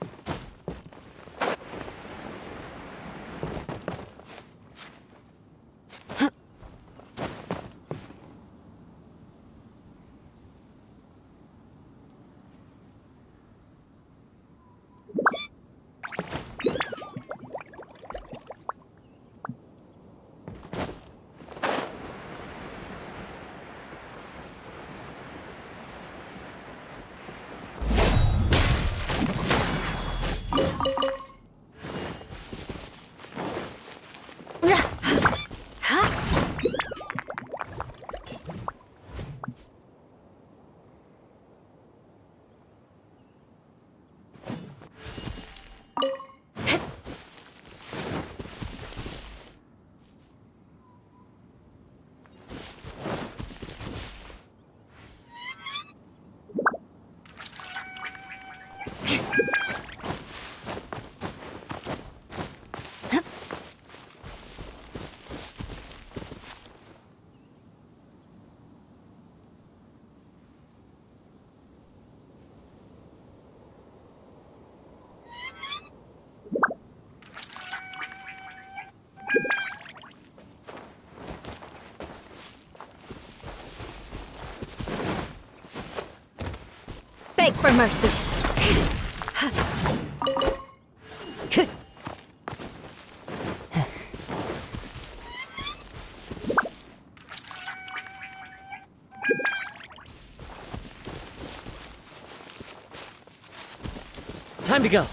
Beg for mercy. Time to go.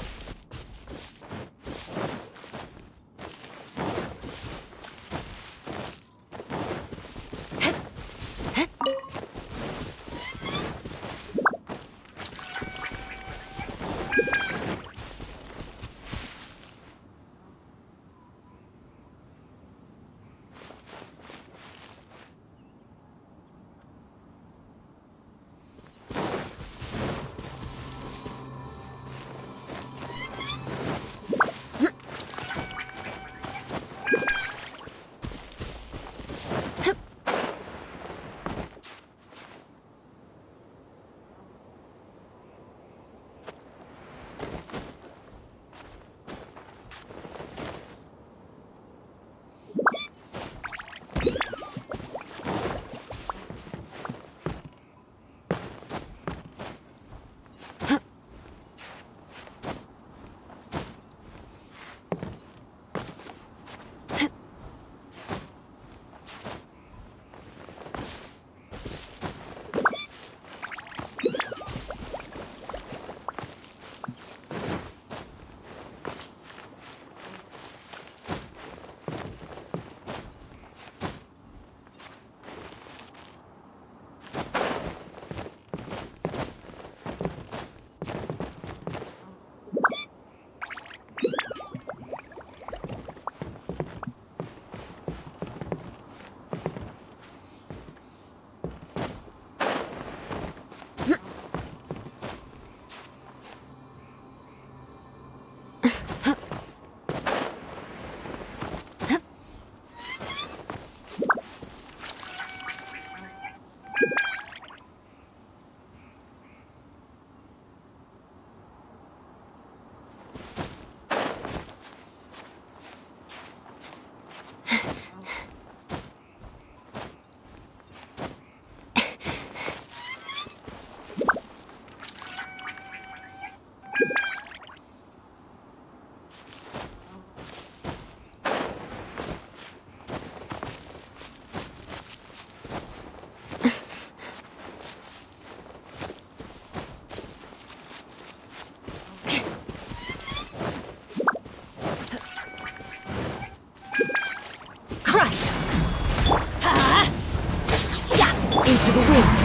Into the wind.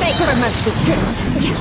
Make for mercy too. Yeah.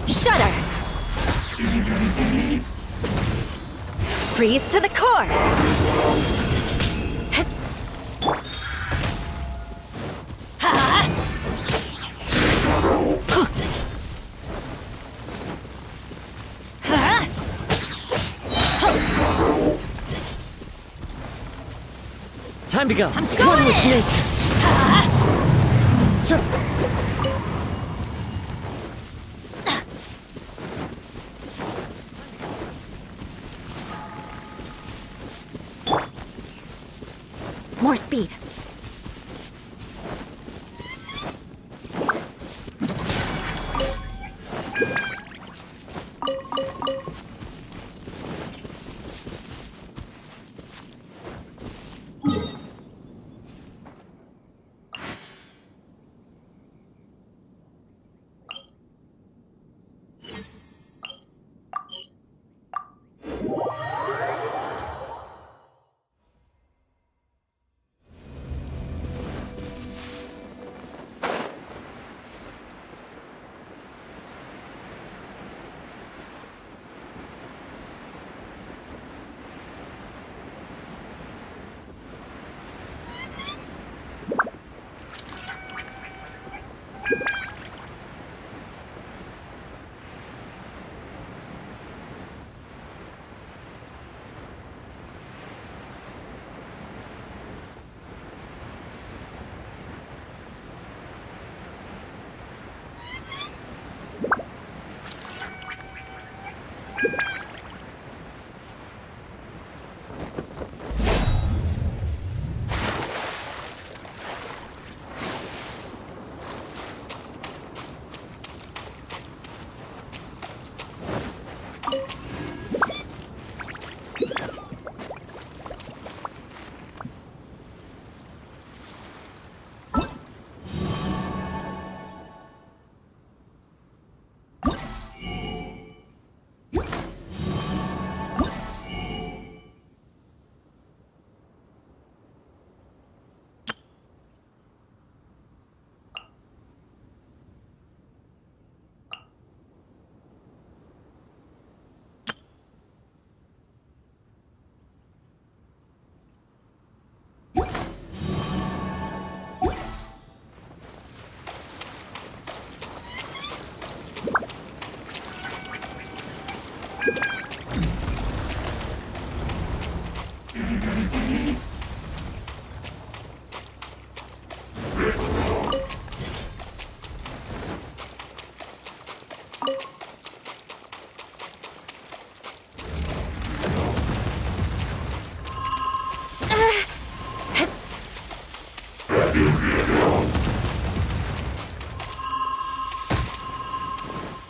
Shudder! Freeze to the core! Time to go. I'm going! One with nature. More speed.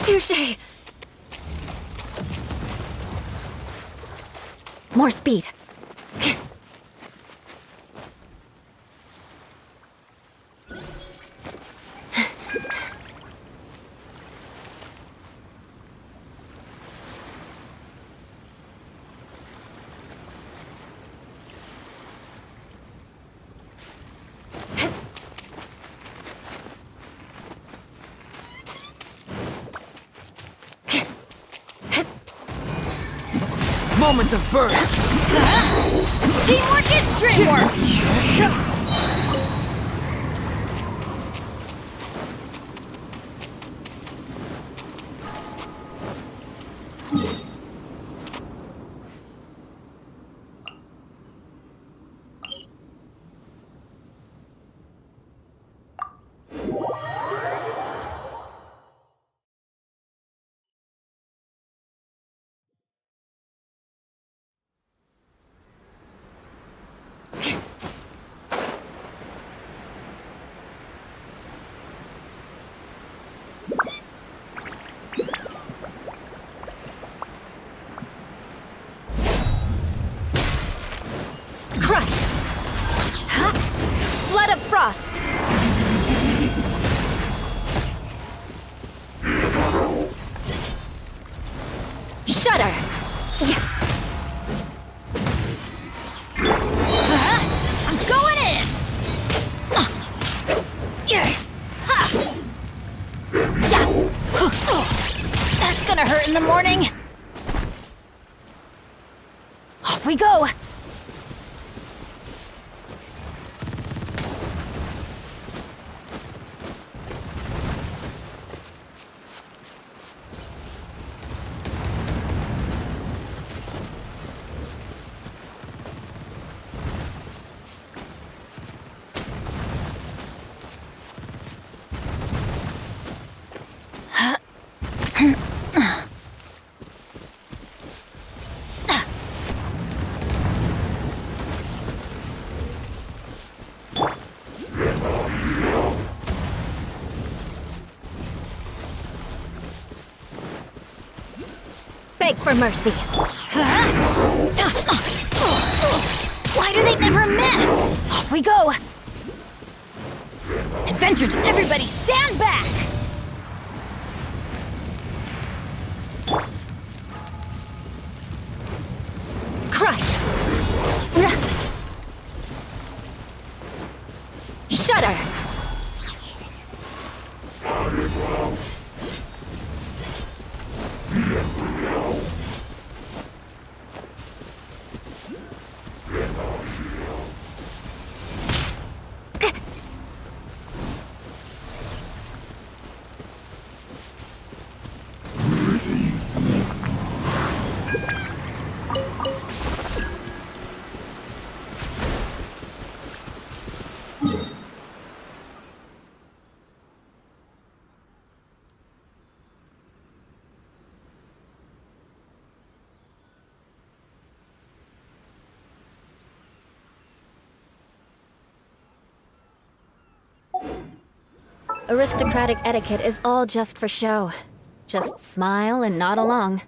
Touché! More speed. moment of birth. Teamwork is dreamwork! Crush! Flood of frost! Shudder! I'm going in! That's gonna hurt in the morning! Off we go! Beg for mercy. Why do they never miss? Off we go. Adventures, everybody stand back! Crush! Shudder! Aristocratic etiquette is all just for show. Just smile and nod along.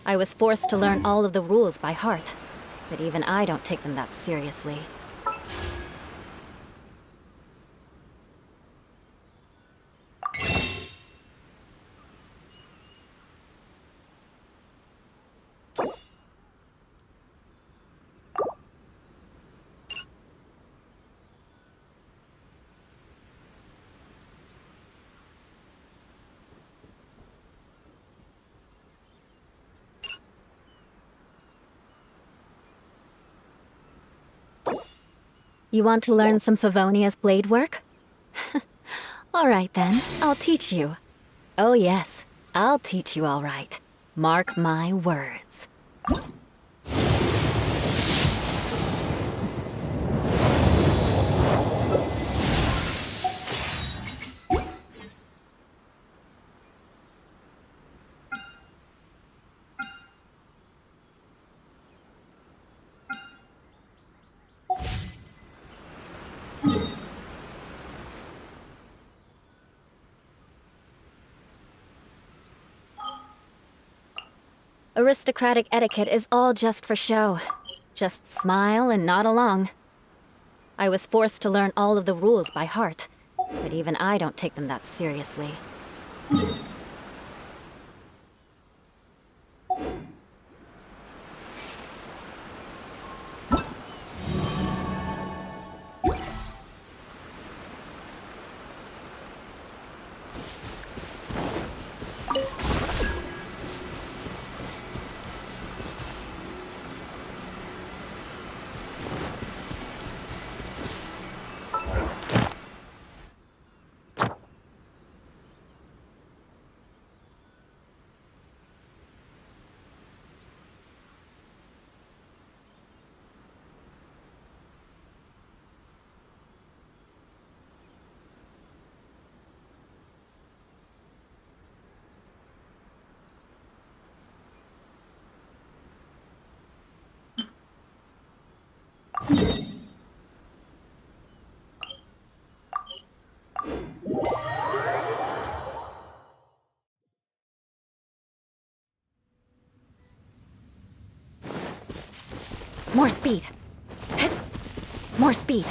I was forced to learn all of the rules by heart, but even I don't take them that seriously. You want to learn some Favonia's blade work? All right then, I'll teach you. Oh yes, I'll teach you all right. Mark my words. Aristocratic etiquette is all just for show. Just smile and nod along. I was forced to learn all of the rules by heart, but even I don't take them that seriously. More speed. More speed.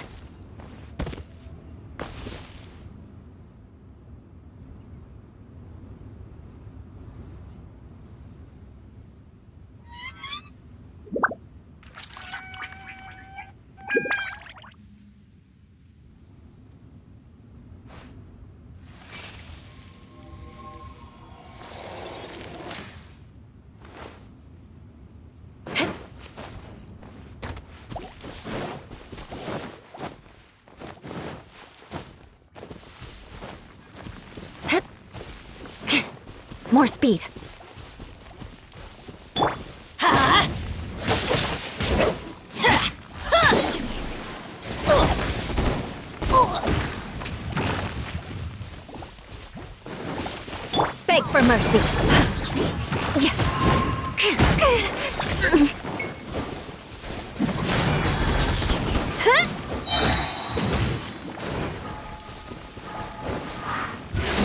More speed. Beg for mercy.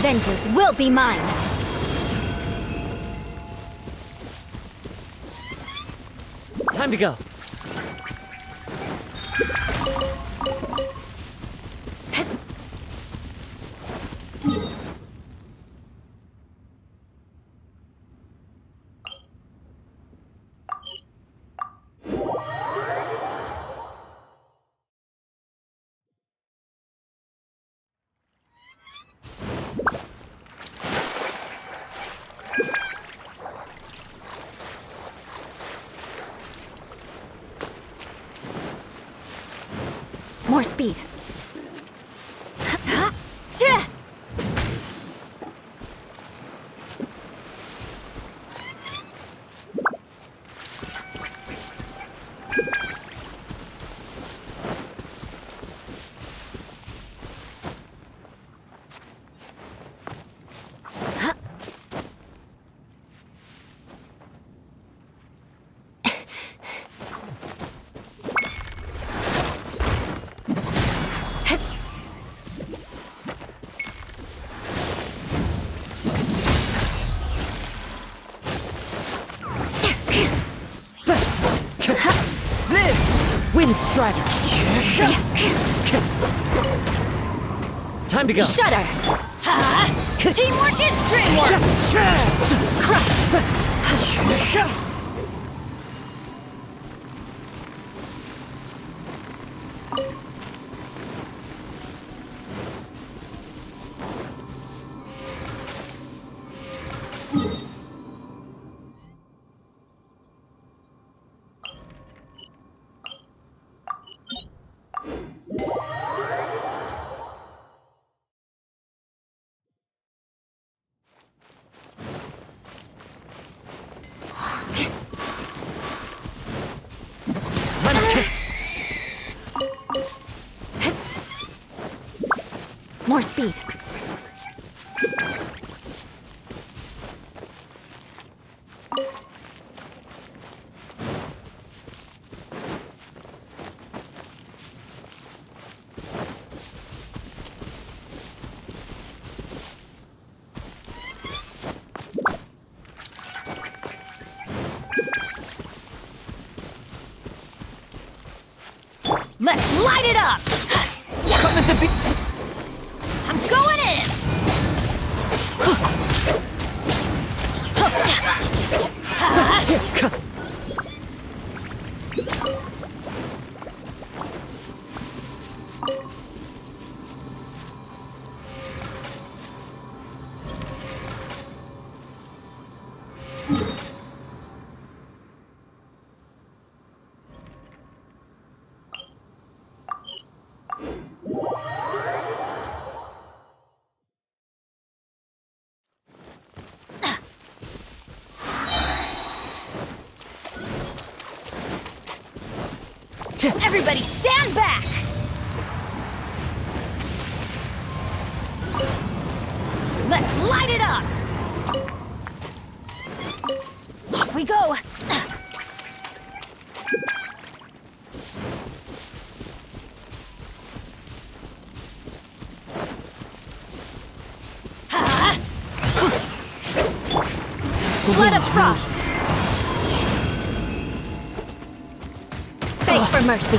Vengeance will be mine. Time to go. More speed. Wind Strider. Time to go. Shudder. Teamwork is dreamwork. Crush. More speed. Let's light it up! I'm going in! Everybody stand back! Let's light it up! Off we go! Blood of Frost! mercy.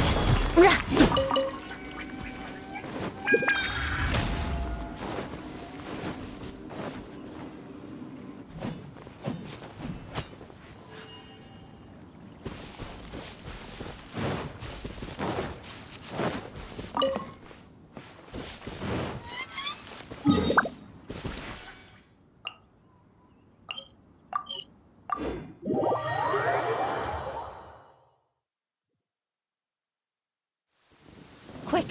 Quick,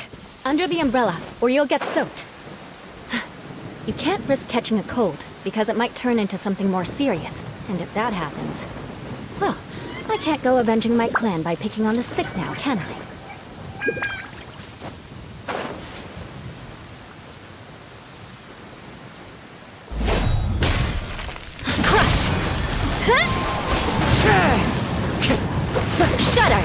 under the umbrella, or you'll get soaked. You can't risk catching a cold, because it might turn into something more serious. And if that happens, well, I can't go avenging my clan by picking on the sick now, can I? Crush! Shudder!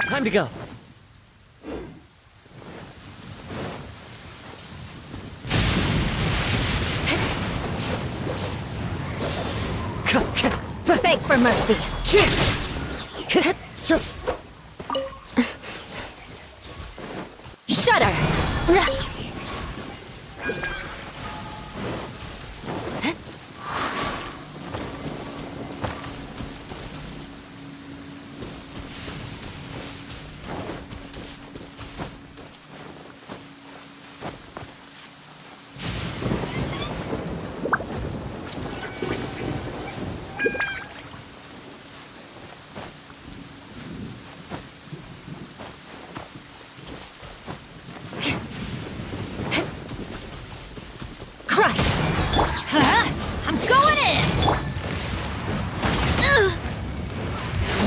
Time to go. Beg for mercy. Shudder! Crush! I'm going in!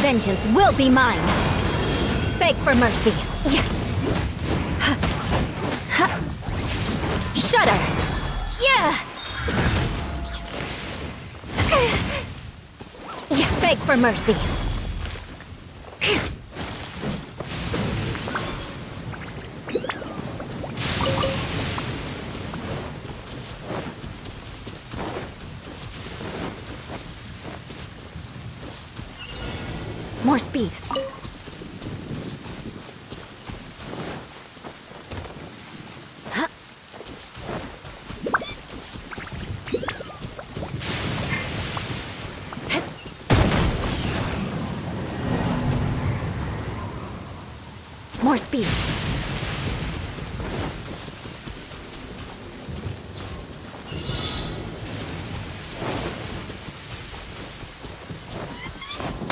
Vengeance will be mine! Beg for mercy. Yes! Shudder! Yeah! Yeah, beg for mercy. More speed. More speed.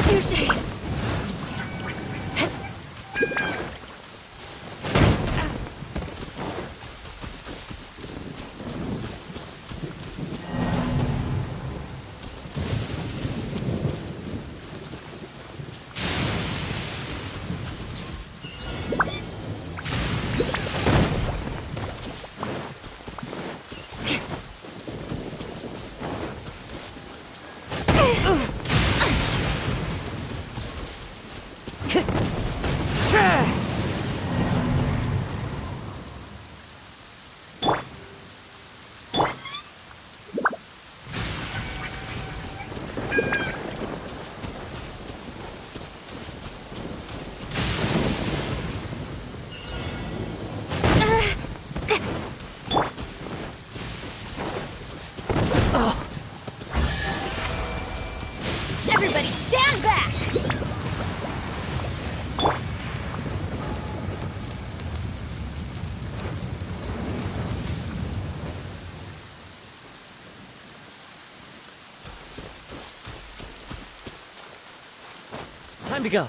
Touché. Everybody stand back! Time to go.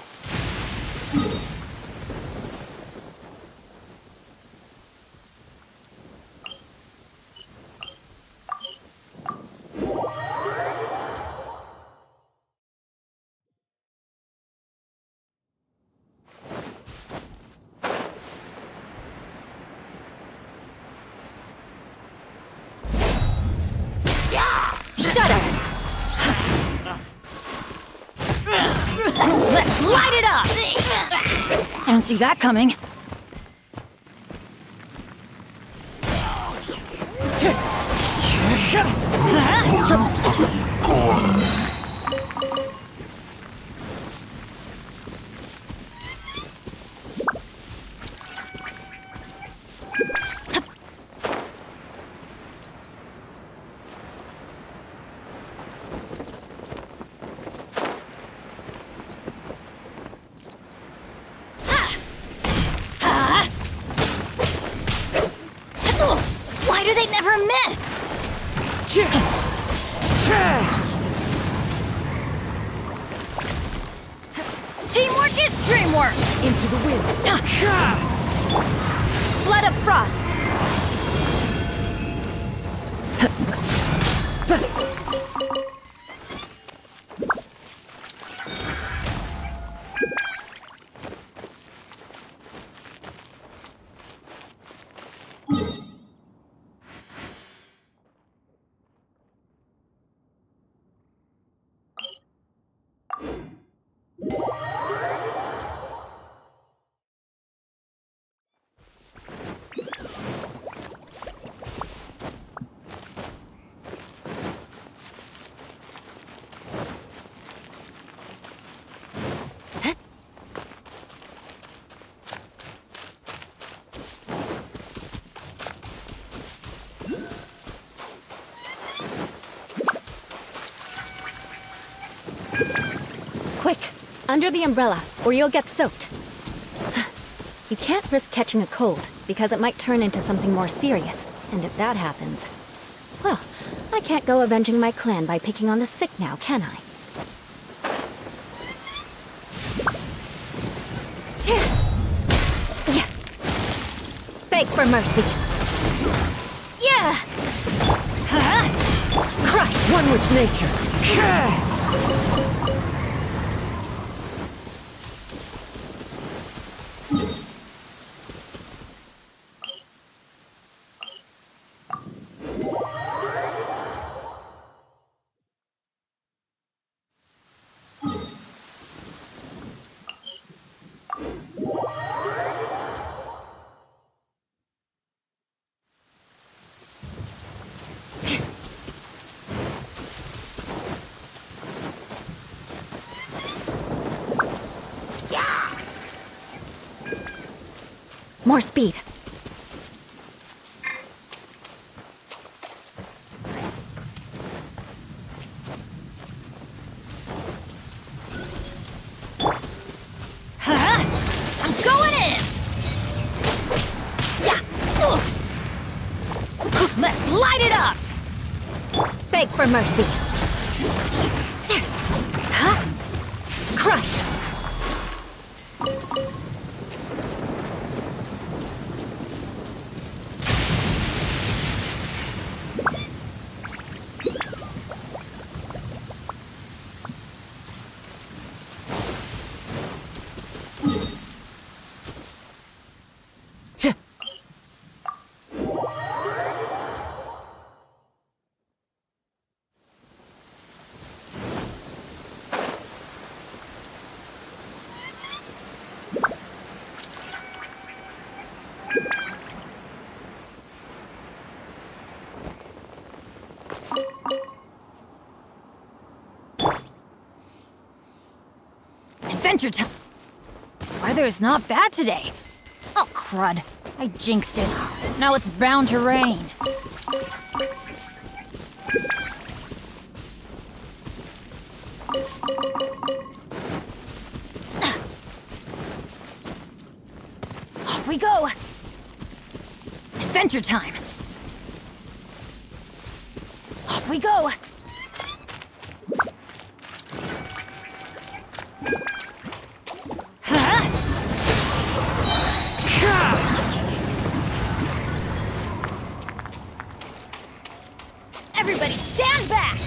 Let's light it up! Didn't see that coming. Why do they never miss? Teamwork is dreamwork! Into the wind. Flood of frost! Quick, under the umbrella, or you'll get soaked. You can't risk catching a cold, because it might turn into something more serious. And if that happens, well, I can't go avenging my clan by picking on the sick now, can I? Yeah. Beg for mercy. Yeah! Crush! One with nature. More speed. I'm going in! Yeah. Let's light it up! Beg for mercy. Crush! Adventure time! Weather is not bad today. Oh, crud. I jinxed it. Now it's bound to rain. Off we go! Adventure time! Off we go! Everybody stand back!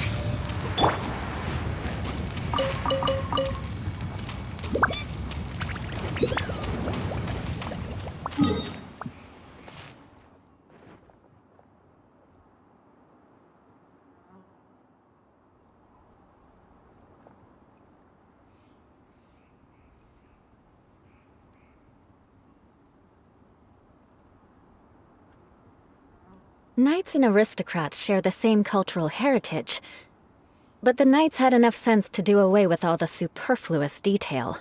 Knights and aristocrats share the same cultural heritage, but the knights had enough sense to do away with all the superfluous detail.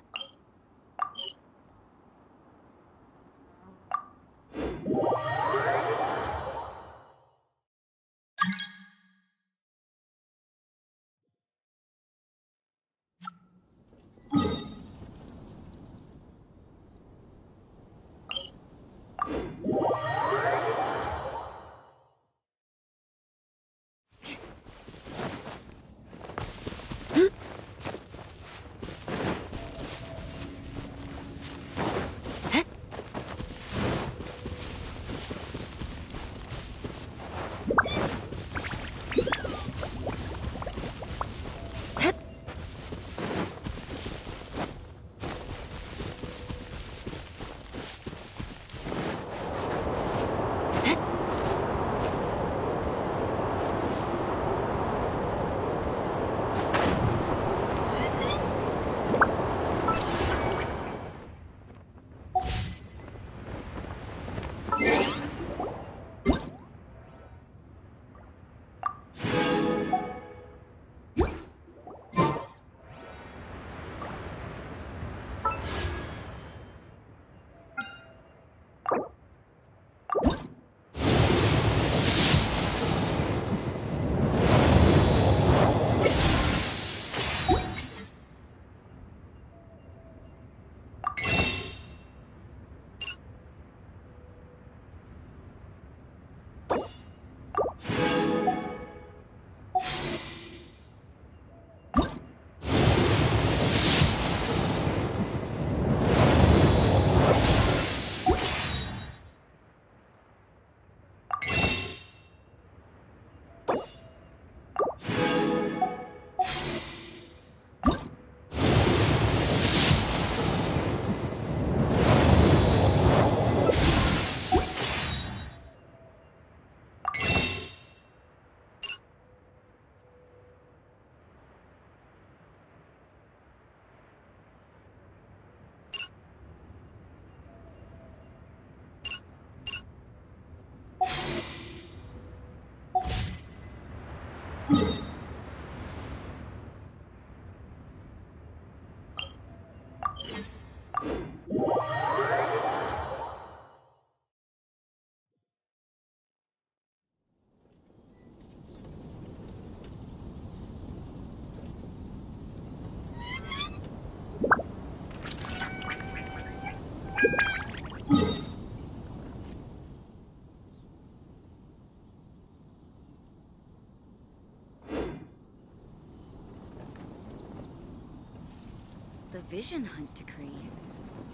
The Vision Hunt decree.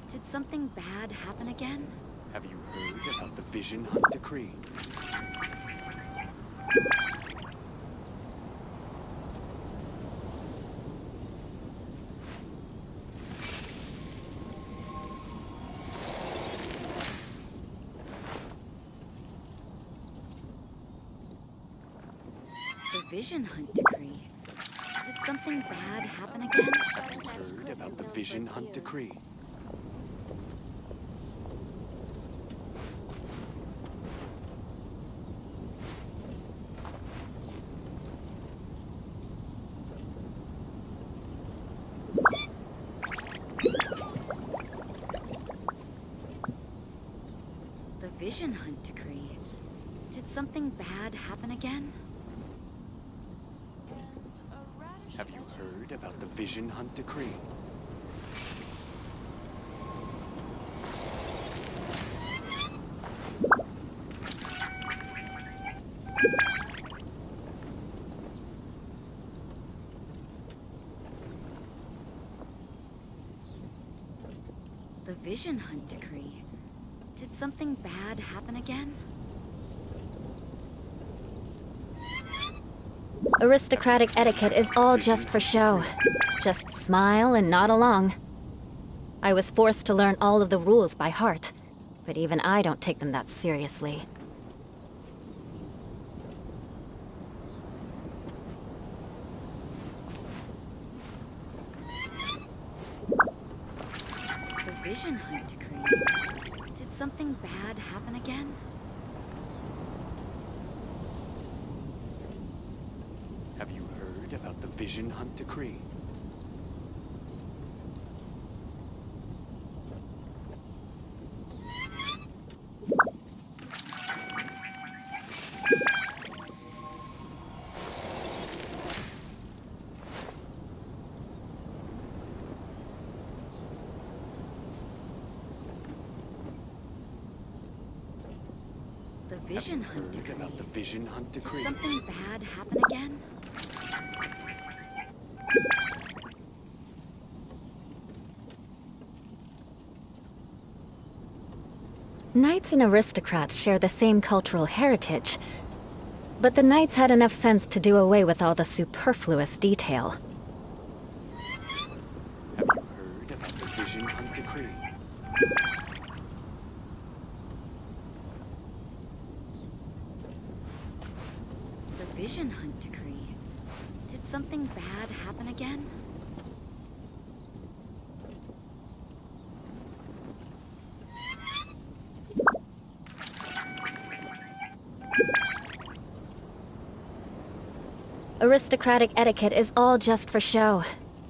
Did something bad happen again? Have you heard about the Vision Hunt decree? The Vision Hunt decree. Did something bad happen again? Have you heard about the Vision Hunt decree? The Vision Hunt decree. Did something bad happen again? Have you heard about the Vision Hunt decree? The Vision Hunt decree. Did something bad happen again? Aristocratic etiquette is all just for show. Just smile and nod along. I was forced to learn all of the rules by heart, but even I don't take them that seriously. The Vision Hunt decree. Did something bad happen again? Vision Hunt Decree. The Vision Hunt Decree. About the Vision Hunt Did Decree. something bad happen again? Knights and aristocrats share the same cultural heritage, but the knights had enough sense to do away with all the superfluous detail. Have you heard about the Vision Hunt Decree? The Vision Hunt Decree. Did something bad happen again? Aristocratic etiquette is all just for show.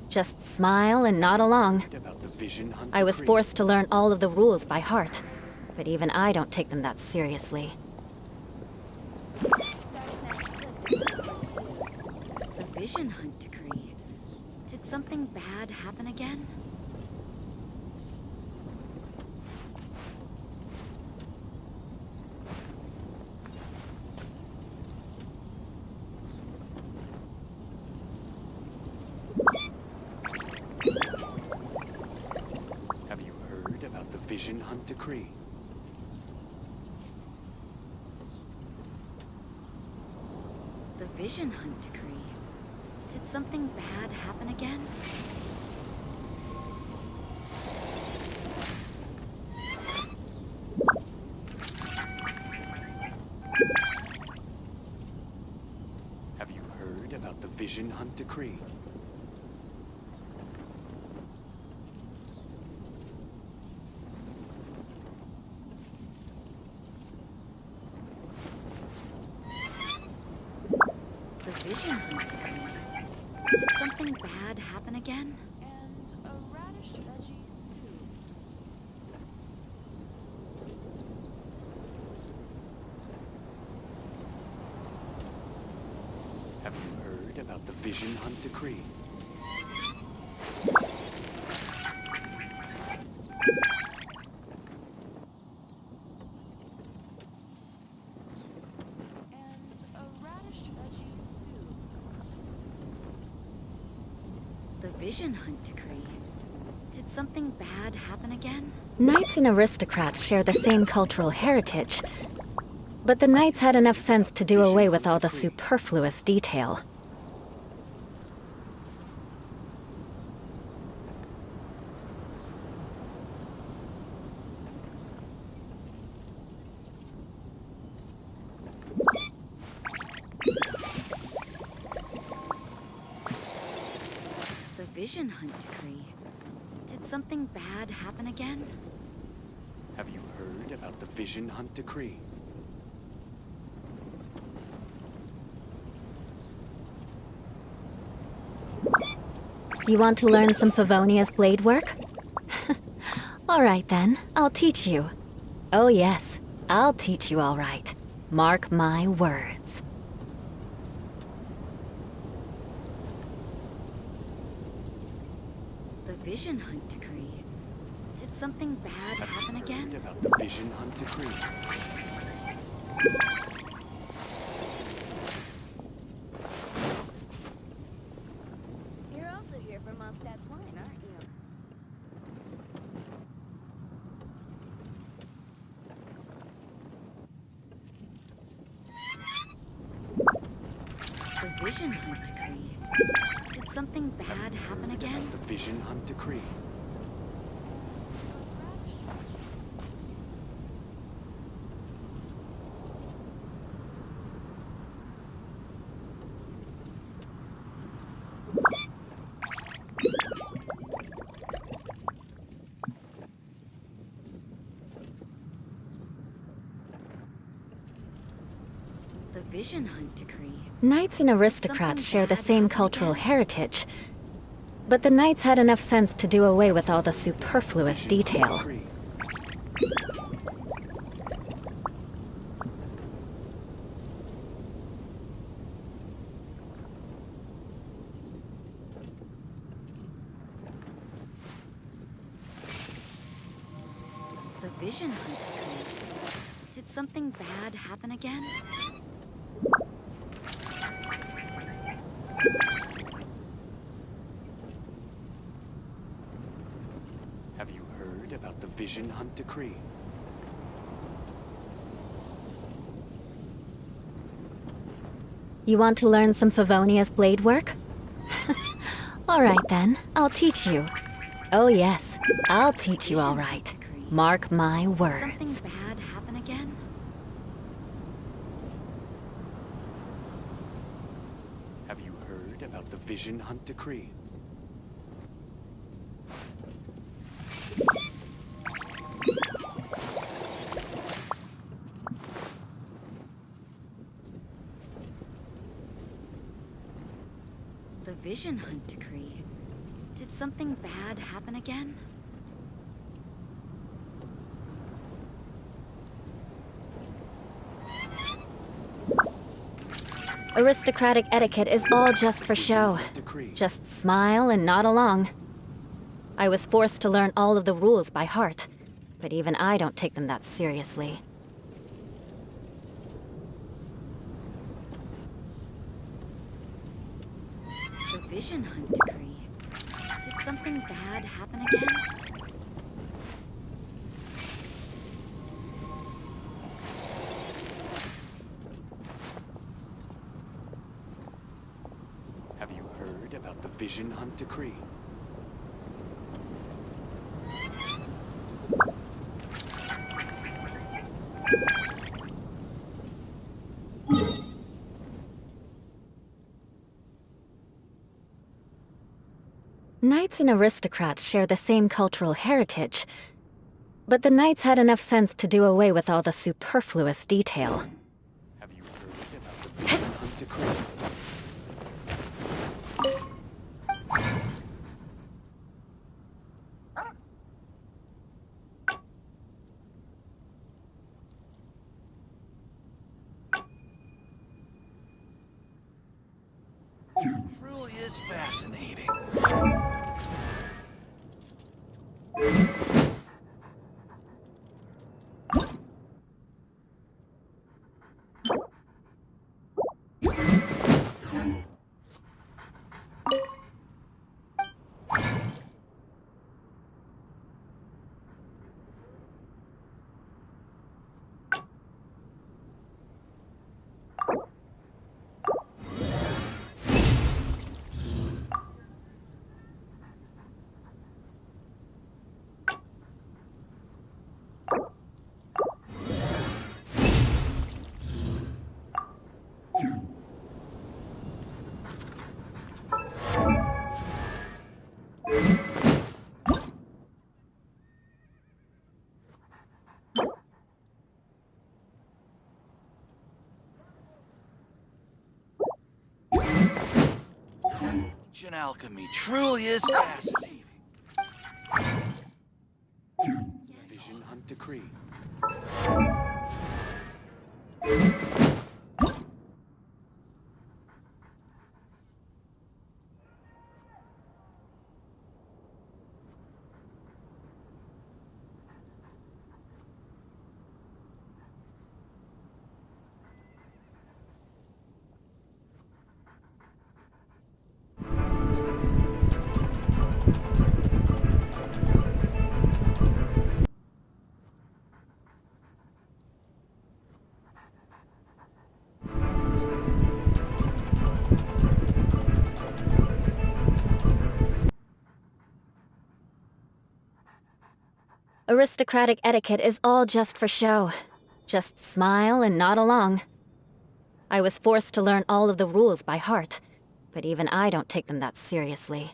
Just smile and nod along. About the Vision Hunt I was Decree. forced to learn all of the rules by heart, but even I don't take them that seriously. The Vision Hunt Decree. Did something bad happen again? Have you heard about the Vision Hunt Decree? The Vision Hunt Decree. Did something bad happen again? Have you heard about the Vision Hunt Decree? The Vision Hunt Decree. Did something bad happen again? And a radish veggie soup. Have you heard about the Vision Hunt Decree? And a radish veggie soup. The Vision Hunt Decree. Did something bad happen again? Knights and aristocrats share the same cultural heritage, but the knights had enough sense to do away with all the superfluous detail. The Vision Hunt Decree. Did something bad happen again? Have you heard about the Vision Hunt Decree? You want to learn some Favonia's blade work? All right then, I'll teach you. Oh yes, I'll teach you all right. Mark my words. The Vision Hunt Decree. Did something bad happen again? Heard about the Vision Hunt Decree? You're also here for Mondstadt's wine, aren't you? The Vision Hunt Decree. Did something bad happen again? The Vision Hunt Decree. The Vision Hunt decree. Knights and aristocrats share the same cultural heritage, but the knights had enough sense to do away with all the superfluous detail. The Vision Hunt decree. Did something bad happen again? Have you heard about the Vision Hunt decree? You want to learn some Favonia's blade work? All right then, I'll teach you. Oh yes, I'll teach you all right. Mark my words. Something bad happen again? Have you heard about the Vision Hunt decree? The Vision Hunt decree. Did something bad happen again? Aristocratic etiquette is all just for show. Just smile and nod along. I was forced to learn all of the rules by heart, but even I don't take them that seriously. The Vision Hunt decree. Did something bad happen again? Have you heard about the Vision Hunt decree? Knights and aristocrats share the same cultural heritage, but the knights had enough sense to do away with all the superfluous detail. Have you heard about the Vision Hunt decree? Truly is fascinating. Ancient alchemy truly is fascinating. Vision Hunt decree. Aristocratic etiquette is all just for show. Just smile and nod along. I was forced to learn all of the rules by heart, but even I don't take them that seriously.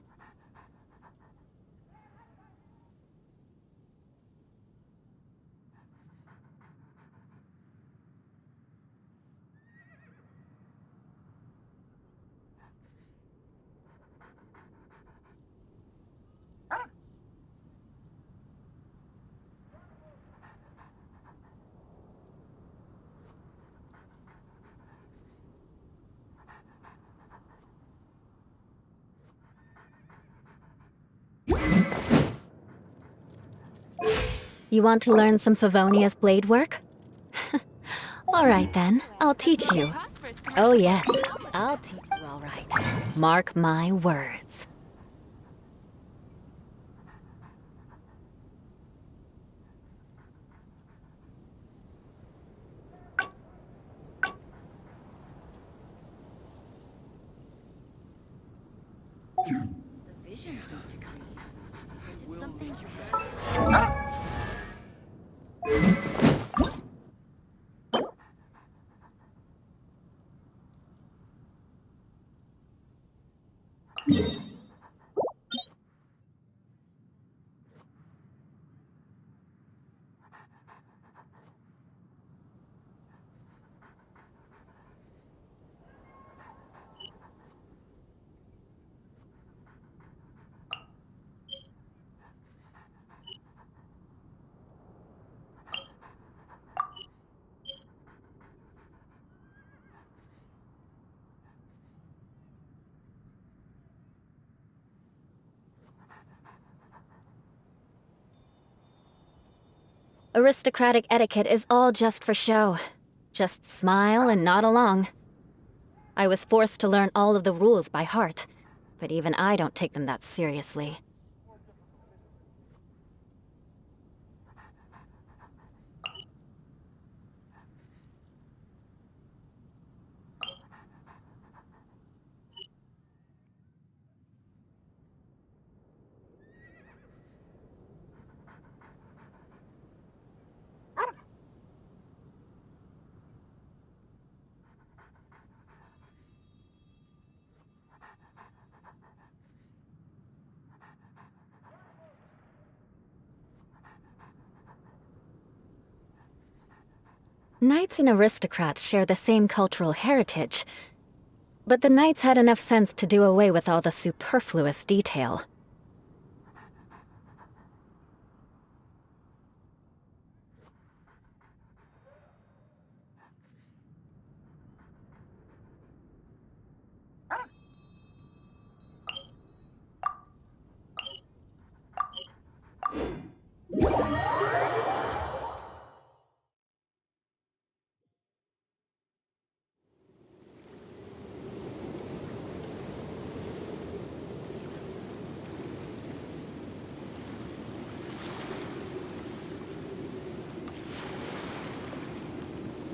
You want to learn some Favonia's blade work? All right then, I'll teach you. Oh yes, I'll teach you all right. Mark my words. The vision hunt decree. Did something bad? Aristocratic etiquette is all just for show. Just smile and nod along. I was forced to learn all of the rules by heart, but even I don't take them that seriously. Knights and aristocrats share the same cultural heritage, but the knights had enough sense to do away with all the superfluous detail.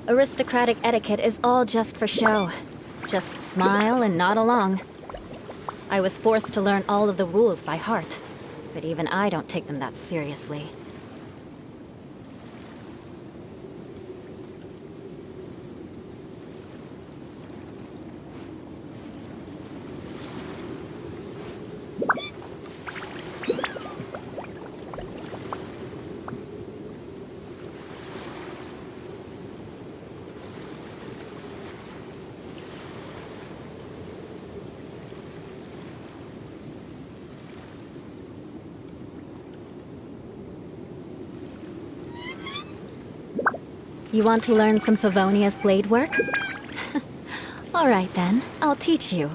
Aristocratic etiquette is all just for show. Just smile and nod along. I was forced to learn all of the rules by heart, but even I don't take them that seriously. You want to learn some Favonia's blade work? All right then, I'll teach you.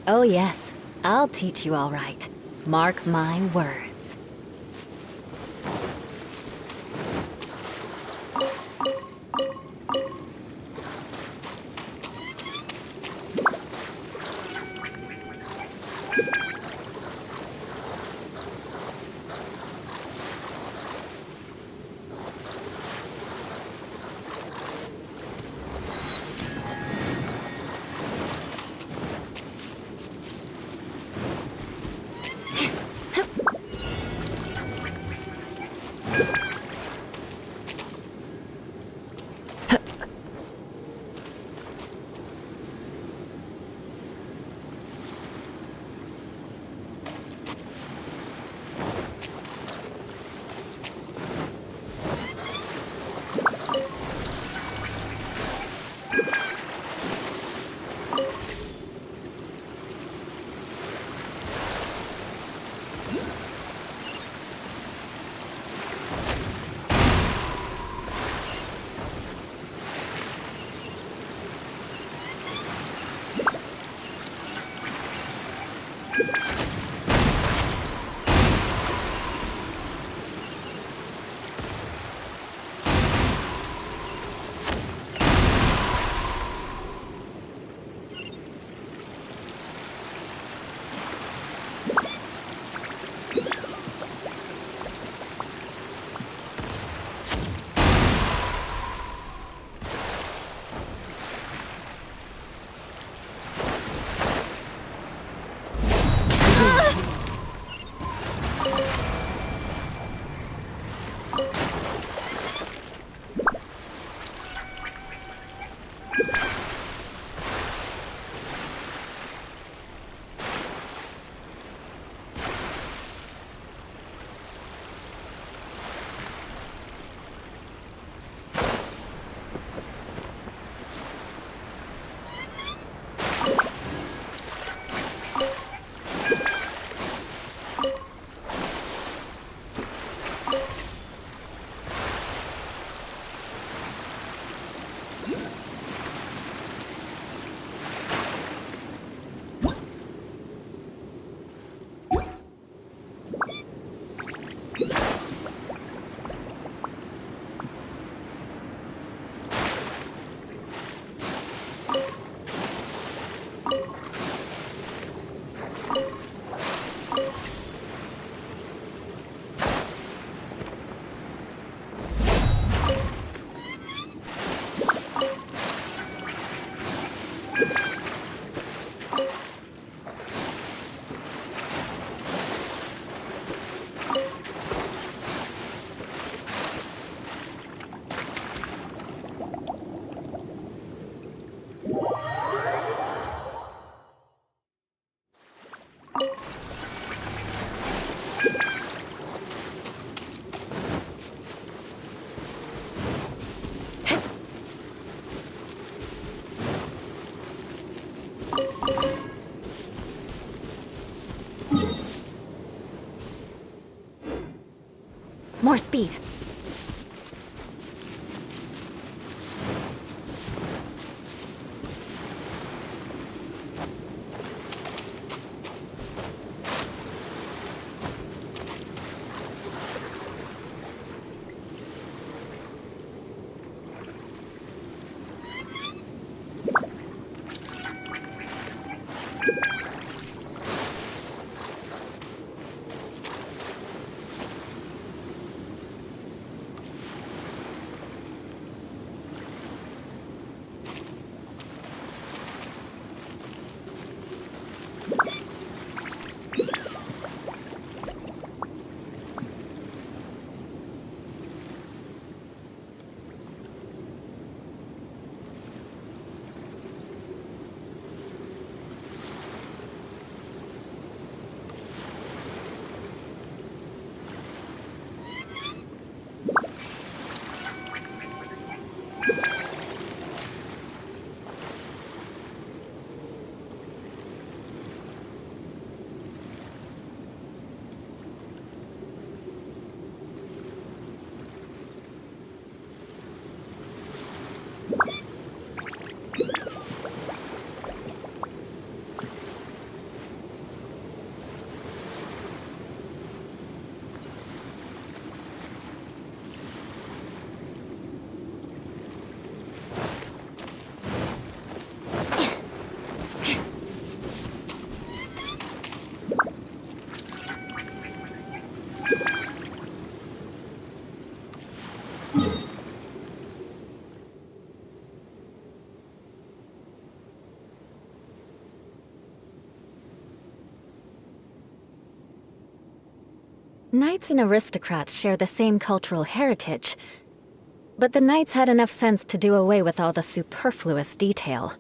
Oh yes, I'll teach you all right. Mark my words. More speed. Knights and aristocrats share the same cultural heritage, but the knights had enough sense to do away with all the superfluous detail.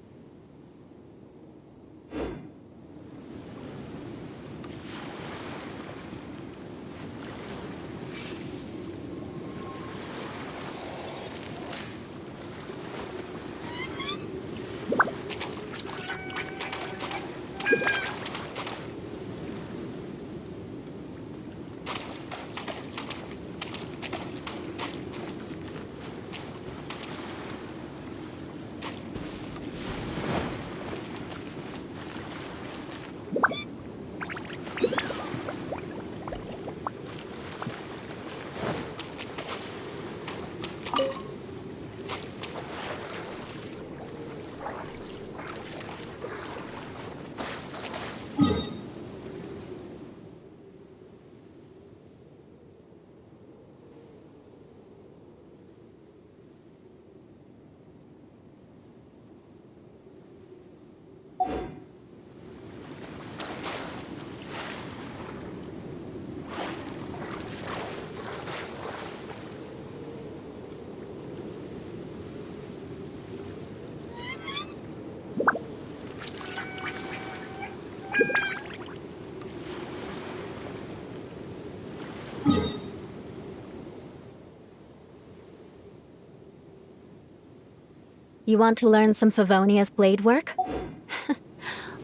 You want to learn some Favonia's blade work?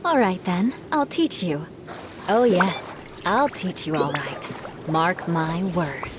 All right then, I'll teach you. Oh yes, I'll teach you all right. Mark my words.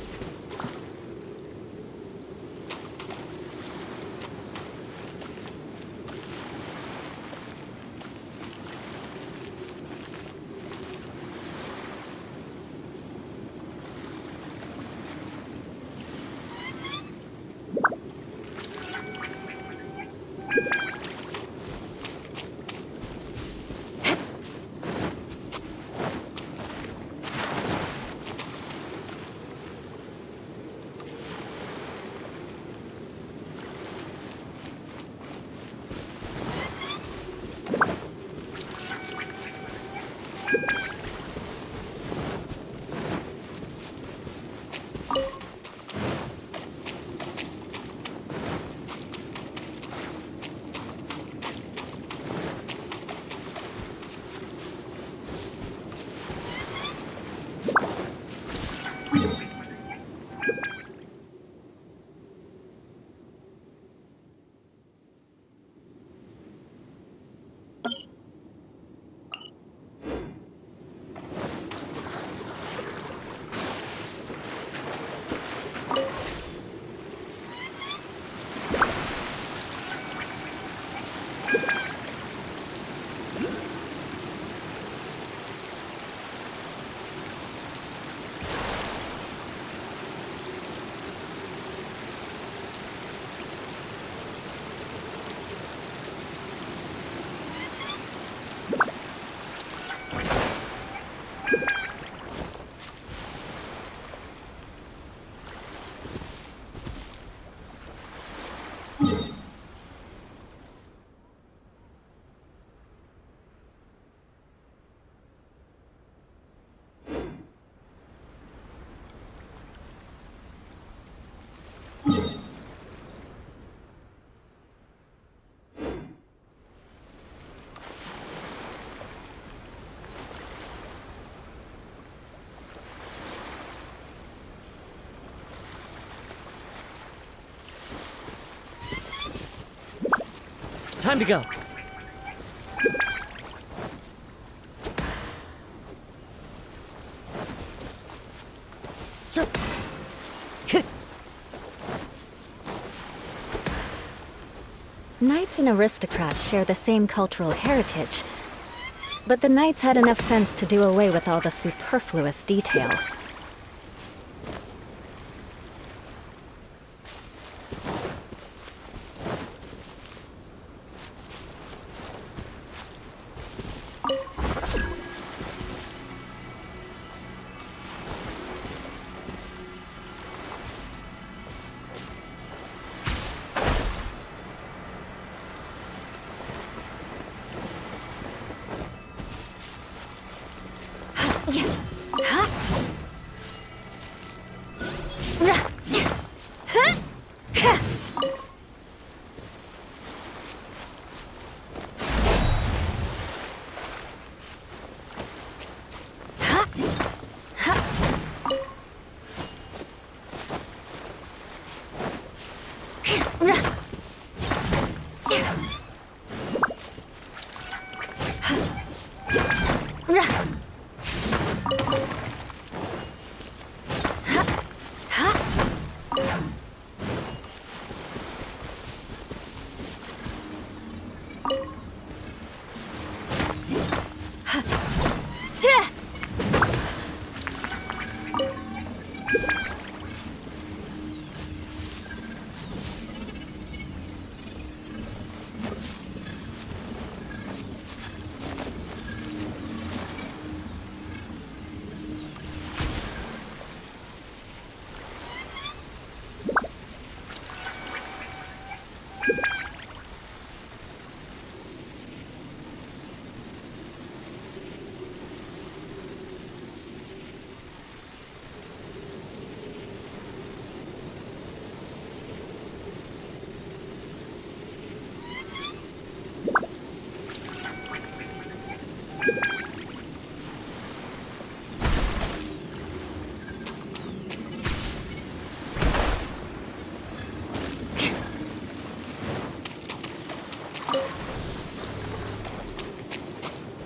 Time to go. Knights and aristocrats share the same cultural heritage, but the knights had enough sense to do away with all the superfluous detail.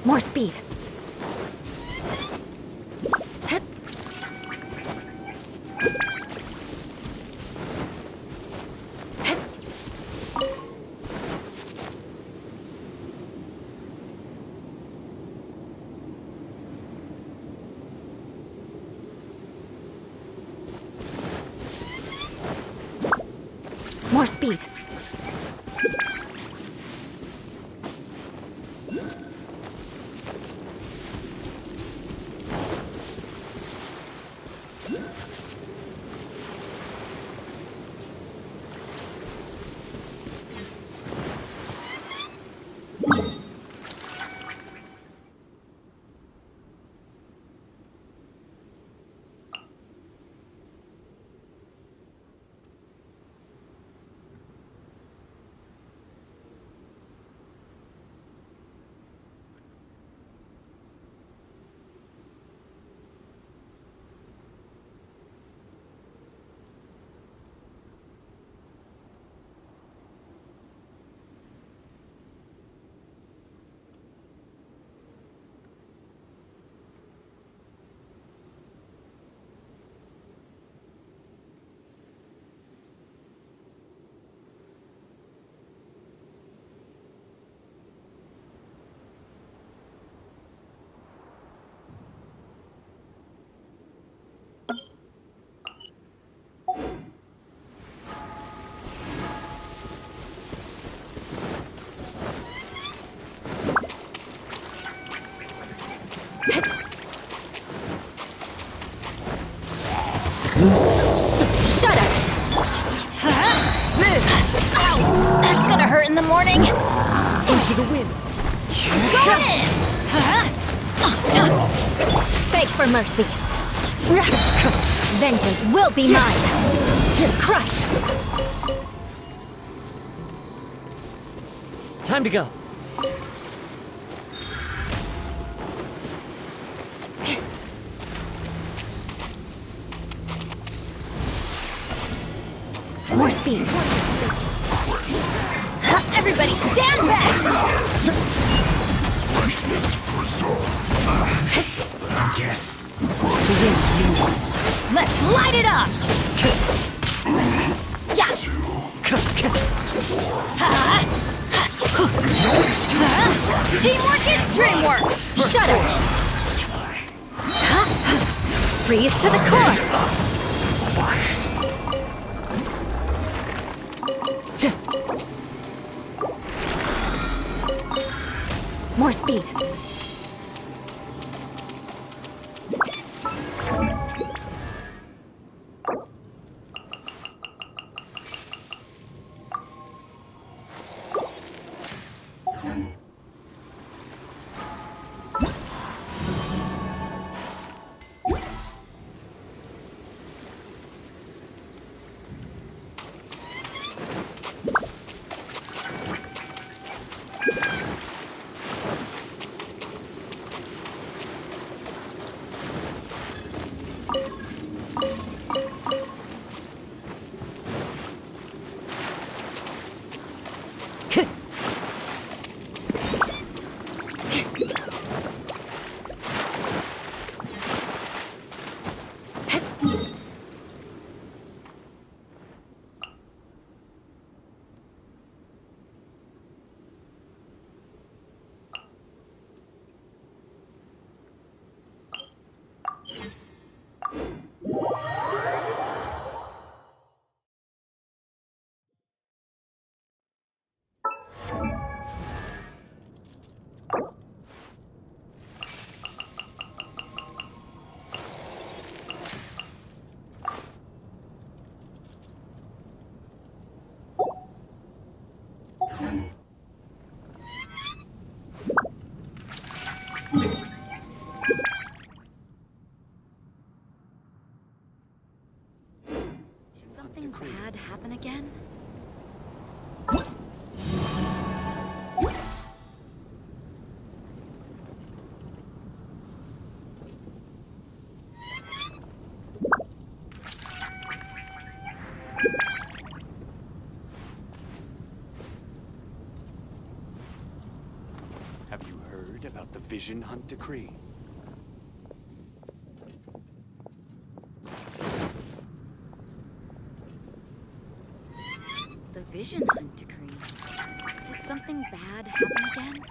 More speed. More speed. Shut up! Ow! That's gonna hurt in the morning! Into the wind! Go in! Beg for mercy. Vengeance will be mine! Crush! Time to go. More speed. Everybody stand back! Freshness preserved. I guess. Let's light it up! Teamwork is dreamwork! Shut up! Freeze to the core! More speed. Something bad happen again? Have you heard about the Vision Hunt Decree? The Vision Hunt Decree. Did something bad happen again?